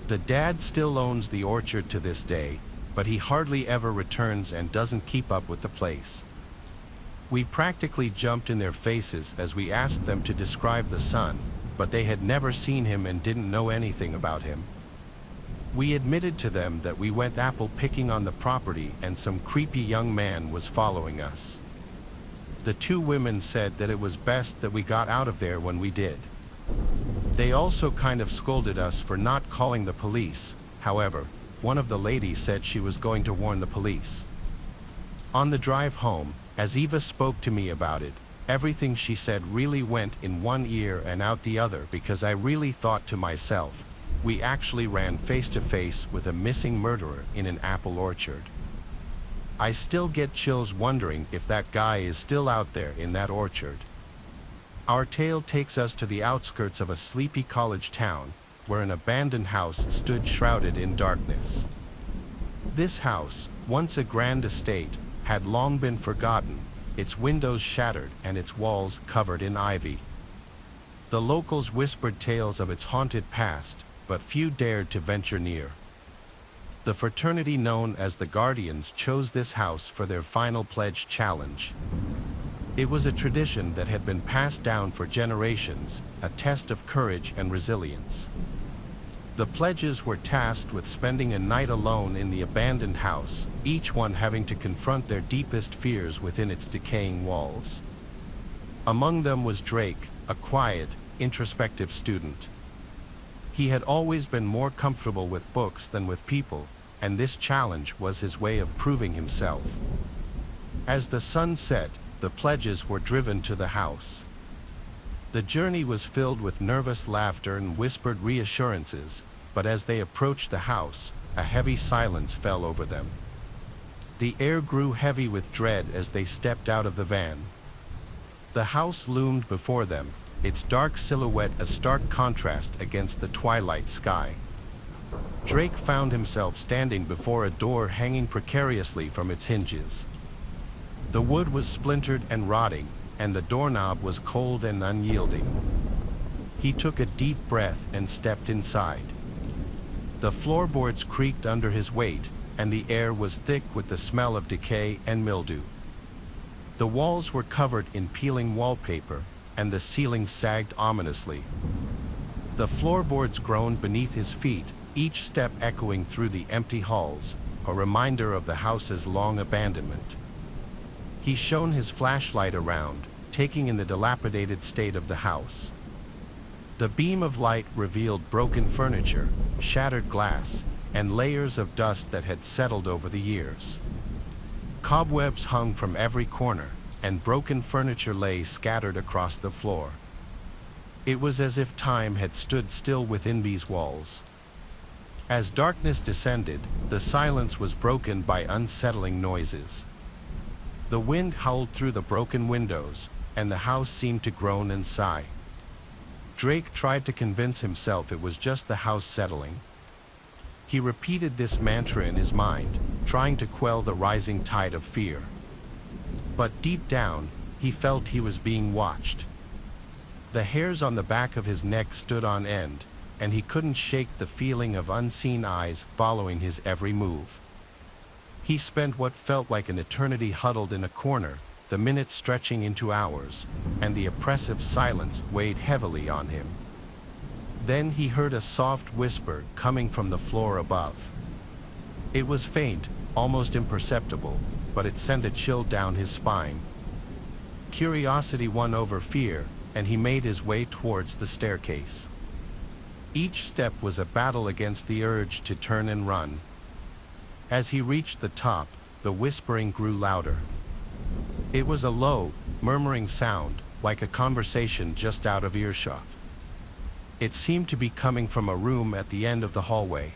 The dad still owns the orchard to this day, but he hardly ever returns and doesn't keep up with the place. We practically jumped in their faces as we asked them to describe the son, but they had never seen him and didn't know anything about him. We admitted to them that we went apple picking on the property and some creepy young man was following us. The two women said that it was best that we got out of there when we did. They also kind of scolded us for not calling the police. However, one of the ladies said she was going to warn the police. On the drive home, as Eva spoke to me about it, everything she said really went in one ear and out the other because I really thought to myself, we actually ran face to face with a missing murderer in an apple orchard. I still get chills wondering if that guy is still out there in that orchard. Our tale takes us to the outskirts of a sleepy college town, where an abandoned house stood shrouded in darkness. This house, once a grand estate, had long been forgotten, its windows shattered and its walls covered in ivy. The locals whispered tales of its haunted past, but few dared to venture near. The fraternity known as the Guardians chose this house for their final pledge challenge. It was a tradition that had been passed down for generations, a test of courage and resilience. The pledges were tasked with spending a night alone in the abandoned house, each one having to confront their deepest fears within its decaying walls. Among them was Drake, a quiet, introspective student. He had always been more comfortable with books than with people, and this challenge was his way of proving himself. As the sun set, the pledges were driven to the house. The journey was filled with nervous laughter and whispered reassurances, but as they approached the house, a heavy silence fell over them. The air grew heavy with dread as they stepped out of the van. The house loomed before them, its dark silhouette a stark contrast against the twilight sky. Drake found himself standing before a door hanging precariously from its hinges. The wood was splintered and rotting, and the doorknob was cold and unyielding. He took a deep breath and stepped inside. The floorboards creaked under his weight, and the air was thick with the smell of decay and mildew. The walls were covered in peeling wallpaper, and the ceiling sagged ominously. The floorboards groaned beneath his feet, each step echoing through the empty halls, a reminder of the house's long abandonment. He shone his flashlight around, taking in the dilapidated state of the house. The beam of light revealed broken furniture, shattered glass, and layers of dust that had settled over the years. Cobwebs hung from every corner, and broken furniture lay scattered across the floor. It was as if time had stood still within these walls. As darkness descended, the silence was broken by unsettling noises. The wind howled through the broken windows, and the house seemed to groan and sigh. Drake tried to convince himself it was just the house settling. He repeated this mantra in his mind, trying to quell the rising tide of fear. But deep down, he felt he was being watched. The hairs on the back of his neck stood on end, and he couldn't shake the feeling of unseen eyes following his every move. He spent what felt like an eternity huddled in a corner, the minutes stretching into hours, and the oppressive silence weighed heavily on him. Then he heard a soft whisper coming from the floor above. It was faint, almost imperceptible, but it sent a chill down his spine. Curiosity won over fear, and he made his way towards the staircase. Each step was a battle against the urge to turn and run. As he reached the top, the whispering grew louder. It was a low, murmuring sound, like a conversation just out of earshot. It seemed to be coming from a room at the end of the hallway.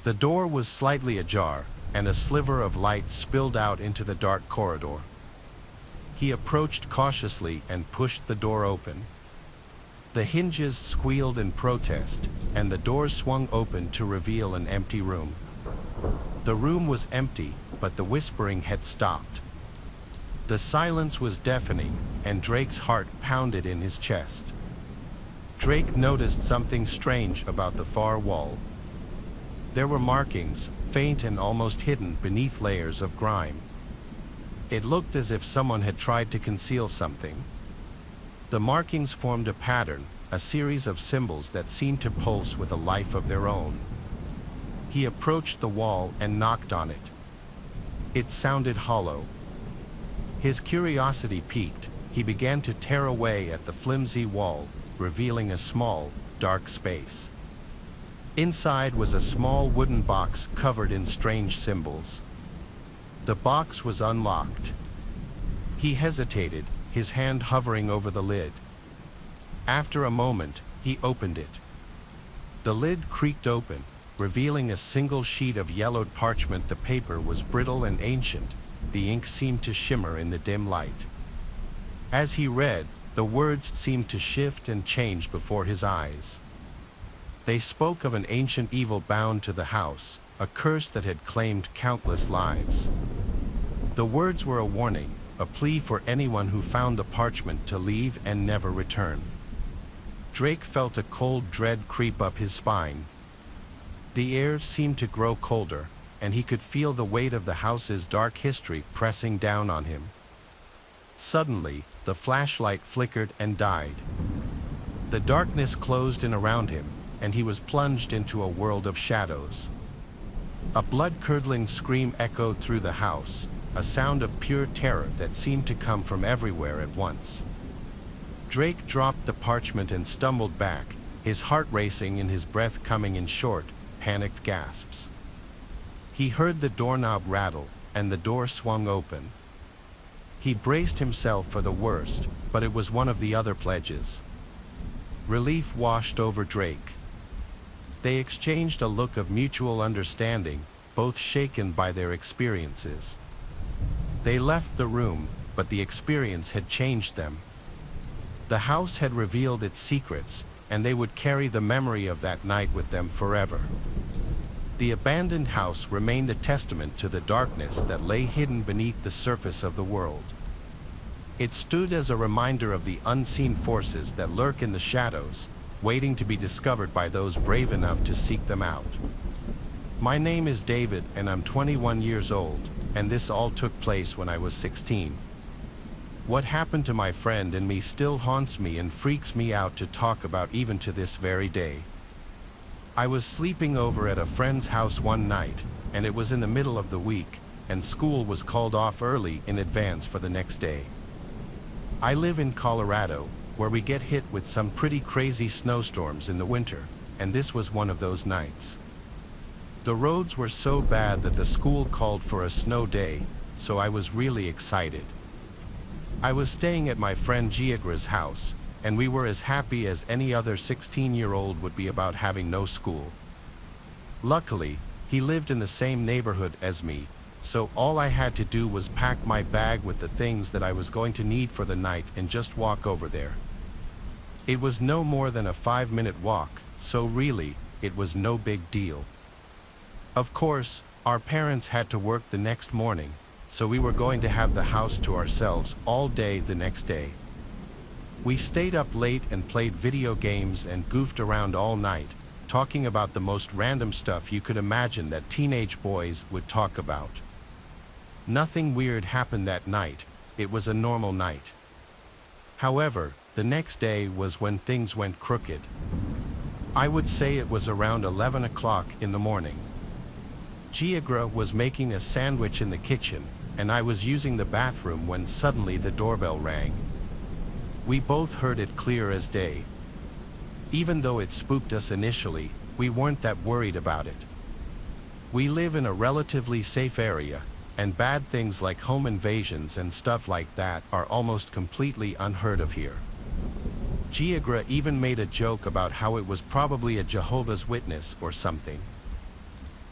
The door was slightly ajar, and a sliver of light spilled out into the dark corridor. He approached cautiously and pushed the door open. The hinges squealed in protest, and the door swung open to reveal an empty room. The room was empty, but the whispering had stopped. The silence was deafening, and Drake's heart pounded in his chest. Drake noticed something strange about the far wall. There were markings, faint and almost hidden beneath layers of grime. It looked as if someone had tried to conceal something. The markings formed a pattern, a series of symbols that seemed to pulse with a life of their own. He approached the wall and knocked on it. It sounded hollow. His curiosity piqued. He began to tear away at the flimsy wall, revealing a small, dark space. Inside was a small wooden box covered in strange symbols. The box was unlocked. He hesitated, his hand hovering over the lid. After a moment, he opened it. The lid creaked open, revealing a single sheet of yellowed parchment. The paper was brittle and ancient. The ink seemed to shimmer in the dim light. As he read, the words seemed to shift and change before his eyes. They spoke of an ancient evil bound to the house, a curse that had claimed countless lives. The words were a warning, a plea for anyone who found the parchment to leave and never return. Drake felt a cold dread creep up his spine. The air seemed to grow colder, and he could feel the weight of the house's dark history pressing down on him. Suddenly, the flashlight flickered and died. The darkness closed in around him, and he was plunged into a world of shadows. A blood-curdling scream echoed through the house, a sound of pure terror that seemed to come from everywhere at once. Drake dropped the parchment and stumbled back, his heart racing and his breath coming in short, panicked gasps. He heard the doorknob rattle, and the door swung open. He braced himself for the worst, but it was one of the other pledges. Relief washed over Drake. They exchanged a look of mutual understanding, both shaken by their experiences. They left the room, but the experience had changed them. The house had revealed its secrets, and they would carry the memory of that night with them forever. The abandoned house remained a testament to the darkness that lay hidden beneath the surface of the world. It stood as a reminder of the unseen forces that lurk in the shadows, waiting to be discovered by those brave enough to seek them out. My name is David, and I'm 21 years old, and this all took place when I was 16. What happened to my friend and me still haunts me and freaks me out to talk about even to this very day. I was sleeping over at a friend's house one night, and it was in the middle of the week, and school was called off early in advance for the next day. I live in Colorado, where we get hit with some pretty crazy snowstorms in the winter, and this was one of those nights. The roads were so bad that the school called for a snow day, so I was really excited. I was staying at my friend Giagra's house, and we were as happy as any other 16-year-old would be about having no school. Luckily, he lived in the same neighborhood as me, so all I had to do was pack my bag with the things that I was going to need for the night and just walk over there. It was no more than a 5-minute walk, so really, it was no big deal. Of course, our parents had to work the next morning, so we were going to have the house to ourselves all day the next day. We stayed up late and played video games and goofed around all night, talking about the most random stuff you could imagine that teenage boys would talk about. Nothing weird happened that night. It was a normal night. However, the next day was when things went crooked. I would say it was around 11 o'clock in the morning. Giagra was making a sandwich in the kitchen, and I was using the bathroom when suddenly the doorbell rang. We both heard it clear as day. Even though it spooked us initially, we weren't that worried about it. We live in a relatively safe area, and bad things like home invasions and stuff like that are almost completely unheard of here. Giagra even made a joke about how it was probably a Jehovah's Witness or something.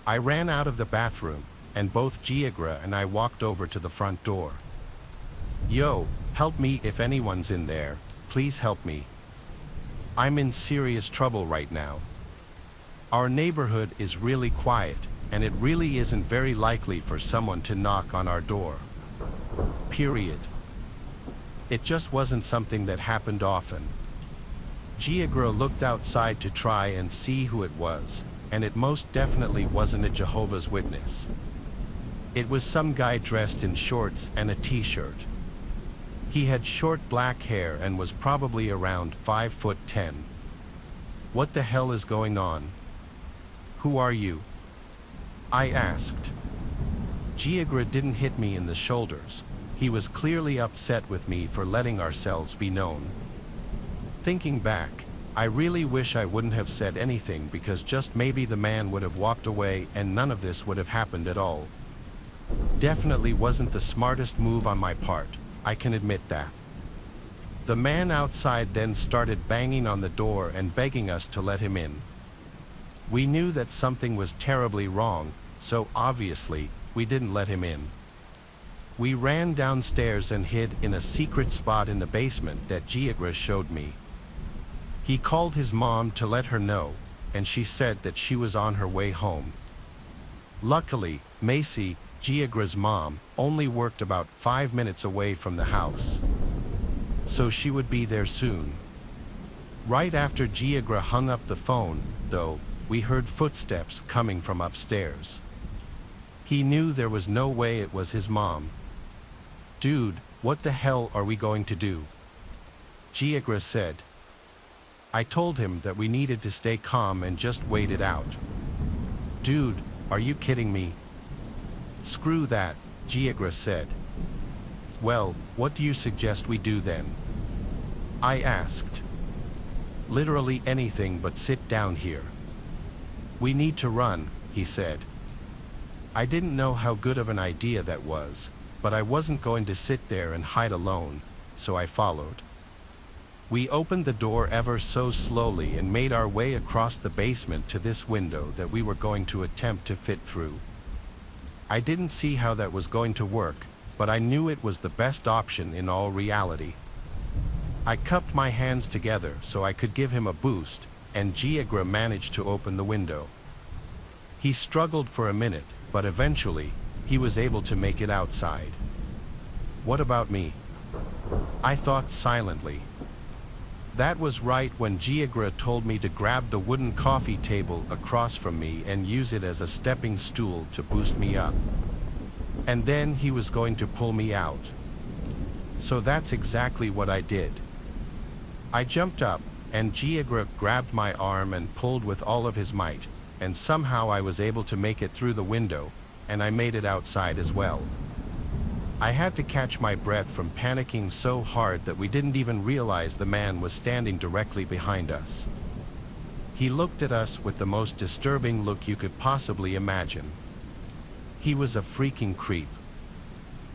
I ran out of the bathroom, and both Giagra and I walked over to the front door. "Yo, help me if anyone's in there, please help me. I'm in serious trouble right now. Our neighborhood is really quiet, and it really isn't very likely for someone to knock on our door. Period. It just wasn't something that happened often." Giagra looked outside to try and see who it was, and it most definitely wasn't a Jehovah's Witness. It was some guy dressed in shorts and a t-shirt. He had short black hair and was probably around 5'10". "What the hell is going on? Who are you?" I asked. Giagra didn't hit me in the shoulders. He was clearly upset with me for letting ourselves be known. Thinking back, I really wish I wouldn't have said anything, because just maybe the man would have walked away and none of this would have happened at all. Definitely wasn't the smartest move on my part, I can admit that. The man outside then started banging on the door and begging us to let him in. We knew that something was terribly wrong, so obviously, we didn't let him in. We ran downstairs and hid in a secret spot in the basement that Giagra showed me. He called his mom to let her know, and she said that she was on her way home. Luckily, Macy, Giagra's mom, only worked about 5 minutes away from the house, so she would be there soon. Right after Giagra hung up the phone, though, we heard footsteps coming from upstairs. He knew there was no way it was his mom. "Dude, what the hell are we going to do?" Giagra said. I told him that we needed to stay calm and just wait it out. "Dude, are you kidding me?" "Screw that," Giagra said. "Well, what do you suggest we do then?" I asked. "Literally anything but sit down here. We need to run," he said. I didn't know how good of an idea that was, but I wasn't going to sit there and hide alone, so I followed. We opened the door ever so slowly and made our way across the basement to this window that we were going to attempt to fit through. I didn't see how that was going to work, but I knew it was the best option in all reality. I cupped my hands together so I could give him a boost, and Giagra managed to open the window. He struggled for a minute, but eventually, he was able to make it outside. What about me? I thought silently. That was right when Giagra told me to grab the wooden coffee table across from me and use it as a stepping stool to boost me up. And then he was going to pull me out. So that's exactly what I did. I jumped up, and Giagra grabbed my arm and pulled with all of his might, and somehow I was able to make it through the window, and I made it outside as well. I had to catch my breath from panicking so hard that we didn't even realize the man was standing directly behind us. He looked at us with the most disturbing look you could possibly imagine. He was a freaking creep.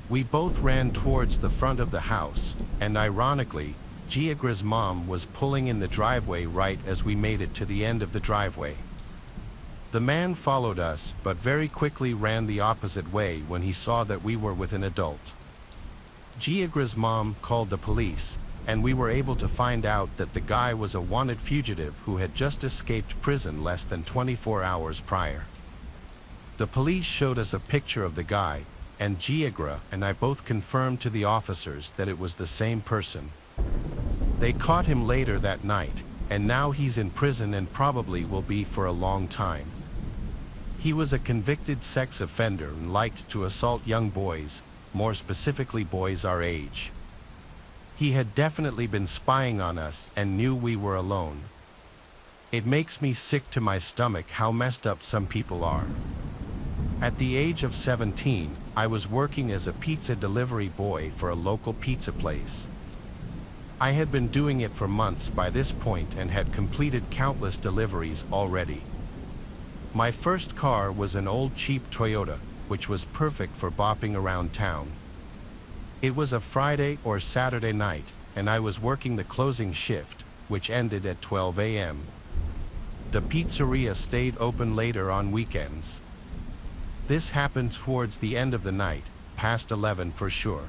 We both ran towards the front of the house, and ironically, Giagra's mom was pulling in the driveway right as we made it to the end of the driveway. The man followed us, but very quickly ran the opposite way when he saw that we were with an adult. Giagra's mom called the police, and we were able to find out that the guy was a wanted fugitive who had just escaped prison less than 24 hours prior. The police showed us a picture of the guy, and Giagra and I both confirmed to the officers that it was the same person. They caught him later that night, and now he's in prison and probably will be for a long time. He was a convicted sex offender and liked to assault young boys, more specifically boys our age. He had definitely been spying on us and knew we were alone. It makes me sick to my stomach how messed up some people are. At the age of 17, I was working as a pizza delivery boy for a local pizza place. I had been doing it for months by this point and had completed countless deliveries already. My first car was an old cheap Toyota, which was perfect for bopping around town. It was a Friday or Saturday night, and I was working the closing shift, which ended at 12 a.m. The pizzeria stayed open later on weekends. This happened towards the end of the night, past 11 for sure.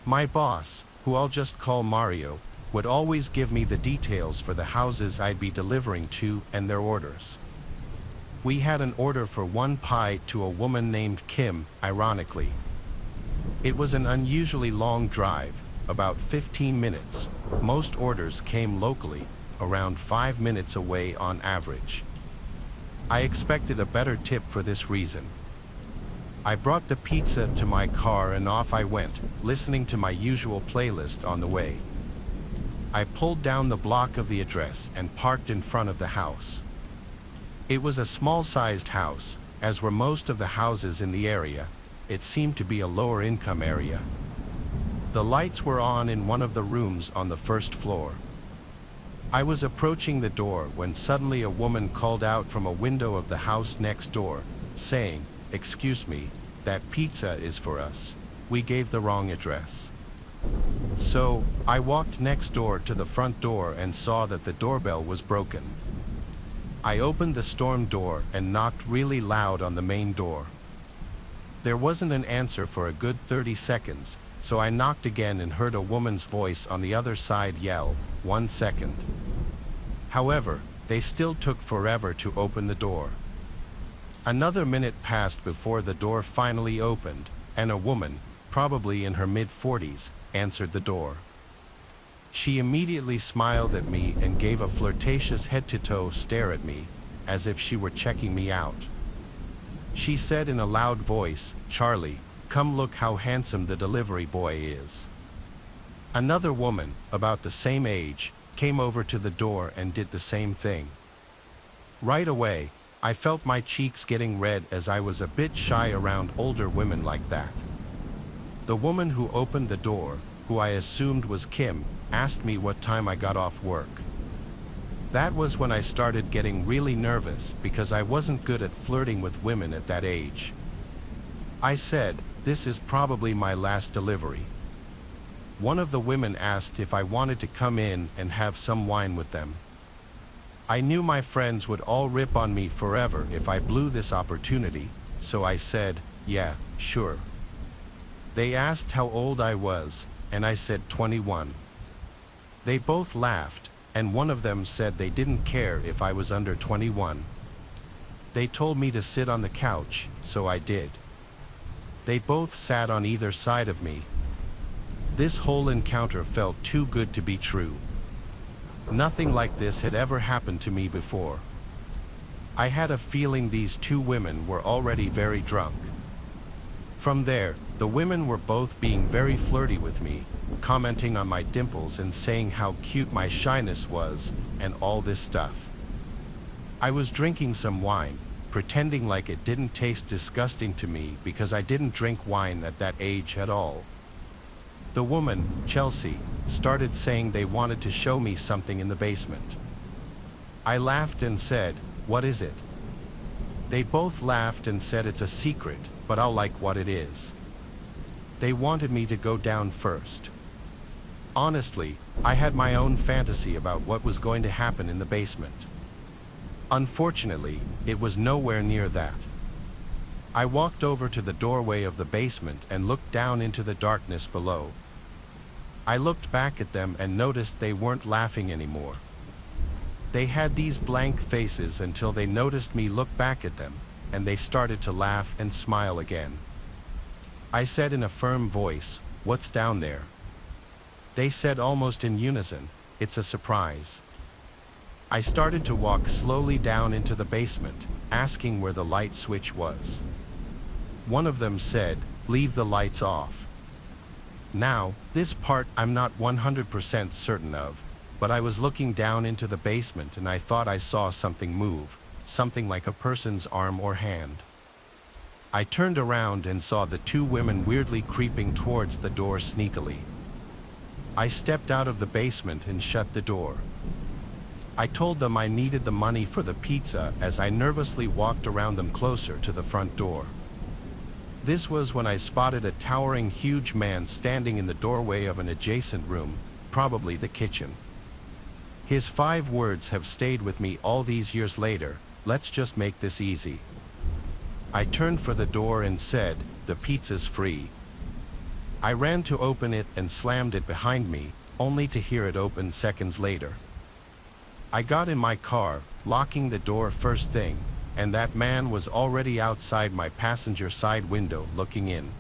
My boss, who I'll just call Mario, would always give me the details for the houses I'd be delivering to and their orders. We had an order for 1 pie to a woman named Kim, ironically. It was an unusually long drive, about 15 minutes. Most orders came locally, around 5 minutes away on average. I expected a better tip for this reason. I brought the pizza to my car and off I went, listening to my usual playlist on the way. I pulled down the block of the address and parked in front of the house. It was a small-sized house, as were most of the houses in the area. It seemed to be a lower-income area. The lights were on in one of the rooms on the first floor. I was approaching the door when suddenly a woman called out from a window of the house next door, saying, "Excuse me, that pizza is for us. We gave the wrong address." So, I walked next door to the front door and saw that the doorbell was broken. I opened the storm door and knocked really loud on the main door. There wasn't an answer for a good 30 seconds, so I knocked again and heard a woman's voice on the other side yell, "1 second." However, they still took forever to open the door. Another minute passed before the door finally opened, and a woman, probably in her mid-40s, answered the door. She immediately smiled at me and gave a flirtatious head-to-toe stare at me, as if she were checking me out. She said in a loud voice, "Charlie, come look how handsome the delivery boy is." Another woman, about the same age, came over to the door and did the same thing. Right away, I felt my cheeks getting red as I was a bit shy around older women like that. The woman who opened the door, who I assumed was Kim, asked me what time I got off work. That was when I started getting really nervous because I wasn't good at flirting with women at that age. I said, "This is probably my last delivery." One of the women asked if I wanted to come in and have some wine with them. I knew my friends would all rip on me forever if I blew this opportunity, so I said, "Yeah, sure." They asked how old I was, and I said 21. They both laughed, and one of them said they didn't care if I was under 21. They told me to sit on the couch, so I did. They both sat on either side of me. This whole encounter felt too good to be true. Nothing like this had ever happened to me before. I had a feeling these two women were already very drunk. From there, the women were both being very flirty with me, commenting on my dimples and saying how cute my shyness was, and all this stuff. I was drinking some wine, pretending like it didn't taste disgusting to me because I didn't drink wine at that age at all. The woman, Chelsea, started saying they wanted to show me something in the basement. I laughed and said, "What is it?" They both laughed and said it's a secret, but I'll like what it is. They wanted me to go down first. Honestly, I had my own fantasy about what was going to happen in the basement. Unfortunately, it was nowhere near that. I walked over to the doorway of the basement and looked down into the darkness below. I looked back at them and noticed they weren't laughing anymore. They had these blank faces until they noticed me look back at them, and they started to laugh and smile again. I said in a firm voice, "What's down there?" They said almost in unison, "It's a surprise." I started to walk slowly down into the basement, asking where the light switch was. One of them said, "Leave the lights off." Now, this part I'm not 100% certain of, but I was looking down into the basement and I thought I saw something move, something like a person's arm or hand. I turned around and saw the two women weirdly creeping towards the door sneakily. I stepped out of the basement and shut the door. I told them I needed the money for the pizza as I nervously walked around them closer to the front door. This was when I spotted a towering huge man standing in the doorway of an adjacent room, probably the kitchen. His 5 words have stayed with me all these years later: let's just make this easy. I turned for the door and said, "The pizza's free." I ran to open it and slammed it behind me, only to hear it open seconds later. I got in my car, locking the door first thing, and that man was already outside my passenger side window looking in.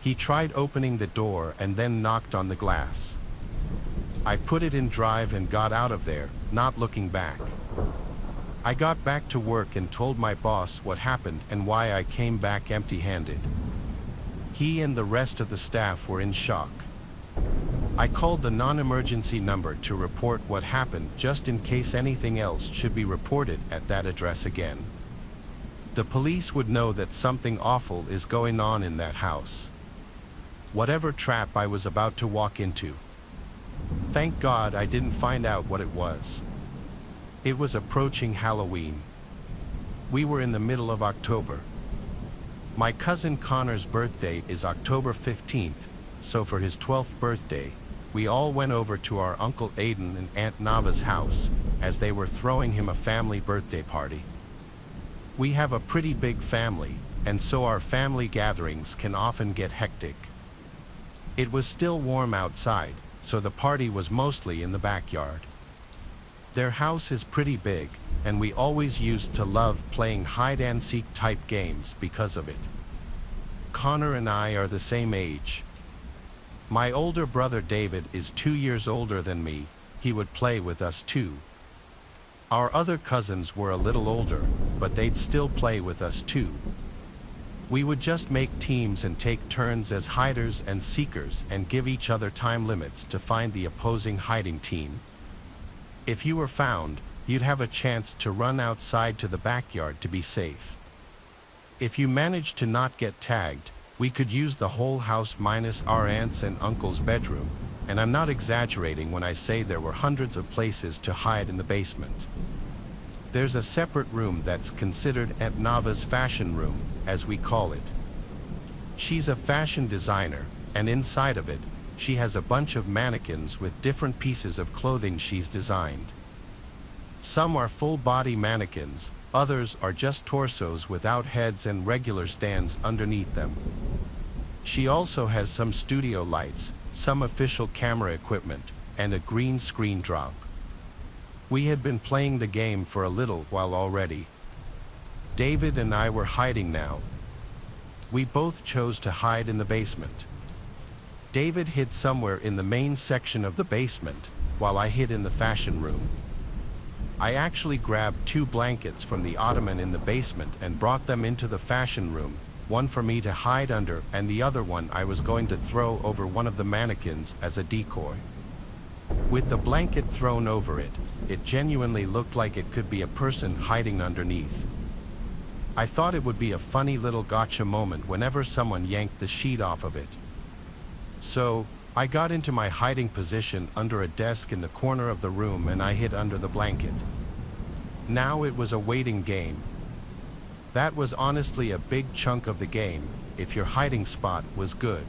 He tried opening the door and then knocked on the glass. I put it in drive and got out of there, not looking back. I got back to work and told my boss what happened and why I came back empty-handed. He and the rest of the staff were in shock. I called the non-emergency number to report what happened just in case anything else should be reported at that address again. The police would know that something awful is going on in that house. Whatever trap I was about to walk into. Thank God I didn't find out what it was. It was approaching Halloween. We were in the middle of October. My cousin Connor's birthday is October 15th, so for his 12th birthday, we all went over to our Uncle Aiden and Aunt Nava's house, as they were throwing him a family birthday party. We have a pretty big family, and so our family gatherings can often get hectic. It was still warm outside, so the party was mostly in the backyard. Their house is pretty big, and we always used to love playing hide-and-seek type games because of it. Connor and I are the same age. My older brother David is 2 years older than me. He would play with us too. Our other cousins were a little older, but they'd still play with us too. We would just make teams and take turns as hiders and seekers and give each other time limits to find the opposing hiding team. If you were found, you'd have a chance to run outside to the backyard to be safe. If you managed to not get tagged, we could use the whole house minus our aunt's and uncle's bedroom, and I'm not exaggerating when I say there were hundreds of places to hide in the basement. There's a separate room that's considered Aunt Nava's fashion room, as we call it. She's a fashion designer, and inside of it, she has a bunch of mannequins with different pieces of clothing she's designed. Some are full-body mannequins, others are just torsos without heads and regular stands underneath them. She also has some studio lights, some official camera equipment, and a green screen drop. We had been playing the game for a little while already. David and I were hiding now. We both chose to hide in the basement. David hid somewhere in the main section of the basement, while I hid in the fashion room. I actually grabbed 2 blankets from the ottoman in the basement and brought them into the fashion room, one for me to hide under and the other one I was going to throw over one of the mannequins as a decoy. With the blanket thrown over it, it genuinely looked like it could be a person hiding underneath. I thought it would be a funny little gotcha moment whenever someone yanked the sheet off of it. So, I got into my hiding position under a desk in the corner of the room and I hid under the blanket. Now it was a waiting game. That was honestly a big chunk of the game, if your hiding spot was good.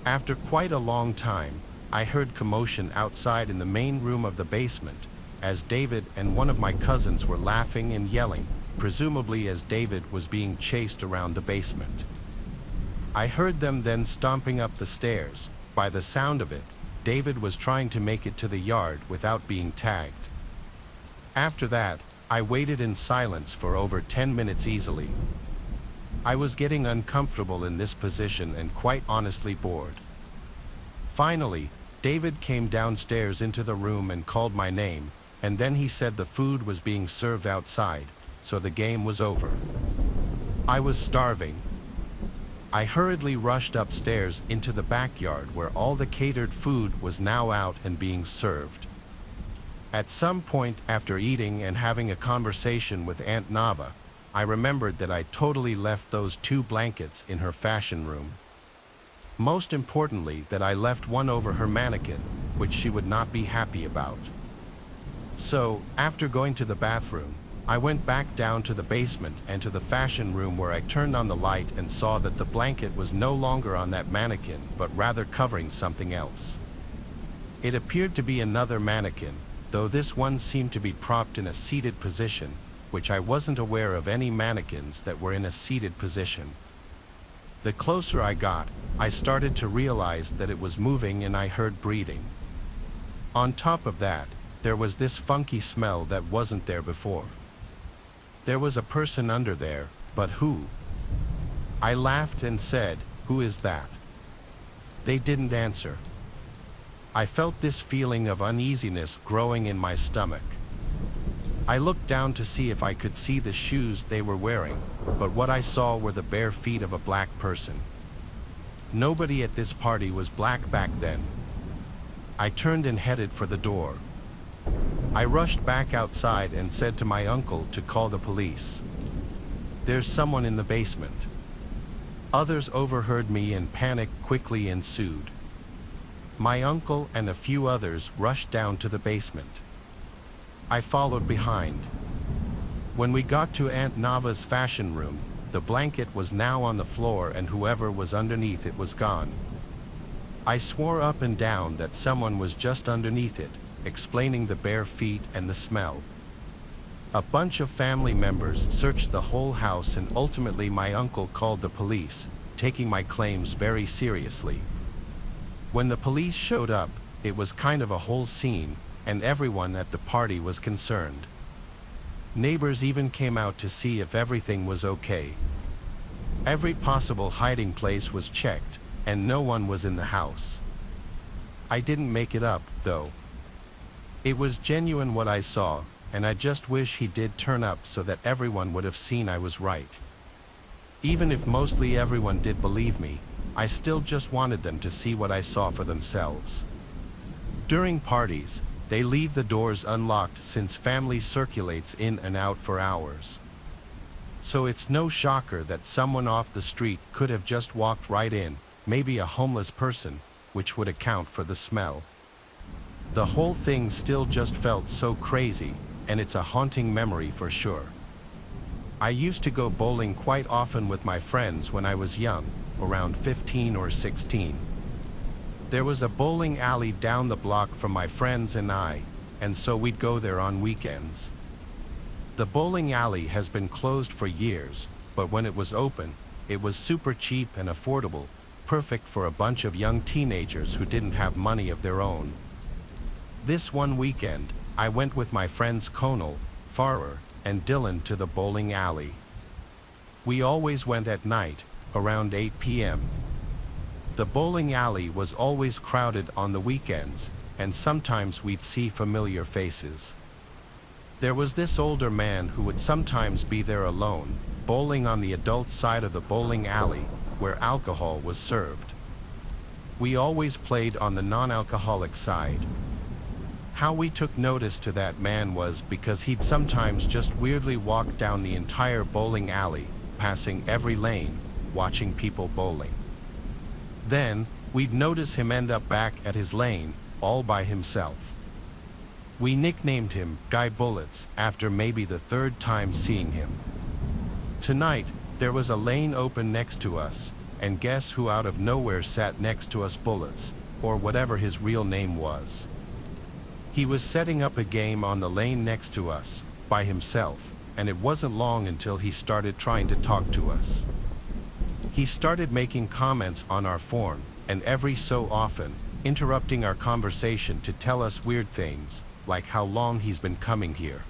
After quite a long time, I heard commotion outside in the main room of the basement, as David and one of my cousins were laughing and yelling, presumably as David was being chased around the basement. I heard them then stomping up the stairs. By the sound of it, David was trying to make it to the yard without being tagged. After that, I waited in silence for over 10 minutes easily. I was getting uncomfortable in this position and quite honestly bored. Finally, David came downstairs into the room and called my name, and then he said the food was being served outside, so the game was over. I was starving. I hurriedly rushed upstairs into the backyard where all the catered food was now out and being served. At some point after eating and having a conversation with Aunt Nava, I remembered that I totally left those 2 blankets in her fashion room. Most importantly, that I left one over her mannequin, which she would not be happy about. So, after going to the bathroom, I went back down to the basement and to the fashion room where I turned on the light and saw that the blanket was no longer on that mannequin but rather covering something else. It appeared to be another mannequin, though this one seemed to be propped in a seated position, which I wasn't aware of any mannequins that were in a seated position. The closer I got, I started to realize that it was moving and I heard breathing. On top of that, there was this funky smell that wasn't there before. There was a person under there, but who? I laughed and said, "Who is that?" They didn't answer. I felt this feeling of uneasiness growing in my stomach. I looked down to see if I could see the shoes they were wearing, but what I saw were the bare feet of a black person. Nobody at this party was black back then. I turned and headed for the door. I rushed back outside and said to my uncle to call the police. "There's someone in the basement." Others overheard me and panic quickly ensued. My uncle and a few others rushed down to the basement. I followed behind. When we got to Aunt Nava's fashion room, the blanket was now on the floor and whoever was underneath it was gone. I swore up and down that someone was just underneath it, explaining the bare feet and the smell. A bunch of family members searched the whole house and ultimately my uncle called the police, taking my claims very seriously. When the police showed up, it was kind of a whole scene, and everyone at the party was concerned. Neighbors even came out to see if everything was okay. Every possible hiding place was checked, and no one was in the house. I didn't make it up, though. It was genuine what I saw, and I just wish he did turn up so that everyone would have seen I was right. Even if mostly everyone did believe me, I still just wanted them to see what I saw for themselves. During parties, they leave the doors unlocked since family circulates in and out for hours. So it's no shocker that someone off the street could have just walked right in, maybe a homeless person, which would account for the smell. The whole thing still just felt so crazy, and it's a haunting memory for sure. I used to go bowling quite often with my friends when I was young, around 15 or 16. There was a bowling alley down the block from my friends and I, and so we'd go there on weekends. The bowling alley has been closed for years, but when it was open, it was super cheap and affordable, perfect for a bunch of young teenagers who didn't have money of their own. This one weekend, I went with my friends Conal, Farrer, and Dylan to the bowling alley. We always went at night, around 8 p.m. The bowling alley was always crowded on the weekends, and sometimes we'd see familiar faces. There was this older man who would sometimes be there alone, bowling on the adult side of the bowling alley, where alcohol was served. We always played on the non-alcoholic side. How we took notice to that man was because he'd sometimes just weirdly walk down the entire bowling alley, passing every lane, watching people bowling. Then, we'd notice him end up back at his lane, all by himself. We nicknamed him Guy Bullets after maybe the third time seeing him. Tonight, there was a lane open next to us, and guess who out of nowhere sat next to us? Bullets, or whatever his real name was. He was setting up a game on the lane next to us, by himself, and it wasn't long until he started trying to talk to us. He started making comments on our form, and every so often, interrupting our conversation to tell us weird things, like how long he's been coming here.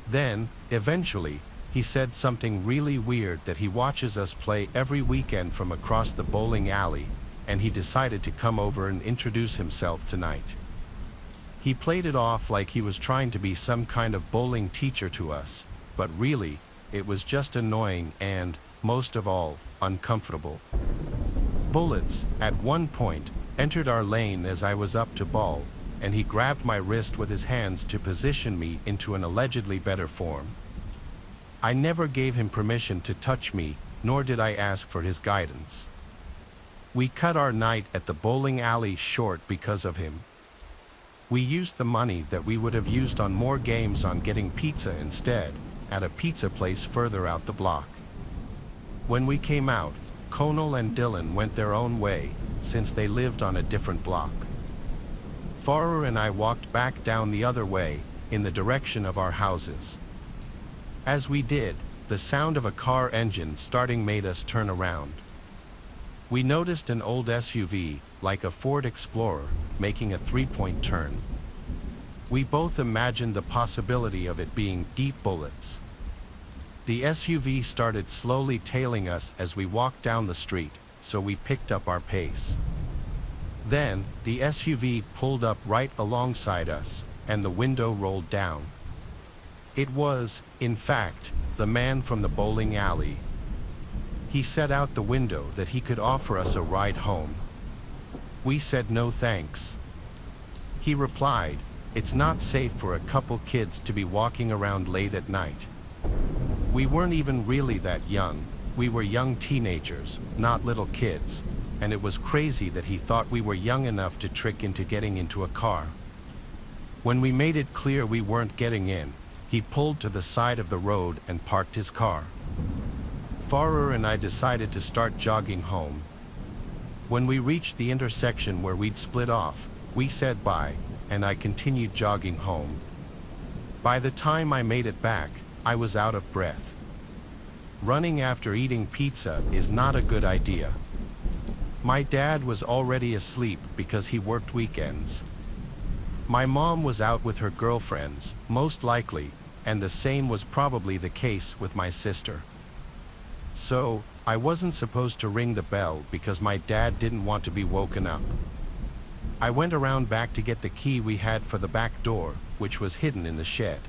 Then, eventually, he said something really weird that he watches us play every weekend from across the bowling alley, and he decided to come over and introduce himself tonight. He played it off like he was trying to be some kind of bowling teacher to us, but really, it was just annoying and, most of all, uncomfortable. Bullets, at one point, entered our lane as I was up to ball, and he grabbed my wrist with his hands to position me into an allegedly better form. I never gave him permission to touch me, nor did I ask for his guidance. We cut our night at the bowling alley short because of him. We used the money that we would have used on more games on getting pizza instead, at a pizza place further out the block. When we came out, Conal and Dylan went their own way, since they lived on a different block. Farrer and I walked back down the other way, in the direction of our houses. As we did, the sound of a car engine starting made us turn around. We noticed an old SUV, like a Ford Explorer, making a three-point turn. We both imagined the possibility of it being deep bullets. The SUV started slowly tailing us as we walked down the street, so we picked up our pace. Then, the SUV pulled up right alongside us, and the window rolled down. It was, in fact, the man from the bowling alley. He said out the window that he could offer us a ride home. We said no thanks. He replied, "It's not safe for a couple kids to be walking around late at night." We weren't even really that young. We were young teenagers, not little kids, and it was crazy that he thought we were young enough to trick into getting into a car. When we made it clear we weren't getting in, he pulled to the side of the road and parked his car. Farrer and I decided to start jogging home. When we reached the intersection where we'd split off, we said bye, and I continued jogging home. By the time I made it back, I was out of breath. Running after eating pizza is not a good idea. My dad was already asleep because he worked weekends. My mom was out with her girlfriends, most likely, and the same was probably the case with my sister. So, I wasn't supposed to ring the bell because my dad didn't want to be woken up. I went around back to get the key we had for the back door, which was hidden in the shed.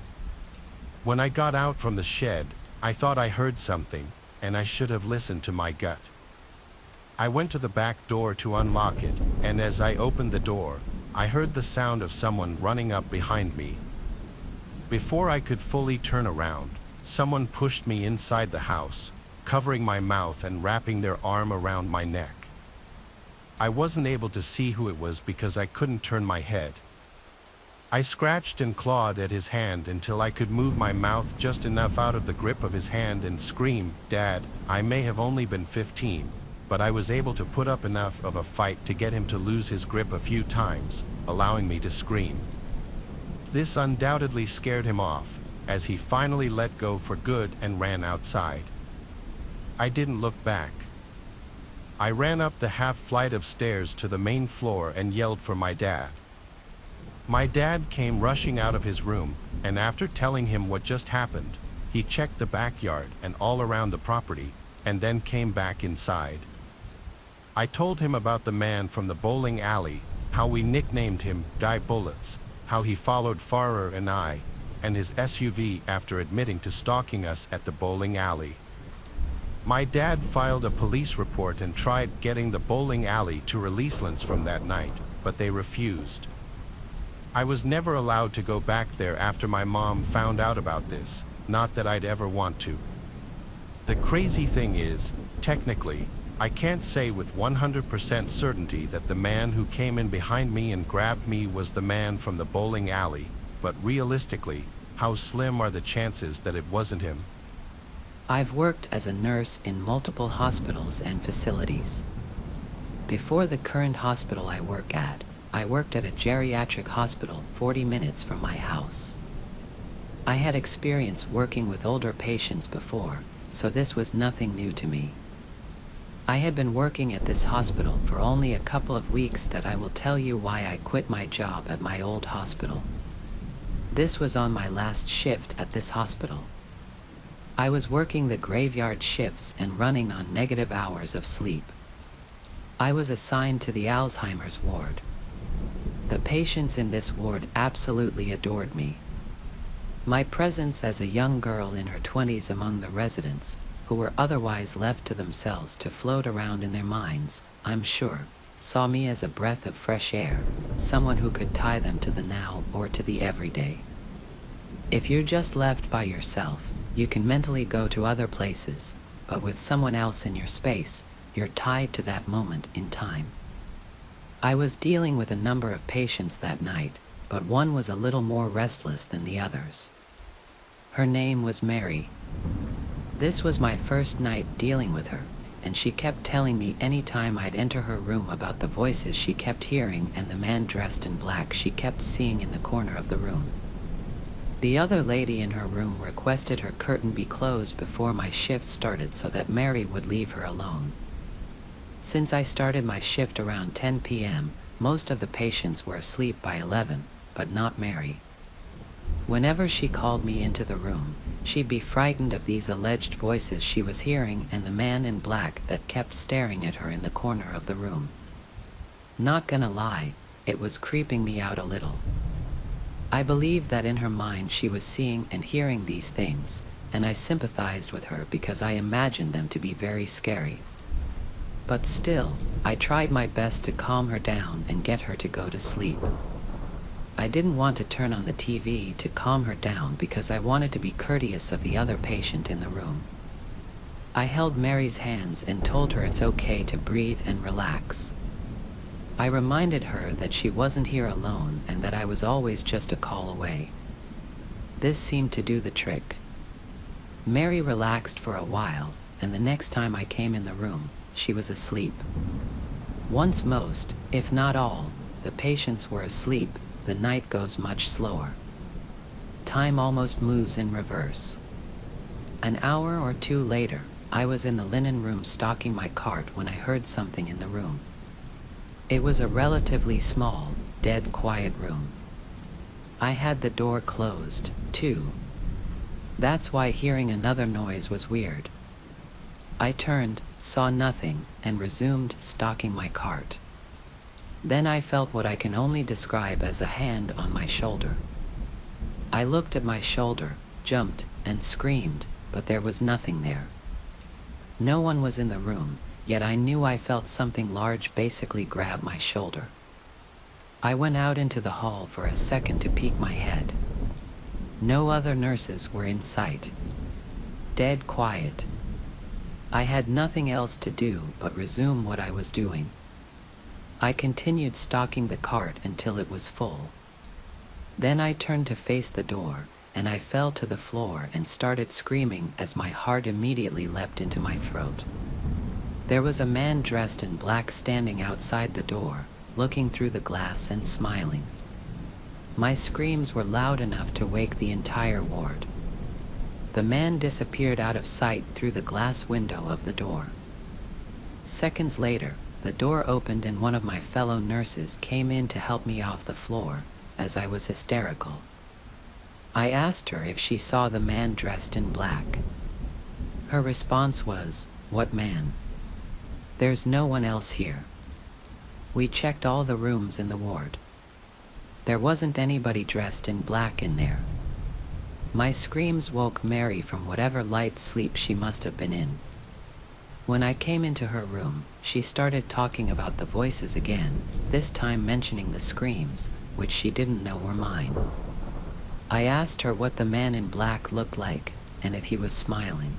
When I got out from the shed, I thought I heard something, and I should have listened to my gut. I went to the back door to unlock it, and as I opened the door, I heard the sound of someone running up behind me. Before I could fully turn around, someone pushed me inside the house, covering my mouth and wrapping their arm around my neck. I wasn't able to see who it was because I couldn't turn my head. I scratched and clawed at his hand until I could move my mouth just enough out of the grip of his hand and scream, "Dad." I may have only been 15, but I was able to put up enough of a fight to get him to lose his grip a few times, allowing me to scream. This undoubtedly scared him off, as he finally let go for good and ran outside. I didn't look back. I ran up the half flight of stairs to the main floor and yelled for my dad. My dad came rushing out of his room, and after telling him what just happened, he checked the backyard and all around the property, and then came back inside. I told him about the man from the bowling alley, how we nicknamed him Guy Bullets, how he followed Farrer and I, and his SUV after admitting to stalking us at the bowling alley. My dad filed a police report and tried getting the bowling alley to release Lance from that night, but they refused. I was never allowed to go back there after my mom found out about this, not that I'd ever want to. The crazy thing is, technically, I can't say with 100% certainty that the man who came in behind me and grabbed me was the man from the bowling alley, but realistically, how slim are the chances that it wasn't him? I've worked as a nurse in multiple hospitals and facilities. Before the current hospital I work at, I worked at a geriatric hospital 40 minutes from my house. I had experience working with older patients before, so this was nothing new to me. I had been working at this hospital for only a couple of weeks that I will tell you why I quit my job at my old hospital. This was on my last shift at this hospital. I was working the graveyard shifts and running on negative hours of sleep. I was assigned to the Alzheimer's ward. The patients in this ward absolutely adored me. My presence as a young girl in her 20s among the residents, who were otherwise left to themselves to float around in their minds, I'm sure, saw me as a breath of fresh air, someone who could tie them to the now or to the everyday. If you're just left by yourself, you can mentally go to other places, but with someone else in your space, you're tied to that moment in time. I was dealing with a number of patients that night, but one was a little more restless than the others. Her name was Mary. This was my first night dealing with her, and she kept telling me any time I'd enter her room about the voices she kept hearing and the man dressed in black she kept seeing in the corner of the room. The other lady in her room requested her curtain be closed before my shift started so that Mary would leave her alone. Since I started my shift around 10 p.m., most of the patients were asleep by 11, but not Mary. Whenever she called me into the room, she'd be frightened of these alleged voices she was hearing and the man in black that kept staring at her in the corner of the room. Not gonna lie, it was creeping me out a little. I believed that in her mind she was seeing and hearing these things, and I sympathized with her because I imagined them to be very scary. But still, I tried my best to calm her down and get her to go to sleep. I didn't want to turn on the TV to calm her down because I wanted to be courteous of the other patient in the room. I held Mary's hands and told her it's okay to breathe and relax. I reminded her that she wasn't here alone and that I was always just a call away. This seemed to do the trick. Mary relaxed for a while, and the next time I came in the room, she was asleep. Once most, if not all, the patients were asleep, the night goes much slower. Time almost moves in reverse. An hour or two later, I was in the linen room stocking my cart when I heard something in the room. It was a relatively small, dead quiet room. I had the door closed, too. That's why hearing another noise was weird. I turned, saw nothing, and resumed stocking my cart. Then I felt what I can only describe as a hand on my shoulder. I looked at my shoulder, jumped, and screamed, but there was nothing there. No one was in the room, yet I knew I felt something large basically grab my shoulder. I went out into the hall for a second to peek my head. No other nurses were in sight. Dead quiet. I had nothing else to do but resume what I was doing. I continued stocking the cart until it was full. Then I turned to face the door, and I fell to the floor and started screaming as my heart immediately leapt into my throat. There was a man dressed in black standing outside the door, looking through the glass and smiling. My screams were loud enough to wake the entire ward. The man disappeared out of sight through the glass window of the door. Seconds later, the door opened and one of my fellow nurses came in to help me off the floor, as I was hysterical. I asked her if she saw the man dressed in black. Her response was, "What man? There's no one else here." We checked all the rooms in the ward. There wasn't anybody dressed in black in there. My screams woke Mary from whatever light sleep she must have been in. When I came into her room, she started talking about the voices again, this time mentioning the screams, which she didn't know were mine. I asked her what the man in black looked like, and if he was smiling.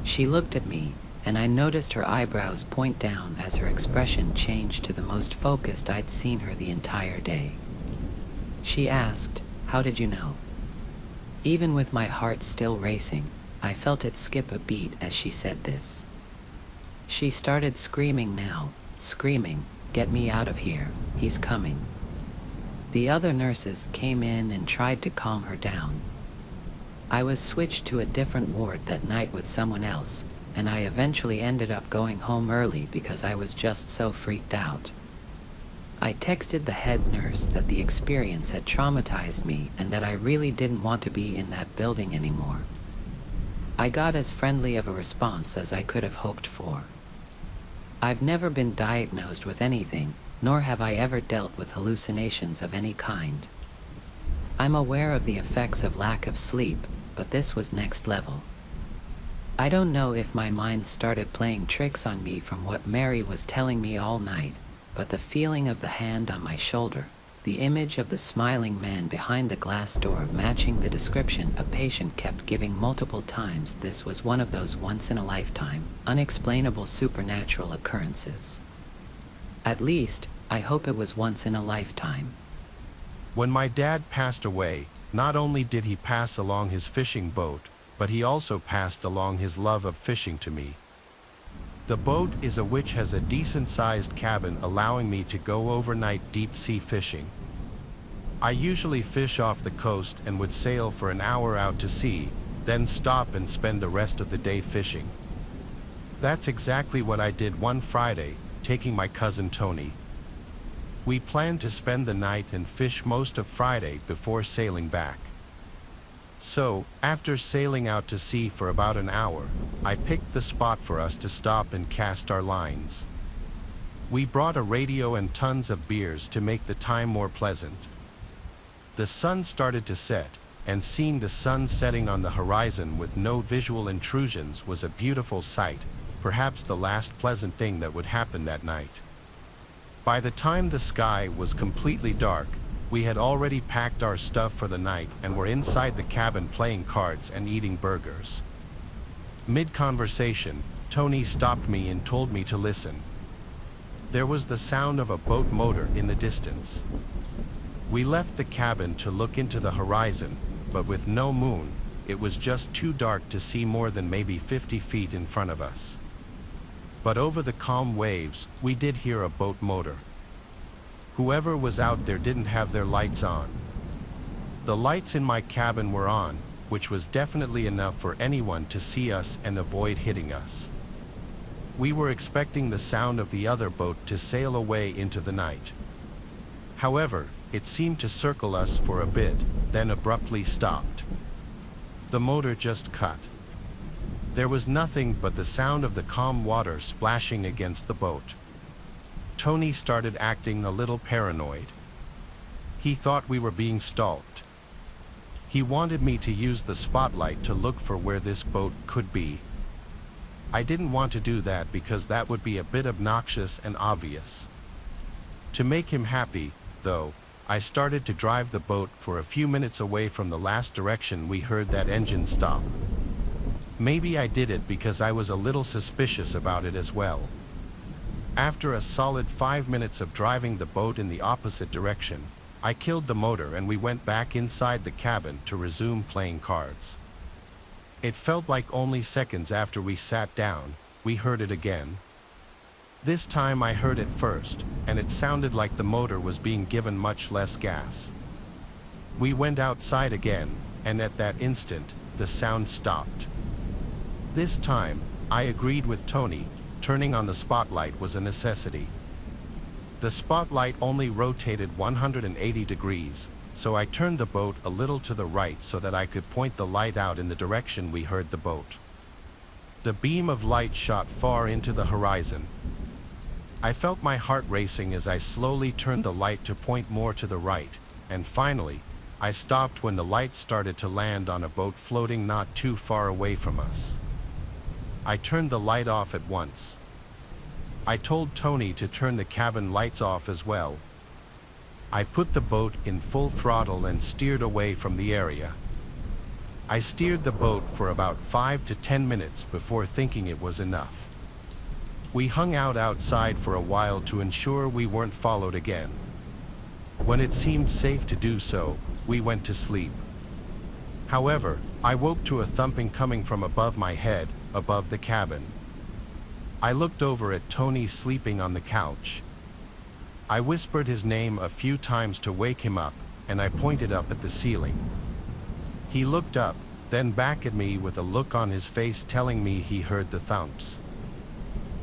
She looked at me, and I noticed her eyebrows point down as her expression changed to the most focused I'd seen her the entire day. She asked, "How did you know?" Even with my heart still racing, I felt it skip a beat as she said this. She started screaming now, screaming, "Get me out of here, he's coming." The other nurses came in and tried to calm her down. I was switched to a different ward that night with someone else, and I eventually ended up going home early because I was just so freaked out. I texted the head nurse that the experience had traumatized me and that I really didn't want to be in that building anymore. I got as friendly of a response as I could have hoped for. I've never been diagnosed with anything, nor have I ever dealt with hallucinations of any kind. I'm aware of the effects of lack of sleep, but this was next level. I don't know if my mind started playing tricks on me from what Mary was telling me all night, but the feeling of the hand on my shoulder, the image of the smiling man behind the glass door matching the description a patient kept giving multiple times, this was one of those once-in-a-lifetime, unexplainable supernatural occurrences. At least, I hope it was once in a lifetime. When my dad passed away, not only did he pass along his fishing boat, but he also passed along his love of fishing to me. The boat is a which has a decent-sized cabin allowing me to go overnight deep-sea fishing. I usually fish off the coast and would sail for an hour out to sea, then stop and spend the rest of the day fishing. That's exactly what I did one Friday, taking my cousin Tony. We planned to spend the night and fish most of Friday before sailing back. So, after sailing out to sea for about an hour, I picked the spot for us to stop and cast our lines. We brought a radio and tons of beers to make the time more pleasant. The sun started to set, and seeing the sun setting on the horizon with no visual intrusions was a beautiful sight, perhaps the last pleasant thing that would happen that night. By the time the sky was completely dark, we had already packed our stuff for the night and were inside the cabin playing cards and eating burgers. Mid-conversation, Tony stopped me and told me to listen. There was the sound of a boat motor in the distance. We left the cabin to look into the horizon, but with no moon, it was just too dark to see more than maybe 50 feet in front of us. But over the calm waves, we did hear a boat motor. Whoever was out there didn't have their lights on. The lights in my cabin were on, which was definitely enough for anyone to see us and avoid hitting us. We were expecting the sound of the other boat to sail away into the night. However, it seemed to circle us for a bit, then abruptly stopped. The motor just cut. There was nothing but the sound of the calm water splashing against the boat. Tony started acting a little paranoid. He thought we were being stalked. He wanted me to use the spotlight to look for where this boat could be. I didn't want to do that because that would be a bit obnoxious and obvious. To make him happy, though, I started to drive the boat for a few minutes away from the last direction we heard that engine stop. Maybe I did it because I was a little suspicious about it as well. After a solid 5 minutes of driving the boat in the opposite direction, I killed the motor and we went back inside the cabin to resume playing cards. It felt like only seconds after we sat down, we heard it again. This time I heard it first, and it sounded like the motor was being given much less gas. We went outside again, and at that instant, the sound stopped. This time, I agreed with Tony. Turning on the spotlight was a necessity. The spotlight only rotated 180 degrees, so I turned the boat a little to the right so that I could point the light out in the direction we heard the boat. The beam of light shot far into the horizon. I felt my heart racing as I slowly turned the light to point more to the right, and finally, I stopped when the light started to land on a boat floating not too far away from us. I turned the light off at once. I told Tony to turn the cabin lights off as well. I put the boat in full throttle and steered away from the area. I steered the boat for about 5 to 10 minutes before thinking it was enough. We hung out outside for a while to ensure we weren't followed again. When it seemed safe to do so, we went to sleep. However, I woke to a thumping coming from above my head, above the cabin. I looked over at Tony sleeping on the couch. I whispered his name a few times to wake him up, and I pointed up at the ceiling. He looked up, then back at me with a look on his face telling me he heard the thumps.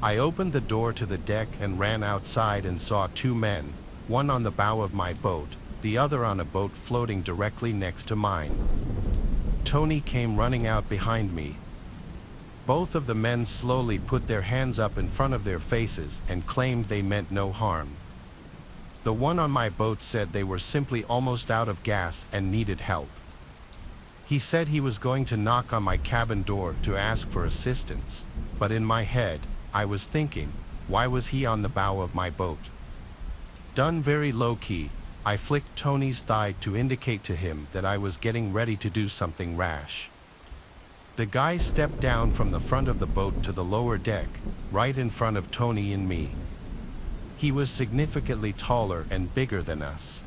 I opened the door to the deck and ran outside and saw 2 men, one on the bow of my boat, the other on a boat floating directly next to mine. Tony came running out behind me. Both of the men slowly put their hands up in front of their faces and claimed they meant no harm. The one on my boat said they were simply almost out of gas and needed help. He said he was going to knock on my cabin door to ask for assistance, but in my head, I was thinking, why was he on the bow of my boat? Done very low-key, I flicked Tony's thigh to indicate to him that I was getting ready to do something rash. The guy stepped down from the front of the boat to the lower deck, right in front of Tony and me. He was significantly taller and bigger than us.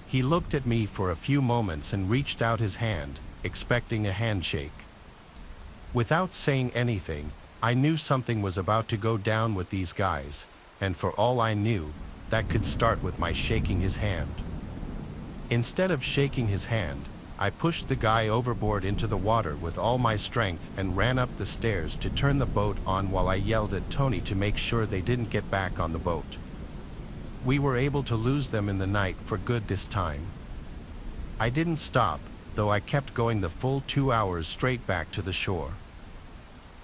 He looked at me for a few moments and reached out his hand, expecting a handshake. Without saying anything, I knew something was about to go down with these guys, and for all I knew, that could start with my shaking his hand. Instead of shaking his hand, I pushed the guy overboard into the water with all my strength and ran up the stairs to turn the boat on while I yelled at Tony to make sure they didn't get back on the boat. We were able to lose them in the night for good this time. I didn't stop, though I kept going the full 2 hours straight back to the shore.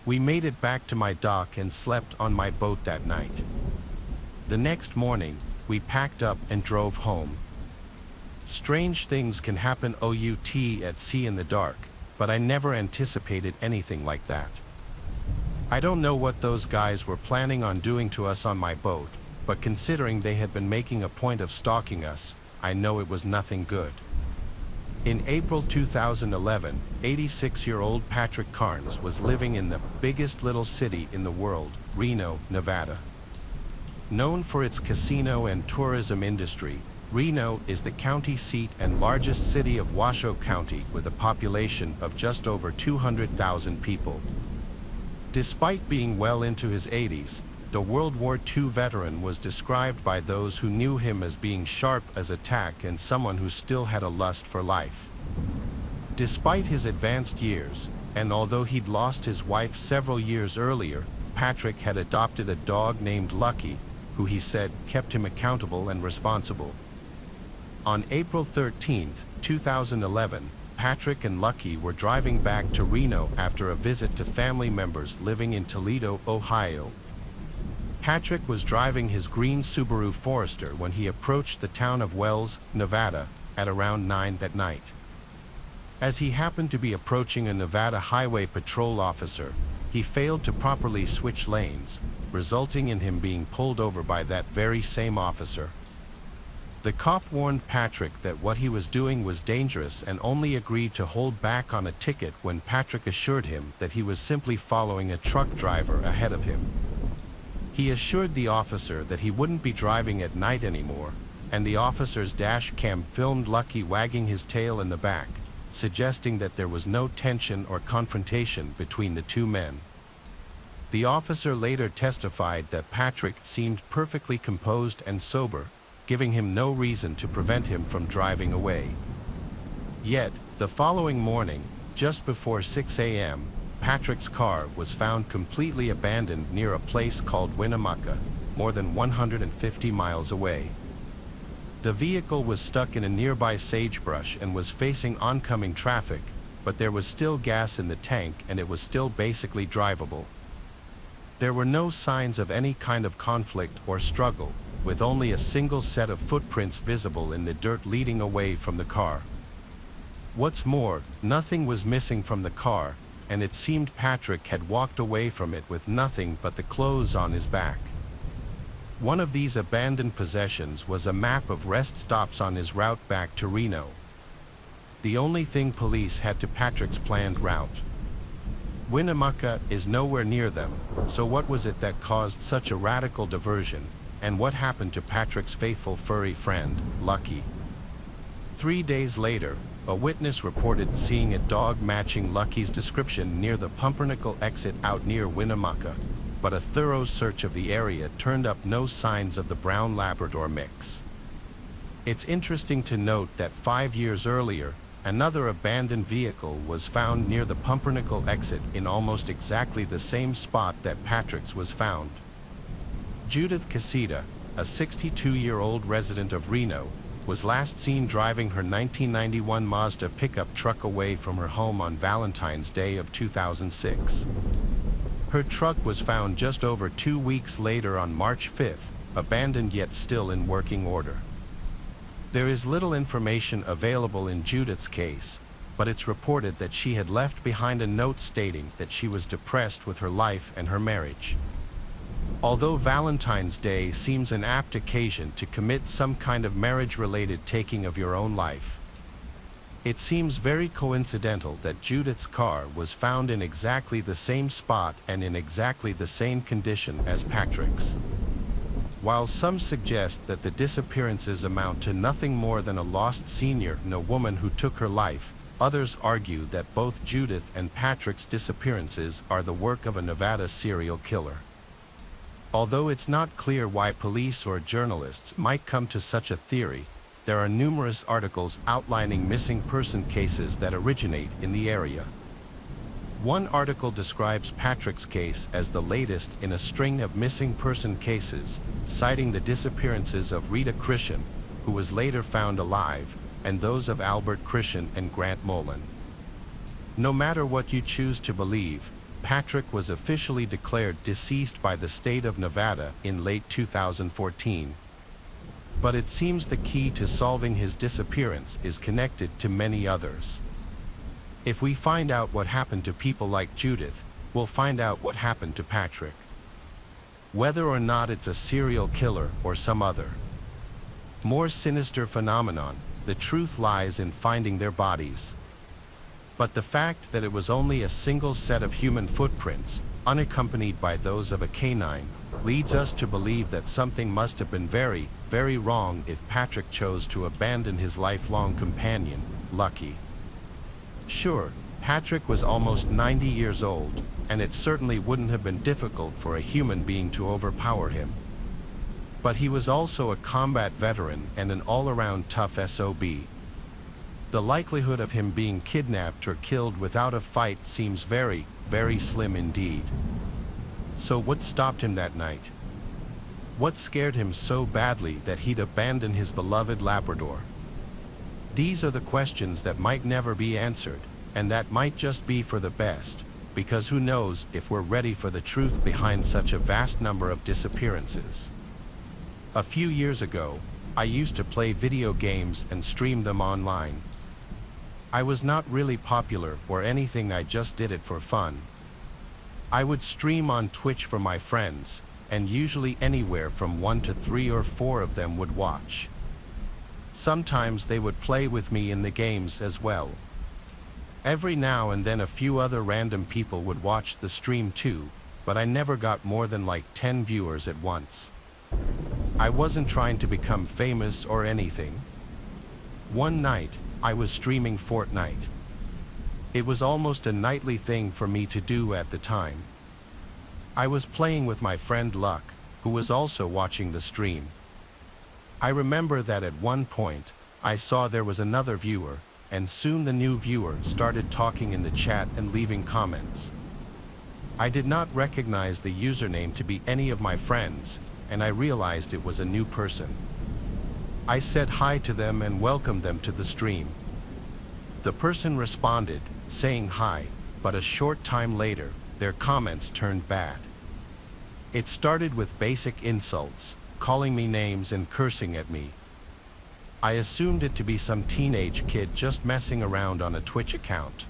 We made it back to my dock and slept on my boat that night. The next morning, we packed up and drove home. Strange things can happen out at sea in the dark, but I never anticipated anything like that. I don't know what those guys were planning on doing to us on my boat, but considering they had been making a point of stalking us, I know it was nothing good. In April 2011, 86-year-old Patrick Carnes was living in the biggest little city in the world, Reno, Nevada. Known for its casino and tourism industry, Reno is the county seat and largest city of Washoe County with a population of just over 200,000 people. Despite being well into his 80s, the World War II veteran was described by those who knew him as being sharp as a tack and someone who still had a lust for life. Despite his advanced years, and although he'd lost his wife several years earlier, Patrick had adopted a dog named Lucky, who he said kept him accountable and responsible. On April 13, 2011, Patrick and Lucky were driving back to Reno after a visit to family members living in Toledo, Ohio. Patrick was driving his green Subaru Forester when he approached the town of Wells, Nevada, at around 9 at night. As he happened to be approaching a Nevada Highway Patrol officer, he failed to properly switch lanes, resulting in him being pulled over by that very same officer. The cop warned Patrick that what he was doing was dangerous and only agreed to hold back on a ticket when Patrick assured him that he was simply following a truck driver ahead of him. He assured the officer that he wouldn't be driving at night anymore, and the officer's dash cam filmed Lucky wagging his tail in the back, suggesting that there was no tension or confrontation between the two men. The officer later testified that Patrick seemed perfectly composed and sober, giving him no reason to prevent him from driving away. Yet, the following morning, just before 6 a.m., Patrick's car was found completely abandoned near a place called Winnemucca, more than 150 miles away. The vehicle was stuck in a nearby sagebrush and was facing oncoming traffic, but there was still gas in the tank and it was still basically drivable. There were no signs of any kind of conflict or struggle, with only a single set of footprints visible in the dirt leading away from the car. What's more, nothing was missing from the car, and it seemed Patrick had walked away from it with nothing but the clothes on his back. One of these abandoned possessions was a map of rest stops on his route back to Reno. The only thing police had to Patrick's planned route. Winnemucca is nowhere near them, so what was it that caused such a radical diversion? And what happened to Patrick's faithful furry friend, Lucky? 3 days later, a witness reported seeing a dog matching Lucky's description near the Pumpernickel exit out near Winnemucca, but a thorough search of the area turned up no signs of the brown Labrador mix. It's interesting to note that 5 years earlier, another abandoned vehicle was found near the Pumpernickel exit in almost exactly the same spot that Patrick's was found. Judith Casita, a 62-year-old resident of Reno, was last seen driving her 1991 Mazda pickup truck away from her home on Valentine's Day of 2006. Her truck was found just over 2 weeks later on March 5th, abandoned yet still in working order. There is little information available in Judith's case, but it's reported that she had left behind a note stating that she was depressed with her life and her marriage. Although Valentine's Day seems an apt occasion to commit some kind of marriage-related taking of your own life, it seems very coincidental that Judith's car was found in exactly the same spot and in exactly the same condition as Patrick's. While some suggest that the disappearances amount to nothing more than a lost senior and a woman who took her life, Others argue that both Judith and Patrick's disappearances are the work of a Nevada serial killer. Although it's not clear why police or journalists might come to such a theory, there are numerous articles outlining missing person cases that originate in the area. One article describes Patrick's case as the latest in a string of missing person cases, citing the disappearances of Rita Christian, who was later found alive, and those of Albert Christian and Grant Mullen. No matter what you choose to believe, Patrick was officially declared deceased by the state of Nevada in late 2014. But it seems the key to solving his disappearance is connected to many others. If we find out what happened to people like Judith, we'll find out what happened to Patrick. Whether or not it's a serial killer or some other more sinister phenomenon, the truth lies in finding their bodies. But the fact that it was only a single set of human footprints, unaccompanied by those of a canine, leads us to believe that something must have been very, very wrong if Patrick chose to abandon his lifelong companion, Lucky. Sure, Patrick was almost 90 years old, and it certainly wouldn't have been difficult for a human being to overpower him. But he was also a combat veteran and an all-around tough SOB. The likelihood of him being kidnapped or killed without a fight seems very, very slim indeed. So what stopped him that night? What scared him so badly that he'd abandon his beloved Labrador? These are the questions that might never be answered, and that might just be for the best, because who knows if we're ready for the truth behind such a vast number of disappearances. A few years ago, I used to play video games and stream them online. I was not really popular or anything, I just did it for fun. I would stream on Twitch for my friends, and usually anywhere from 1 to 3 or 4 of them would watch. Sometimes they would play with me in the games as well. Every now and then a few other random people would watch the stream too, but I never got more than like 10 viewers at once. I wasn't trying to become famous or anything. One night, I was streaming Fortnite. It was almost a nightly thing for me to do at the time. I was playing with my friend Luck, who was also watching the stream. I remember that at one point, I saw there was another viewer, and soon the new viewer started talking in the chat and leaving comments. I did not recognize the username to be any of my friends, and I realized it was a new person. I said hi to them and welcomed them to the stream. The person responded, saying hi, but a short time later, their comments turned bad. It started with basic insults, calling me names and cursing at me. I assumed it to be some teenage kid just messing around on a Twitch account.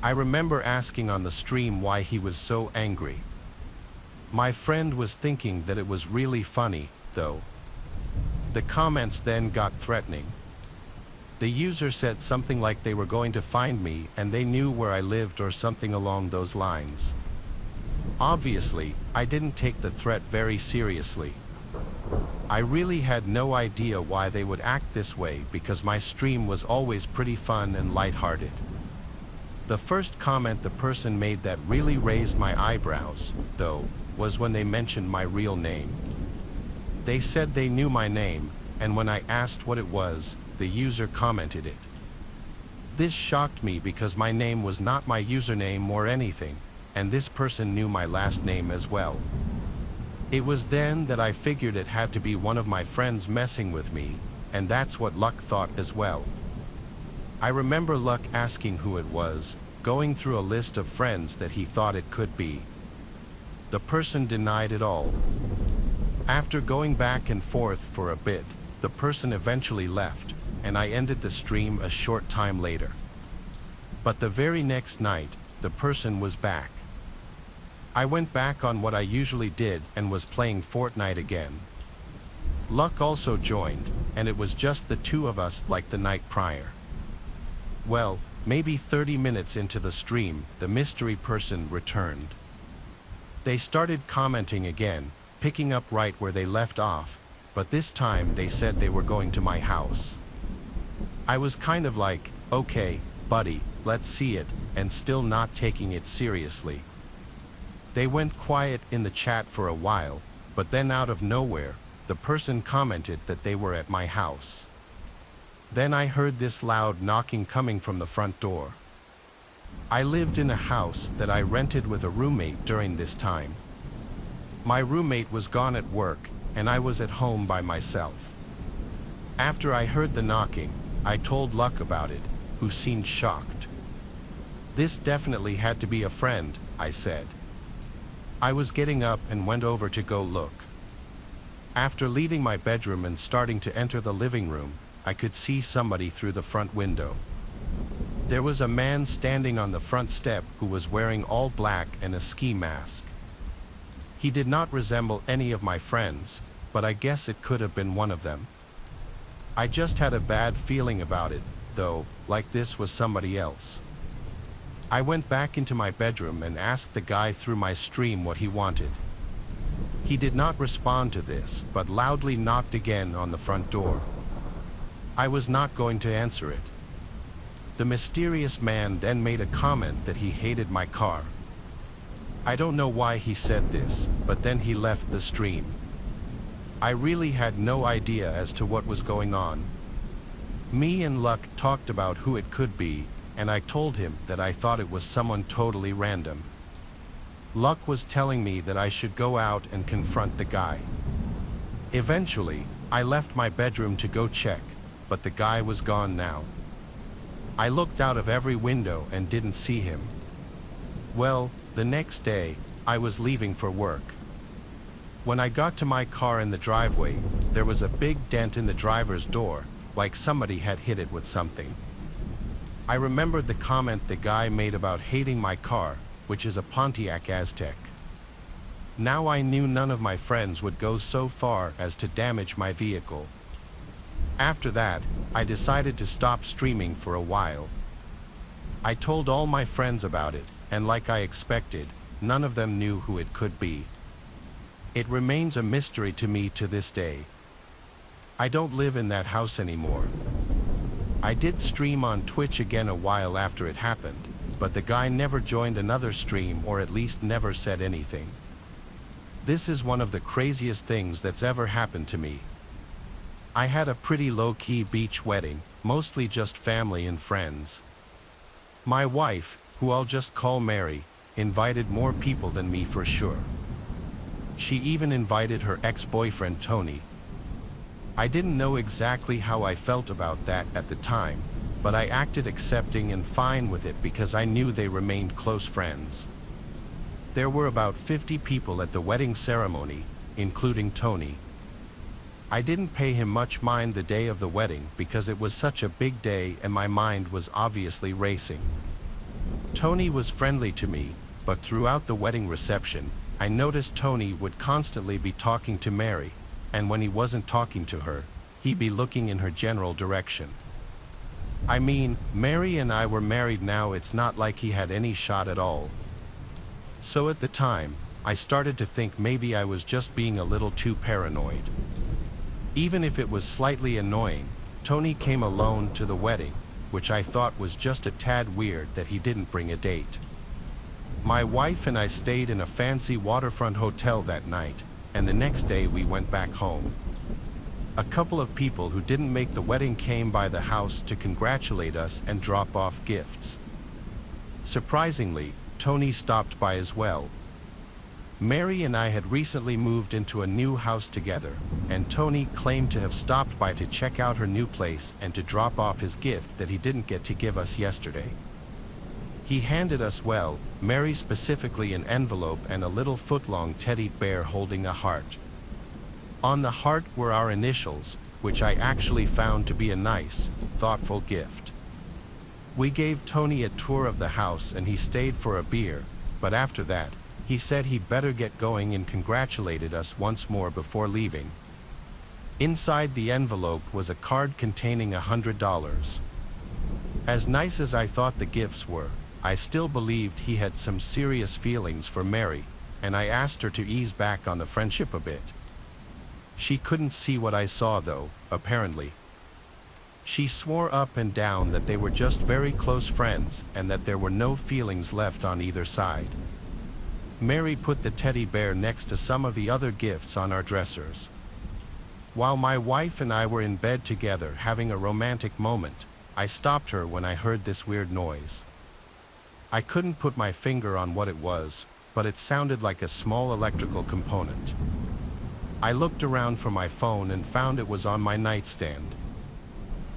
I remember asking on the stream why he was so angry. My friend was thinking that it was really funny, though. The comments then got threatening. The user said something like they were going to find me and they knew where I lived or something along those lines. Obviously, I didn't take the threat very seriously. I really had no idea why they would act this way because my stream was always pretty fun and lighthearted. The first comment the person made that really raised my eyebrows, though, was when they mentioned my real name. They said they knew my name, and when I asked what it was, the user commented it. This shocked me because my name was not my username or anything, and this person knew my last name as well. It was then that I figured it had to be one of my friends messing with me, and that's what Luck thought as well. I remember Luck asking who it was, going through a list of friends that he thought it could be. The person denied it all. After going back and forth for a bit, the person eventually left, and I ended the stream a short time later. But the very next night, the person was back. I went back on what I usually did and was playing Fortnite again. Luck also joined, and it was just the two of us like the night prior. Well, maybe 30 minutes into the stream, the mystery person returned. They started commenting again, picking up right where they left off, but this time they said they were going to my house. I was kind of like, okay, buddy, let's see it, and still not taking it seriously. They went quiet in the chat for a while, but then out of nowhere, the person commented that they were at my house. Then I heard this loud knocking coming from the front door. I lived in a house that I rented with a roommate during this time. My roommate was gone at work, and I was at home by myself. After I heard the knocking, I told Luck about it, who seemed shocked. This definitely had to be a friend, I said. I was getting up and went over to go look. After leaving my bedroom and starting to enter the living room, I could see somebody through the front window. There was a man standing on the front step who was wearing all black and a ski mask. He did not resemble any of my friends, but I guess it could have been one of them. I just had a bad feeling about it, though, like this was somebody else. I went back into my bedroom and asked the guy through my stream what he wanted. He did not respond to this, but loudly knocked again on the front door. I was not going to answer it. The mysterious man then made a comment that he hated my car. I don't know why he said this, but then he left the stream. I really had no idea as to what was going on. Me and Luck talked about who it could be, and I told him that I thought it was someone totally random. Luck was telling me that I should go out and confront the guy. Eventually, I left my bedroom to go check, but the guy was gone now. I looked out of every window and didn't see him. Well, the next day, I was leaving for work. When I got to my car in the driveway, there was a big dent in the driver's door, like somebody had hit it with something. I remembered the comment the guy made about hating my car, which is a Pontiac Aztec. Now I knew none of my friends would go so far as to damage my vehicle. After that, I decided to stop streaming for a while. I told all my friends about it, and like I expected, none of them knew who it could be. It remains a mystery to me to this day. I don't live in that house anymore. I did stream on Twitch again a while after it happened, but the guy never joined another stream or at least never said anything. This is one of the craziest things that's ever happened to me. I had a pretty low-key beach wedding, mostly just family and friends. My wife, who I'll just call Mary, invited more people than me for sure. She even invited her ex-boyfriend Tony. I didn't know exactly how I felt about that at the time, but I acted accepting and fine with it because I knew they remained close friends. There were about 50 people at the wedding ceremony, including Tony. I didn't pay him much mind the day of the wedding because it was such a big day and my mind was obviously racing. Tony was friendly to me, but throughout the wedding reception, I noticed Tony would constantly be talking to Mary, and when he wasn't talking to her, he'd be looking in her general direction. I mean, Mary and I were married now, it's not like he had any shot at all. So at the time, I started to think maybe I was just being a little too paranoid. Even if it was slightly annoying, Tony came alone to the wedding, which I thought was just a tad weird that he didn't bring a date. My wife and I stayed in a fancy waterfront hotel that night, and the next day we went back home. A couple of people who didn't make the wedding came by the house to congratulate us and drop off gifts. Surprisingly, Tony stopped by as well. Mary and I had recently moved into a new house together, and Tony claimed to have stopped by to check out her new place and to drop off his gift that he didn't get to give us yesterday. He handed us, well, Mary specifically, an envelope and a little foot-long teddy bear holding a heart. On the heart were our initials, which I actually found to be a nice, thoughtful gift. We gave Tony a tour of the house and he stayed for a beer, but after that, he said he'd better get going and congratulated us once more before leaving. Inside the envelope was a card containing $100. As nice as I thought the gifts were, I still believed he had some serious feelings for Mary, and I asked her to ease back on the friendship a bit. She couldn't see what I saw though, apparently. She swore up and down that they were just very close friends and that there were no feelings left on either side. Mary put the teddy bear next to some of the other gifts on our dressers. While my wife and I were in bed together having a romantic moment, I stopped her when I heard this weird noise. I couldn't put my finger on what it was, but it sounded like a small electrical component. I looked around for my phone and found it was on my nightstand.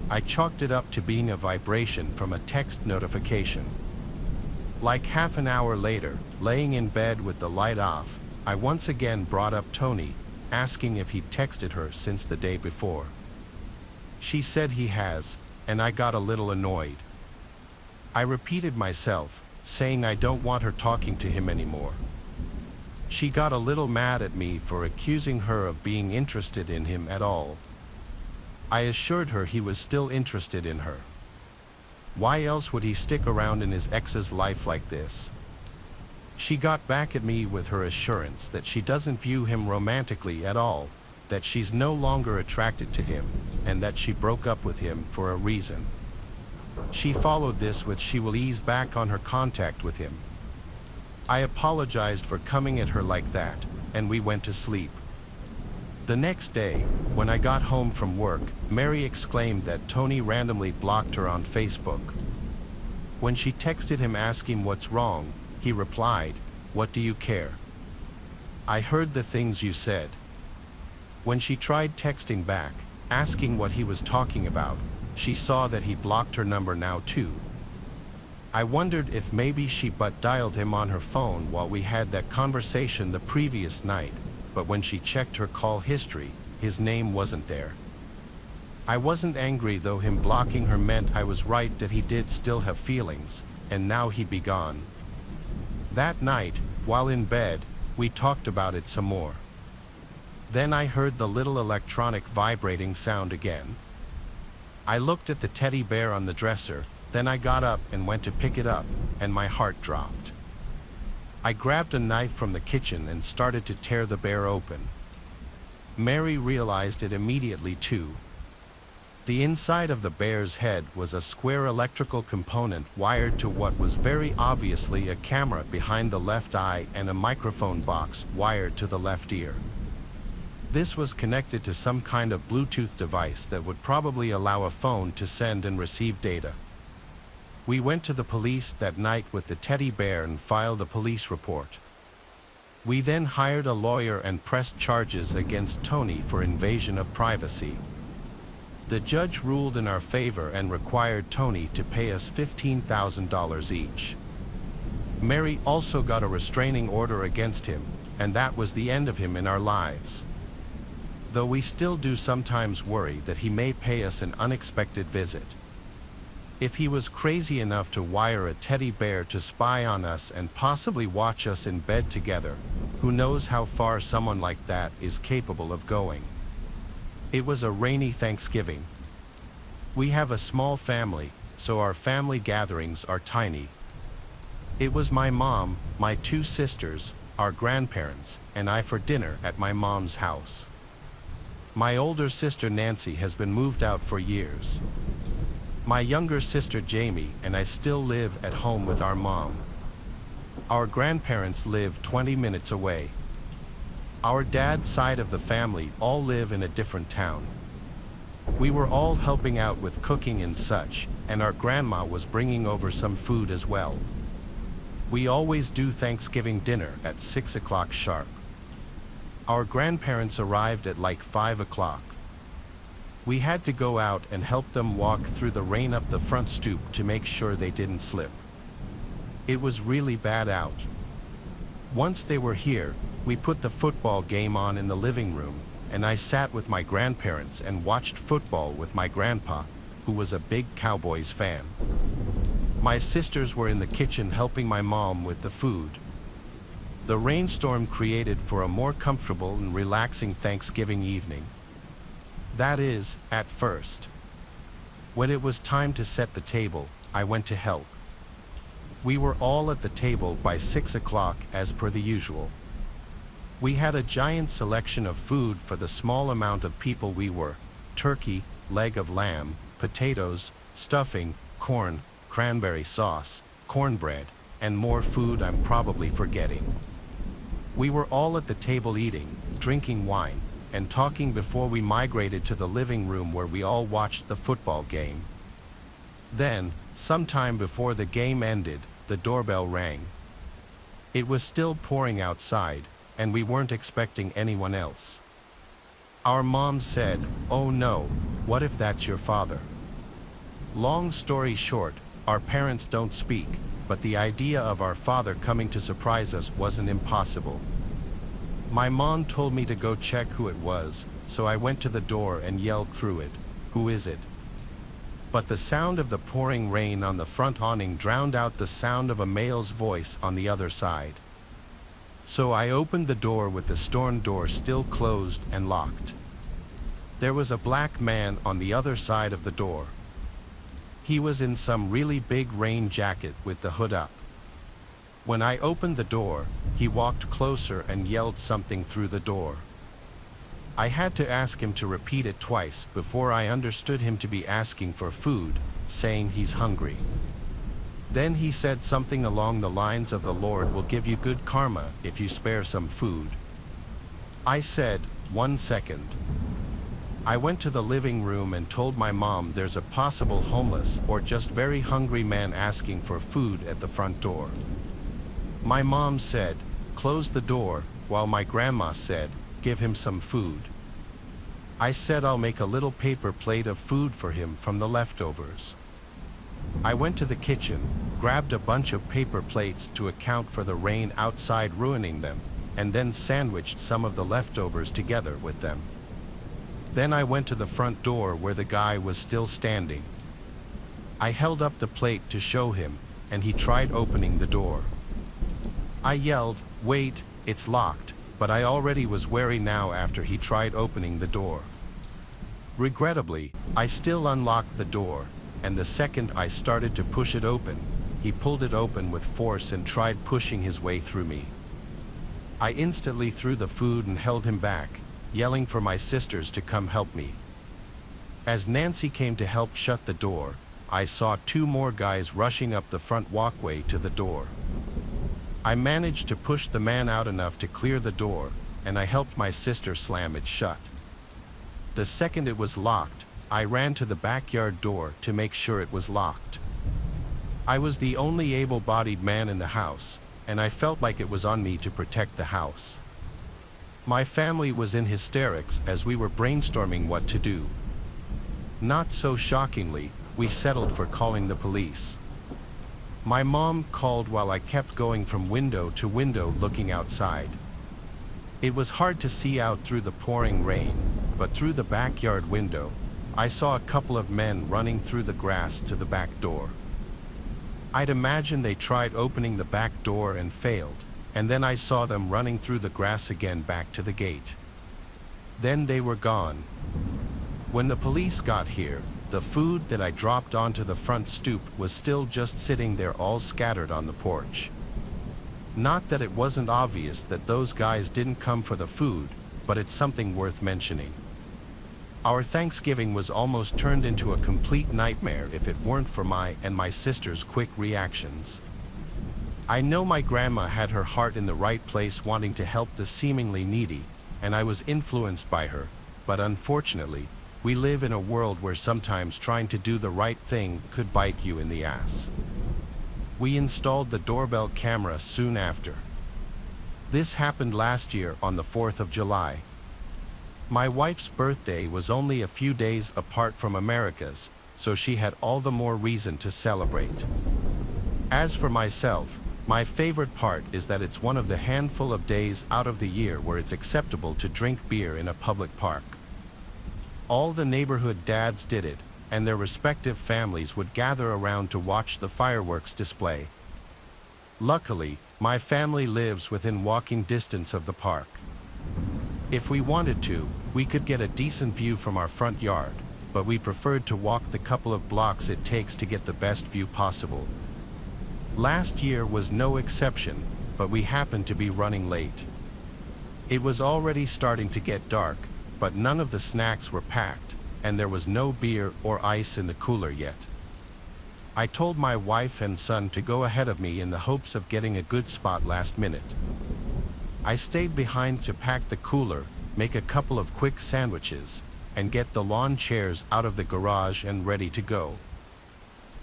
I chalked it up to being a vibration from a text notification. Like half an hour later, laying in bed with the light off, I once again brought up Tony, asking if he'd texted her since the day before. She said he has, and I got a little annoyed. I repeated myself, saying I don't want her talking to him anymore. She got a little mad at me for accusing her of being interested in him at all. I assured her he was still interested in her. Why else would he stick around in his ex's life like this? She got back at me with her assurance that she doesn't view him romantically at all, that she's no longer attracted to him, and that she broke up with him for a reason. She followed this with she will ease back on her contact with him. I apologized for coming at her like that, and we went to sleep. The next day, when I got home from work, Mary exclaimed that Tony randomly blocked her on Facebook. When she texted him asking what's wrong, he replied, "What do you care? I heard the things you said." When she tried texting back, asking what he was talking about, she saw that he blocked her number now too. I wondered if maybe she butt dialed him on her phone while we had that conversation the previous night, but when she checked her call history, his name wasn't there. I wasn't angry, though him blocking her meant I was right that he did still have feelings, and now he'd be gone. That night, while in bed, we talked about it some more. Then I heard the little electronic vibrating sound again. I looked at the teddy bear on the dresser, then I got up and went to pick it up, and my heart dropped. I grabbed a knife from the kitchen and started to tear the bear open. Mary realized it immediately too. The inside of the bear's head was a square electrical component wired to what was very obviously a camera behind the left eye and a microphone box wired to the left ear. This was connected to some kind of Bluetooth device that would probably allow a phone to send and receive data. We went to the police that night with the teddy bear and filed a police report. We then hired a lawyer and pressed charges against Tony for invasion of privacy. The judge ruled in our favor and required Tony to pay us $15,000 each. Mary also got a restraining order against him, and that was the end of him in our lives. Though we still do sometimes worry that he may pay us an unexpected visit. If he was crazy enough to wire a teddy bear to spy on us and possibly watch us in bed together, who knows how far someone like that is capable of going. It was a rainy Thanksgiving. We have a small family, so our family gatherings are tiny. It was my mom, my two sisters, our grandparents, and I for dinner at my mom's house. My older sister Nancy has been moved out for years. My younger sister Jamie and I still live at home with our mom. Our grandparents live 20 minutes away. Our dad's side of the family all live in a different town. We were all helping out with cooking and such, and our grandma was bringing over some food as well. We always do Thanksgiving dinner at 6 o'clock sharp. Our grandparents arrived at like 5 o'clock. We had to go out and help them walk through the rain up the front stoop to make sure they didn't slip. It was really bad out. Once they were here, we put the football game on in the living room, and I sat with my grandparents and watched football with my grandpa, who was a big Cowboys fan. My sisters were in the kitchen helping my mom with the food. The rainstorm created for a more comfortable and relaxing Thanksgiving evening. That is, at first. When it was time to set the table, I went to help. We were all at the table by 6 o'clock as per the usual. We had a giant selection of food for the small amount of people we were: turkey, leg of lamb, potatoes, stuffing, corn, cranberry sauce, cornbread, and more food I'm probably forgetting. We were all at the table eating, drinking wine, and talking before we migrated to the living room where we all watched the football game. Then, sometime before the game ended, the doorbell rang. It was still pouring outside, and we weren't expecting anyone else. Our mom said, "Oh no, what if that's your father?" Long story short, our parents don't speak, but the idea of our father coming to surprise us wasn't impossible. My mom told me to go check who it was, so I went to the door and yelled through it, "Who is it?" But the sound of the pouring rain on the front awning drowned out the sound of a male's voice on the other side. So I opened the door with the storm door still closed and locked. There was a black man on the other side of the door. He was in some really big rain jacket with the hood up. When I opened the door, he walked closer and yelled something through the door. I had to ask him to repeat it twice before I understood him to be asking for food, saying he's hungry. Then he said something along the lines of "The Lord will give you good karma if you spare some food." I said, "1 second." I went to the living room and told my mom there's a possible homeless or just very hungry man asking for food at the front door. My mom said, "Close the door," while my grandma said, "Give him some food." I said I'll make a little paper plate of food for him from the leftovers. I went to the kitchen, grabbed a bunch of paper plates to account for the rain outside ruining them, and then sandwiched some of the leftovers together with them. Then I went to the front door where the guy was still standing. I held up the plate to show him, and he tried opening the door. I yelled, "Wait, it's locked," but I already was wary now after he tried opening the door. Regrettably, I still unlocked the door, and the second I started to push it open, he pulled it open with force and tried pushing his way through me. I instantly threw the food and held him back, yelling for my sisters to come help me. As Nancy came to help shut the door, I saw 2 more guys rushing up the front walkway to the door. I managed to push the man out enough to clear the door, and I helped my sister slam it shut. The second it was locked, I ran to the backyard door to make sure it was locked. I was the only able-bodied man in the house, and I felt like it was on me to protect the house. My family was in hysterics as we were brainstorming what to do. Not so shockingly, we settled for calling the police. My mom called while I kept going from window to window looking outside. It was hard to see out through the pouring rain, but through the backyard window, I saw a couple of men running through the grass to the back door. I'd imagine they tried opening the back door and failed, and then I saw them running through the grass again back to the gate. Then they were gone. When the police got here, the food that I dropped onto the front stoop was still just sitting there all scattered on the porch. Not that it wasn't obvious that those guys didn't come for the food, but it's something worth mentioning. Our Thanksgiving was almost turned into a complete nightmare if it weren't for my and my sister's quick reactions. I know my grandma had her heart in the right place wanting to help the seemingly needy, and I was influenced by her, but unfortunately, we live in a world where sometimes trying to do the right thing could bite you in the ass. We installed the doorbell camera soon after. This happened last year on the 4th of July. My wife's birthday was only a few days apart from America's, so she had all the more reason to celebrate. As for myself, my favorite part is that it's one of the handful of days out of the year where it's acceptable to drink beer in a public park. All the neighborhood dads did it, and their respective families would gather around to watch the fireworks display. Luckily, my family lives within walking distance of the park. If we wanted to, we could get a decent view from our front yard, but we preferred to walk the couple of blocks it takes to get the best view possible. Last year was no exception, but we happened to be running late. It was already starting to get dark, but none of the snacks were packed, and there was no beer or ice in the cooler yet. I told my wife and son to go ahead of me in the hopes of getting a good spot last minute. I stayed behind to pack the cooler, make a couple of quick sandwiches, and get the lawn chairs out of the garage and ready to go.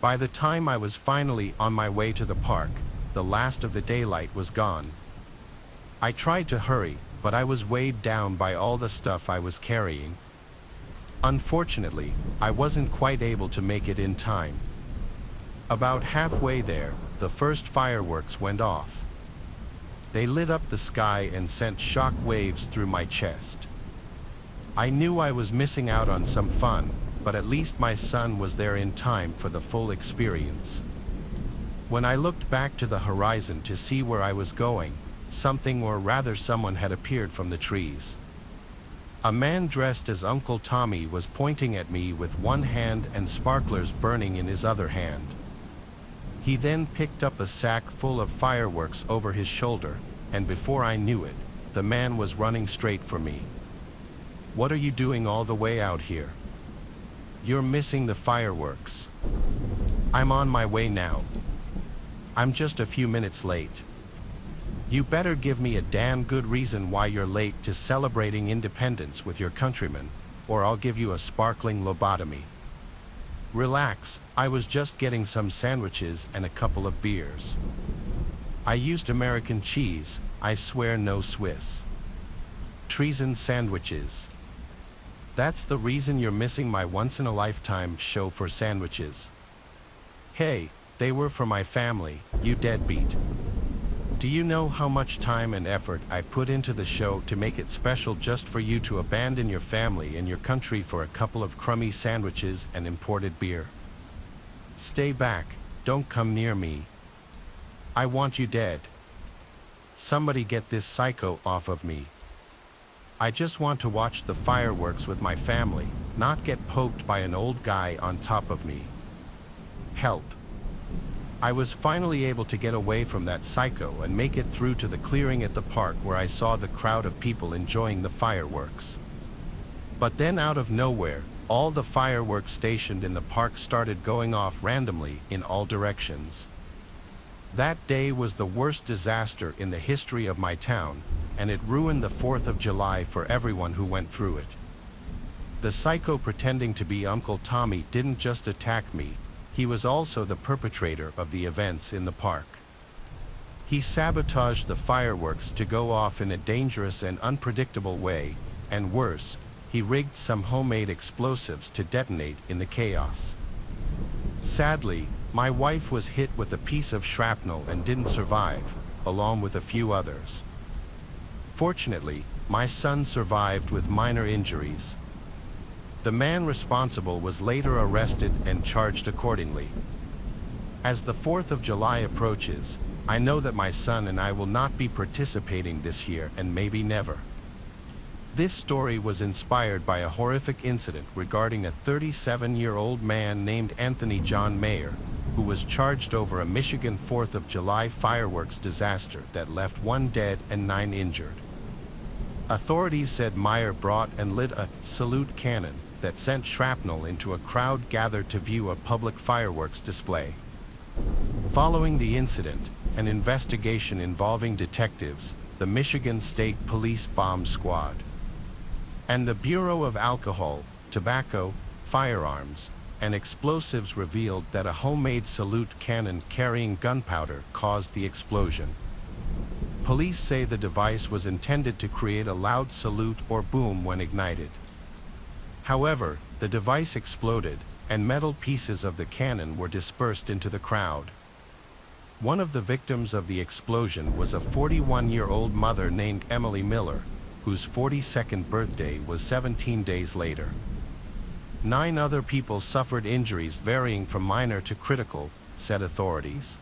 By the time I was finally on my way to the park, the last of the daylight was gone. I tried to hurry, but I was weighed down by all the stuff I was carrying. Unfortunately, I wasn't quite able to make it in time. About halfway there, the first fireworks went off. They lit up the sky and sent shock waves through my chest. I knew I was missing out on some fun, but at least my son was there in time for the full experience. When I looked back to the horizon to see where I was going, something, or rather someone, had appeared from the trees. A man dressed as Uncle Tommy was pointing at me with one hand and sparklers burning in his other hand. He then picked up a sack full of fireworks over his shoulder, and before I knew it, the man was running straight for me. "What are you doing all the way out here? You're missing the fireworks." "I'm on my way now. I'm just a few minutes late." "You better give me a damn good reason why you're late to celebrating independence with your countrymen, or I'll give you a sparkling lobotomy." "Relax, I was just getting some sandwiches and a couple of beers. I used American cheese, I swear, no Swiss. Treason sandwiches. That's the reason you're missing my once-in-a-lifetime show for sandwiches." "Hey, they were for my family, you deadbeat. Do you know how much time and effort I put into the show to make it special just for you to abandon your family and your country for a couple of crummy sandwiches and imported beer? Stay back, don't come near me. I want you dead. Somebody get this psycho off of me. I just want to watch the fireworks with my family, not get poked by an old guy on top of me. Help." I was finally able to get away from that psycho and make it through to the clearing at the park, where I saw the crowd of people enjoying the fireworks. But then, out of nowhere, all the fireworks stationed in the park started going off randomly in all directions. That day was the worst disaster in the history of my town, and it ruined the 4th of July for everyone who went through it. The psycho pretending to be Uncle Tommy didn't just attack me, he was also the perpetrator of the events in the park. He sabotaged the fireworks to go off in a dangerous and unpredictable way, and worse, he rigged some homemade explosives to detonate in the chaos. Sadly, my wife was hit with a piece of shrapnel and didn't survive, along with a few others. Fortunately, my son survived with minor injuries. The man responsible was later arrested and charged accordingly. As the 4th of July approaches, I know that my son and I will not be participating this year, and maybe never. This story was inspired by a horrific incident regarding a 37-year-old man named Anthony John Mayer, who was charged over a Michigan 4th of July fireworks disaster that left 1 dead and 9 injured. Authorities said Meyer brought and lit a salute cannon that sent shrapnel into a crowd gathered to view a public fireworks display. Following the incident, an investigation involving detectives, the Michigan State Police Bomb Squad, and the Bureau of Alcohol, Tobacco, Firearms, and Explosives revealed that a homemade salute cannon carrying gunpowder caused the explosion. Police say the device was intended to create a loud salute or boom when ignited. However, the device exploded, and metal pieces of the cannon were dispersed into the crowd. One of the victims of the explosion was a 41-year-old mother named Emily Miller, whose 42nd birthday was 17 days later. 9 other people suffered injuries varying from minor to critical, said authorities.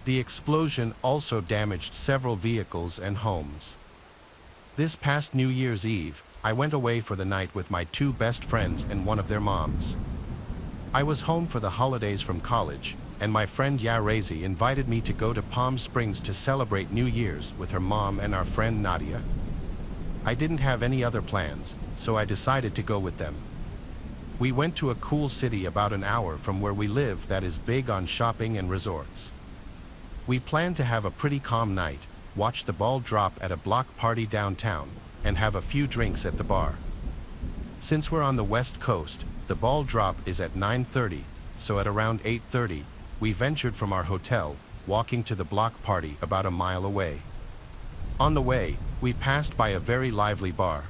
The explosion also damaged several vehicles and homes. This past New Year's Eve, I went away for the night with my 2 best friends and one of their moms. I was home for the holidays from college, and my friend Yarezi invited me to go to Palm Springs to celebrate New Year's with her mom and our friend Nadia. I didn't have any other plans, so I decided to go with them. We went to a cool city about an hour from where we live that is big on shopping and resorts. We planned to have a pretty calm night, watch the ball drop at a block party downtown, and have a few drinks at the bar. Since we're on the West Coast, the ball drop is at 9:30, so at around 8:30, we ventured from our hotel, walking to the block party about a mile away. On the way, we passed by a very lively bar.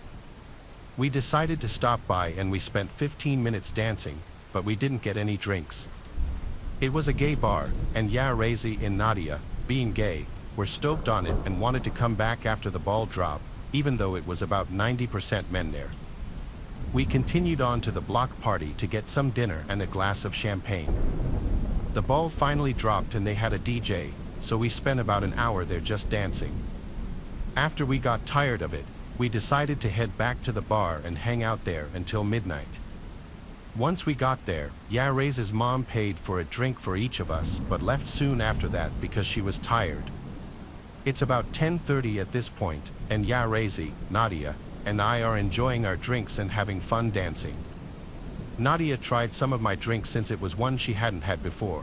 We decided to stop by and we spent 15 minutes dancing, but we didn't get any drinks. It was a gay bar, and Rezi and Nadia, being gay, were stoked on it and wanted to come back after the ball drop, even though it was about 90% men there. We continued on to the block party to get some dinner and a glass of champagne. The ball finally dropped and they had a DJ, so we spent about an hour there just dancing. After we got tired of it, we decided to head back to the bar and hang out there until midnight. Once we got there, Rezi's mom paid for a drink for each of us, but left soon after that because she was tired. It's about 10:30 at this point, and Rezi, Nadia, and I are enjoying our drinks and having fun dancing. Nadia tried some of my drink since it was one she hadn't had before.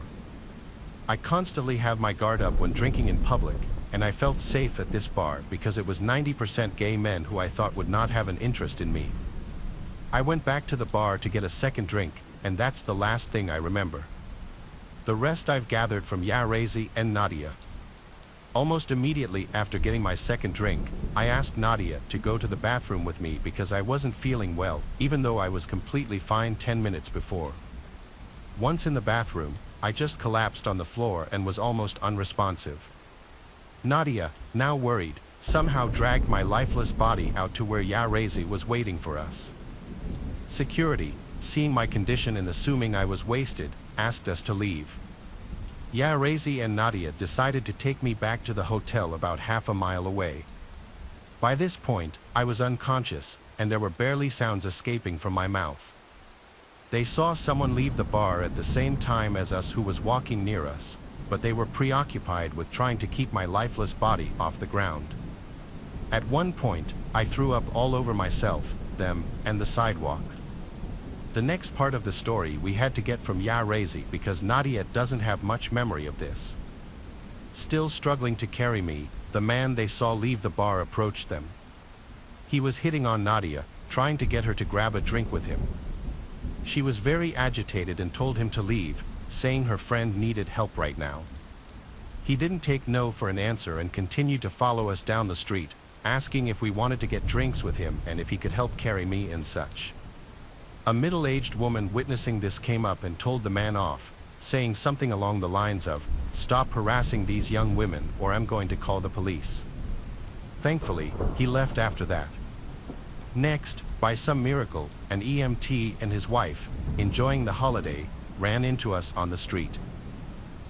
I constantly have my guard up when drinking in public, and I felt safe at this bar because it was 90% gay men who I thought would not have an interest in me. I went back to the bar to get a second drink, and that's the last thing I remember. The rest I've gathered from Rezi and Nadia. Almost immediately after getting my second drink, I asked Nadia to go to the bathroom with me because I wasn't feeling well, even though I was completely fine 10 minutes before. Once in the bathroom, I just collapsed on the floor and was almost unresponsive. Nadia, now worried, somehow dragged my lifeless body out to where Rezi was waiting for us. Security, seeing my condition and assuming I was wasted, asked us to leave. Rezi and Nadia decided to take me back to the hotel about half a mile away. By this point, I was unconscious, and there were barely sounds escaping from my mouth. They saw someone leave the bar at the same time as us who was walking near us, but they were preoccupied with trying to keep my lifeless body off the ground. At one point, I threw up all over myself, them, and the sidewalk. The next part of the story we had to get from Rezi because Nadia doesn't have much memory of this. Still struggling to carry me, the man they saw leave the bar approached them. He was hitting on Nadia, trying to get her to grab a drink with him. She was very agitated and told him to leave, saying her friend needed help right now. He didn't take no for an answer and continued to follow us down the street, asking if we wanted to get drinks with him and if he could help carry me and such. A middle-aged woman witnessing this came up and told the man off, saying something along the lines of, "Stop harassing these young women or I'm going to call the police." Thankfully, he left after that. Next, by some miracle, an EMT and his wife, enjoying the holiday, ran into us on the street.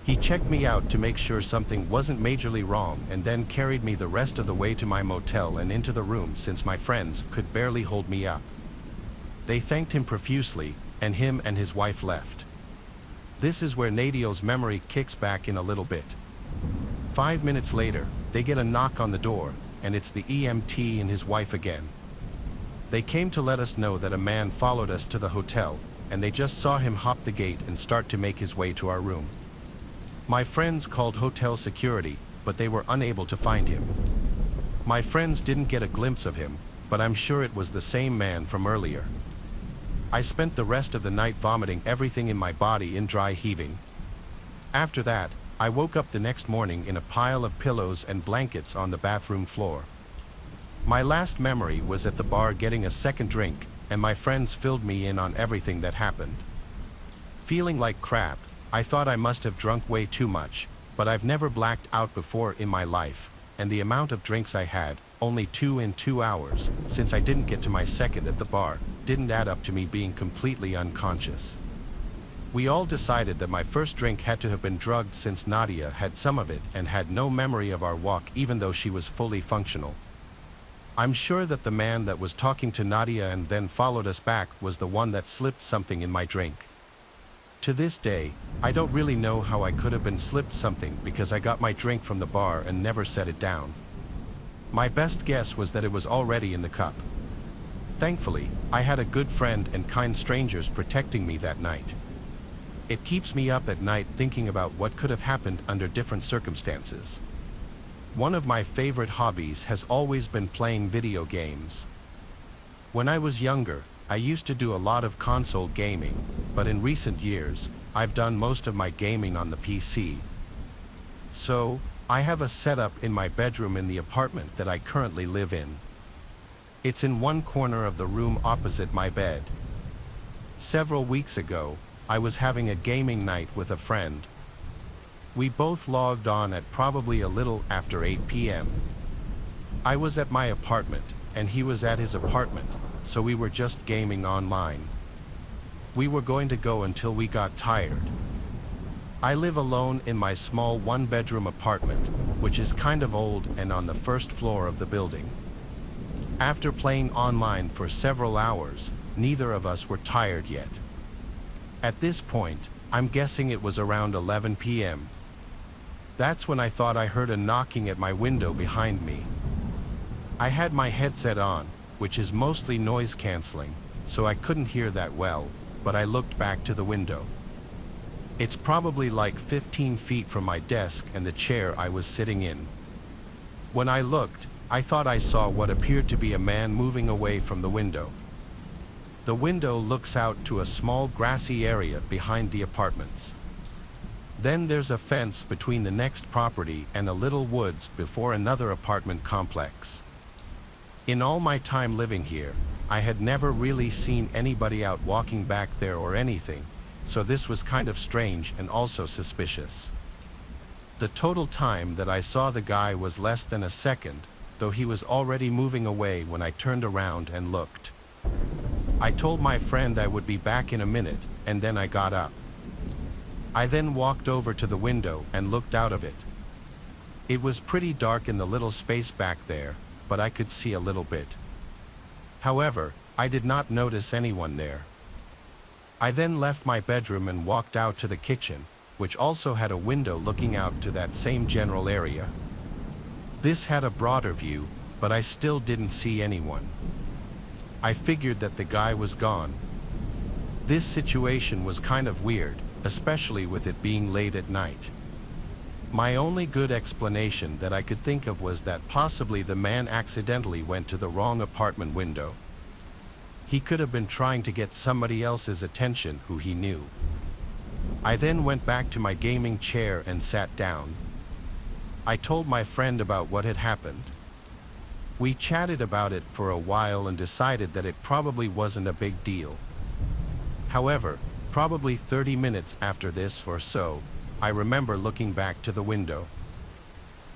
He checked me out to make sure something wasn't majorly wrong and then carried me the rest of the way to my motel and into the room since my friends could barely hold me up. They thanked him profusely, and him and his wife left. This is where Nadio's memory kicks back in a little bit. 5 minutes later, they get a knock on the door, and it's the EMT and his wife again. They came to let us know that a man followed us to the hotel, and they just saw him hop the gate and start to make his way to our room. My friends called hotel security, but they were unable to find him. My friends didn't get a glimpse of him, but I'm sure it was the same man from earlier. I spent the rest of the night vomiting everything in my body in dry heaving. After that, I woke up the next morning in a pile of pillows and blankets on the bathroom floor. My last memory was at the bar getting a second drink, and my friends filled me in on everything that happened. Feeling like crap, I thought I must have drunk way too much, but I've never blacked out before in my life, and the amount of drinks I had, only 2 in 2 hours, since I didn't get to my second at the bar, didn't add up to me being completely unconscious. We all decided that my first drink had to have been drugged since Nadia had some of it and had no memory of our walk even though she was fully functional. I'm sure that the man that was talking to Nadia and then followed us back was the one that slipped something in my drink. To this day, I don't really know how I could have been slipped something because I got my drink from the bar and never set it down. My best guess was that it was already in the cup. Thankfully, I had a good friend and kind strangers protecting me that night. It keeps me up at night thinking about what could have happened under different circumstances. One of my favorite hobbies has always been playing video games. When I was younger, I used to do a lot of console gaming, but in recent years, I've done most of my gaming on the PC. So, I have a setup in my bedroom in the apartment that I currently live in. It's in one corner of the room opposite my bed. Several weeks ago, I was having a gaming night with a friend. We both logged on at probably a little after 8 p.m. I was at my apartment, and he was at his apartment, so we were just gaming online. We were going to go until we got tired. I live alone in my small one-bedroom apartment, which is kind of old and on the first floor of the building. After playing online for several hours, neither of us were tired yet. At this point, I'm guessing it was around 11 p.m. That's when I thought I heard a knocking at my window behind me. I had my headset on, which is mostly noise canceling, so I couldn't hear that well, but I looked back to the window. It's probably like 15 feet from my desk and the chair I was sitting in. When I looked, I thought I saw what appeared to be a man moving away from the window. The window looks out to a small grassy area behind the apartments. Then there's a fence between the next property and a little woods before another apartment complex. In all my time living here, I had never really seen anybody out walking back there or anything, so this was kind of strange and also suspicious. The total time that I saw the guy was less than a second, though he was already moving away when I turned around and looked. I told my friend I would be back in a minute, and then I got up. I then walked over to the window and looked out of it. It was pretty dark in the little space back there, but I could see a little bit. However, I did not notice anyone there. I then left my bedroom and walked out to the kitchen, which also had a window looking out to that same general area. This had a broader view, but I still didn't see anyone. I figured that the guy was gone. This situation was kind of weird, especially with it being late at night. My only good explanation that I could think of was that possibly the man accidentally went to the wrong apartment window. He could have been trying to get somebody else's attention who he knew. I then went back to my gaming chair and sat down. I told my friend about what had happened. We chatted about it for a while and decided that it probably wasn't a big deal. However, probably 30 minutes after this or so, I remember looking back to the window.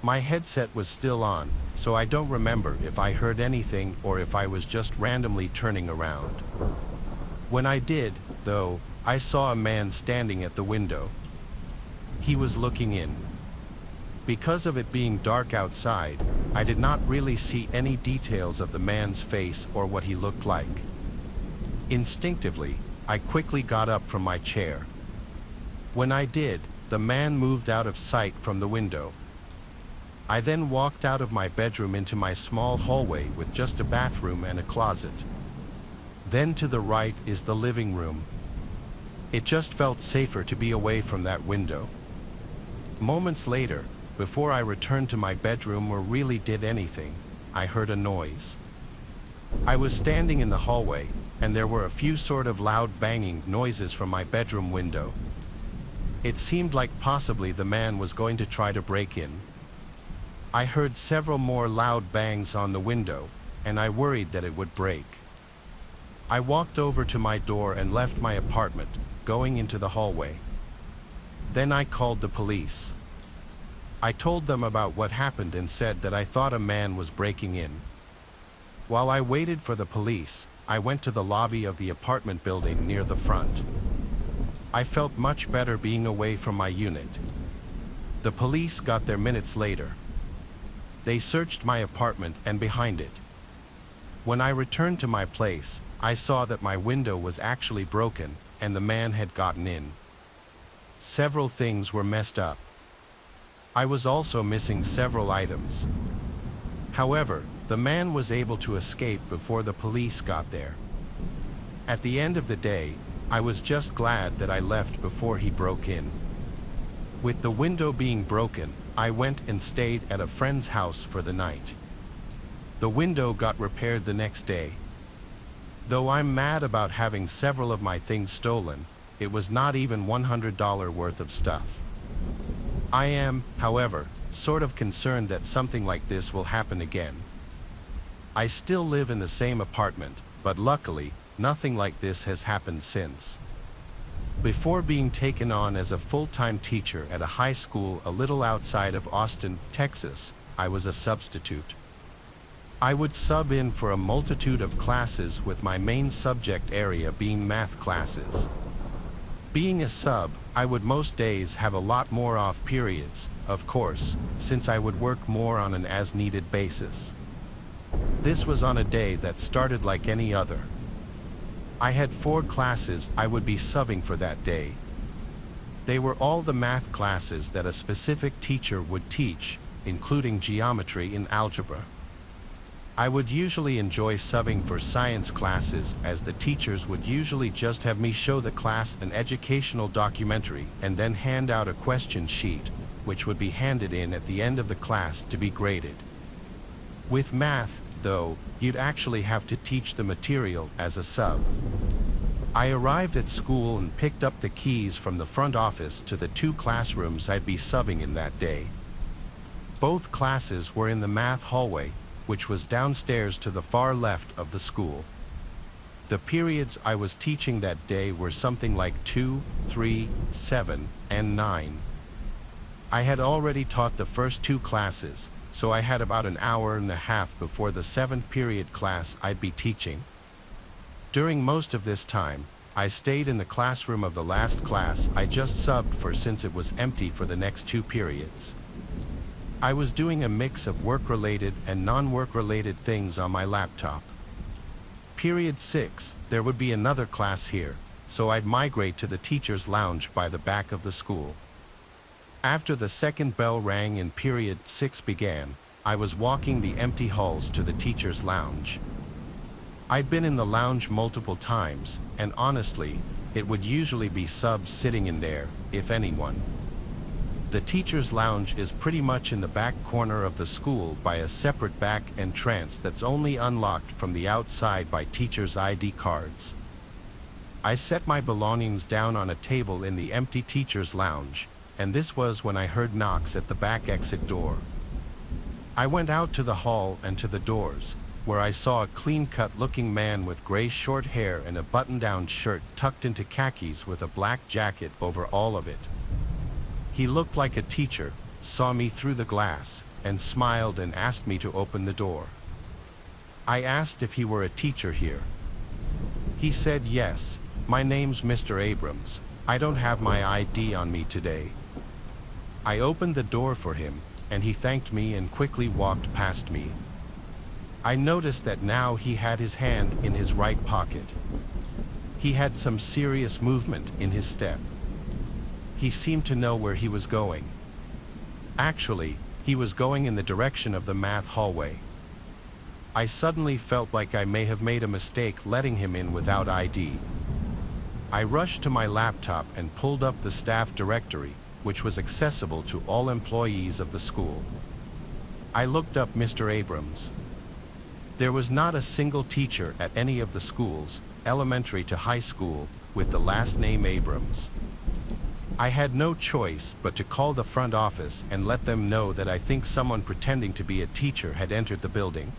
My headset was still on, so I don't remember if I heard anything or if I was just randomly turning around. When I did, though, I saw a man standing at the window. He was looking in. Because of it being dark outside, I did not really see any details of the man's face or what he looked like. Instinctively, I quickly got up from my chair. When I did, the man moved out of sight from the window. I then walked out of my bedroom into my small hallway with just a bathroom and a closet. Then to the right is the living room. It just felt safer to be away from that window. Moments later, before I returned to my bedroom or really did anything, I heard a noise. I was standing in the hallway, and there were a few sort of loud banging noises from my bedroom window. It seemed like possibly the man was going to try to break in. I heard several more loud bangs on the window, and I worried that it would break. I walked over to my door and left my apartment, going into the hallway. Then I called the police. I told them about what happened and said that I thought a man was breaking in. While I waited for the police, I went to the lobby of the apartment building near the front. I felt much better being away from my unit. The police got there minutes later. They searched my apartment and behind it. When I returned to my place, I saw that my window was actually broken and the man had gotten in. Several things were messed up. I was also missing several items. However, The man was able to escape before the police got there. At the end of the day, I was just glad that I left before he broke in. With the window being broken, I went and stayed at a friend's house for the night. The window got repaired the next day. Though I'm mad about having several of my things stolen, it was not even $100 worth of stuff. I am, however, sort of concerned that something like this will happen again. I still live in the same apartment, but luckily, nothing like this has happened since. Before being taken on as a full-time teacher at a high school a little outside of Austin, Texas, I was a substitute. I would sub in for a multitude of classes with my main subject area being math classes. Being a sub, I would most days have a lot more off periods, of course, since I would work more on an as-needed basis. This was on a day that started like any other. I had 4 classes I would be subbing for that day. They were all the math classes that a specific teacher would teach, including geometry and algebra. I would usually enjoy subbing for science classes, as the teachers would usually just have me show the class an educational documentary and then hand out a question sheet, which would be handed in at the end of the class to be graded. With math, though, you'd actually have to teach the material as a sub. I arrived at school and picked up the keys from the front office to the 2 classrooms I'd be subbing in that day. Both classes were in the math hallway, which was downstairs to the far left of the school. The periods I was teaching that day were something like 2, 3, 7, and 9. I had already taught the first 2 classes, so I had about an hour and a half before the 7th period class I'd be teaching. During most of this time, I stayed in the classroom of the last class I just subbed for, since it was empty for the next 2 periods. I was doing a mix of work-related and non-work-related things on my laptop. Period 6, there would be another class here, so I'd migrate to the teacher's lounge by the back of the school. After the second bell rang and period 6 began, I was walking the empty halls to the teacher's lounge. I'd been in the lounge multiple times, and honestly, it would usually be subs sitting in there, if anyone. The teacher's lounge is pretty much in the back corner of the school by a separate back entrance that's only unlocked from the outside by teachers' ID cards. I set my belongings down on a table in the empty teacher's lounge, and this was when I heard knocks at the back exit door. I went out to the hall and to the doors, where I saw a clean-cut looking man with gray short hair and a button-down shirt tucked into khakis with a black jacket over all of it. He looked like a teacher, saw me through the glass, and smiled and asked me to open the door. I asked if he were a teacher here. He said, "Yes, my name's Mr. Abrams. I don't have my ID on me today." I opened the door for him, and he thanked me and quickly walked past me. I noticed that now he had his hand in his right pocket. He had some serious movement in his step. He seemed to know where he was going. Actually, he was going in the direction of the math hallway. I suddenly felt like I may have made a mistake letting him in without ID. I rushed to my laptop and pulled up the staff directory, which was accessible to all employees of the school. I looked up Mr. Abrams. There was not a single teacher at any of the schools, elementary to high school, with the last name Abrams. I had no choice but to call the front office and let them know that I think someone pretending to be a teacher had entered the building.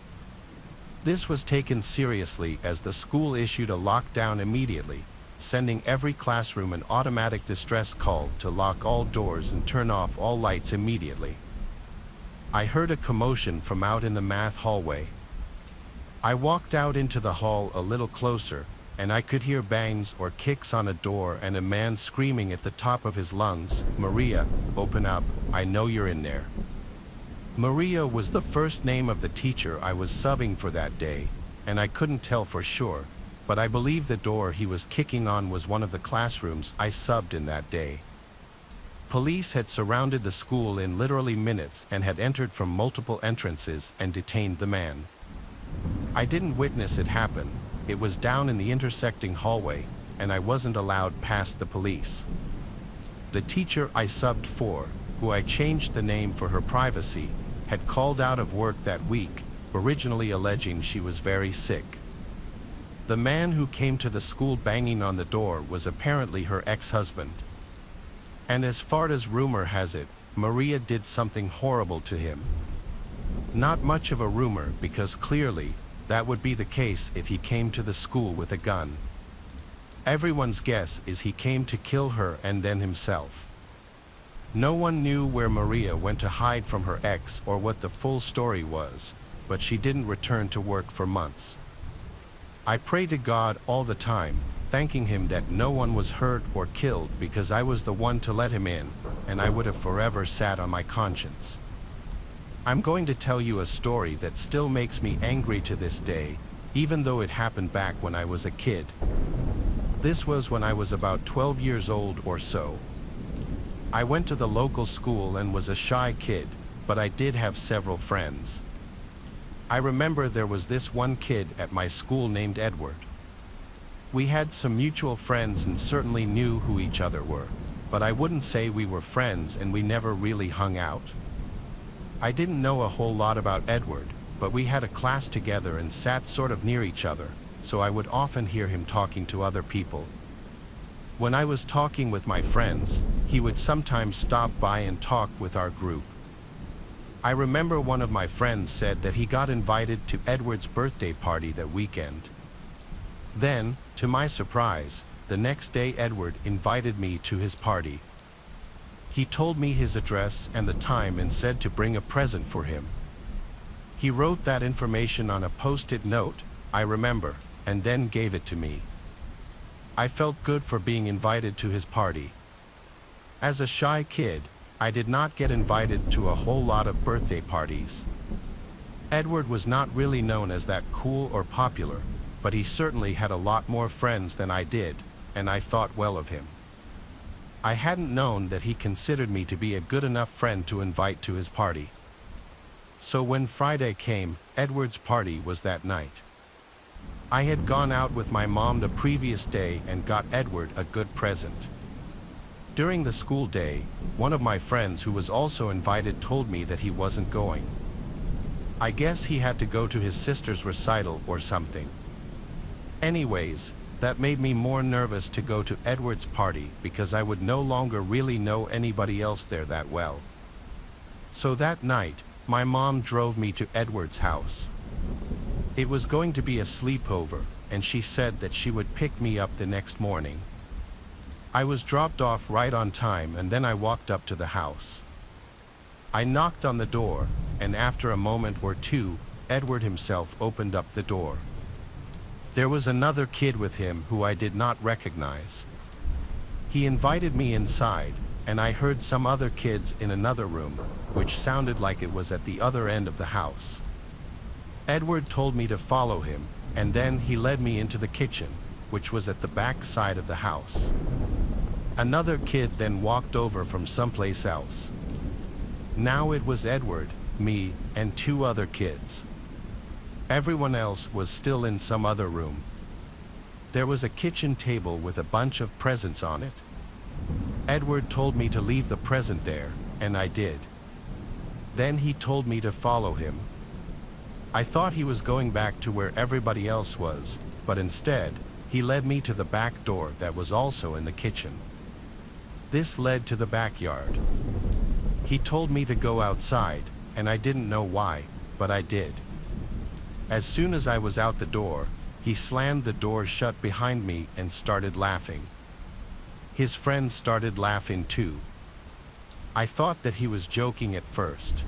This was taken seriously, as the school issued a lockdown immediately, sending every classroom an automatic distress call to lock all doors and turn off all lights immediately. I heard a commotion from out in the math hallway. I walked out into the hall a little closer, and I could hear bangs or kicks on a door and a man screaming at the top of his lungs, "Maria, open up, I know you're in there." Maria was the first name of the teacher I was subbing for that day, and I couldn't tell for sure, but I believe the door he was kicking on was one of the classrooms I subbed in that day. Police had surrounded the school in literally minutes and had entered from multiple entrances and detained the man. I didn't witness it happen. It was down in the intersecting hallway, and I wasn't allowed past the police. The teacher I subbed for, who I changed the name for her privacy, had called out of work that week, originally alleging she was very sick. The man who came to the school banging on the door was apparently her ex-husband. And as far as rumor has it, Maria did something horrible to him. Not much of a rumor, because clearly that would be the case if he came to the school with a gun. Everyone's guess is he came to kill her and then himself. No one knew where Maria went to hide from her ex or what the full story was, but she didn't return to work for months. I pray to God all the time, thanking him that no one was hurt or killed, because I was the one to let him in, and I would have forever sat on my conscience. I'm going to tell you a story that still makes me angry to this day, even though it happened back when I was a kid. This was when I was about 12 years old or so. I went to the local school and was a shy kid, but I did have several friends. I remember there was this one kid at my school named Edward. We had some mutual friends and certainly knew who each other were, but I wouldn't say we were friends, and we never really hung out. I didn't know a whole lot about Edward, but we had a class together and sat sort of near each other, so I would often hear him talking to other people. When I was talking with my friends, he would sometimes stop by and talk with our group. I remember one of my friends said that he got invited to Edward's birthday party that weekend. Then, to my surprise, the next day Edward invited me to his party. He told me his address and the time and said to bring a present for him. He wrote that information on a post-it note, I remember, and then gave it to me. I felt good for being invited to his party. As a shy kid, I did not get invited to a whole lot of birthday parties. Edward was not really known as that cool or popular, but he certainly had a lot more friends than I did, and I thought well of him. I hadn't known that he considered me to be a good enough friend to invite to his party. So when Friday came, Edward's party was that night. I had gone out with my mom the previous day and got Edward a good present. During the school day, one of my friends who was also invited told me that he wasn't going. I guess he had to go to his sister's recital or something. Anyways, that made me more nervous to go to Edward's party because I would no longer really know anybody else there that well. So that night, my mom drove me to Edward's house. It was going to be a sleepover, and she said that she would pick me up the next morning. I was dropped off right on time, and then I walked up to the house. I knocked on the door, and after a moment or two, Edward himself opened up the door. There was another kid with him who I did not recognize. He invited me inside, and I heard some other kids in another room, which sounded like it was at the other end of the house. Edward told me to follow him, and then he led me into the kitchen, which was at the back side of the house. Another kid then walked over from someplace else. Now it was Edward, me, and two other kids. Everyone else was still in some other room. There was a kitchen table with a bunch of presents on it. Edward told me to leave the present there, and I did. Then he told me to follow him. I thought he was going back to where everybody else was, but instead, he led me to the back door that was also in the kitchen. This led to the backyard. He told me to go outside, and I didn't know why, but I did. As soon as I was out the door, he slammed the door shut behind me and started laughing. His friends started laughing too. I thought that he was joking at first.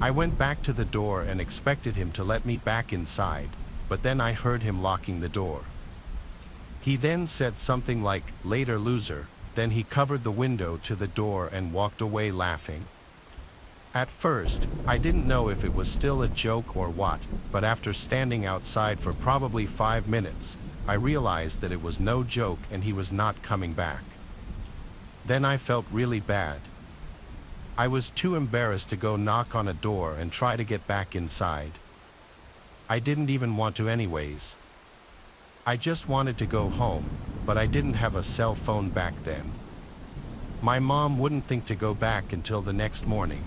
I went back to the door and expected him to let me back inside, but then I heard him locking the door. He then said something like, "Later, loser." Then he covered the window to the door and walked away laughing. At first, I didn't know if it was still a joke or what, but after standing outside for probably 5 minutes, I realized that it was no joke and he was not coming back. Then I felt really bad. I was too embarrassed to go knock on a door and try to get back inside. I didn't even want to anyways. I just wanted to go home, but I didn't have a cell phone back then. My mom wouldn't think to go back until the next morning.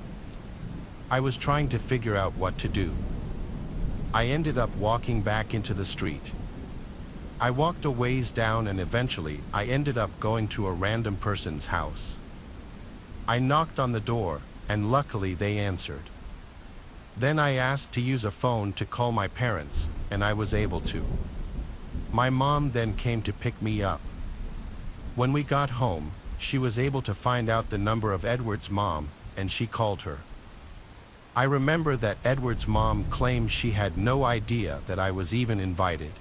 I was trying to figure out what to do. I ended up walking back into the street. I walked a ways down and eventually I ended up going to a random person's house. I knocked on the door and luckily they answered. Then I asked to use a phone to call my parents and I was able to. My mom then came to pick me up. When we got home, she was able to find out the number of Edward's mom and she called her. I remember that Edward's mom claimed she had no idea that I was even invited.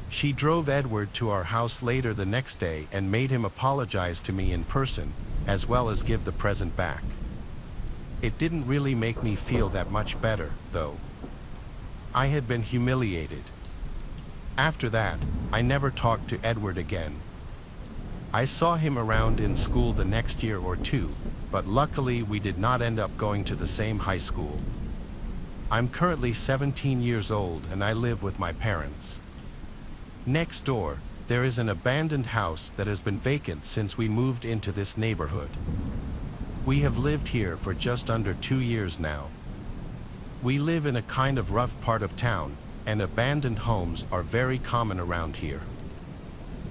She drove Edward to our house later the next day and made him apologize to me in person, as well as give the present back. It didn't really make me feel that much better, though. I had been humiliated. After that, I never talked to Edward again. I saw him around in school the next year or two, but luckily we did not end up going to the same high school. I'm currently 17 years old and I live with my parents. Next door, there is an abandoned house that has been vacant since we moved into this neighborhood. We have lived here for just under 2 years now. We live in a kind of rough part of town, and abandoned homes are very common around here.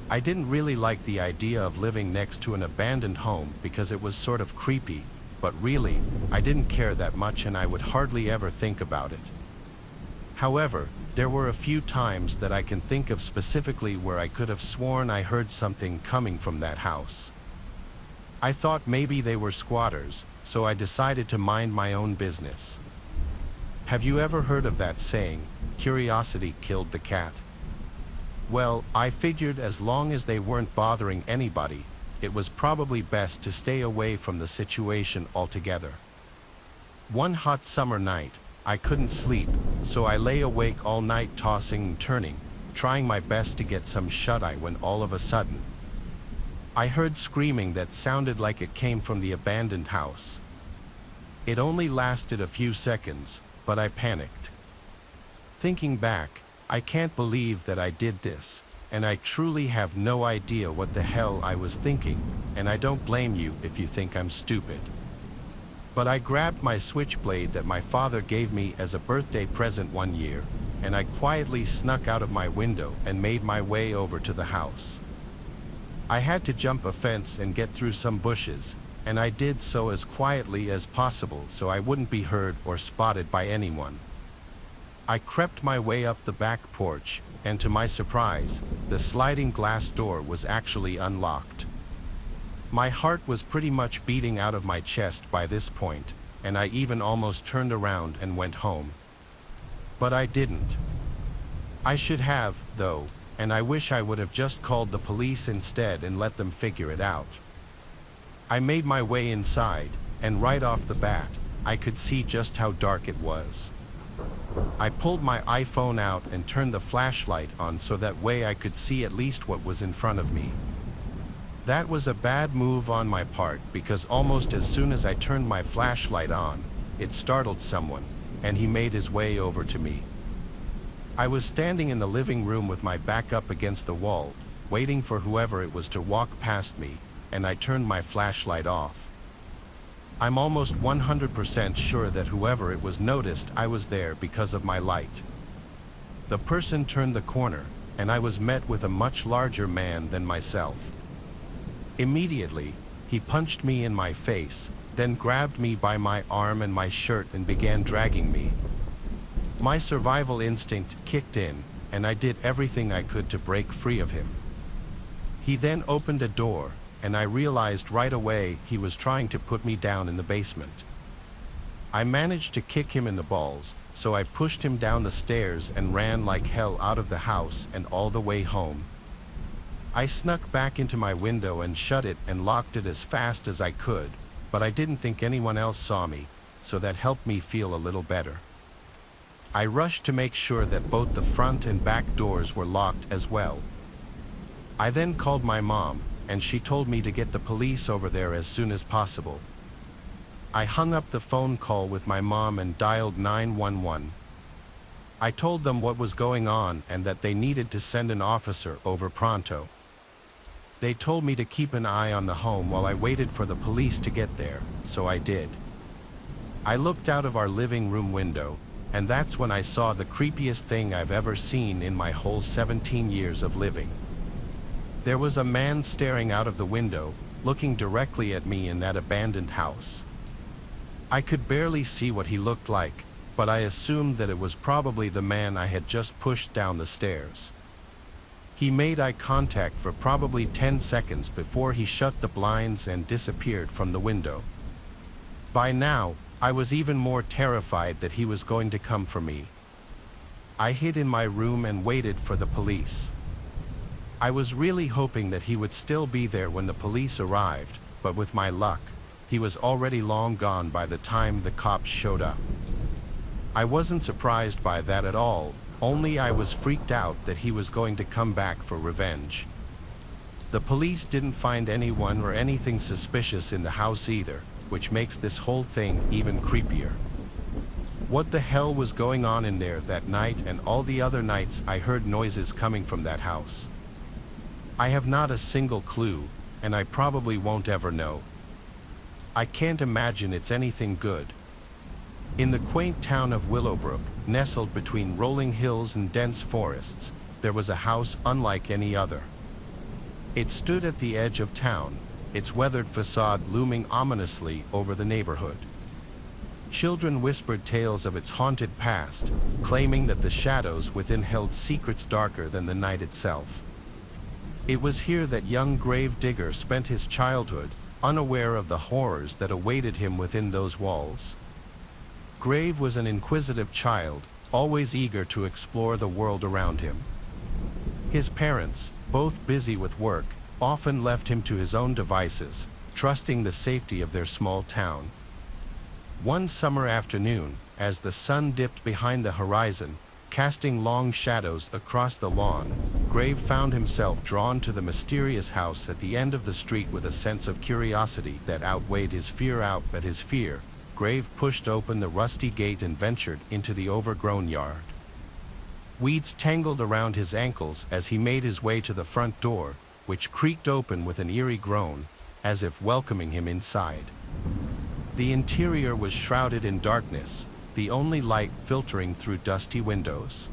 I didn't really like the idea of living next to an abandoned home because it was sort of creepy, but really, I didn't care that much and I would hardly ever think about it. However, there were a few times that I can think of specifically where I could have sworn I heard something coming from that house. I thought maybe they were squatters, so I decided to mind my own business. Have you ever heard of that saying, curiosity killed the cat? Well, I figured as long as they weren't bothering anybody, it was probably best to stay away from the situation altogether. One hot summer night, I couldn't sleep, so I lay awake all night tossing and turning, trying my best to get some shut-eye when all of a sudden, I heard screaming that sounded like it came from the abandoned house. It only lasted a few seconds, but I panicked. Thinking back, I can't believe that I did this, and I truly have no idea what the hell I was thinking, and I don't blame you if you think I'm stupid. But I grabbed my switchblade that my father gave me as a birthday present one year, and I quietly snuck out of my window and made my way over to the house. I had to jump a fence and get through some bushes, and I did so as quietly as possible so I wouldn't be heard or spotted by anyone. I crept my way up the back porch, and to my surprise, the sliding glass door was actually unlocked. My heart was pretty much beating out of my chest by this point, and I even almost turned around and went home. But I didn't. I should have, though, and I wish I would have just called the police instead and let them figure it out. I made my way inside, and right off the bat, I could see just how dark it was. I pulled my iPhone out and turned the flashlight on so that way I could see at least what was in front of me. That was a bad move on my part because almost as soon as I turned my flashlight on, it startled someone, and he made his way over to me. I was standing in the living room with my back up against the wall, waiting for whoever it was to walk past me, and I turned my flashlight off. I'm almost 100% sure that whoever it was noticed I was there because of my light. The person turned the corner, and I was met with a much larger man than myself. Immediately, he punched me in my face, then grabbed me by my arm and my shirt and began dragging me. My survival instinct kicked in, and I did everything I could to break free of him. He then opened a door, and I realized right away he was trying to put me down in the basement. I managed to kick him in the balls, so I pushed him down the stairs and ran like hell out of the house and all the way home. I snuck back into my window and shut it and locked it as fast as I could, but I didn't think anyone else saw me, so that helped me feel a little better. I rushed to make sure that both the front and back doors were locked as well. I then called my mom, and she told me to get the police over there as soon as possible. I hung up the phone call with my mom and dialed 911. I told them what was going on and that they needed to send an officer over pronto. They told me to keep an eye on the home while I waited for the police to get there, so I did. I looked out of our living room window, and that's when I saw the creepiest thing I've ever seen in my whole 17 years of living. There was a man staring out of the window, looking directly at me in that abandoned house. I could barely see what he looked like, but I assumed that it was probably the man I had just pushed down the stairs. He made eye contact for probably 10 seconds before he shut the blinds and disappeared from the window. By now, I was even more terrified that he was going to come for me. I hid in my room and waited for the police. I was really hoping that he would still be there when the police arrived, but with my luck, he was already long gone by the time the cops showed up. I wasn't surprised by that at all, only I was freaked out that he was going to come back for revenge. The police didn't find anyone or anything suspicious in the house either, which makes this whole thing even creepier. What the hell was going on in there that night and all the other nights I heard noises coming from that house? I have not a single clue, and I probably won't ever know. I can't imagine it's anything good. In the quaint town of Willowbrook, nestled between rolling hills and dense forests, there was a house unlike any other. It stood at the edge of town, its weathered facade looming ominously over the neighborhood. Children whispered tales of its haunted past, claiming that the shadows within held secrets darker than the night itself. It was here that young grave digger spent his childhood, unaware of the horrors that awaited him within those walls. Grave was an inquisitive child, always eager to explore the world around him. His parents, both busy with work, often left him to his own devices, trusting the safety of their small town. One summer afternoon, as the sun dipped behind the horizon, casting long shadows across the lawn, Grave found himself drawn to the mysterious house at the end of the street with a sense of curiosity that outweighed his fear. But his fear, Grave pushed open the rusty gate and ventured into the overgrown yard. Weeds tangled around his ankles as he made his way to the front door, which creaked open with an eerie groan, as if welcoming him inside. The interior was shrouded in darkness, the only light filtering through dusty windows.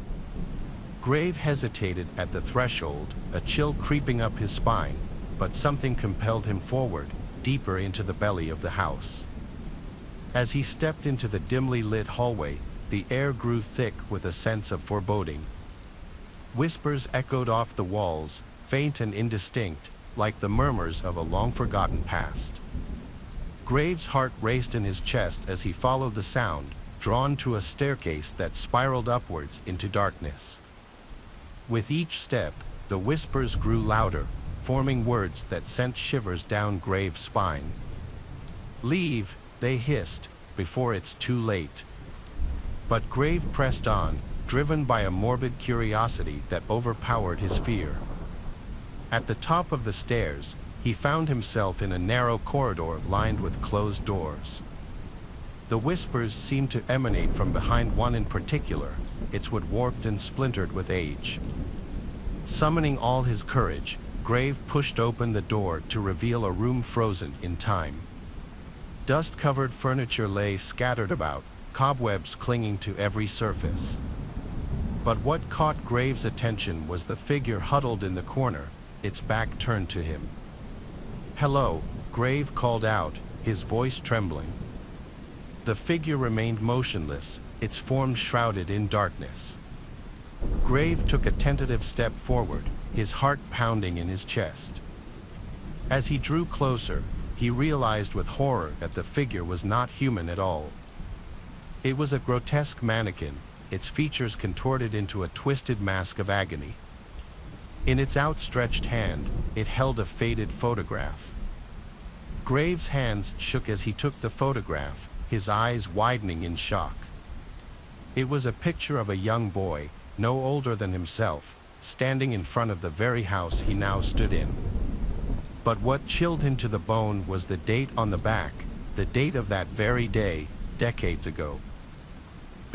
Grave hesitated at the threshold, a chill creeping up his spine, but something compelled him forward, deeper into the belly of the house. As he stepped into the dimly lit hallway, the air grew thick with a sense of foreboding. Whispers echoed off the walls, faint and indistinct, like the murmurs of a long-forgotten past. Grave's heart raced in his chest as he followed the sound, drawn to a staircase that spiraled upwards into darkness. With each step, the whispers grew louder, forming words that sent shivers down Grave's spine. "Leave," they hissed, "before it's too late." But Grave pressed on, driven by a morbid curiosity that overpowered his fear. At the top of the stairs, he found himself in a narrow corridor lined with closed doors. The whispers seemed to emanate from behind one in particular, its wood warped and splintered with age. Summoning all his courage, Grave pushed open the door to reveal a room frozen in time. Dust-covered furniture lay scattered about, cobwebs clinging to every surface. But what caught Grave's attention was the figure huddled in the corner, its back turned to him. "Hello," Grave called out, his voice trembling. The figure remained motionless, its form shrouded in darkness. Grave took a tentative step forward, his heart pounding in his chest. As he drew closer, he realized with horror that the figure was not human at all. It was a grotesque mannequin, its features contorted into a twisted mask of agony. In its outstretched hand, it held a faded photograph. Grave's hands shook as he took the photograph, his eyes widening in shock. It was a picture of a young boy, no older than himself, standing in front of the very house he now stood in. But what chilled him to the bone was the date on the back, the date of that very day, decades ago.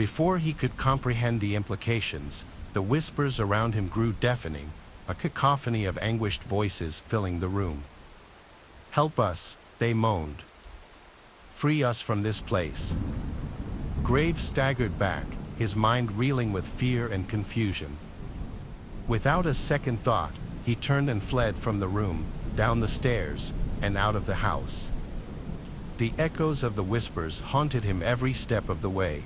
Before he could comprehend the implications, the whispers around him grew deafening, a cacophony of anguished voices filling the room. "Help us," they moaned. "Free us from this place." Graves staggered back, his mind reeling with fear and confusion. Without a second thought, he turned and fled from the room, down the stairs, and out of the house. The echoes of the whispers haunted him every step of the way.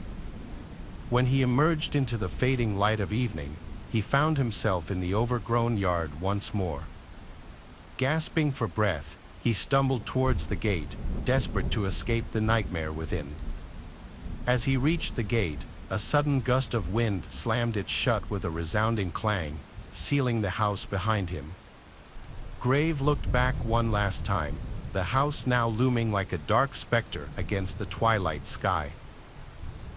When he emerged into the fading light of evening, he found himself in the overgrown yard once more. Gasping for breath, he stumbled towards the gate, desperate to escape the nightmare within. As he reached the gate, a sudden gust of wind slammed it shut with a resounding clang, sealing the house behind him. Grave looked back one last time, the house now looming like a dark specter against the twilight sky.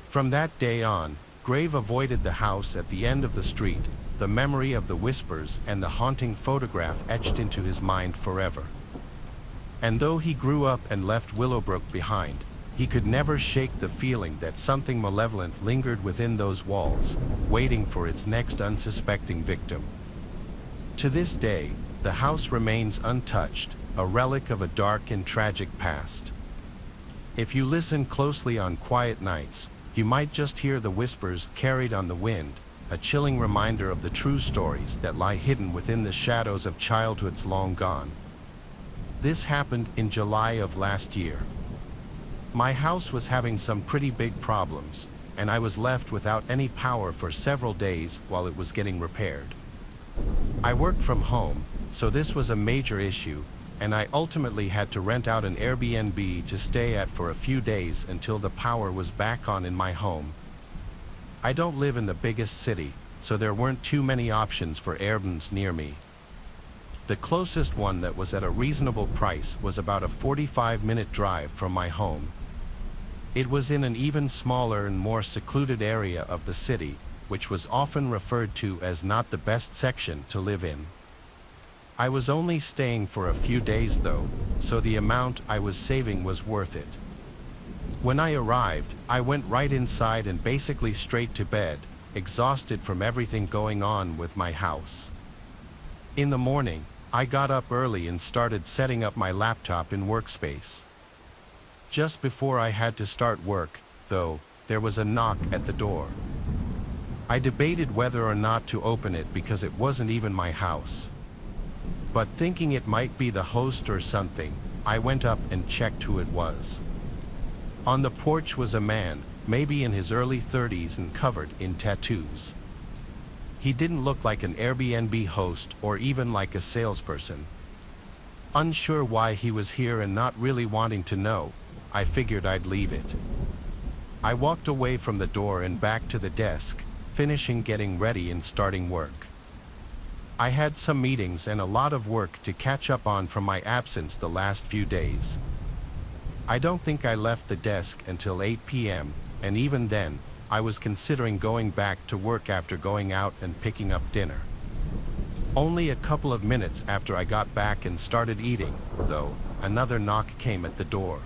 From that day on, Grave avoided the house at the end of the street, the memory of the whispers and the haunting photograph etched into his mind forever. And though he grew up and left Willowbrook behind, he could never shake the feeling that something malevolent lingered within those walls, waiting for its next unsuspecting victim. To this day, the house remains untouched, a relic of a dark and tragic past. If you listen closely on quiet nights, you might just hear the whispers carried on the wind, a chilling reminder of the true stories that lie hidden within the shadows of childhoods long gone. This happened in July of last year. My house was having some pretty big problems, and I was left without any power for several days while it was getting repaired. I worked from home, so this was a major issue, and I ultimately had to rent out an Airbnb to stay at for a few days until the power was back on in my home. I don't live in the biggest city, so there weren't too many options for Airbnbs near me. The closest one that was at a reasonable price was about a 45-minute drive from my home. It was in an even smaller and more secluded area of the city, which was often referred to as not the best section to live in. I was only staying for a few days though, so the amount I was saving was worth it. When I arrived, I went right inside and basically straight to bed, exhausted from everything going on with my house. In the morning, I got up early and started setting up my laptop in workspace. Just before I had to start work, though, there was a knock at the door. I debated whether or not to open it because it wasn't even my house. But thinking it might be the host or something, I went up and checked who it was. On the porch was a man, maybe in his early 30s and covered in tattoos. He didn't look like an Airbnb host or even like a salesperson. Unsure why he was here and not really wanting to know, I figured I'd leave it. I walked away from the door and back to the desk, finishing getting ready and starting work. I had some meetings and a lot of work to catch up on from my absence the last few days. I don't think I left the desk until 8 p.m., and even then, I was considering going back to work after going out and picking up dinner. Only a couple of minutes after I got back and started eating, though, another knock came at the door.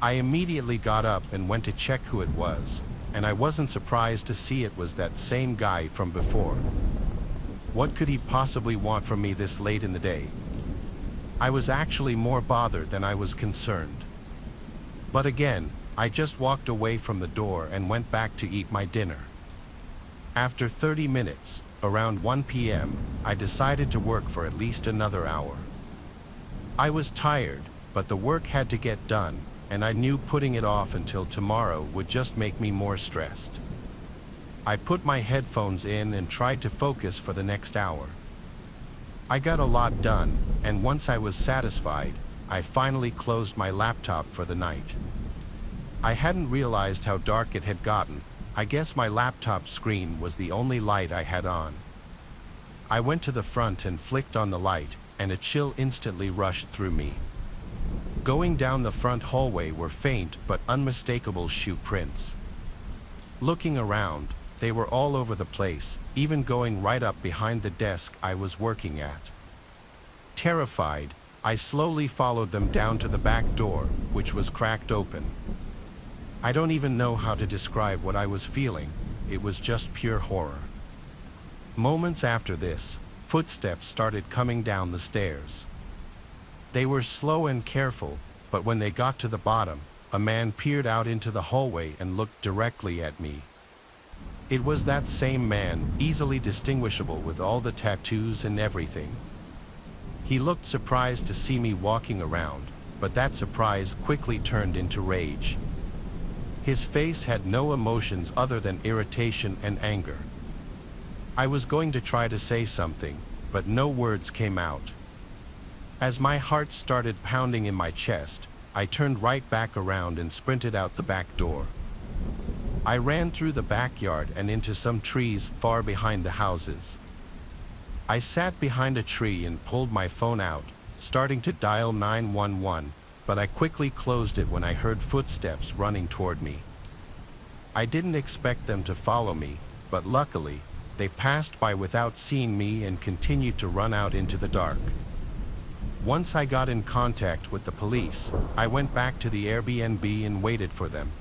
I immediately got up and went to check who it was, and I wasn't surprised to see it was that same guy from before. What could he possibly want from me this late in the day? I was actually more bothered than I was concerned. But again, I just walked away from the door and went back to eat my dinner. After 30 minutes, around 1 p.m., I decided to work for at least another hour. I was tired, but the work had to get done, and I knew putting it off until tomorrow would just make me more stressed. I put my headphones in and tried to focus for the next hour. I got a lot done, and once I was satisfied, I finally closed my laptop for the night. I hadn't realized how dark it had gotten. I guess my laptop screen was the only light I had on. I went to the front and flicked on the light, and a chill instantly rushed through me. Going down the front hallway were faint but unmistakable shoe prints. Looking around, they were all over the place, even going right up behind the desk I was working at. Terrified, I slowly followed them down to the back door, which was cracked open. I don't even know how to describe what I was feeling. It was just pure horror. Moments after this, footsteps started coming down the stairs. They were slow and careful, but when they got to the bottom, a man peered out into the hallway and looked directly at me. It was that same man, easily distinguishable with all the tattoos and everything. He looked surprised to see me walking around, but that surprise quickly turned into rage. His face had no emotions other than irritation and anger. I was going to try to say something, but no words came out. As my heart started pounding in my chest, I turned right back around and sprinted out the back door. I ran through the backyard and into some trees far behind the houses. I sat behind a tree and pulled my phone out, starting to dial 911, but I quickly closed it when I heard footsteps running toward me. I didn't expect them to follow me, but luckily, they passed by without seeing me and continued to run out into the dark. Once I got in contact with the police, I went back to the Airbnb and waited for them.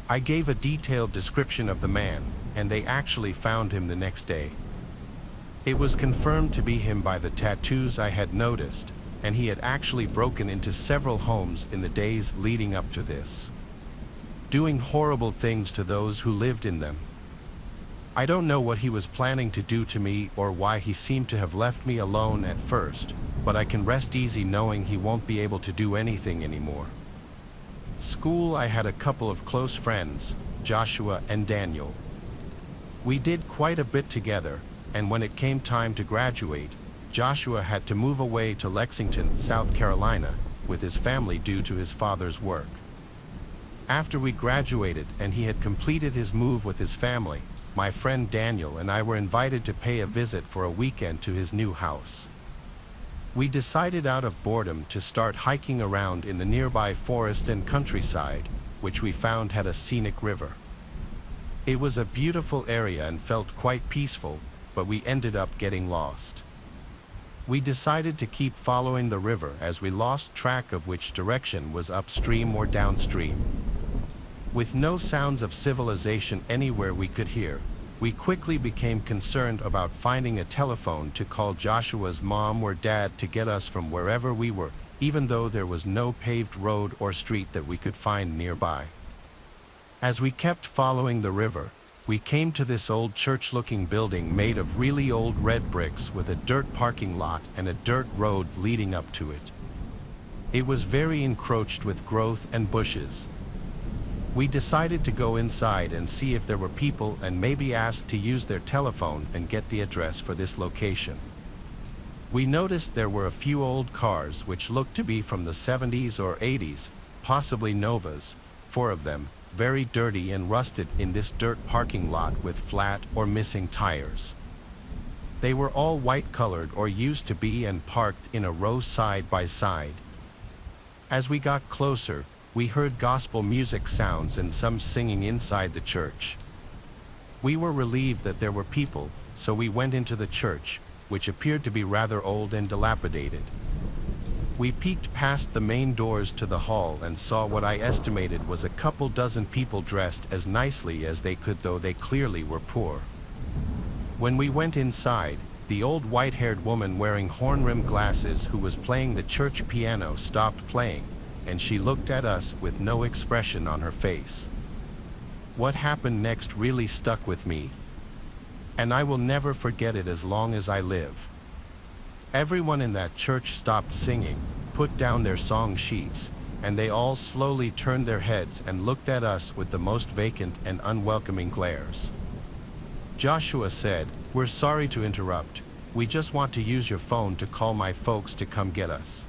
I gave a detailed description of the man, and they actually found him the next day. It was confirmed to be him by the tattoos I had noticed, and he had actually broken into several homes in the days leading up to this, doing horrible things to those who lived in them. I don't know what he was planning to do to me or why he seemed to have left me alone at first, but I can rest easy knowing he won't be able to do anything anymore. School, I had a couple of close friends, Joshua and Daniel. We did quite a bit together, and when it came time to graduate, Joshua had to move away to Lexington, South Carolina, with his family due to his father's work. After we graduated and he had completed his move with his family, my friend Daniel and I were invited to pay a visit for a weekend to his new house. We decided out of boredom to start hiking around in the nearby forest and countryside, which we found had a scenic river. It was a beautiful area and felt quite peaceful, but we ended up getting lost. We decided to keep following the river as we lost track of which direction was upstream or downstream. With no sounds of civilization anywhere we could hear, we quickly became concerned about finding a telephone to call Joshua's mom or dad to get us from wherever we were, even though there was no paved road or street that we could find nearby. As we kept following the river, we came to this old church-looking building made of really old red bricks with a dirt parking lot and a dirt road leading up to it. It was very encroached with growth and bushes. We decided to go inside and see if there were people and maybe ask to use their telephone and get the address for this location. We noticed there were a few old cars which looked to be from the 70s or 80s, possibly Novas, 4 of them, very dirty and rusted in this dirt parking lot with flat or missing tires. They were all white-colored or used to be and parked in a row side by side. As we got closer, we heard gospel music sounds and some singing inside the church. We were relieved that there were people, so we went into the church, which appeared to be rather old and dilapidated. We peeked past the main doors to the hall and saw what I estimated was a couple dozen people dressed as nicely as they could, though they clearly were poor. When we went inside, the old white-haired woman wearing horn-rimmed glasses who was playing the church piano stopped playing, and she looked at us with no expression on her face. What happened next really stuck with me, and I will never forget it as long as I live. Everyone in that church stopped singing, put down their song sheets, and they all slowly turned their heads and looked at us with the most vacant and unwelcoming glares. Joshua said, "We're sorry to interrupt. We just want to use your phone to call my folks to come get us."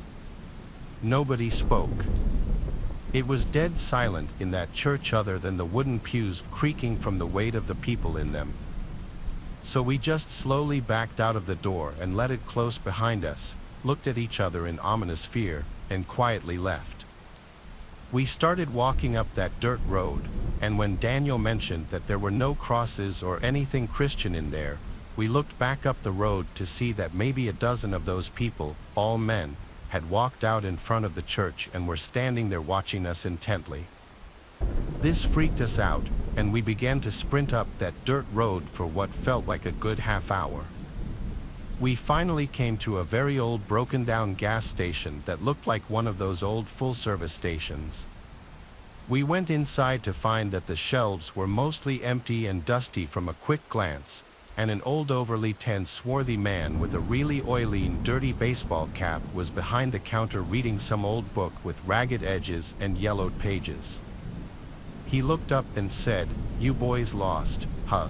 Nobody spoke. It was dead silent in that church other than the wooden pews creaking from the weight of the people in them. So we just slowly backed out of the door and let it close behind us, looked at each other in ominous fear, and quietly left. We started walking up that dirt road, and when Daniel mentioned that there were no crosses or anything Christian in there, we looked back up the road to see that maybe a dozen of those people, all men, had walked out in front of the church and were standing there watching us intently. This freaked us out, and we began to sprint up that dirt road for what felt like a good half hour. We finally came to a very old broken-down gas station that looked like one of those old full-service stations. We went inside to find that the shelves were mostly empty and dusty from a quick glance, and an old overly tense swarthy man with a really oily and dirty baseball cap was behind the counter reading some old book with ragged edges and yellowed pages. He looked up and said, "You boys lost, huh?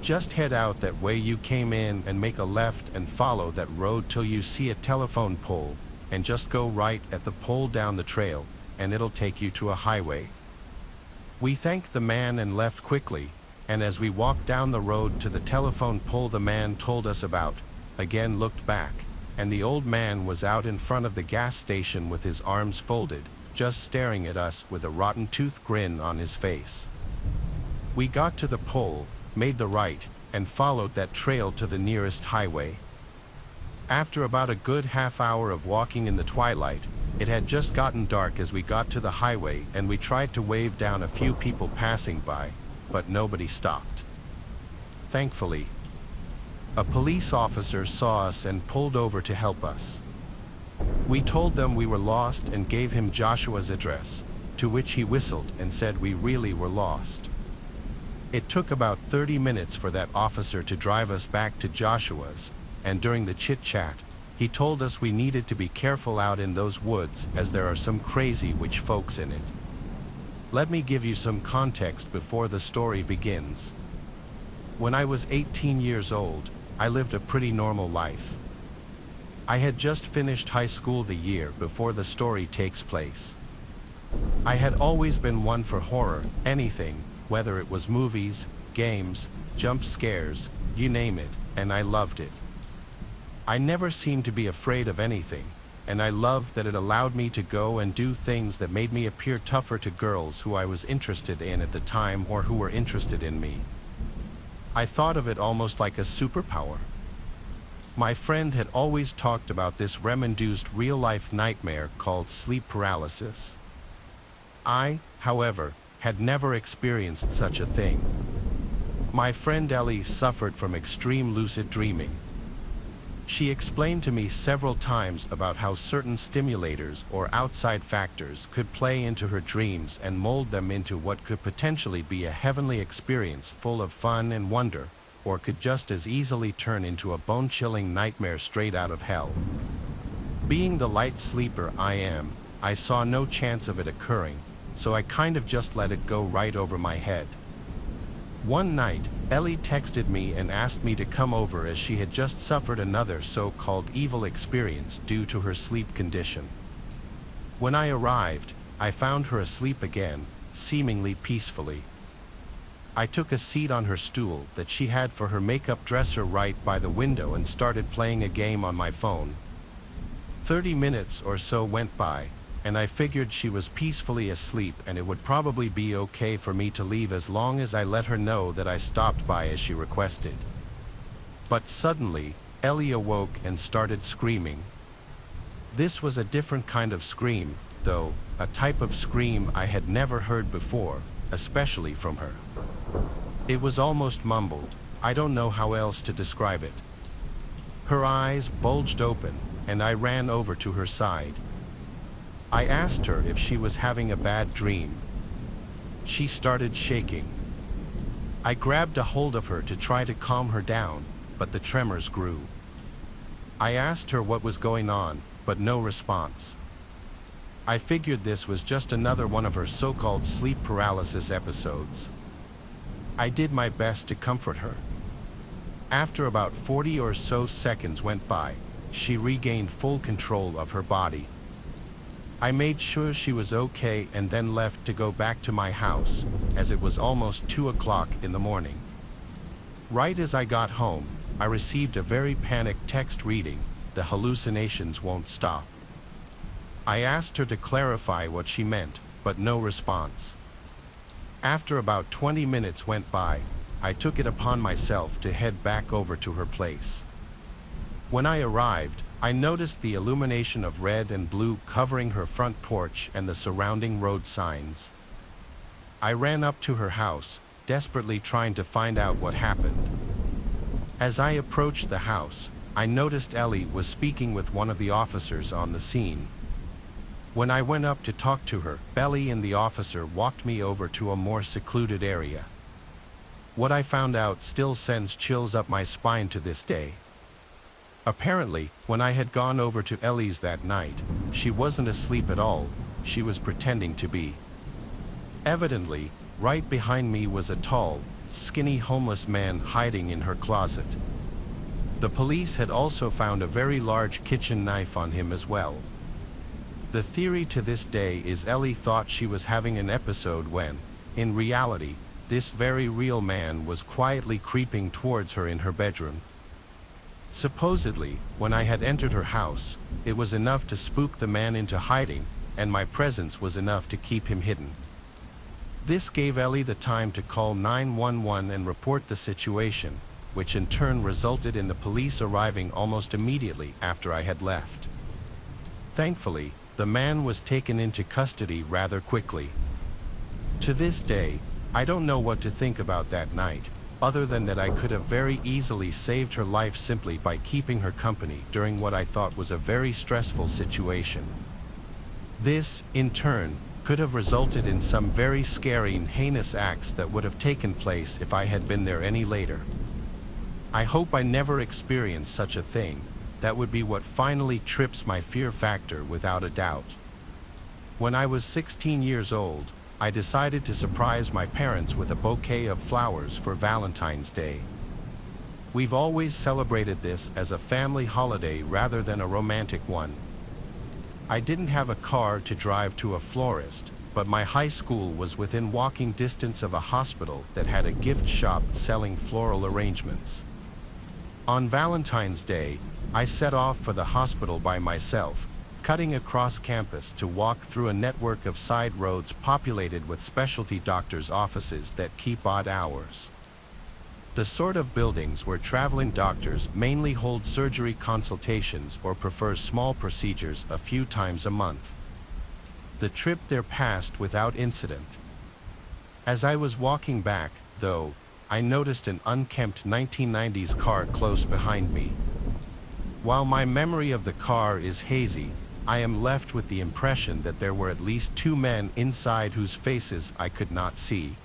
Just head out that way you came in and make a left and follow that road till you see a telephone pole, and just go right at the pole down the trail, and it'll take you to a highway." We thanked the man and left quickly, and as we walked down the road to the telephone pole the man told us about, again looked back, and the old man was out in front of the gas station with his arms folded, just staring at us with a rotten tooth grin on his face. We got to the pole, made the right, and followed that trail to the nearest highway. After about a good half hour of walking in the twilight, it had just gotten dark as we got to the highway, and we tried to wave down a few people passing by, but nobody stopped. Thankfully, a police officer saw us and pulled over to help us. We told them we were lost and gave him Joshua's address, to which he whistled and said we really were lost. It took about 30 minutes for that officer to drive us back to Joshua's, and during the chit-chat, he told us we needed to be careful out in those woods as there are some crazy witch folks in it. Let me give you some context before the story begins. When I was 18 years old, I lived a pretty normal life. I had just finished high school the year before the story takes place. I had always been one for horror, anything, whether it was movies, games, jump scares, you name it, and I loved it. I never seemed to be afraid of anything, and I loved that it allowed me to go and do things that made me appear tougher to girls who I was interested in at the time or who were interested in me. I thought of it almost like a superpower. My friend had always talked about this REM-induced real-life nightmare called sleep paralysis. I, however, had never experienced such a thing. My friend Ellie suffered from extreme lucid dreaming. She explained to me several times about how certain stimulators or outside factors could play into her dreams and mold them into what could potentially be a heavenly experience full of fun and wonder, or could just as easily turn into a bone-chilling nightmare straight out of hell. Being the light sleeper I am, I saw no chance of it occurring, so I kind of just let it go right over my head. One night, Ellie texted me and asked me to come over as she had just suffered another so-called evil experience due to her sleep condition. When I arrived, I found her asleep again, seemingly peacefully. I took a seat on her stool that she had for her makeup dresser right by the window and started playing a game on my phone. 30 minutes or so went by, and I figured she was peacefully asleep and it would probably be okay for me to leave as long as I let her know that I stopped by as she requested. But suddenly, Ellie awoke and started screaming. This was a different kind of scream, though, a type of scream I had never heard before, especially from her. It was almost mumbled. I don't know how else to describe it. Her eyes bulged open, and I ran over to her side. I asked her if she was having a bad dream. She started shaking. I grabbed a hold of her to try to calm her down, but the tremors grew. I asked her what was going on, but no response. I figured this was just another one of her so-called sleep paralysis episodes. I did my best to comfort her. After about 40 or so seconds went by, she regained full control of her body. I made sure she was okay and then left to go back to my house, as it was almost 2 o'clock in the morning. Right as I got home, I received a very panicked text reading, "The hallucinations won't stop." I asked her to clarify what she meant, but no response. After about 20 minutes went by, I took it upon myself to head back over to her place. When I arrived, I noticed the illumination of red and blue covering her front porch and the surrounding road signs. I ran up to her house, desperately trying to find out what happened. As I approached the house, I noticed Ellie was speaking with one of the officers on the scene. When I went up to talk to her, Ellie and the officer walked me over to a more secluded area. What I found out still sends chills up my spine to this day. Apparently, when I had gone over to Ellie's that night, she wasn't asleep at all, she was pretending to be. Evidently, right behind me was a tall, skinny homeless man hiding in her closet. The police had also found a very large kitchen knife on him as well. The theory to this day is Ellie thought she was having an episode when, in reality, this very real man was quietly creeping towards her in her bedroom. Supposedly, when I had entered her house, it was enough to spook the man into hiding, and my presence was enough to keep him hidden. This gave Ellie the time to call 911 and report the situation, which in turn resulted in the police arriving almost immediately after I had left. Thankfully, the man was taken into custody rather quickly. To this day, I don't know what to think about that night, other than that I could have very easily saved her life simply by keeping her company during what I thought was a very stressful situation. This, in turn, could have resulted in some very scary and heinous acts that would have taken place if I had been there any later. I hope I never experience such a thing. That would be what finally trips my fear factor without a doubt. When I was 16 years old, I decided to surprise my parents with a bouquet of flowers for Valentine's Day. We've always celebrated this as a family holiday rather than a romantic one. I didn't have a car to drive to a florist, but my high school was within walking distance of a hospital that had a gift shop selling floral arrangements. On Valentine's Day, I set off for the hospital by myself, cutting across campus to walk through a network of side roads populated with specialty doctors' offices that keep odd hours. The sort of buildings where traveling doctors mainly hold surgery consultations or prefer small procedures a few times a month. The trip there passed without incident. As I was walking back, though, I noticed an unkempt 1990s car close behind me. While my memory of the car is hazy, I am left with the impression that there were at least two men inside whose faces I could not see.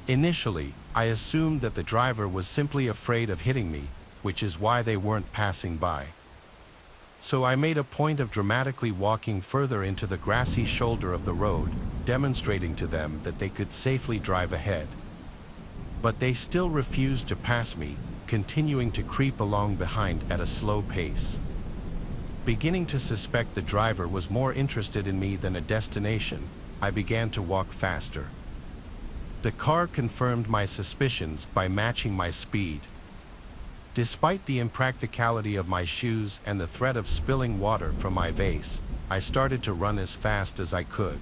Initially, I assumed that the driver was simply afraid of hitting me, which is why they weren't passing by. So I made a point of dramatically walking further into the grassy shoulder of the road, demonstrating to them that they could safely drive ahead. But they still refused to pass me, continuing to creep along behind at a slow pace. Beginning to suspect the driver was more interested in me than a destination, I began to walk faster. The car confirmed my suspicions by matching my speed. Despite the impracticality of my shoes and the threat of spilling water from my vase, I started to run as fast as I could.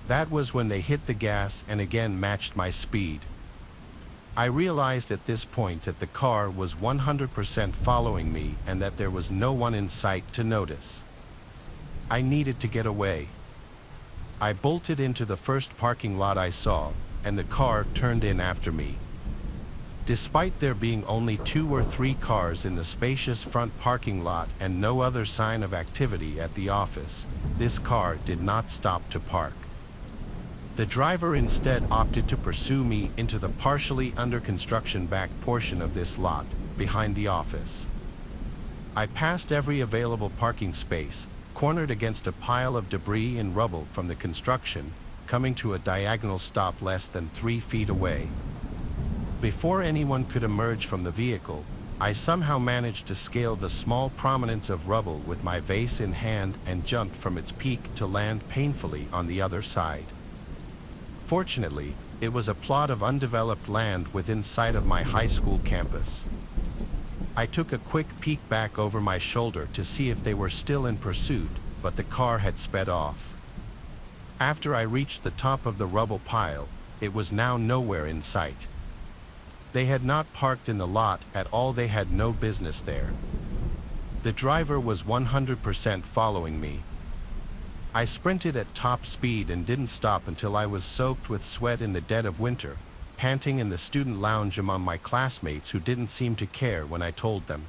That was when they hit the gas and again matched my speed. I realized at this point that the car was 100% following me and that there was no one in sight to notice. I needed to get away. I bolted into the first parking lot I saw, and the car turned in after me. Despite there being only 2 or 3 cars in the spacious front parking lot and no other sign of activity at the office, this car did not stop to park. The driver instead opted to pursue me into the partially under construction back portion of this lot, behind the office. I passed every available parking space, cornered against a pile of debris and rubble from the construction, coming to a diagonal stop less than 3 feet away. Before anyone could emerge from the vehicle, I somehow managed to scale the small prominence of rubble with my vase in hand and jumped from its peak to land painfully on the other side. Fortunately, it was a plot of undeveloped land within sight of my high school campus. I took a quick peek back over my shoulder to see if they were still in pursuit, but the car had sped off. After I reached the top of the rubble pile, it was now nowhere in sight. They had not parked in the lot at all. They had no business there. The driver was 100% following me. I sprinted at top speed and didn't stop until I was soaked with sweat in the dead of winter, panting in the student lounge among my classmates who didn't seem to care when I told them.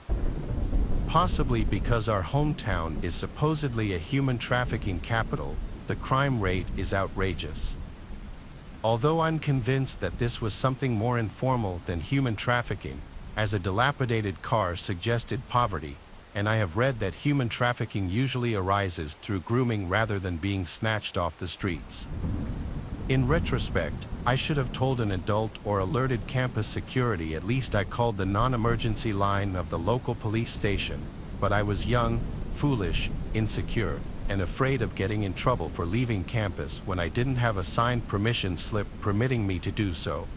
Possibly because our hometown is supposedly a human trafficking capital, the crime rate is outrageous. Although I'm convinced that this was something more informal than human trafficking, as a dilapidated car suggested poverty, and I have read that human trafficking usually arises through grooming rather than being snatched off the streets. In retrospect, I should have told an adult or alerted campus security. At least I called the non-emergency line of the local police station, but I was young, foolish, insecure, and afraid of getting in trouble for leaving campus when I didn't have a signed permission slip permitting me to do so.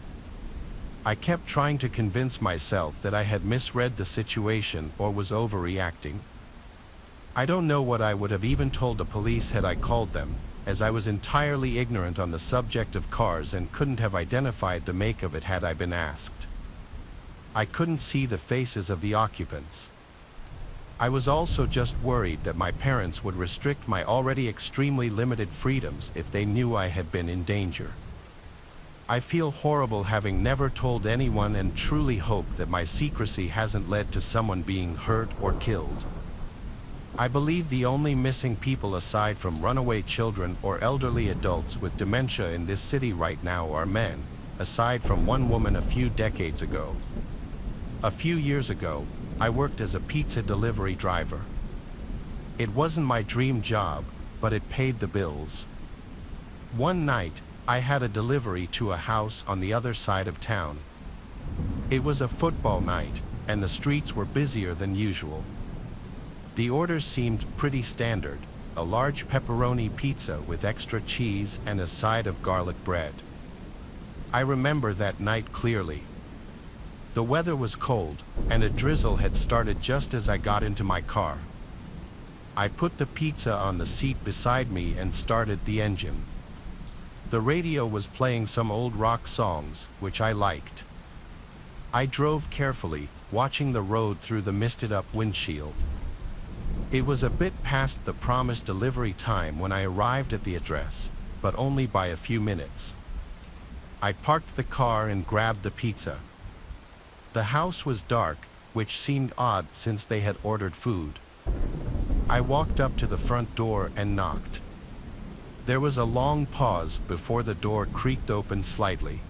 I kept trying to convince myself that I had misread the situation or was overreacting. I don't know what I would have even told the police had I called them, as I was entirely ignorant on the subject of cars and couldn't have identified the make of it had I been asked. I couldn't see the faces of the occupants. I was also just worried that my parents would restrict my already extremely limited freedoms if they knew I had been in danger. I feel horrible having never told anyone and truly hope that my secrecy hasn't led to someone being hurt or killed. I believe the only missing people aside from runaway children or elderly adults with dementia in this city right now are men, aside from one woman a few decades ago. A few years ago, I worked as a pizza delivery driver. It wasn't my dream job, but it paid the bills. One night, I had a delivery to a house on the other side of town. It was a football night, and the streets were busier than usual. The orders seemed pretty standard: a large pepperoni pizza with extra cheese and a side of garlic bread. I remember that night clearly. The weather was cold, and a drizzle had started just as I got into my car. I put the pizza on the seat beside me and started the engine. The radio was playing some old rock songs, which I liked. I drove carefully, watching the road through the misted-up windshield. It was a bit past the promised delivery time when I arrived at the address, but only by a few minutes. I parked the car and grabbed the pizza. The house was dark, which seemed odd since they had ordered food. I walked up to the front door and knocked. There was a long pause before the door creaked open slightly.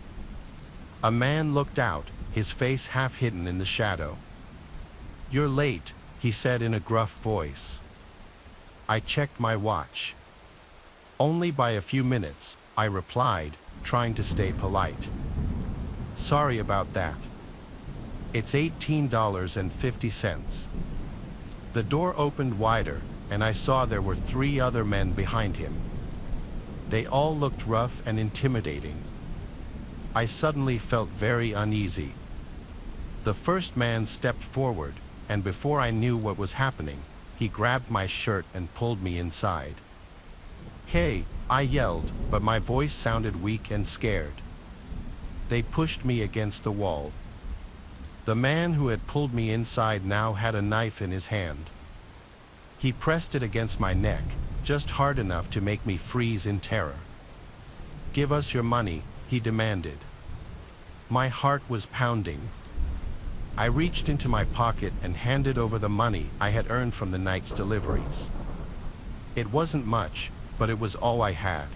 A man looked out, his face half hidden in the shadow. "You're late," he said in a gruff voice. I checked my watch. "Only by a few minutes," I replied, trying to stay polite. "Sorry about that. It's $18.50. The door opened wider, and I saw there were 3 other men behind him. They all looked rough and intimidating. I suddenly felt very uneasy. The first man stepped forward, and before I knew what was happening, he grabbed my shirt and pulled me inside. "Hey," I yelled, but my voice sounded weak and scared. They pushed me against the wall. The man who had pulled me inside now had a knife in his hand. He pressed it against my neck, just hard enough to make me freeze in terror. "Give us your money," he demanded. My heart was pounding. I reached into my pocket and handed over the money I had earned from the night's deliveries. It wasn't much, but it was all I had.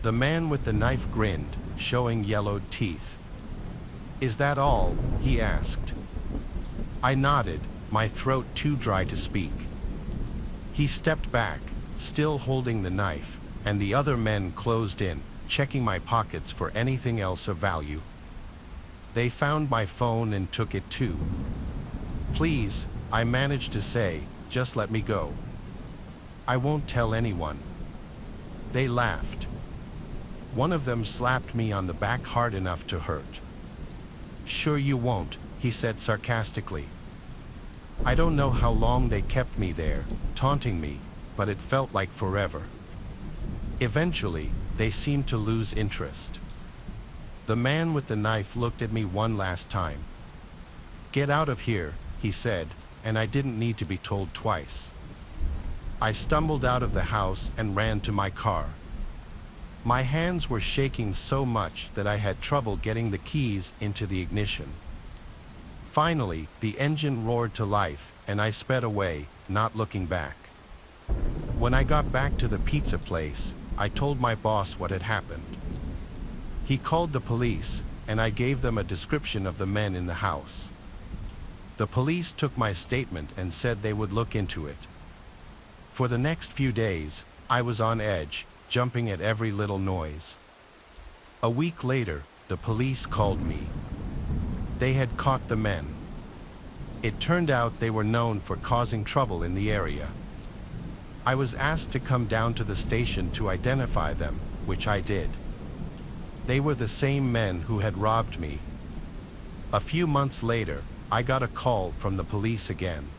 The man with the knife grinned, showing yellowed teeth. "Is that all?" he asked. I nodded, my throat too dry to speak. He stepped back, still holding the knife, and the other men closed in, checking my pockets for anything else of value. They found my phone and took it too. "Please," I managed to say, "just let me go. I won't tell anyone." They laughed. One of them slapped me on the back hard enough to hurt. "Sure you won't," he said sarcastically. I don't know how long they kept me there, taunting me, but it felt like forever. Eventually, they seemed to lose interest. The man with the knife looked at me one last time. "Get out of here," he said, and I didn't need to be told twice. I stumbled out of the house and ran to my car. My hands were shaking so much that I had trouble getting the keys into the ignition. Finally, the engine roared to life, and I sped away, not looking back. When I got back to the pizza place, I told my boss what had happened. He called the police, and I gave them a description of the men in the house. The police took my statement and said they would look into it. For the next few days, I was on edge, jumping at every little noise. A week later, the police called me. They had caught the men. It turned out they were known for causing trouble in the area. I was asked to come down to the station to identify them, which I did. They were the same men who had robbed me. A few months later, I got a call from the police again.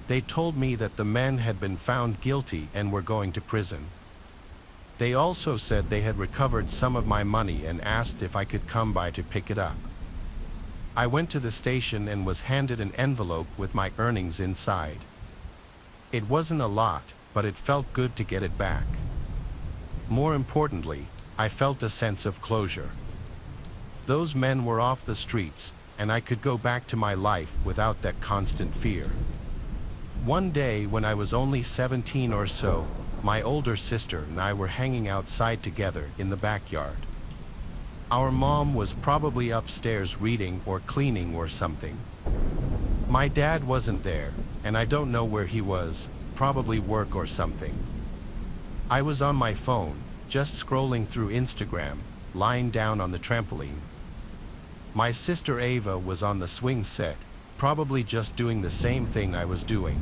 They told me that the men had been found guilty and were going to prison. They also said they had recovered some of my money and asked if I could come by to pick it up. I went to the station and was handed an envelope with my earnings inside. It wasn't a lot, but it felt good to get it back. More importantly, I felt a sense of closure. Those men were off the streets, and I could go back to my life without that constant fear. One day, when I was only 17 or so, my older sister and I were hanging outside together in the backyard. Our mom was probably upstairs reading or cleaning or something. My dad wasn't there, and I don't know where he was, probably work or something. I was on my phone, just scrolling through Instagram, lying down on the trampoline. My sister Ava was on the swing set, probably just doing the same thing I was doing.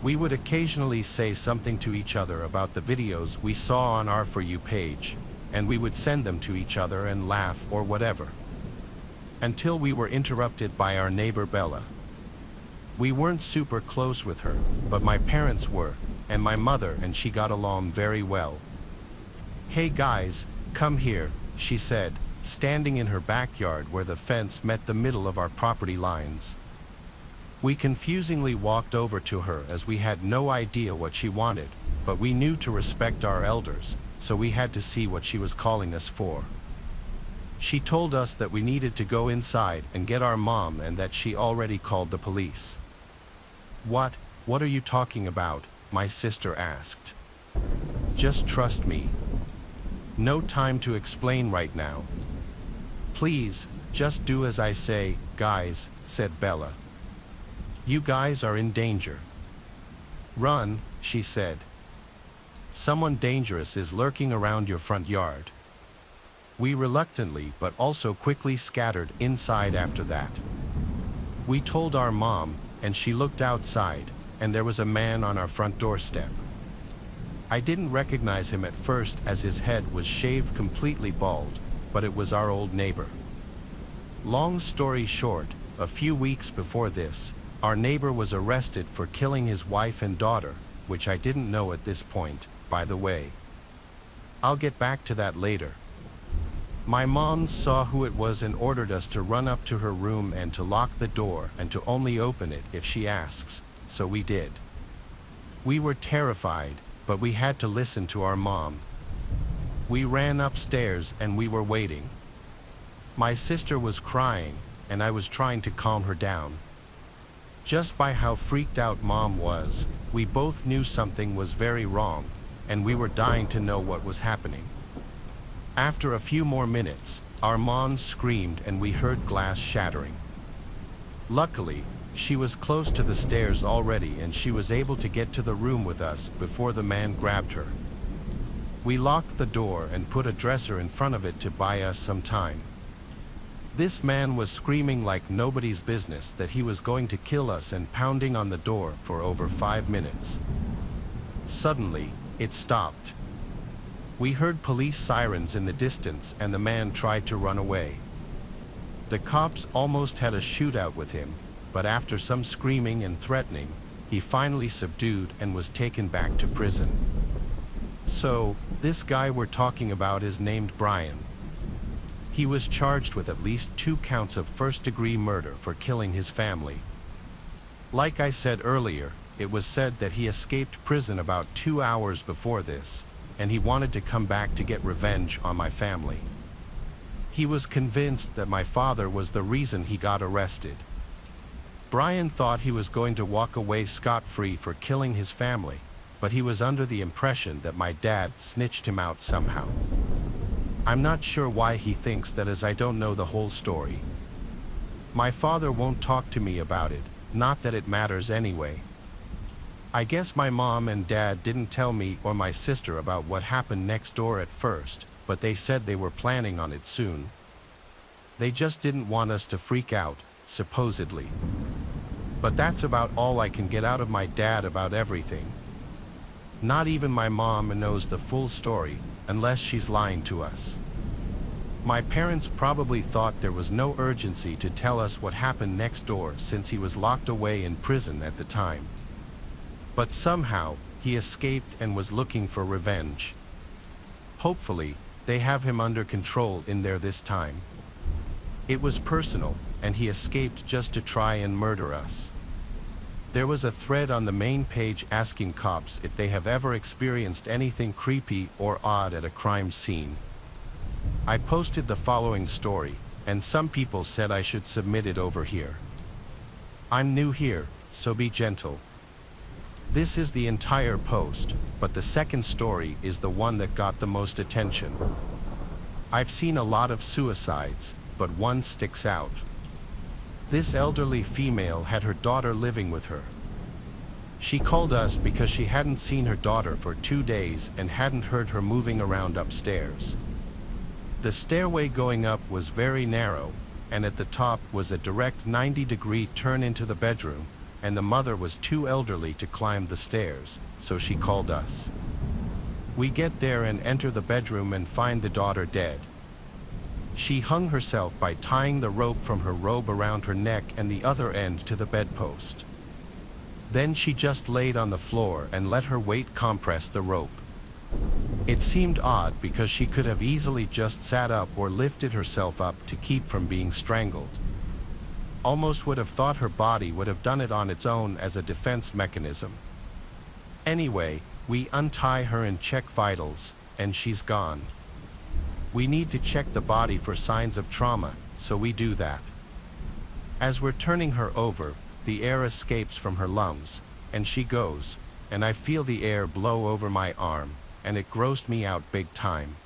We would occasionally say something to each other about the videos we saw on our For You page, and we would send them to each other and laugh or whatever. Until we were interrupted by our neighbor Bella. We weren't super close with her, but my parents were, and my mother and she got along very well. "Hey guys, come here," she said, standing in her backyard where the fence met the middle of our property lines. We confusingly walked over to her as we had no idea what she wanted, but we knew to respect our elders, so we had to see what she was calling us for. She told us that we needed to go inside and get our mom and that she already called the police. What are you talking about?" my sister asked. "Just trust me. No time to explain right now. Please, just do as I say, guys," said Bella. "You guys are in danger. Run," she said. "Someone dangerous is lurking around your front yard." We reluctantly but also quickly scattered inside after that. We told our mom, and she looked outside, and there was a man on our front doorstep. I didn't recognize him at first as his head was shaved completely bald, but it was our old neighbor. Long story short, a few weeks before this, our neighbor was arrested for killing his wife and daughter, which I didn't know at this point, by the way. I'll get back to that later. My mom saw who it was and ordered us to run up to her room and to lock the door and to only open it if she asks, so we did. We were terrified, but we had to listen to our mom. We ran upstairs and we were waiting. My sister was crying, and I was trying to calm her down. Just by how freaked out Mom was, we both knew something was very wrong, and we were dying to know what was happening. After a few more minutes, our mom screamed and we heard glass shattering. Luckily, she was close to the stairs already and she was able to get to the room with us before the man grabbed her. We locked the door and put a dresser in front of it to buy us some time. This man was screaming like nobody's business that he was going to kill us and pounding on the door for over 5 minutes. Suddenly, it stopped. We heard police sirens in the distance and the man tried to run away. The cops almost had a shootout with him, but after some screaming and threatening, he finally subdued and was taken back to prison. So, this guy we're talking about is named Brian. He was charged with at least 2 counts of first-degree murder for killing his family. Like I said earlier, it was said that he escaped prison about 2 hours before this, and he wanted to come back to get revenge on my family. He was convinced that my father was the reason he got arrested. Brian thought he was going to walk away scot-free for killing his family, but he was under the impression that my dad snitched him out somehow. I'm not sure why he thinks that, as I don't know the whole story. My father won't talk to me about it, not that it matters anyway. I guess my mom and dad didn't tell me or my sister about what happened next door at first, but they said they were planning on it soon. They just didn't want us to freak out, supposedly. But that's about all I can get out of my dad about everything. Not even my mom knows the full story, unless she's lying to us. My parents probably thought there was no urgency to tell us what happened next door since he was locked away in prison at the time. But somehow, he escaped and was looking for revenge. Hopefully, they have him under control in there this time. It was personal, and he escaped just to try and murder us. There was a thread on the main page asking cops if they have ever experienced anything creepy or odd at a crime scene. I posted the following story, and some people said I should submit it over here. I'm new here, so be gentle. This is the entire post, but the second story is the one that got the most attention. I've seen a lot of suicides, but one sticks out. This elderly female had her daughter living with her. She called us because she hadn't seen her daughter for 2 days and hadn't heard her moving around upstairs. The stairway going up was very narrow, and at the top was a direct 90-degree turn into the bedroom, and the mother was too elderly to climb the stairs, so she called us. We get there and enter the bedroom and find the daughter dead. She hung herself by tying the rope from her robe around her neck and the other end to the bedpost. Then she just laid on the floor and let her weight compress the rope. It seemed odd because she could have easily just sat up or lifted herself up to keep from being strangled. Almost would have thought her body would have done it on its own as a defense mechanism. Anyway, we untie her and check vitals, and she's gone. We need to check the body for signs of trauma, so we do that. As we're turning her over, the air escapes from her lungs, and she goes, and I feel the air blow over my arm, and it grossed me out big time.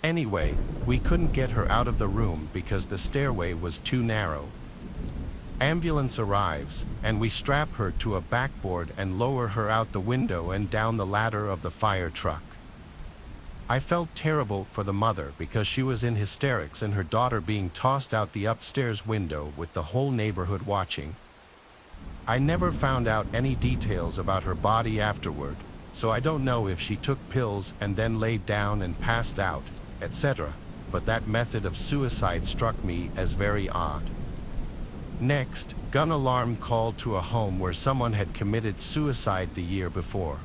Anyway, we couldn't get her out of the room because the stairway was too narrow. Ambulance arrives, and we strap her to a backboard and lower her out the window and down the ladder of the fire truck. I felt terrible for the mother because she was in hysterics and her daughter being tossed out the upstairs window with the whole neighborhood watching. I never found out any details about her body afterward, so I don't know if she took pills and then laid down and passed out, etc., but that method of suicide struck me as very odd. Next, gun alarm called to a home where someone had committed suicide the year before.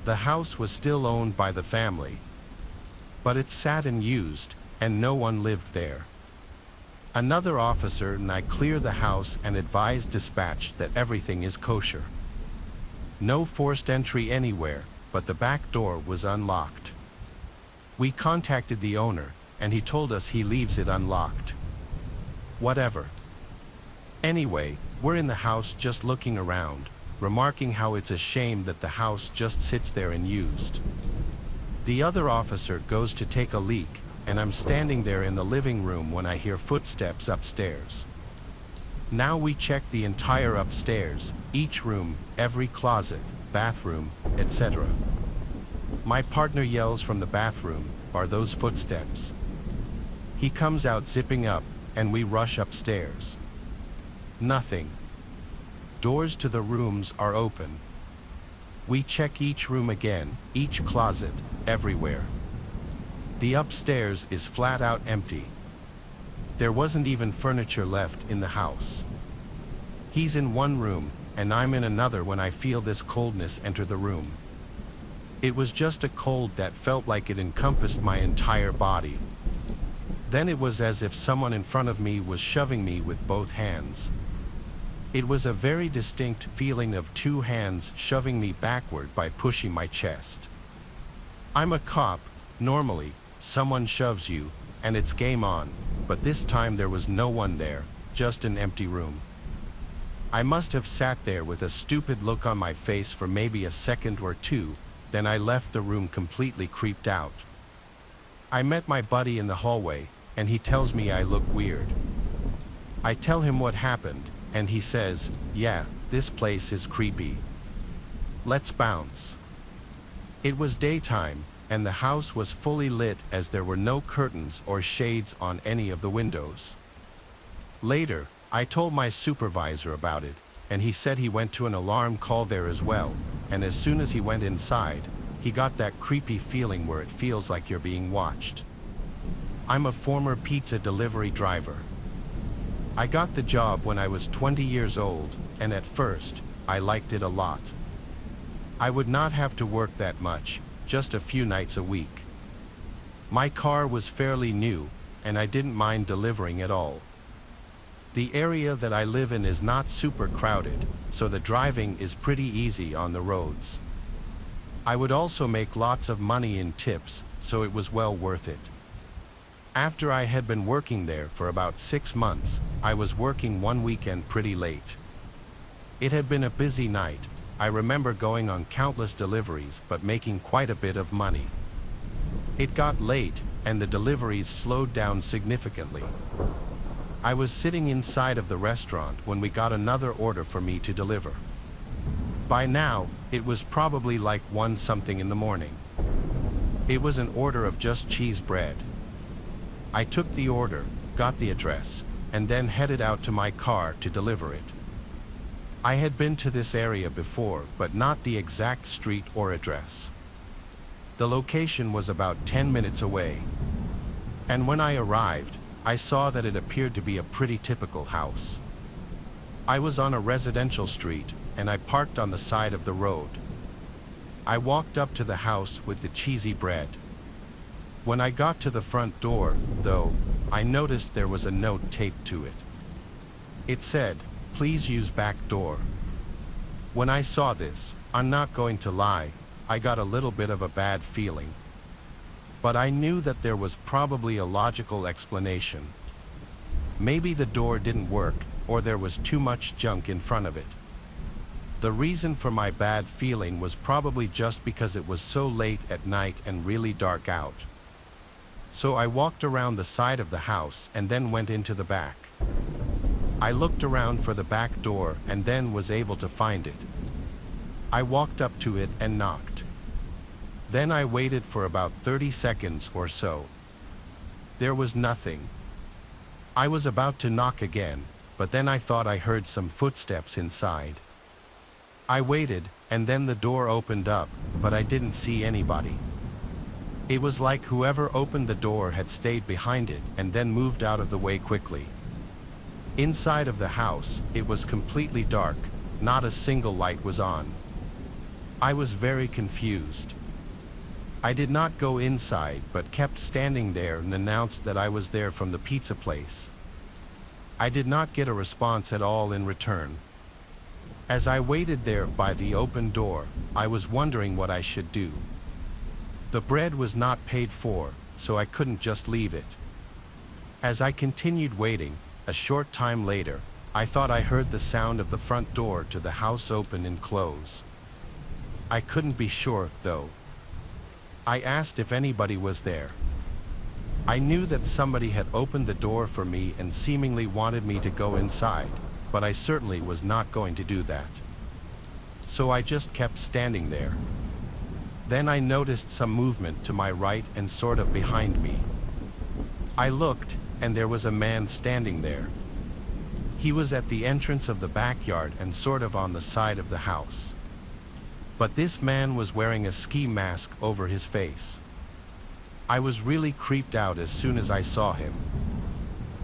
The house was still owned by the family, but it sat unused, and no one lived there. Another officer and I clear the house and advise dispatch that everything is kosher. No forced entry anywhere, but the back door was unlocked. We contacted the owner, and he told us he leaves it unlocked. Whatever. Anyway, we're in the house just looking around, remarking how it's a shame that the house just sits there unused. The other officer goes to take a leak, and I'm standing there in the living room when I hear footsteps upstairs. Now we check the entire upstairs, each room, every closet, bathroom, etc. My partner yells from the bathroom, "Are those footsteps?" He comes out zipping up, and we rush upstairs. Nothing. Doors to the rooms are open. We check each room again, each closet, everywhere. The upstairs is flat out empty. There wasn't even furniture left in the house. He's in one room, and I'm in another when I feel this coldness enter the room. It was just a cold that felt like it encompassed my entire body. Then it was as if someone in front of me was shoving me with both hands. It was a very distinct feeling of two hands shoving me backward by pushing my chest. I'm a cop. Normally, someone shoves you, and it's game on, but this time there was no one there, just an empty room. I must have sat there with a stupid look on my face for maybe a second or two, then I left the room completely creeped out. I met my buddy in the hallway, and he tells me I look weird. I tell him what happened, and he says, "Yeah, this place is creepy. Let's bounce." It was daytime, and the house was fully lit as there were no curtains or shades on any of the windows. Later, I told my supervisor about it, and he said he went to an alarm call there as well, and as soon as he went inside, he got that creepy feeling where it feels like you're being watched. I'm a former pizza delivery driver. I got the job when I was 20 years old, and at first, I liked it a lot. I would not have to work that much, just a few nights a week. My car was fairly new, and I didn't mind delivering at all. The area that I live in is not super crowded, so the driving is pretty easy on the roads. I would also make lots of money in tips, so it was well worth it. After I had been working there for about 6 months, I was working one weekend pretty late. It had been a busy night. I remember going on countless deliveries but making quite a bit of money. It got late, and the deliveries slowed down significantly. I was sitting inside of the restaurant when we got another order for me to deliver. By now, it was probably like 1 something in the morning. It was an order of just cheese bread. I took the order, got the address, and then headed out to my car to deliver it. I had been to this area before, but not the exact street or address. The location was about 10 minutes away. And when I arrived, I saw that it appeared to be a pretty typical house. I was on a residential street, and I parked on the side of the road. I walked up to the house with the cheesy bread. When I got to the front door, though, I noticed there was a note taped to it. It said, "Please use back door." When I saw this, I'm not going to lie, I got a little bit of a bad feeling. But I knew that there was probably a logical explanation. Maybe the door didn't work, or there was too much junk in front of it. The reason for my bad feeling was probably just because it was so late at night and really dark out. So I walked around the side of the house and then went into the back. I looked around for the back door and then was able to find it. I walked up to it and knocked. Then I waited for about 30 seconds or so. There was nothing. I was about to knock again, but then I thought I heard some footsteps inside. I waited, and then the door opened up, but I didn't see anybody. It was like whoever opened the door had stayed behind it and then moved out of the way quickly. Inside of the house, it was completely dark, not a single light was on. I was very confused. I did not go inside, but kept standing there and announced that I was there from the pizza place. I did not get a response at all in return. As I waited there by the open door, I was wondering what I should do. The bread was not paid for, so I couldn't just leave it. As I continued waiting, a short time later, I thought I heard the sound of the front door to the house open and close. I couldn't be sure, though. I asked if anybody was there. I knew that somebody had opened the door for me and seemingly wanted me to go inside, but I certainly was not going to do that. So I just kept standing there. Then I noticed some movement to my right and sort of behind me. I looked, and there was a man standing there. He was at the entrance of the backyard and sort of on the side of the house. But this man was wearing a ski mask over his face. I was really creeped out as soon as I saw him.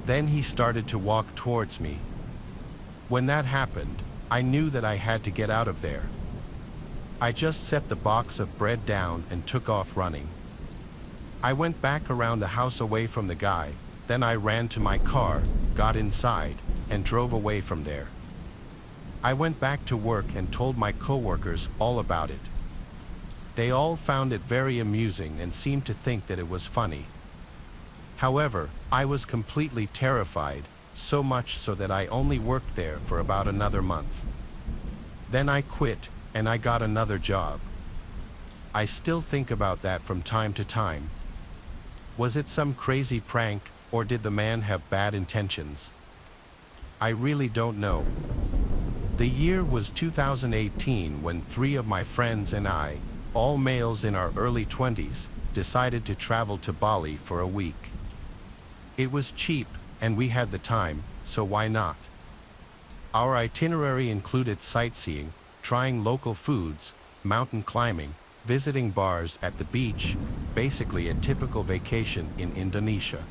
Then he started to walk towards me. When that happened, I knew that I had to get out of there. I just set the box of bread down and took off running. I went back around the house away from the guy, then I ran to my car, got inside, and drove away from there. I went back to work and told my coworkers all about it. They all found it very amusing and seemed to think that it was funny. However, I was completely terrified, so much so that I only worked there for about another month. Then I quit, and I got another job. I still think about that from time to time. Was it some crazy prank, or did the man have bad intentions? I really don't know. The year was 2018 when 3 of my friends and I, all males in our early 20s, decided to travel to Bali for a week. It was cheap, and we had the time, so why not? Our itinerary included sightseeing, trying local foods, mountain climbing, visiting bars at the beach, basically a typical vacation in Indonesia.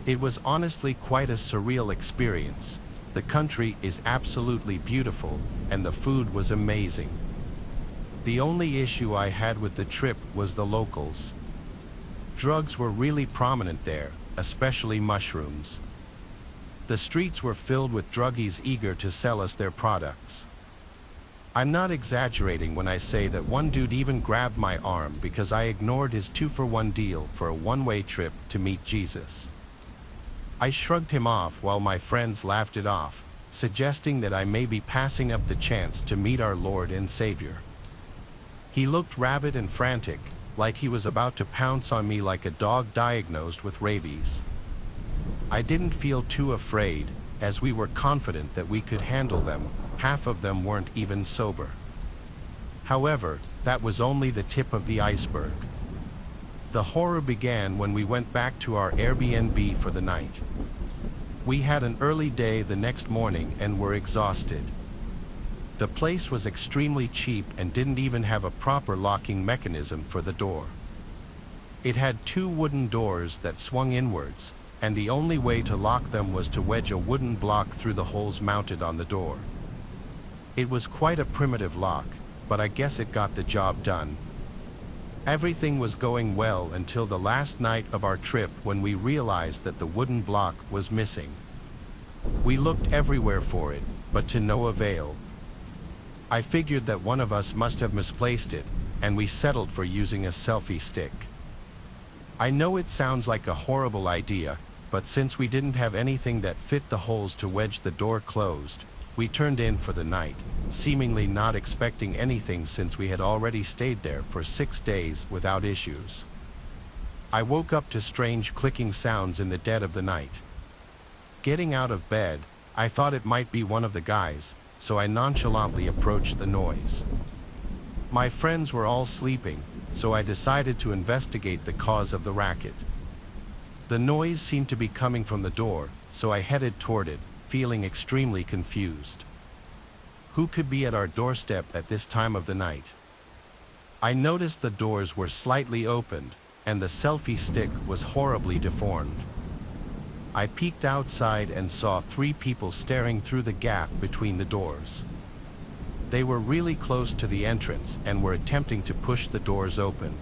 It was honestly quite a surreal experience. The country is absolutely beautiful, and the food was amazing. The only issue I had with the trip was the locals. Drugs were really prominent there, especially mushrooms. The streets were filled with druggies eager to sell us their products. I'm not exaggerating when I say that one dude even grabbed my arm because I ignored his 2-for-1 deal for a one-way trip to meet Jesus. I shrugged him off while my friends laughed it off, suggesting that I may be passing up the chance to meet our Lord and Savior. He looked rabid and frantic, like he was about to pounce on me like a dog diagnosed with rabies. I didn't feel too afraid, as we were confident that we could handle them. Half of them weren't even sober. However, that was only the tip of the iceberg. The horror began when we went back to our Airbnb for the night. We had an early day the next morning and were exhausted. The place was extremely cheap and didn't even have a proper locking mechanism for the door. It had 2 wooden doors that swung inwards, and the only way to lock them was to wedge a wooden block through the holes mounted on the door. It was quite a primitive lock, but I guess it got the job done. Everything was going well until the last night of our trip when we realized that the wooden block was missing. We looked everywhere for it, but to no avail. I figured that one of us must have misplaced it, and we settled for using a selfie stick. I know it sounds like a horrible idea, but since we didn't have anything that fit the holes to wedge the door closed, we turned in for the night, seemingly not expecting anything since we had already stayed there for 6 days without issues. I woke up to strange clicking sounds in the dead of the night. Getting out of bed, I thought it might be one of the guys, so I nonchalantly approached the noise. My friends were all sleeping, so I decided to investigate the cause of the racket. The noise seemed to be coming from the door, so I headed toward it, feeling extremely confused. Who could be at our doorstep at this time of the night? I noticed the doors were slightly opened, and the selfie stick was horribly deformed. I peeked outside and saw 3 people staring through the gap between the doors. They were really close to the entrance and were attempting to push the doors open.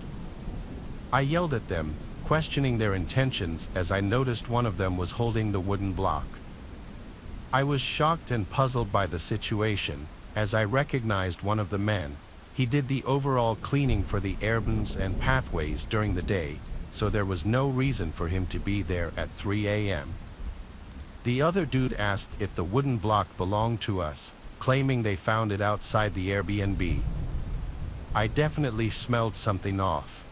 I yelled at them, questioning their intentions as I noticed one of them was holding the wooden block. I was shocked and puzzled by the situation, as I recognized one of the men. He did the overall cleaning for the airbands and pathways during the day, so there was no reason for him to be there at 3 a.m. The other dude asked if the wooden block belonged to us, claiming they found it outside the Airbnb. I definitely smelled something off,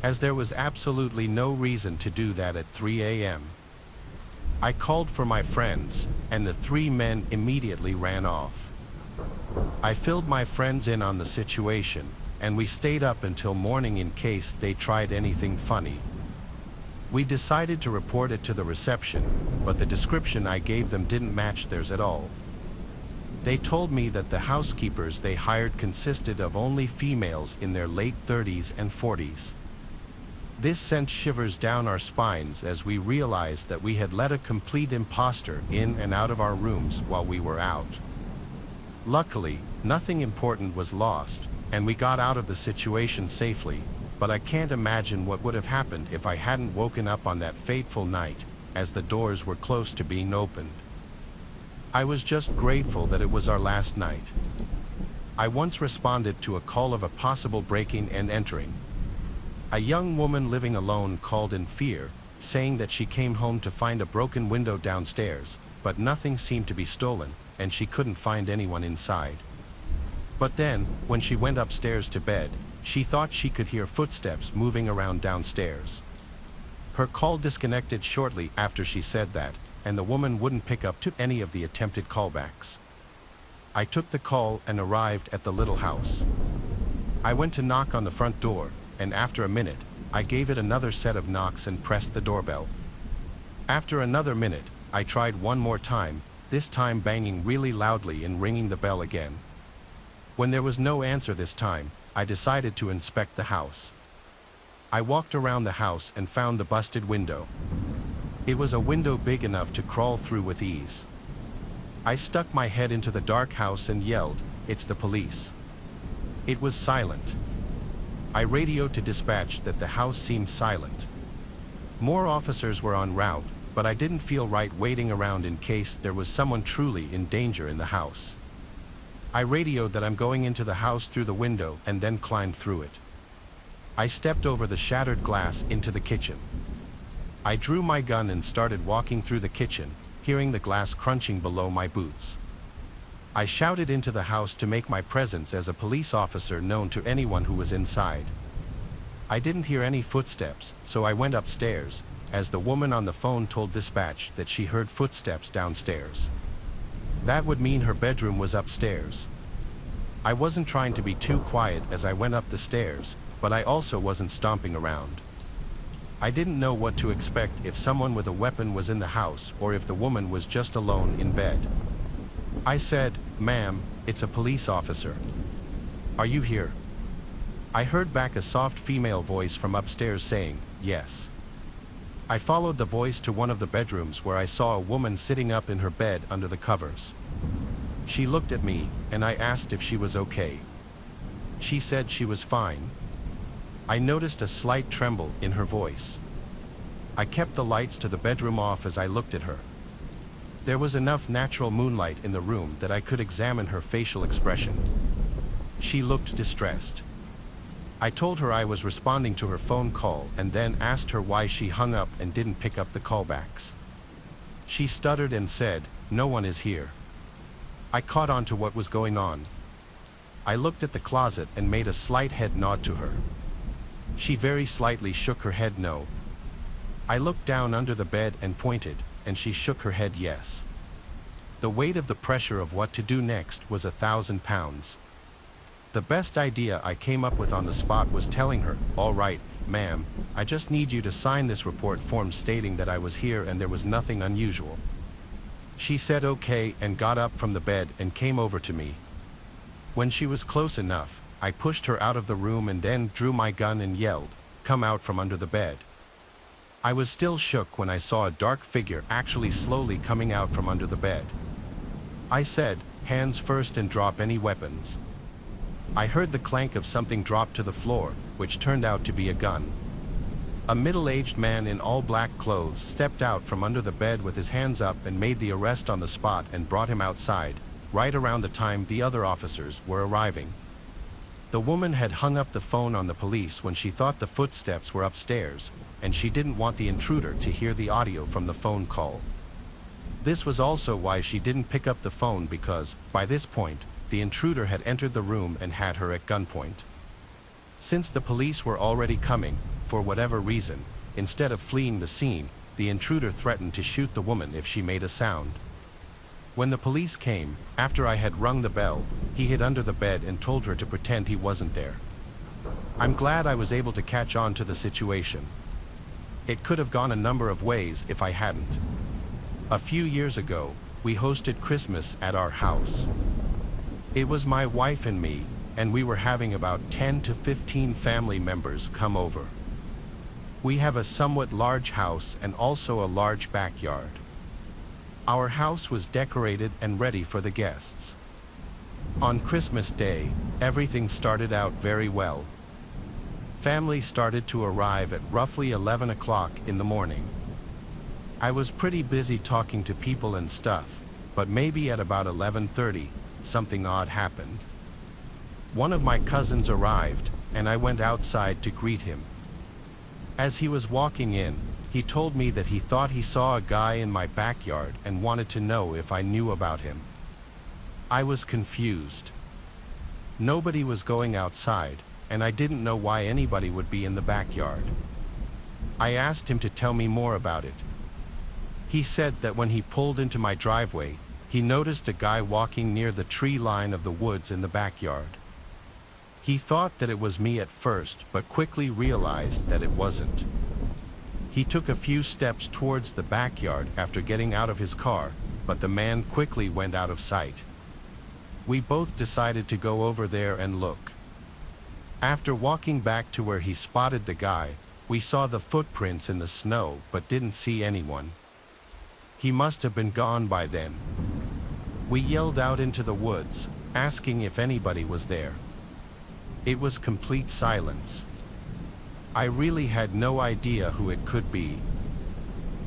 as there was absolutely no reason to do that at 3 a.m. I called for my friends, and the 3 men immediately ran off. I filled my friends in on the situation, and we stayed up until morning in case they tried anything funny. We decided to report it to the reception, but the description I gave them didn't match theirs at all. They told me that the housekeepers they hired consisted of only females in their late 30s and 40s. This sent shivers down our spines as we realized that we had let a complete imposter in and out of our rooms while we were out. Luckily, nothing important was lost, and we got out of the situation safely, but I can't imagine what would have happened if I hadn't woken up on that fateful night, as the doors were close to being opened. I was just grateful that it was our last night. I once responded to a call of a possible breaking and entering. A young woman living alone called in fear, saying that she came home to find a broken window downstairs, but nothing seemed to be stolen, and she couldn't find anyone inside. But then, when she went upstairs to bed, she thought she could hear footsteps moving around downstairs. Her call disconnected shortly after she said that, and the woman wouldn't pick up to any of the attempted callbacks. I took the call and arrived at the little house. I went to knock on the front door, and after a minute, I gave it another set of knocks and pressed the doorbell. After another minute, I tried one more time, this time banging really loudly and ringing the bell again. When there was no answer this time, I decided to inspect the house. I walked around the house and found the busted window. It was a window big enough to crawl through with ease. I stuck my head into the dark house and yelled, "It's the police." It was silent. I radioed to dispatch that the house seemed silent. More officers were en route, but I didn't feel right waiting around in case there was someone truly in danger in the house. I radioed that I'm going into the house through the window and then climbed through it. I stepped over the shattered glass into the kitchen. I drew my gun and started walking through the kitchen, hearing the glass crunching below my boots. I shouted into the house to make my presence as a police officer known to anyone who was inside. I didn't hear any footsteps, so I went upstairs, as the woman on the phone told dispatch that she heard footsteps downstairs. That would mean her bedroom was upstairs. I wasn't trying to be too quiet as I went up the stairs, but I also wasn't stomping around. I didn't know what to expect if someone with a weapon was in the house or if the woman was just alone in bed. I said, "Ma'am, it's a police officer. Are you here?" I heard back a soft female voice from upstairs saying, "Yes." I followed the voice to one of the bedrooms where I saw a woman sitting up in her bed under the covers. She looked at me, and I asked if she was okay. She said she was fine. I noticed a slight tremble in her voice. I kept the lights to the bedroom off as I looked at her. There was enough natural moonlight in the room that I could examine her facial expression. She looked distressed. I told her I was responding to her phone call and then asked her why she hung up and didn't pick up the callbacks. She stuttered and said, "No one is here." I caught on to what was going on. I looked at the closet and made a slight head nod to her. She very slightly shook her head no. I looked down under the bed and pointed, and she shook her head yes. The weight of the pressure of what to do next was 1,000 pounds. The best idea I came up with on the spot was telling her, "All right, ma'am, I just need you to sign this report form stating that I was here and there was nothing unusual." She said okay and got up from the bed and came over to me. When she was close enough, I pushed her out of the room and then drew my gun and yelled, "Come out from under the bed." I was still shook when I saw a dark figure actually slowly coming out from under the bed. I said, "Hands first and drop any weapons." I heard the clank of something drop to the floor, which turned out to be a gun. A middle-aged man in all black clothes stepped out from under the bed with his hands up and made the arrest on the spot and brought him outside, right around the time the other officers were arriving. The woman had hung up the phone on the police when she thought the footsteps were upstairs, and she didn't want the intruder to hear the audio from the phone call. This was also why she didn't pick up the phone because, by this point, the intruder had entered the room and had her at gunpoint. Since the police were already coming, for whatever reason, instead of fleeing the scene, the intruder threatened to shoot the woman if she made a sound. When the police came, after I had rung the bell, he hid under the bed and told her to pretend he wasn't there. I'm glad I was able to catch on to the situation. It could have gone a number of ways if I hadn't. A few years ago, we hosted Christmas at our house. It was my wife and me, and we were having about 10 to 15 family members come over. We have a somewhat large house and also a large backyard. Our house was decorated and ready for the guests. On Christmas Day, everything started out very well. Family started to arrive at roughly 11 o'clock in the morning. I was pretty busy talking to people and stuff, but maybe at about 11:30, something odd happened. One of my cousins arrived, and I went outside to greet him. As he was walking in, he told me that he thought he saw a guy in my backyard and wanted to know if I knew about him. I was confused. Nobody was going outside, and I didn't know why anybody would be in the backyard. I asked him to tell me more about it. He said that when he pulled into my driveway, he noticed a guy walking near the tree line of the woods in the backyard. He thought that it was me at first, but quickly realized that it wasn't. He took a few steps towards the backyard after getting out of his car, but the man quickly went out of sight. We both decided to go over there and look. After walking back to where he spotted the guy, we saw the footprints in the snow but didn't see anyone. He must have been gone by then. We yelled out into the woods, asking if anybody was there. It was complete silence. I really had no idea who it could be.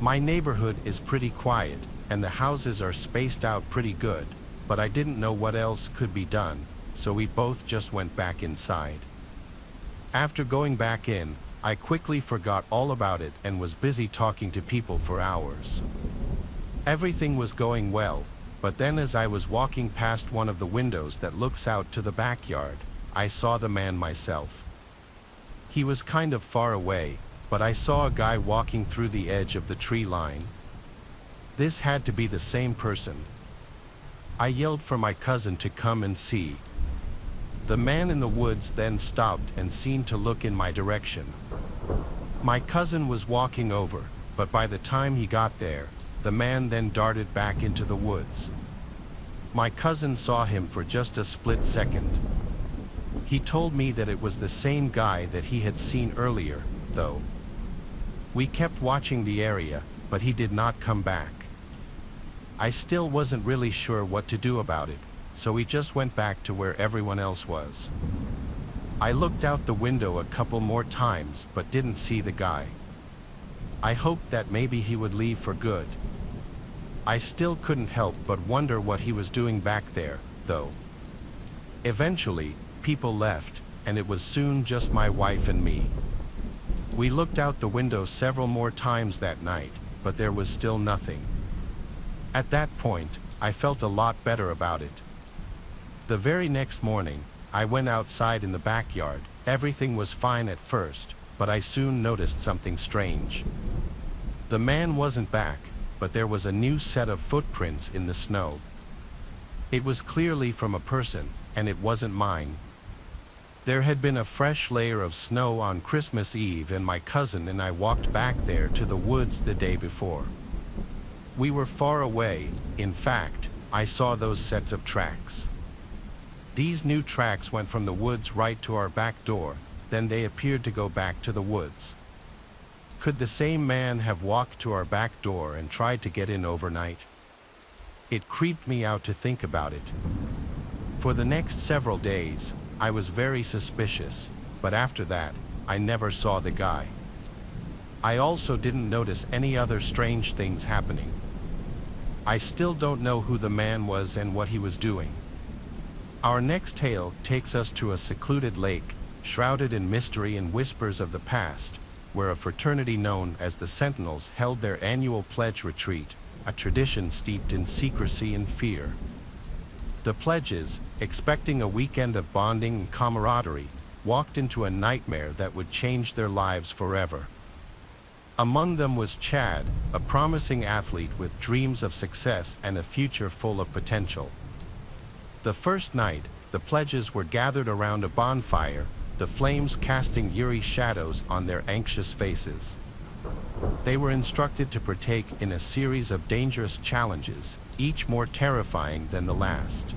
My neighborhood is pretty quiet, and the houses are spaced out pretty good, but I didn't know what else could be done, so we both just went back inside. After going back in, I quickly forgot all about it and was busy talking to people for hours. Everything was going well, but then as I was walking past one of the windows that looks out to the backyard, I saw the man myself. He was kind of far away, but I saw a guy walking through the edge of the tree line. This had to be the same person. I yelled for my cousin to come and see. The man in the woods then stopped and seemed to look in my direction. My cousin was walking over, but by the time he got there, the man then darted back into the woods. My cousin saw him for just a split second. He told me that it was the same guy that he had seen earlier, though. We kept watching the area, but he did not come back. I still wasn't really sure what to do about it, so we just went back to where everyone else was. I looked out the window a couple more times, but didn't see the guy. I hoped that maybe he would leave for good. I still couldn't help but wonder what he was doing back there, though. Eventually, people left, and it was soon just my wife and me. We looked out the window several more times that night, but there was still nothing. At that point, I felt a lot better about it. The very next morning, I went outside in the backyard. Everything was fine at first, but I soon noticed something strange. The man wasn't back, but there was a new set of footprints in the snow. It was clearly from a person, and it wasn't mine. There had been a fresh layer of snow on Christmas Eve, and my cousin and I walked back there to the woods the day before. We were far away. In fact, I saw those sets of tracks. These new tracks went from the woods right to our back door, then they appeared to go back to the woods. Could the same man have walked to our back door and tried to get in overnight? It creeped me out to think about it. For the next several days, I was very suspicious, but after that, I never saw the guy. I also didn't notice any other strange things happening. I still don't know who the man was and what he was doing. Our next tale takes us to a secluded lake, shrouded in mystery and whispers of the past, where a fraternity known as the Sentinels held their annual pledge retreat, a tradition steeped in secrecy and fear. The pledges, expecting a weekend of bonding and camaraderie, walked into a nightmare that would change their lives forever. Among them was Chad, a promising athlete with dreams of success and a future full of potential. The first night, the pledges were gathered around a bonfire, the flames casting eerie shadows on their anxious faces. They were instructed to partake in a series of dangerous challenges, each more terrifying than the last.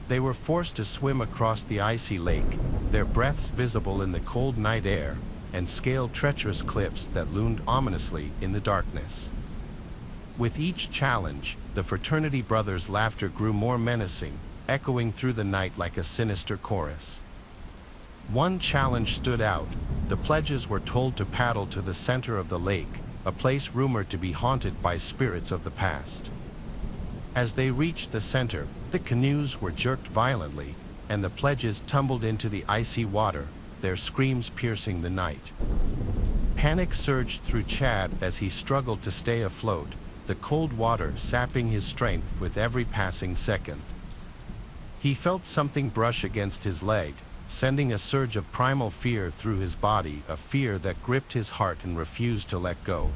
They were forced to swim across the icy lake, their breaths visible in the cold night air, and scale treacherous cliffs that loomed ominously in the darkness. With each challenge, the fraternity brothers' laughter grew more menacing, echoing through the night like a sinister chorus. One challenge stood out. The pledges were told to paddle to the center of the lake, a place rumored to be haunted by spirits of the past. As they reached the center, the canoes were jerked violently, and the pledges tumbled into the icy water, their screams piercing the night. Panic surged through Chad as he struggled to stay afloat, the cold water sapping his strength with every passing second. He felt something brush against his leg, sending a surge of primal fear through his body, a fear that gripped his heart and refused to let go.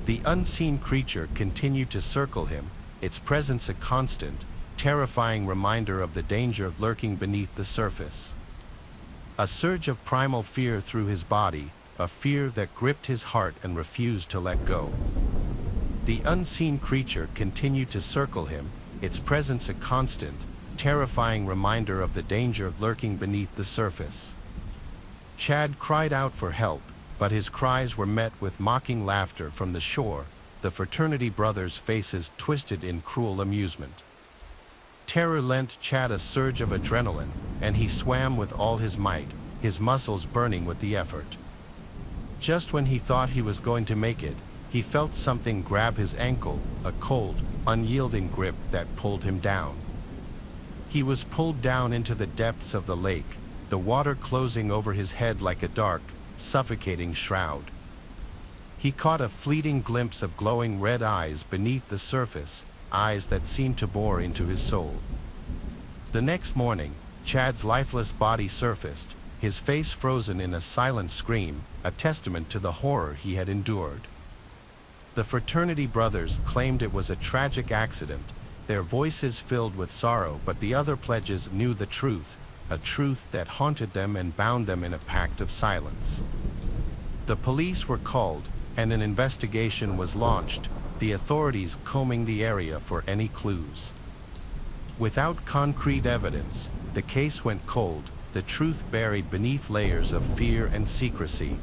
The unseen creature continued to circle him, its presence a constant, terrifying reminder of the danger lurking beneath the surface. A surge of primal fear through his body, a fear that gripped his heart and refused to let go. The unseen creature continued to circle him, its presence a constant, terrifying reminder of the danger lurking beneath the surface. Chad cried out for help, but his cries were met with mocking laughter from the shore, the fraternity brothers' faces twisted in cruel amusement. Terror lent Chad a surge of adrenaline, and he swam with all his might, his muscles burning with the effort. Just when he thought he was going to make it, he felt something grab his ankle, a cold, unyielding grip that pulled him down. He was pulled down into the depths of the lake, the water closing over his head like a dark, suffocating shroud. He caught a fleeting glimpse of glowing red eyes beneath the surface, eyes that seemed to bore into his soul. The next morning, Chad's lifeless body surfaced, his face frozen in a silent scream, a testament to the horror he had endured. The fraternity brothers claimed it was a tragic accident, their voices filled with sorrow, but the other pledges knew the truth, a truth that haunted them and bound them in a pact of silence. The police were called, and an investigation was launched, the authorities combing the area for any clues. Without concrete evidence, the case went cold, the truth buried beneath layers of fear and secrecy.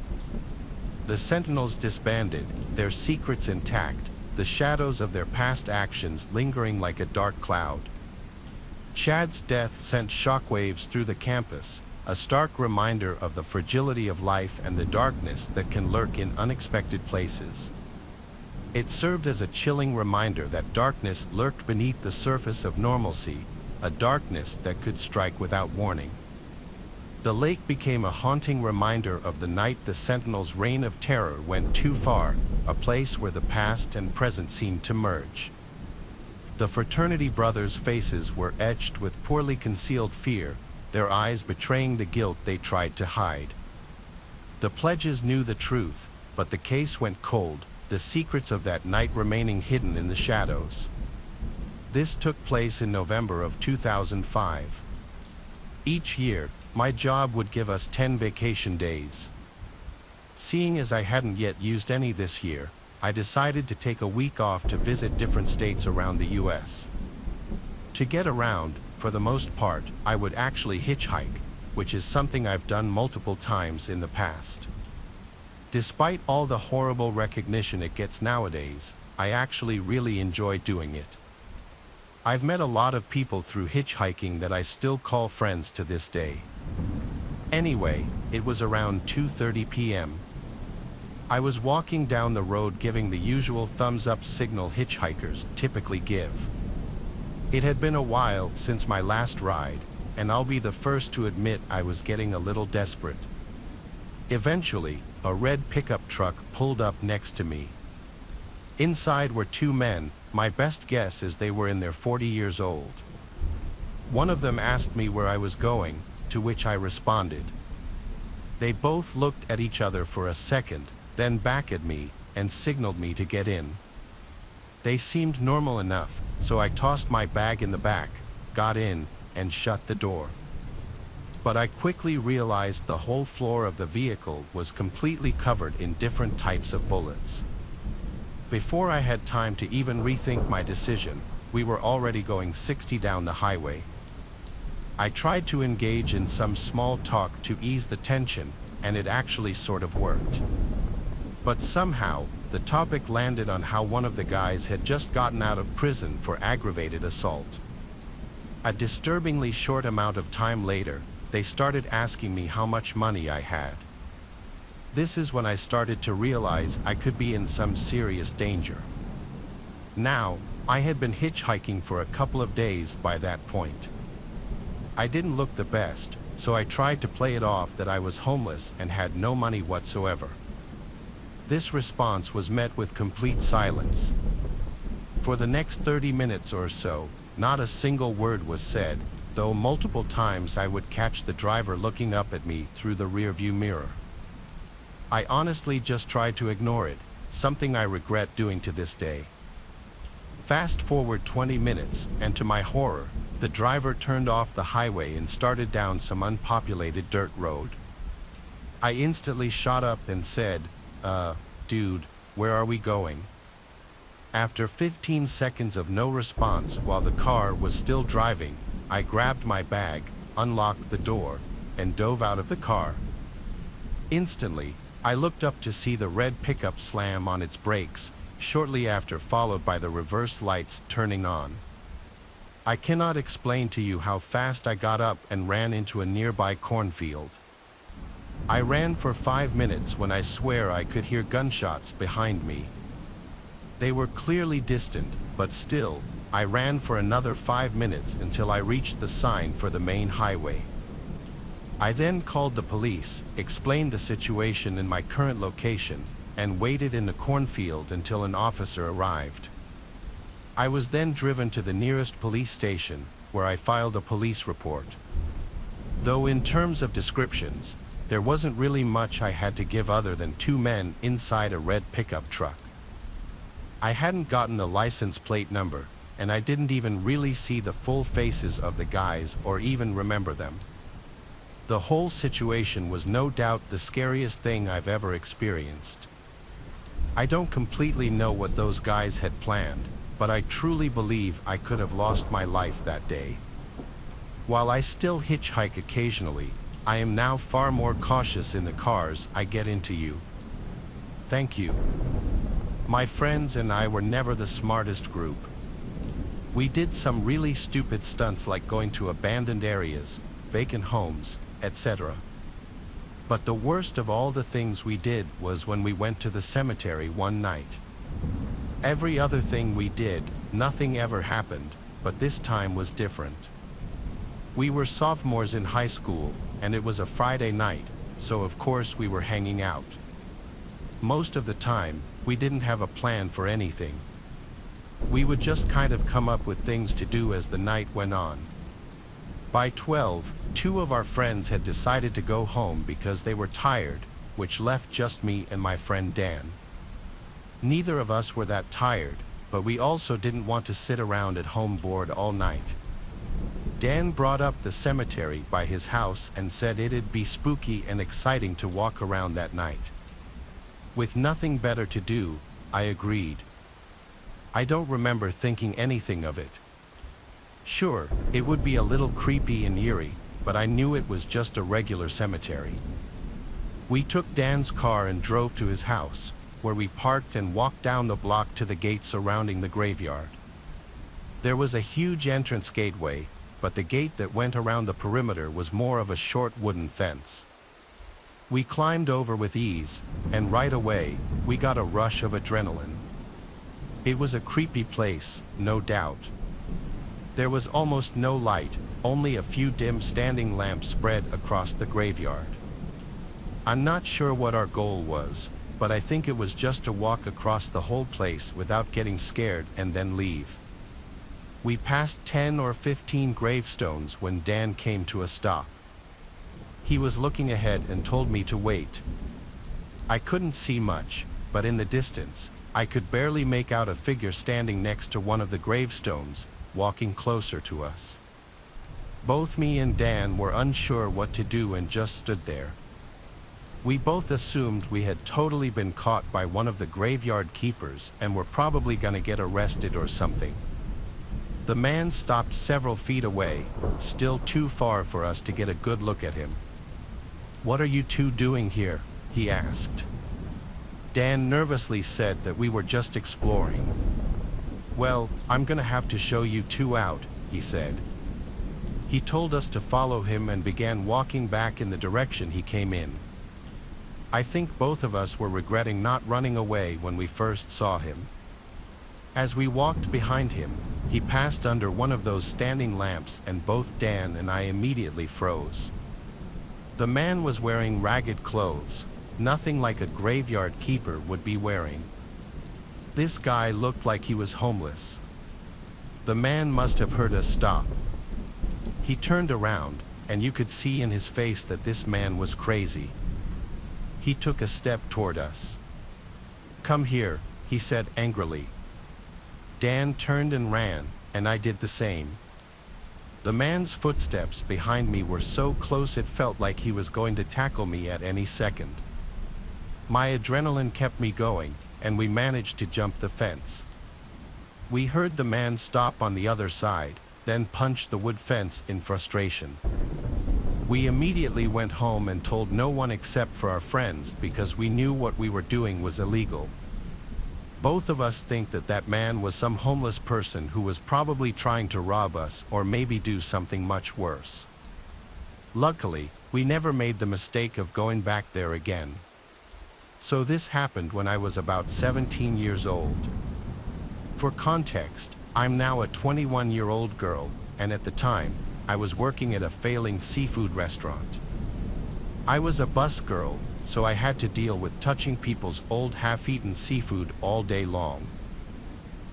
The Sentinels disbanded, their secrets intact, the shadows of their past actions lingering like a dark cloud. Chad's death sent shockwaves through the campus, a stark reminder of the fragility of life and the darkness that can lurk in unexpected places. It served as a chilling reminder that darkness lurked beneath the surface of normalcy, a darkness that could strike without warning. The lake became a haunting reminder of the night the Sentinels' reign of terror went too far, a place where the past and present seemed to merge. The fraternity brothers' faces were etched with poorly concealed fear, their eyes betraying the guilt they tried to hide. The pledges knew the truth, but the case went cold, the secrets of that night remaining hidden in the shadows. This took place in November of 2005. Each year, my job would give us 10 vacation days. Seeing as I hadn't yet used any this year, I decided to take a week off to visit different states around the US. To get around, for the most part, I would actually hitchhike, which is something I've done multiple times in the past. Despite all the horrible recognition it gets nowadays, I actually really enjoy doing it. I've met a lot of people through hitchhiking that I still call friends to this day. Anyway, it was around 2:30 p.m. I was walking down the road giving the usual thumbs-up signal hitchhikers typically give. It had been a while since my last ride, and I'll be the first to admit I was getting a little desperate. Eventually, a red pickup truck pulled up next to me. Inside were two men, my best guess is they were in their 40 years old. One of them asked me where I was going, to which I responded. They both looked at each other for a second, then back at me, and signaled me to get in. They seemed normal enough, so I tossed my bag in the back, got in, and shut the door. But I quickly realized the whole floor of the vehicle was completely covered in different types of bullets. Before I had time to even rethink my decision, we were already going 60 down the highway. I tried to engage in some small talk to ease the tension, and it actually sort of worked. But somehow, the topic landed on how one of the guys had just gotten out of prison for aggravated assault. A disturbingly short amount of time later, they started asking me how much money I had. This is when I started to realize I could be in some serious danger. Now, I had been hitchhiking for a couple of days by that point. I didn't look the best, so I tried to play it off that I was homeless and had no money whatsoever. This response was met with complete silence. For the next 30 minutes or so, not a single word was said, though multiple times I would catch the driver looking up at me through the rearview mirror. I honestly just tried to ignore it, something I regret doing to this day. Fast forward 20 minutes, and to my horror, the driver turned off the highway and started down some unpopulated dirt road. I instantly shot up and said, dude, where are we going? After 15 seconds of no response while the car was still driving, I grabbed my bag, unlocked the door, and dove out of the car. Instantly, I looked up to see the red pickup slam on its brakes, shortly after followed by the reverse lights turning on. I cannot explain to you how fast I got up and ran into a nearby cornfield. I ran for 5 minutes when I swear I could hear gunshots behind me. They were clearly distant, but still, I ran for another 5 minutes until I reached the sign for the main highway. I then called the police, explained the situation in my current location, and waited in the cornfield until an officer arrived. I was then driven to the nearest police station, where I filed a police report. Though in terms of descriptions, there wasn't really much I had to give other than 2 men inside a red pickup truck. I hadn't gotten the license plate number, and I didn't even really see the full faces of the guys or even remember them. The whole situation was no doubt the scariest thing I've ever experienced. I don't completely know what those guys had planned, but I truly believe I could have lost my life that day. While I still hitchhike occasionally, I am now far more cautious in the cars I get into. Thank you. My friends and I were never the smartest group. We did some really stupid stunts like going to abandoned areas, vacant homes, etc. But the worst of all the things we did was when we went to the cemetery one night. Every other thing we did, nothing ever happened, but this time was different. We were sophomores in high school, and it was a Friday night, so of course we were hanging out. Most of the time, we didn't have a plan for anything. We would just kind of come up with things to do as the night went on. By 12, 2 of our friends had decided to go home because they were tired, which left just me and my friend Dan. Neither of us were that tired, but we also didn't want to sit around at home bored all night. Dan brought up the cemetery by his house and said it'd be spooky and exciting to walk around that night. With nothing better to do, I agreed. I don't remember thinking anything of it. Sure, it would be a little creepy and eerie, but I knew it was just a regular cemetery. We took Dan's car and drove to his house, where we parked and walked down the block to the gate surrounding the graveyard. There was a huge entrance gateway, but the gate that went around the perimeter was more of a short wooden fence. We climbed over with ease, and right away, we got a rush of adrenaline. It was a creepy place, no doubt. There was almost no light, only a few dim standing lamps spread across the graveyard. I'm not sure what our goal was, but I think it was just to walk across the whole place without getting scared and then leave. We passed 10 or 15 gravestones when Dan came to a stop. He was looking ahead and told me to wait. I couldn't see much, but in the distance, I could barely make out a figure standing next to one of the gravestones, walking closer to us. Both me and Dan were unsure what to do and just stood there. We both assumed we had totally been caught by one of the graveyard keepers and were probably gonna get arrested or something. The man stopped several feet away, still too far for us to get a good look at him. "What are you two doing here?" he asked. Dan nervously said that we were just exploring. "Well, I'm gonna have to show you two out," he said. He told us to follow him and began walking back in the direction he came in. I think both of us were regretting not running away when we first saw him. As we walked behind him, he passed under one of those standing lamps and both Dan and I immediately froze. The man was wearing ragged clothes, nothing like a graveyard keeper would be wearing. This guy looked like he was homeless. The man must have heard us stop. He turned around, and you could see in his face that this man was crazy. He took a step toward us. "Come here," he said angrily. Dan turned and ran, and I did the same. The man's footsteps behind me were so close it felt like he was going to tackle me at any second. My adrenaline kept me going, and we managed to jump the fence. We heard the man stop on the other side, then punch the wood fence in frustration. We immediately went home and told no one except for our friends because we knew what we were doing was illegal. Both of us think that that man was some homeless person who was probably trying to rob us or maybe do something much worse. Luckily, we never made the mistake of going back there again. So this happened when I was about 17 years old. For context, I'm now a 21-year-old girl, and at the time, I was working at a failing seafood restaurant. I was a bus girl, so I had to deal with touching people's old half-eaten seafood all day long.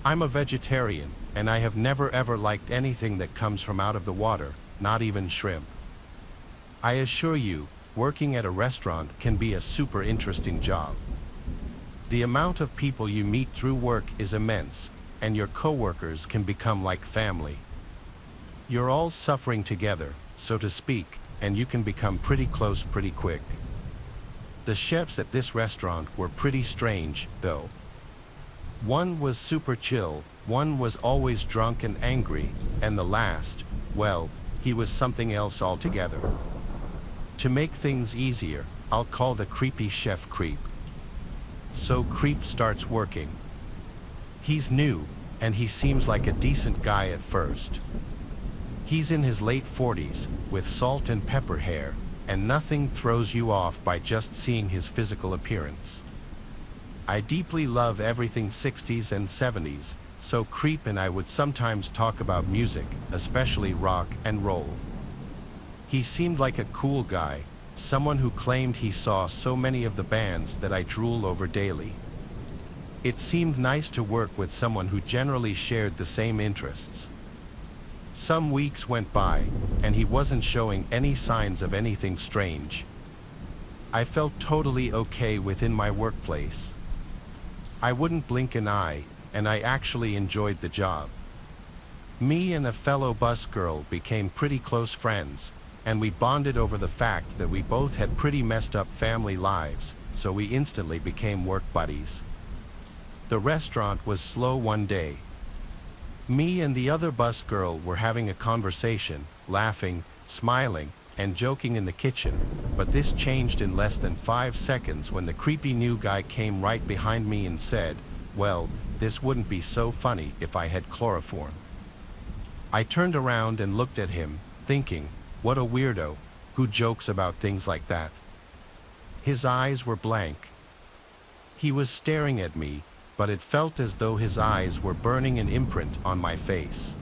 I'm a vegetarian, and I have never ever liked anything that comes from out of the water, not even shrimp. I assure you, working at a restaurant can be a super interesting job. The amount of people you meet through work is immense, and your coworkers can become like family. You're all suffering together, so to speak, and you can become pretty close pretty quick. The chefs at this restaurant were pretty strange, though. One was super chill, one was always drunk and angry, and the last, well, he was something else altogether. To make things easier, I'll call the creepy chef Creep. So Creep starts working. He's new, and he seems like a decent guy at first. He's in his late 40s, with salt and pepper hair, and nothing throws you off by just seeing his physical appearance. I deeply love everything 60s and 70s, so Creep and I would sometimes talk about music, especially rock and roll. He seemed like a cool guy, someone who claimed he saw so many of the bands that I drool over daily. It seemed nice to work with someone who generally shared the same interests. Some weeks went by, and he wasn't showing any signs of anything strange. I felt totally okay within my workplace. I wouldn't blink an eye, and I actually enjoyed the job. Me and a fellow bus girl became pretty close friends, and we bonded over the fact that we both had pretty messed up family lives, so we instantly became work buddies. The restaurant was slow one day. Me and the other bus girl were having a conversation, laughing, smiling, and joking in the kitchen, but this changed in less than 5 seconds when the creepy new guy came right behind me and said, "Well, this wouldn't be so funny if I had chloroform." I turned around and looked at him, thinking, what a weirdo, who jokes about things like that. His eyes were blank. He was staring at me, but it felt as though his eyes were burning an imprint on my face.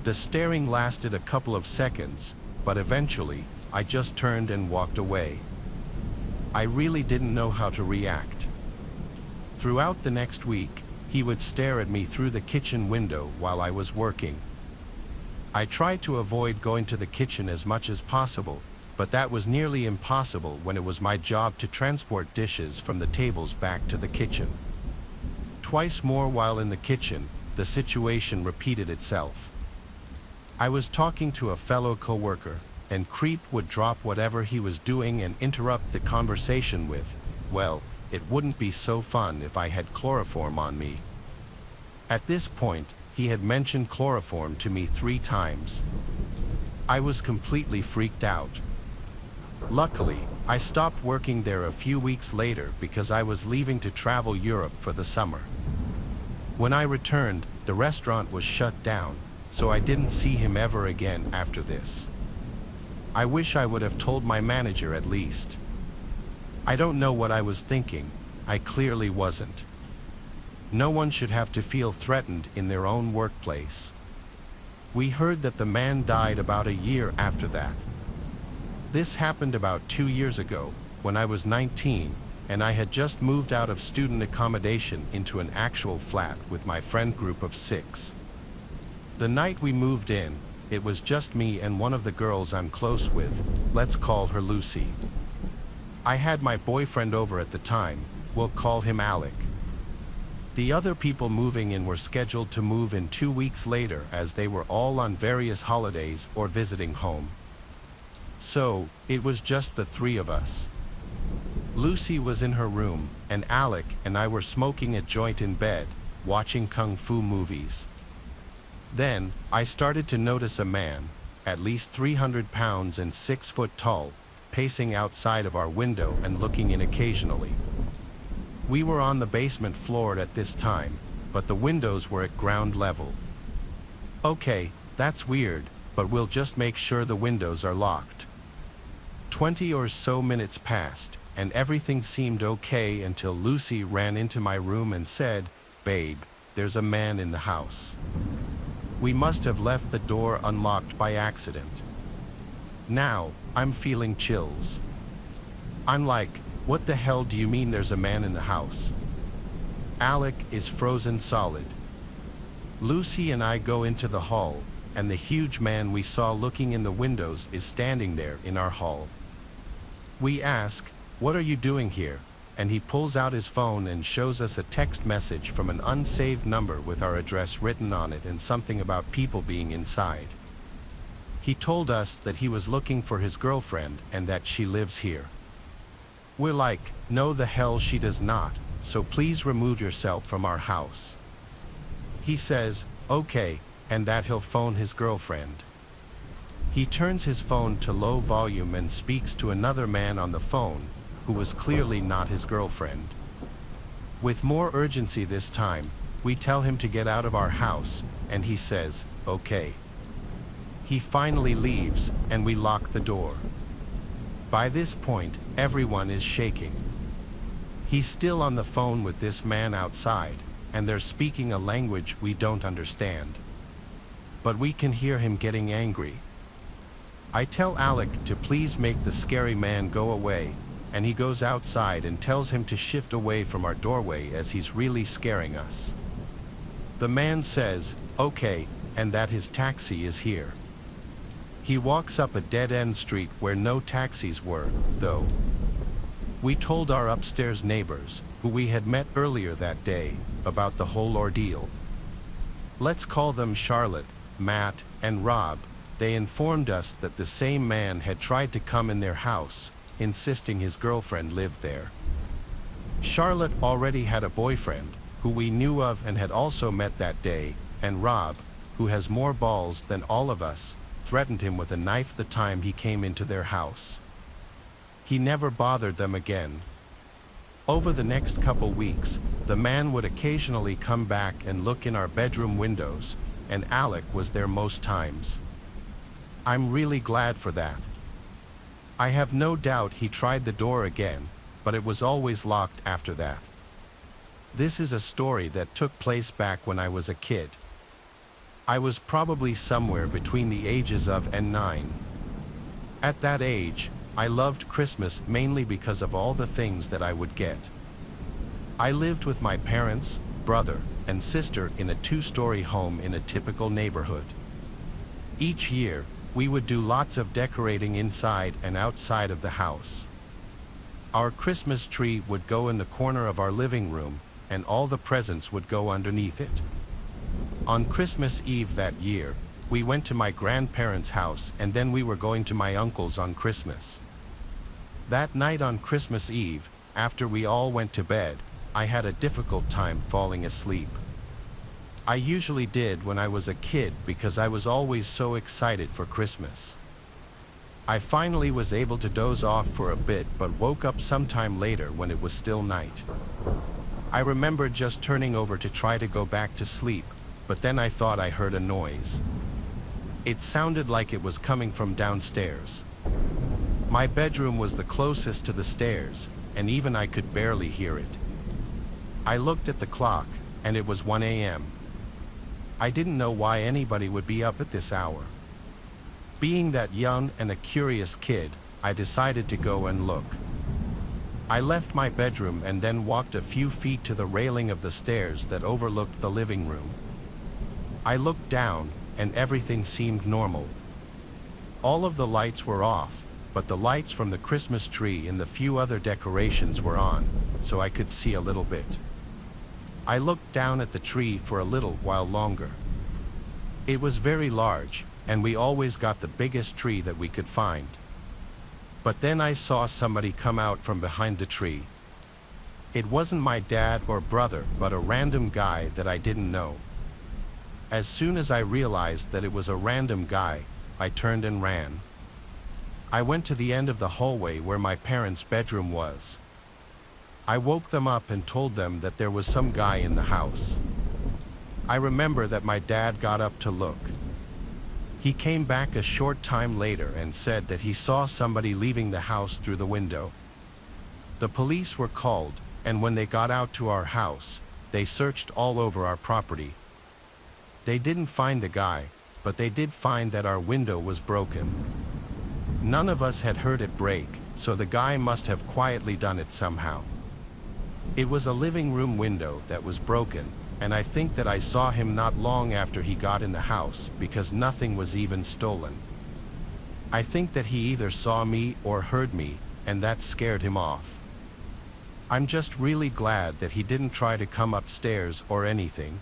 The staring lasted a couple of seconds, but eventually, I just turned and walked away. I really didn't know how to react. Throughout the next week, he would stare at me through the kitchen window while I was working. I tried to avoid going to the kitchen as much as possible, but that was nearly impossible when it was my job to transport dishes from the tables back to the kitchen. Twice more while in the kitchen, the situation repeated itself. I was talking to a fellow coworker, and Creep would drop whatever he was doing and interrupt the conversation with, "Well, it wouldn't be so fun if I had chloroform on me." At this point, he had mentioned chloroform to me 3 times. I was completely freaked out. Luckily, I stopped working there a few weeks later because I was leaving to travel Europe for the summer. When I returned, the restaurant was shut down, so I didn't see him ever again after this. I wish I would have told my manager at least. I don't know what I was thinking. I clearly wasn't. No one should have to feel threatened in their own workplace. We heard that the man died about a year after that. This happened about 2 years ago, when I was 19, and I had just moved out of student accommodation into an actual flat with my friend group of 6. The night we moved in, it was just me and one of the girls I'm close with, let's call her Lucy. I had my boyfriend over at the time, we'll call him Alec. The other people moving in were scheduled to move in 2 weeks later, as they were all on various holidays or visiting home. So, it was just the 3 of us. Lucy was in her room, and Alec and I were smoking a joint in bed, watching kung fu movies. Then, I started to notice a man, at least 300 pounds and 6 foot tall, pacing outside of our window and looking in occasionally. We were on the basement floor at this time, but the windows were at ground level. Okay, that's weird, but we'll just make sure the windows are locked. 20 or so minutes passed, and everything seemed okay until Lucy ran into my room and said, "Babe, there's a man in the house." We must have left the door unlocked by accident. Now, I'm feeling chills. I'm like, what the hell do you mean there's a man in the house? Alec is frozen solid. Lucy and I go into the hall, and the huge man we saw looking in the windows is standing there in our hall. We ask, "What are you doing here?" And he pulls out his phone and shows us a text message from an unsaved number with our address written on it and something about people being inside. He told us that he was looking for his girlfriend and that she lives here. We're like, no the hell she does not, so please remove yourself from our house. He says, okay, and that he'll phone his girlfriend. He turns his phone to low volume and speaks to another man on the phone, who was clearly not his girlfriend. With more urgency this time, we tell him to get out of our house, and he says, okay. He finally leaves, and we lock the door. By this point, everyone is shaking. He's still on the phone with this man outside, and they're speaking a language we don't understand. But we can hear him getting angry. I tell Alec to please make the scary man go away, and he goes outside and tells him to shift away from our doorway as he's really scaring us. The man says, okay, and that his taxi is here. He walks up a dead-end street where no taxis were, though. We told our upstairs neighbors, who we had met earlier that day, about the whole ordeal. Let's call them Charlotte, Matt, and Rob. They informed us that the same man had tried to come in their house, insisting his girlfriend lived there. Charlotte already had a boyfriend, who we knew of and had also met that day, and Rob, who has more balls than all of us, threatened him with a knife the time he came into their house. He never bothered them again. Over the next couple weeks, the man would occasionally come back and look in our bedroom windows, and Alec was there most times. I'm really glad for that. I have no doubt he tried the door again, but it was always locked after that. This is a story that took place back when I was a kid. I was probably somewhere between the ages of 9. At that age, I loved Christmas mainly because of all the things that I would get. I lived with my parents, brother, and sister in a 2-story home in a typical neighborhood. Each year, we would do lots of decorating inside and outside of the house. Our Christmas tree would go in the corner of our living room, and all the presents would go underneath it. On Christmas Eve that year, we went to my grandparents' house, and then we were going to my uncle's on Christmas. That night on Christmas Eve, after we all went to bed, I had a difficult time falling asleep. I usually did when I was a kid because I was always so excited for Christmas. I finally was able to doze off for a bit but woke up sometime later when it was still night. I remember just turning over to try to go back to sleep, but then I thought I heard a noise. It sounded like it was coming from downstairs. My bedroom was the closest to the stairs, and even I could barely hear it. I looked at the clock, and it was 1 a.m. I didn't know why anybody would be up at this hour. Being that young and a curious kid, I decided to go and look. I left my bedroom and then walked a few feet to the railing of the stairs that overlooked the living room. I looked down, and everything seemed normal. All of the lights were off, but the lights from the Christmas tree and the few other decorations were on, so I could see a little bit. I looked down at the tree for a little while longer. It was very large, and we always got the biggest tree that we could find. But then I saw somebody come out from behind the tree. It wasn't my dad or brother, but a random guy that I didn't know. As soon as I realized that it was a random guy, I turned and ran. I went to the end of the hallway where my parents' bedroom was. I woke them up and told them that there was some guy in the house. I remember that my dad got up to look. He came back a short time later and said that he saw somebody leaving the house through the window. The police were called, and when they got out to our house, they searched all over our property. They didn't find the guy, but they did find that our window was broken. None of us had heard it break, so the guy must have quietly done it somehow. It was a living room window that was broken, and I think that I saw him not long after he got in the house because nothing was even stolen. I think that he either saw me or heard me, and that scared him off. I'm just really glad that he didn't try to come upstairs or anything.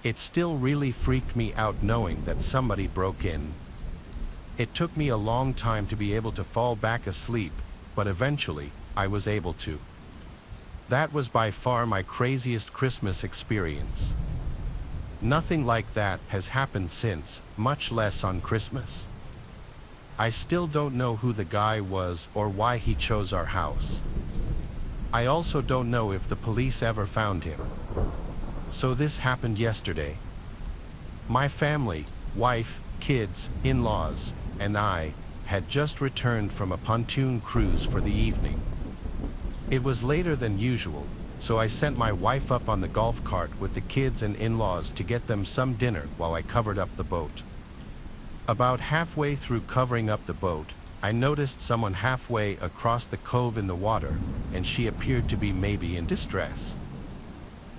It still really freaked me out knowing that somebody broke in. It took me a long time to be able to fall back asleep, but eventually, I was able to. That was by far my craziest Christmas experience. Nothing like that has happened since, much less on Christmas. I still don't know who the guy was or why he chose our house. I also don't know if the police ever found him. So this happened yesterday. My family, wife, kids, in-laws, and I had just returned from a pontoon cruise for the evening. It was later than usual, so I sent my wife up on the golf cart with the kids and in-laws to get them some dinner while I covered up the boat. About halfway through covering up the boat, I noticed someone halfway across the cove in the water, and she appeared to be maybe in distress.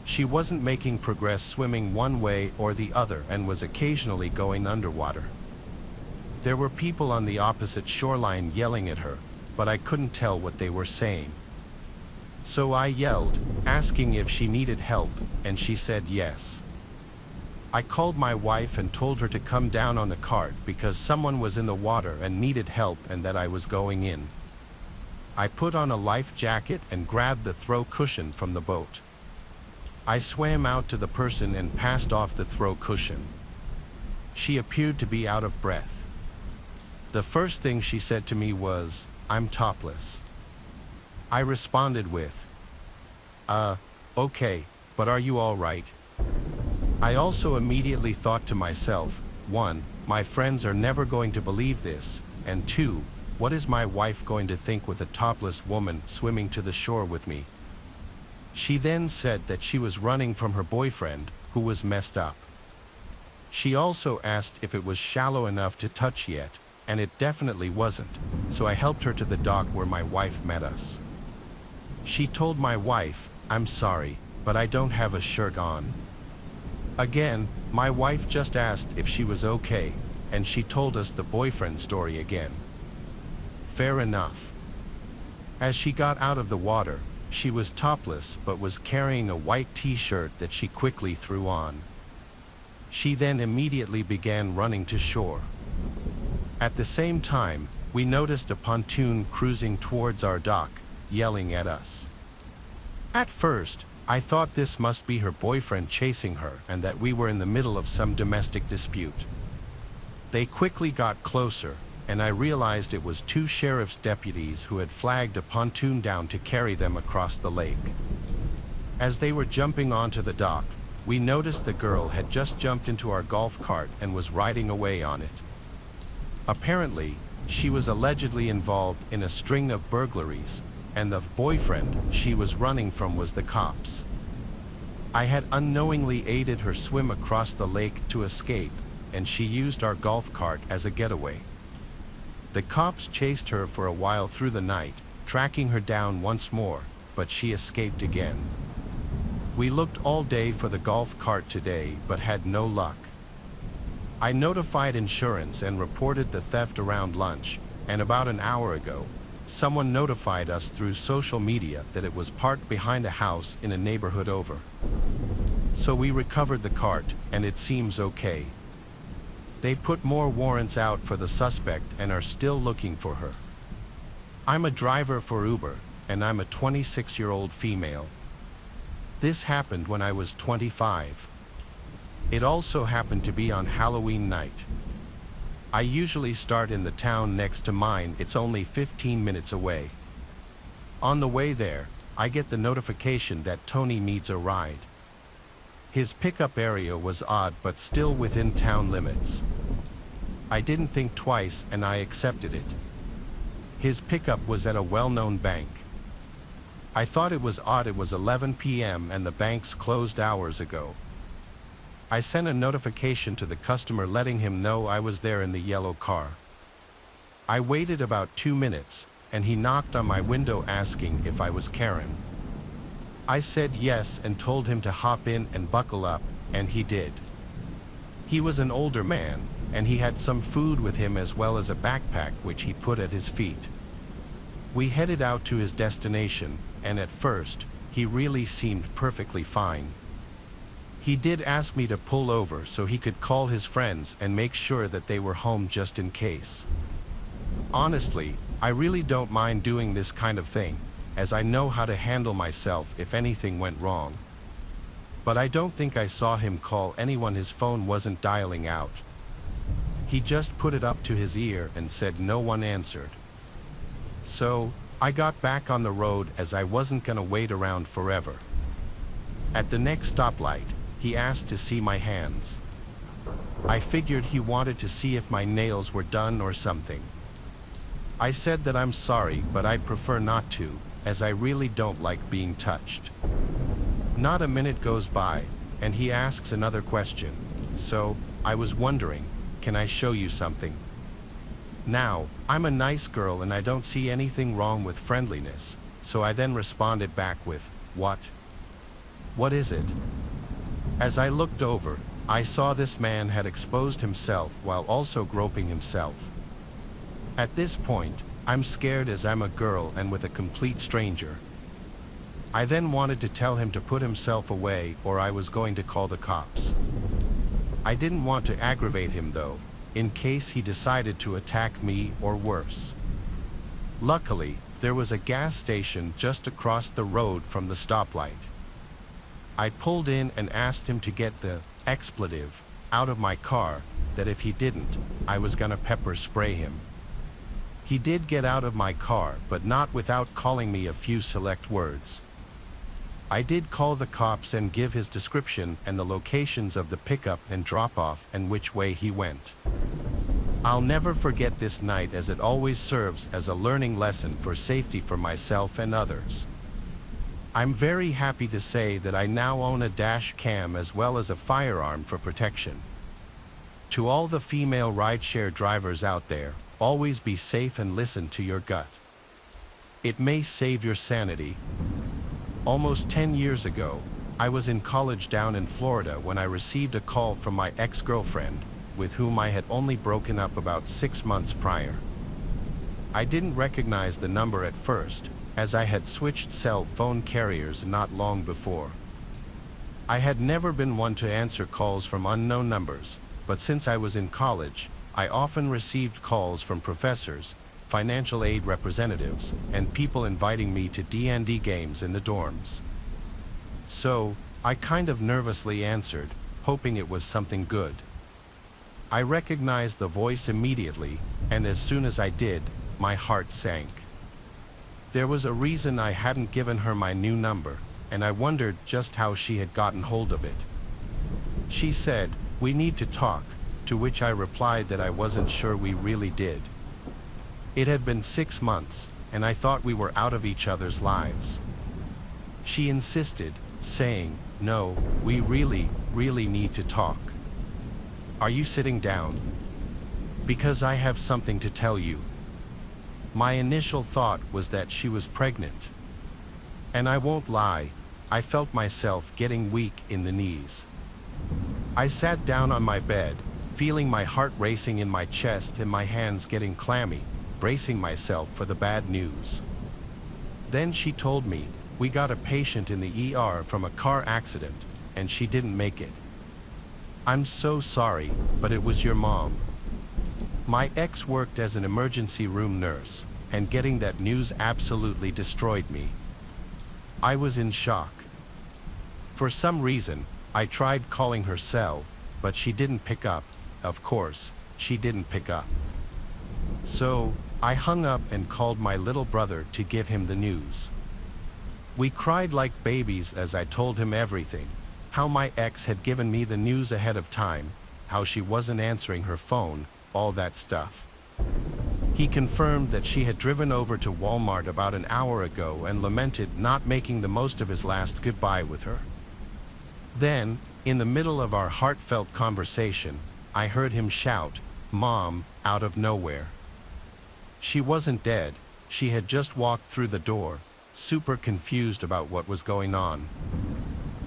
She wasn't making progress swimming one way or the other and was occasionally going underwater. There were people on the opposite shoreline yelling at her, but I couldn't tell what they were saying. So I yelled, asking if she needed help, and she said yes. I called my wife and told her to come down on the cart because someone was in the water and needed help and that I was going in. I put on a life jacket and grabbed the throw cushion from the boat. I swam out to the person and passed off the throw cushion. She appeared to be out of breath. The first thing she said to me was, "I'm topless." I responded with, okay, but are you all right? I also immediately thought to myself, 1, my friends are never going to believe this, and 2, what is my wife going to think with a topless woman swimming to the shore with me? She then said that she was running from her boyfriend, who was messed up. She also asked if it was shallow enough to touch yet, and it definitely wasn't, so I helped her to the dock where my wife met us. She told my wife, "I'm sorry, but I don't have a shirt on." Again, my wife just asked if she was okay, and she told us the boyfriend story again. Fair enough. As she got out of the water, she was topless but was carrying a white t-shirt that she quickly threw on. She then immediately began running to shore. At the same time, we noticed a pontoon cruising towards our dock, yelling at us. At first, I thought this must be her boyfriend chasing her and that we were in the middle of some domestic dispute. They quickly got closer, and I realized it was 2 sheriff's deputies who had flagged a pontoon down to carry them across the lake. As they were jumping onto the dock, we noticed the girl had just jumped into our golf cart and was riding away on it. Apparently, she was allegedly involved in a string of burglaries, and the boyfriend she was running from was the cops. I had unknowingly aided her swim across the lake to escape, and she used our golf cart as a getaway. The cops chased her for a while through the night, tracking her down once more, but she escaped again. We looked all day for the golf cart today, but had no luck. I notified insurance and reported the theft around lunch, and about an hour ago, someone notified us through social media that it was parked behind a house in a neighborhood over. So we recovered the cart, and it seems okay. They put more warrants out for the suspect and are still looking for her. I'm a driver for Uber, and I'm a 26-year-old female. This happened when I was 25. It also happened to be on Halloween night. I usually start in the town next to mine. It's only 15 minutes away. On the way there, I get the notification that Tony needs a ride. His pickup area was odd but still within town limits. I didn't think twice and I accepted it. His pickup was at a well-known bank. I thought it was odd. It was 11 p.m. and the bank's closed hours ago. I sent a notification to the customer letting him know I was there in the yellow car. I waited about 2 minutes, and he knocked on my window asking if I was Karen. I said yes and told him to hop in and buckle up, and he did. He was an older man, and he had some food with him as well as a backpack which he put at his feet. We headed out to his destination, and at first, he really seemed perfectly fine. He did ask me to pull over so he could call his friends and make sure that they were home just in case. Honestly, I really don't mind doing this kind of thing, as I know how to handle myself if anything went wrong. But I don't think I saw him call anyone. His phone wasn't dialing out. He just put it up to his ear and said no one answered. So, I got back on the road as I wasn't gonna wait around forever. At the next stoplight, he asked to see my hands. I figured he wanted to see if my nails were done or something. I said that I'm sorry, but I'd prefer not to, as I really don't like being touched. Not a minute goes by, and he asks another question. So, I was wondering, can I show you something? Now, I'm a nice girl and I don't see anything wrong with friendliness, so I then responded back with, what? What is it? As I looked over, I saw this man had exposed himself while also groping himself. At this point, I'm scared as I'm a girl and with a complete stranger. I then wanted to tell him to put himself away or I was going to call the cops. I didn't want to aggravate him though, in case he decided to attack me or worse. Luckily, there was a gas station just across the road from the stoplight. I pulled in and asked him to get the expletive out of my car, that if he didn't, I was gonna pepper spray him. He did get out of my car, but not without calling me a few select words. I did call the cops and give his description and the locations of the pickup and drop-off and which way he went. I'll never forget this night as it always serves as a learning lesson for safety for myself and others. I'm very happy to say that I now own a dash cam as well as a firearm for protection. To all the female rideshare drivers out there, always be safe and listen to your gut. It may save your sanity. Almost 10 years ago, I was in college down in Florida when I received a call from my ex-girlfriend, with whom I had only broken up about 6 months prior. I didn't recognize the number at first, as I had switched cell phone carriers not long before. I had never been one to answer calls from unknown numbers, but since I was in college, I often received calls from professors, financial aid representatives, and people inviting me to D&D games in the dorms. So, I kind of nervously answered, hoping it was something good. I recognized the voice immediately, and as soon as I did, my heart sank. There was a reason I hadn't given her my new number, and I wondered just how she had gotten hold of it. She said, "We need to talk," to which I replied that I wasn't sure we really did. It had been 6 months, and I thought we were out of each other's lives. She insisted, saying, No, we really need to talk. Are you sitting down? Because I have something to tell you. My initial thought was that she was pregnant. And I won't lie, I felt myself getting weak in the knees. I sat down on my bed, feeling my heart racing in my chest and my hands getting clammy, bracing myself for the bad news. Then she told me, we got a patient in the ER from a car accident, and she didn't make it. I'm so sorry, but it was your mom. My ex worked as an emergency room nurse, and getting that news absolutely destroyed me. I was in shock. For some reason, I tried calling her cell, but she didn't pick up. Of course, she didn't pick up. So, I hung up and called my little brother to give him the news. We cried like babies as I told him everything, how my ex had given me the news ahead of time, how she wasn't answering her phone, all that stuff. He confirmed that she had driven over to Walmart about an hour ago and lamented not making the most of his last goodbye with her. Then, in the middle of our heartfelt conversation, I heard him shout, "Mom," out of nowhere. She wasn't dead, she had just walked through the door, super confused about what was going on.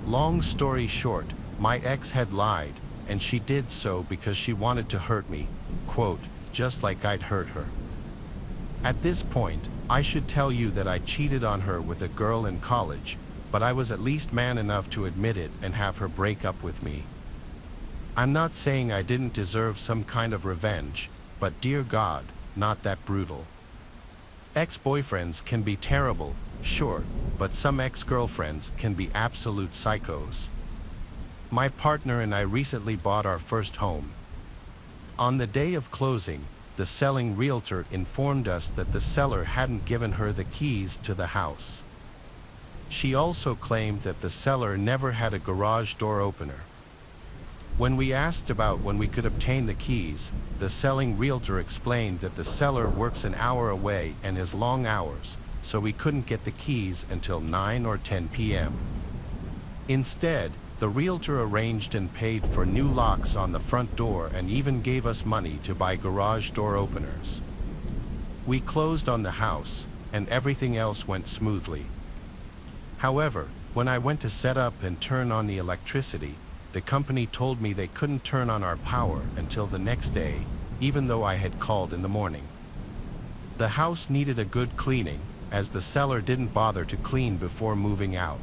Long story short, my ex had lied, and she did so because she wanted to hurt me, quote, just like I'd hurt her. At this point, I should tell you that I cheated on her with a girl in college, but I was at least man enough to admit it and have her break up with me. I'm not saying I didn't deserve some kind of revenge, but dear God, not that brutal. Ex-boyfriends can be terrible, sure, but some ex-girlfriends can be absolute psychos. My partner and I recently bought our first home. On the day of closing, the selling realtor informed us that the seller hadn't given her the keys to the house. She also claimed that the seller never had a garage door opener. When we asked about when we could obtain the keys, the selling realtor explained that the seller works an hour away and has long hours, so we couldn't get the keys until 9 or 10 p.m. Instead, the realtor arranged and paid for new locks on the front door and even gave us money to buy garage door openers. We closed on the house, and everything else went smoothly. However, when I went to set up and turn on the electricity, the company told me they couldn't turn on our power until the next day, even though I had called in the morning. The house needed a good cleaning, as the seller didn't bother to clean before moving out.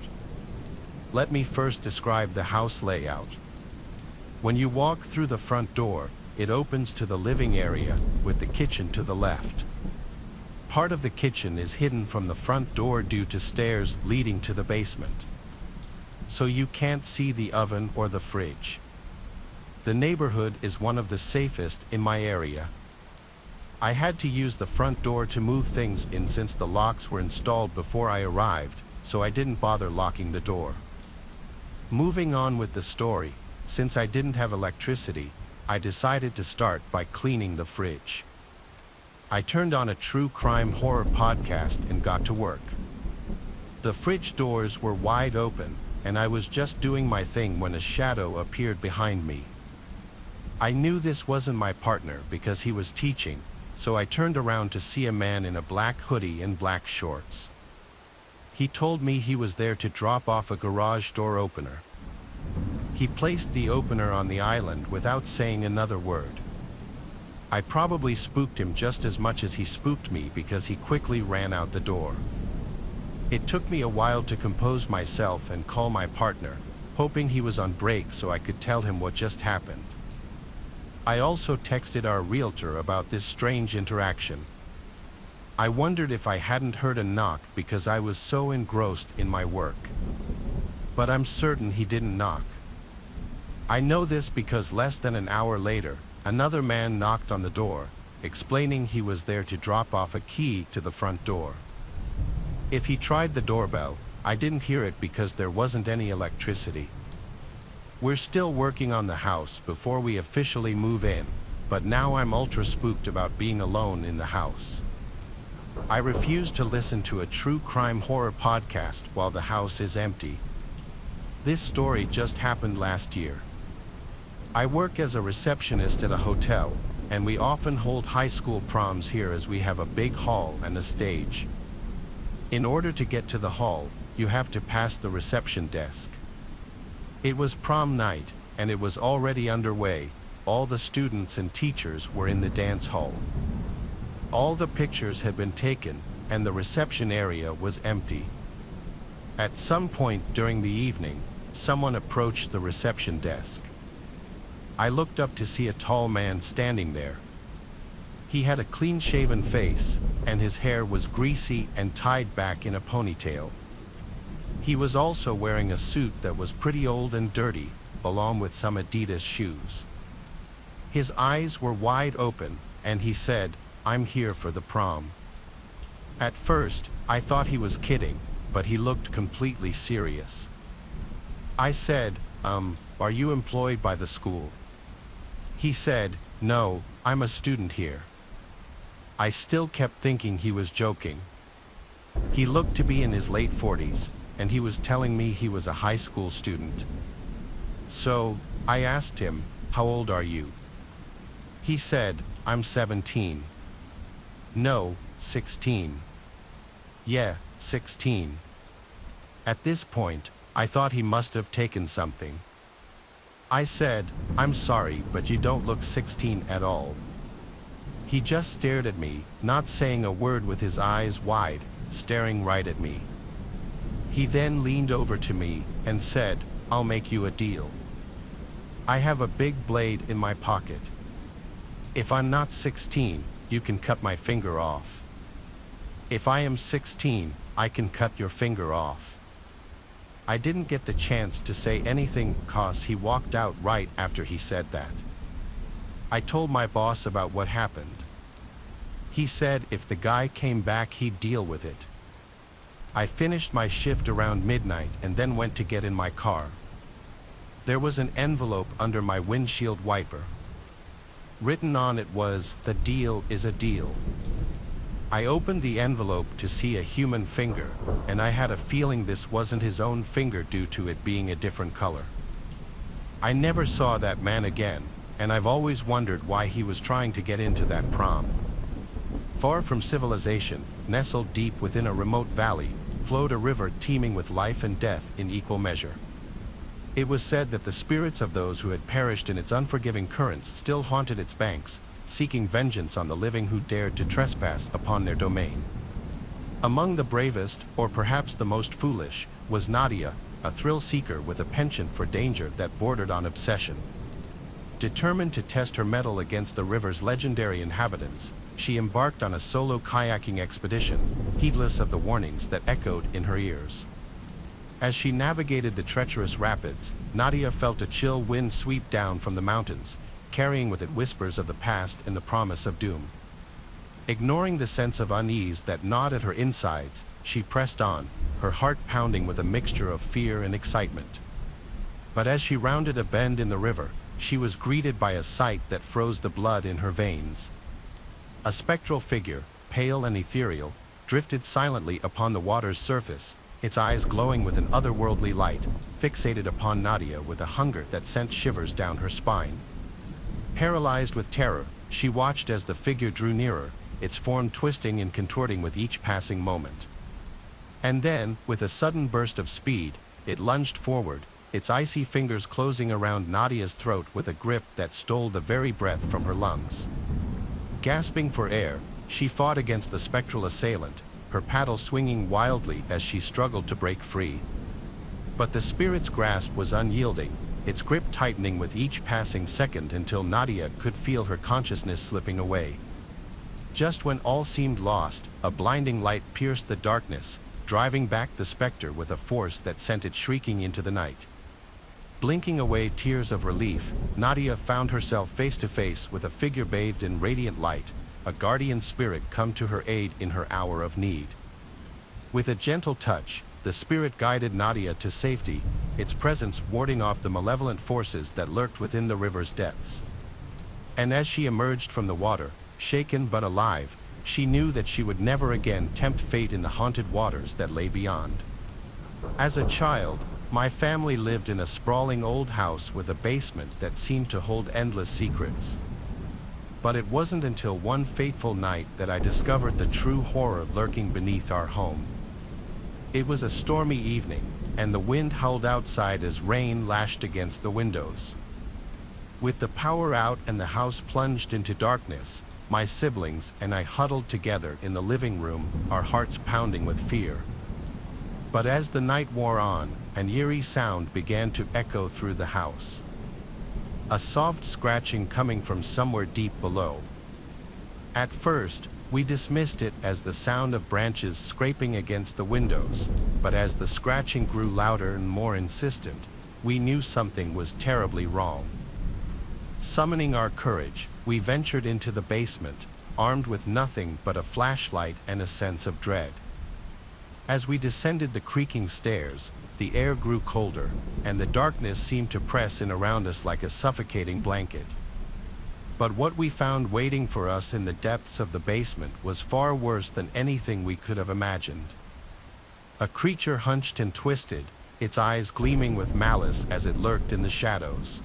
Let me first describe the house layout. When you walk through the front door, it opens to the living area, with the kitchen to the left. Part of the kitchen is hidden from the front door due to stairs leading to the basement, so you can't see the oven or the fridge. The neighborhood is one of the safest in my area. I had to use the front door to move things in since the locks were installed before I arrived, so I didn't bother locking the door. Moving on with the story, since I didn't have electricity, I decided to start by cleaning the fridge. I turned on a true crime horror podcast and got to work. The fridge doors were wide open, and I was just doing my thing when a shadow appeared behind me. I knew this wasn't my partner because he was teaching, so I turned around to see a man in a black hoodie and black shorts. He told me he was there to drop off a garage door opener. He placed the opener on the island without saying another word. I probably spooked him just as much as he spooked me because he quickly ran out the door. It took me a while to compose myself and call my partner, hoping he was on break so I could tell him what just happened. I also texted our realtor about this strange interaction. I wondered if I hadn't heard a knock because I was so engrossed in my work. But I'm certain he didn't knock. I know this because less than an hour later, another man knocked on the door, explaining he was there to drop off a key to the front door. If he tried the doorbell, I didn't hear it because there wasn't any electricity. We're still working on the house before we officially move in, but now I'm ultra spooked about being alone in the house. I refuse to listen to a true crime horror podcast while the house is empty. This story just happened last year. I work as a receptionist at a hotel, and we often hold high school proms here as we have a big hall and a stage. In order to get to the hall, you have to pass the reception desk. It was prom night, and it was already underway. All the students and teachers were in the dance hall. All the pictures had been taken, and the reception area was empty. At some point during the evening, someone approached the reception desk. I looked up to see a tall man standing there. He had a clean-shaven face, and his hair was greasy and tied back in a ponytail. He was also wearing a suit that was pretty old and dirty, along with some Adidas shoes. His eyes were wide open, and he said, "I'm here for the prom." At first, I thought he was kidding, but he looked completely serious. I said, "Are you employed by the school?" He said, "No, I'm a student here." I still kept thinking he was joking. He looked to be in his late 40s, and he was telling me he was a high school student. So, I asked him, "How old are you?" He said, "I'm 17. "No, 16. "Yeah, 16. At this point, I thought he must have taken something. I said, "I'm sorry, but you don't look 16 at all." He just stared at me, not saying a word, with his eyes wide, staring right at me. He then leaned over to me and said, "I'll make you a deal. I have a big blade in my pocket. If I'm not 16, you can cut my finger off. If I am 16, I can cut your finger off." I didn't get the chance to say anything cause he walked out right after he said that. I told my boss about what happened. He said if the guy came back, he'd deal with it. I finished my shift around midnight and then went to get in my car. There was an envelope under my windshield wiper. Written on it was, "The deal is a deal." I opened the envelope to see a human finger, and I had a feeling this wasn't his own finger due to it being a different color. I never saw that man again, and I've always wondered why he was trying to get into that prom. Far from civilization, nestled deep within a remote valley, flowed a river teeming with life and death in equal measure. It was said that the spirits of those who had perished in its unforgiving currents still haunted its banks, seeking vengeance on the living who dared to trespass upon their domain. Among the bravest, or perhaps the most foolish, was Nadia, a thrill-seeker with a penchant for danger that bordered on obsession. Determined to test her mettle against the river's legendary inhabitants, she embarked on a solo kayaking expedition, heedless of the warnings that echoed in her ears. As she navigated the treacherous rapids, Nadia felt a chill wind sweep down from the mountains, carrying with it whispers of the past and the promise of doom. Ignoring the sense of unease that gnawed at her insides, she pressed on, her heart pounding with a mixture of fear and excitement. But as she rounded a bend in the river, she was greeted by a sight that froze the blood in her veins. A spectral figure, pale and ethereal, drifted silently upon the water's surface, its eyes glowing with an otherworldly light, fixated upon Nadia with a hunger that sent shivers down her spine. Paralyzed with terror, she watched as the figure drew nearer, its form twisting and contorting with each passing moment. And then, with a sudden burst of speed, it lunged forward, its icy fingers closing around Nadia's throat with a grip that stole the very breath from her lungs. Gasping for air, she fought against the spectral assailant, her paddle swinging wildly as she struggled to break free. But the spirit's grasp was unyielding, its grip tightening with each passing second until Nadia could feel her consciousness slipping away. Just when all seemed lost, a blinding light pierced the darkness, driving back the specter with a force that sent it shrieking into the night. Blinking away tears of relief, Nadia found herself face to face with a figure bathed in radiant light, a guardian spirit come to her aid in her hour of need. With a gentle touch, the spirit guided Nadia to safety, its presence warding off the malevolent forces that lurked within the river's depths. And as she emerged from the water, shaken but alive, she knew that she would never again tempt fate in the haunted waters that lay beyond. As a child, My family lived in a sprawling old house with a basement that seemed to hold endless secrets. But it wasn't until one fateful night that I discovered the true horror lurking beneath our home. It was a stormy evening, and the wind howled outside as rain lashed against the windows. With the power out and the house plunged into darkness, my siblings and I huddled together in the living room, our hearts pounding with fear. But as the night wore on, an eerie sound began to echo through the house. A soft scratching coming from somewhere deep below. At first, we dismissed it as the sound of branches scraping against the windows, but as the scratching grew louder and more insistent, we knew something was terribly wrong. Summoning our courage, we ventured into the basement, armed with nothing but a flashlight and a sense of dread. As we descended the creaking stairs, the air grew colder, and the darkness seemed to press in around us like a suffocating blanket. But what we found waiting for us in the depths of the basement was far worse than anything we could have imagined. A creature hunched and twisted, its eyes gleaming with malice as it lurked in the shadows.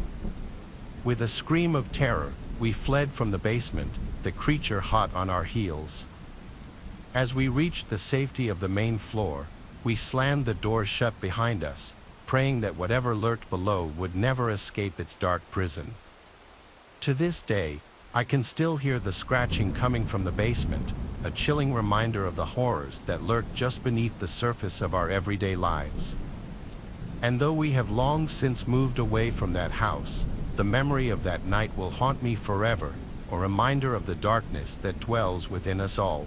With a scream of terror, we fled from the basement, the creature hot on our heels. As we reached the safety of the main floor, we slammed the door shut behind us, praying that whatever lurked below would never escape its dark prison. To this day, I can still hear the scratching coming from the basement, a chilling reminder of the horrors that lurk just beneath the surface of our everyday lives. And though we have long since moved away from that house, the memory of that night will haunt me forever, a reminder of the darkness that dwells within us all.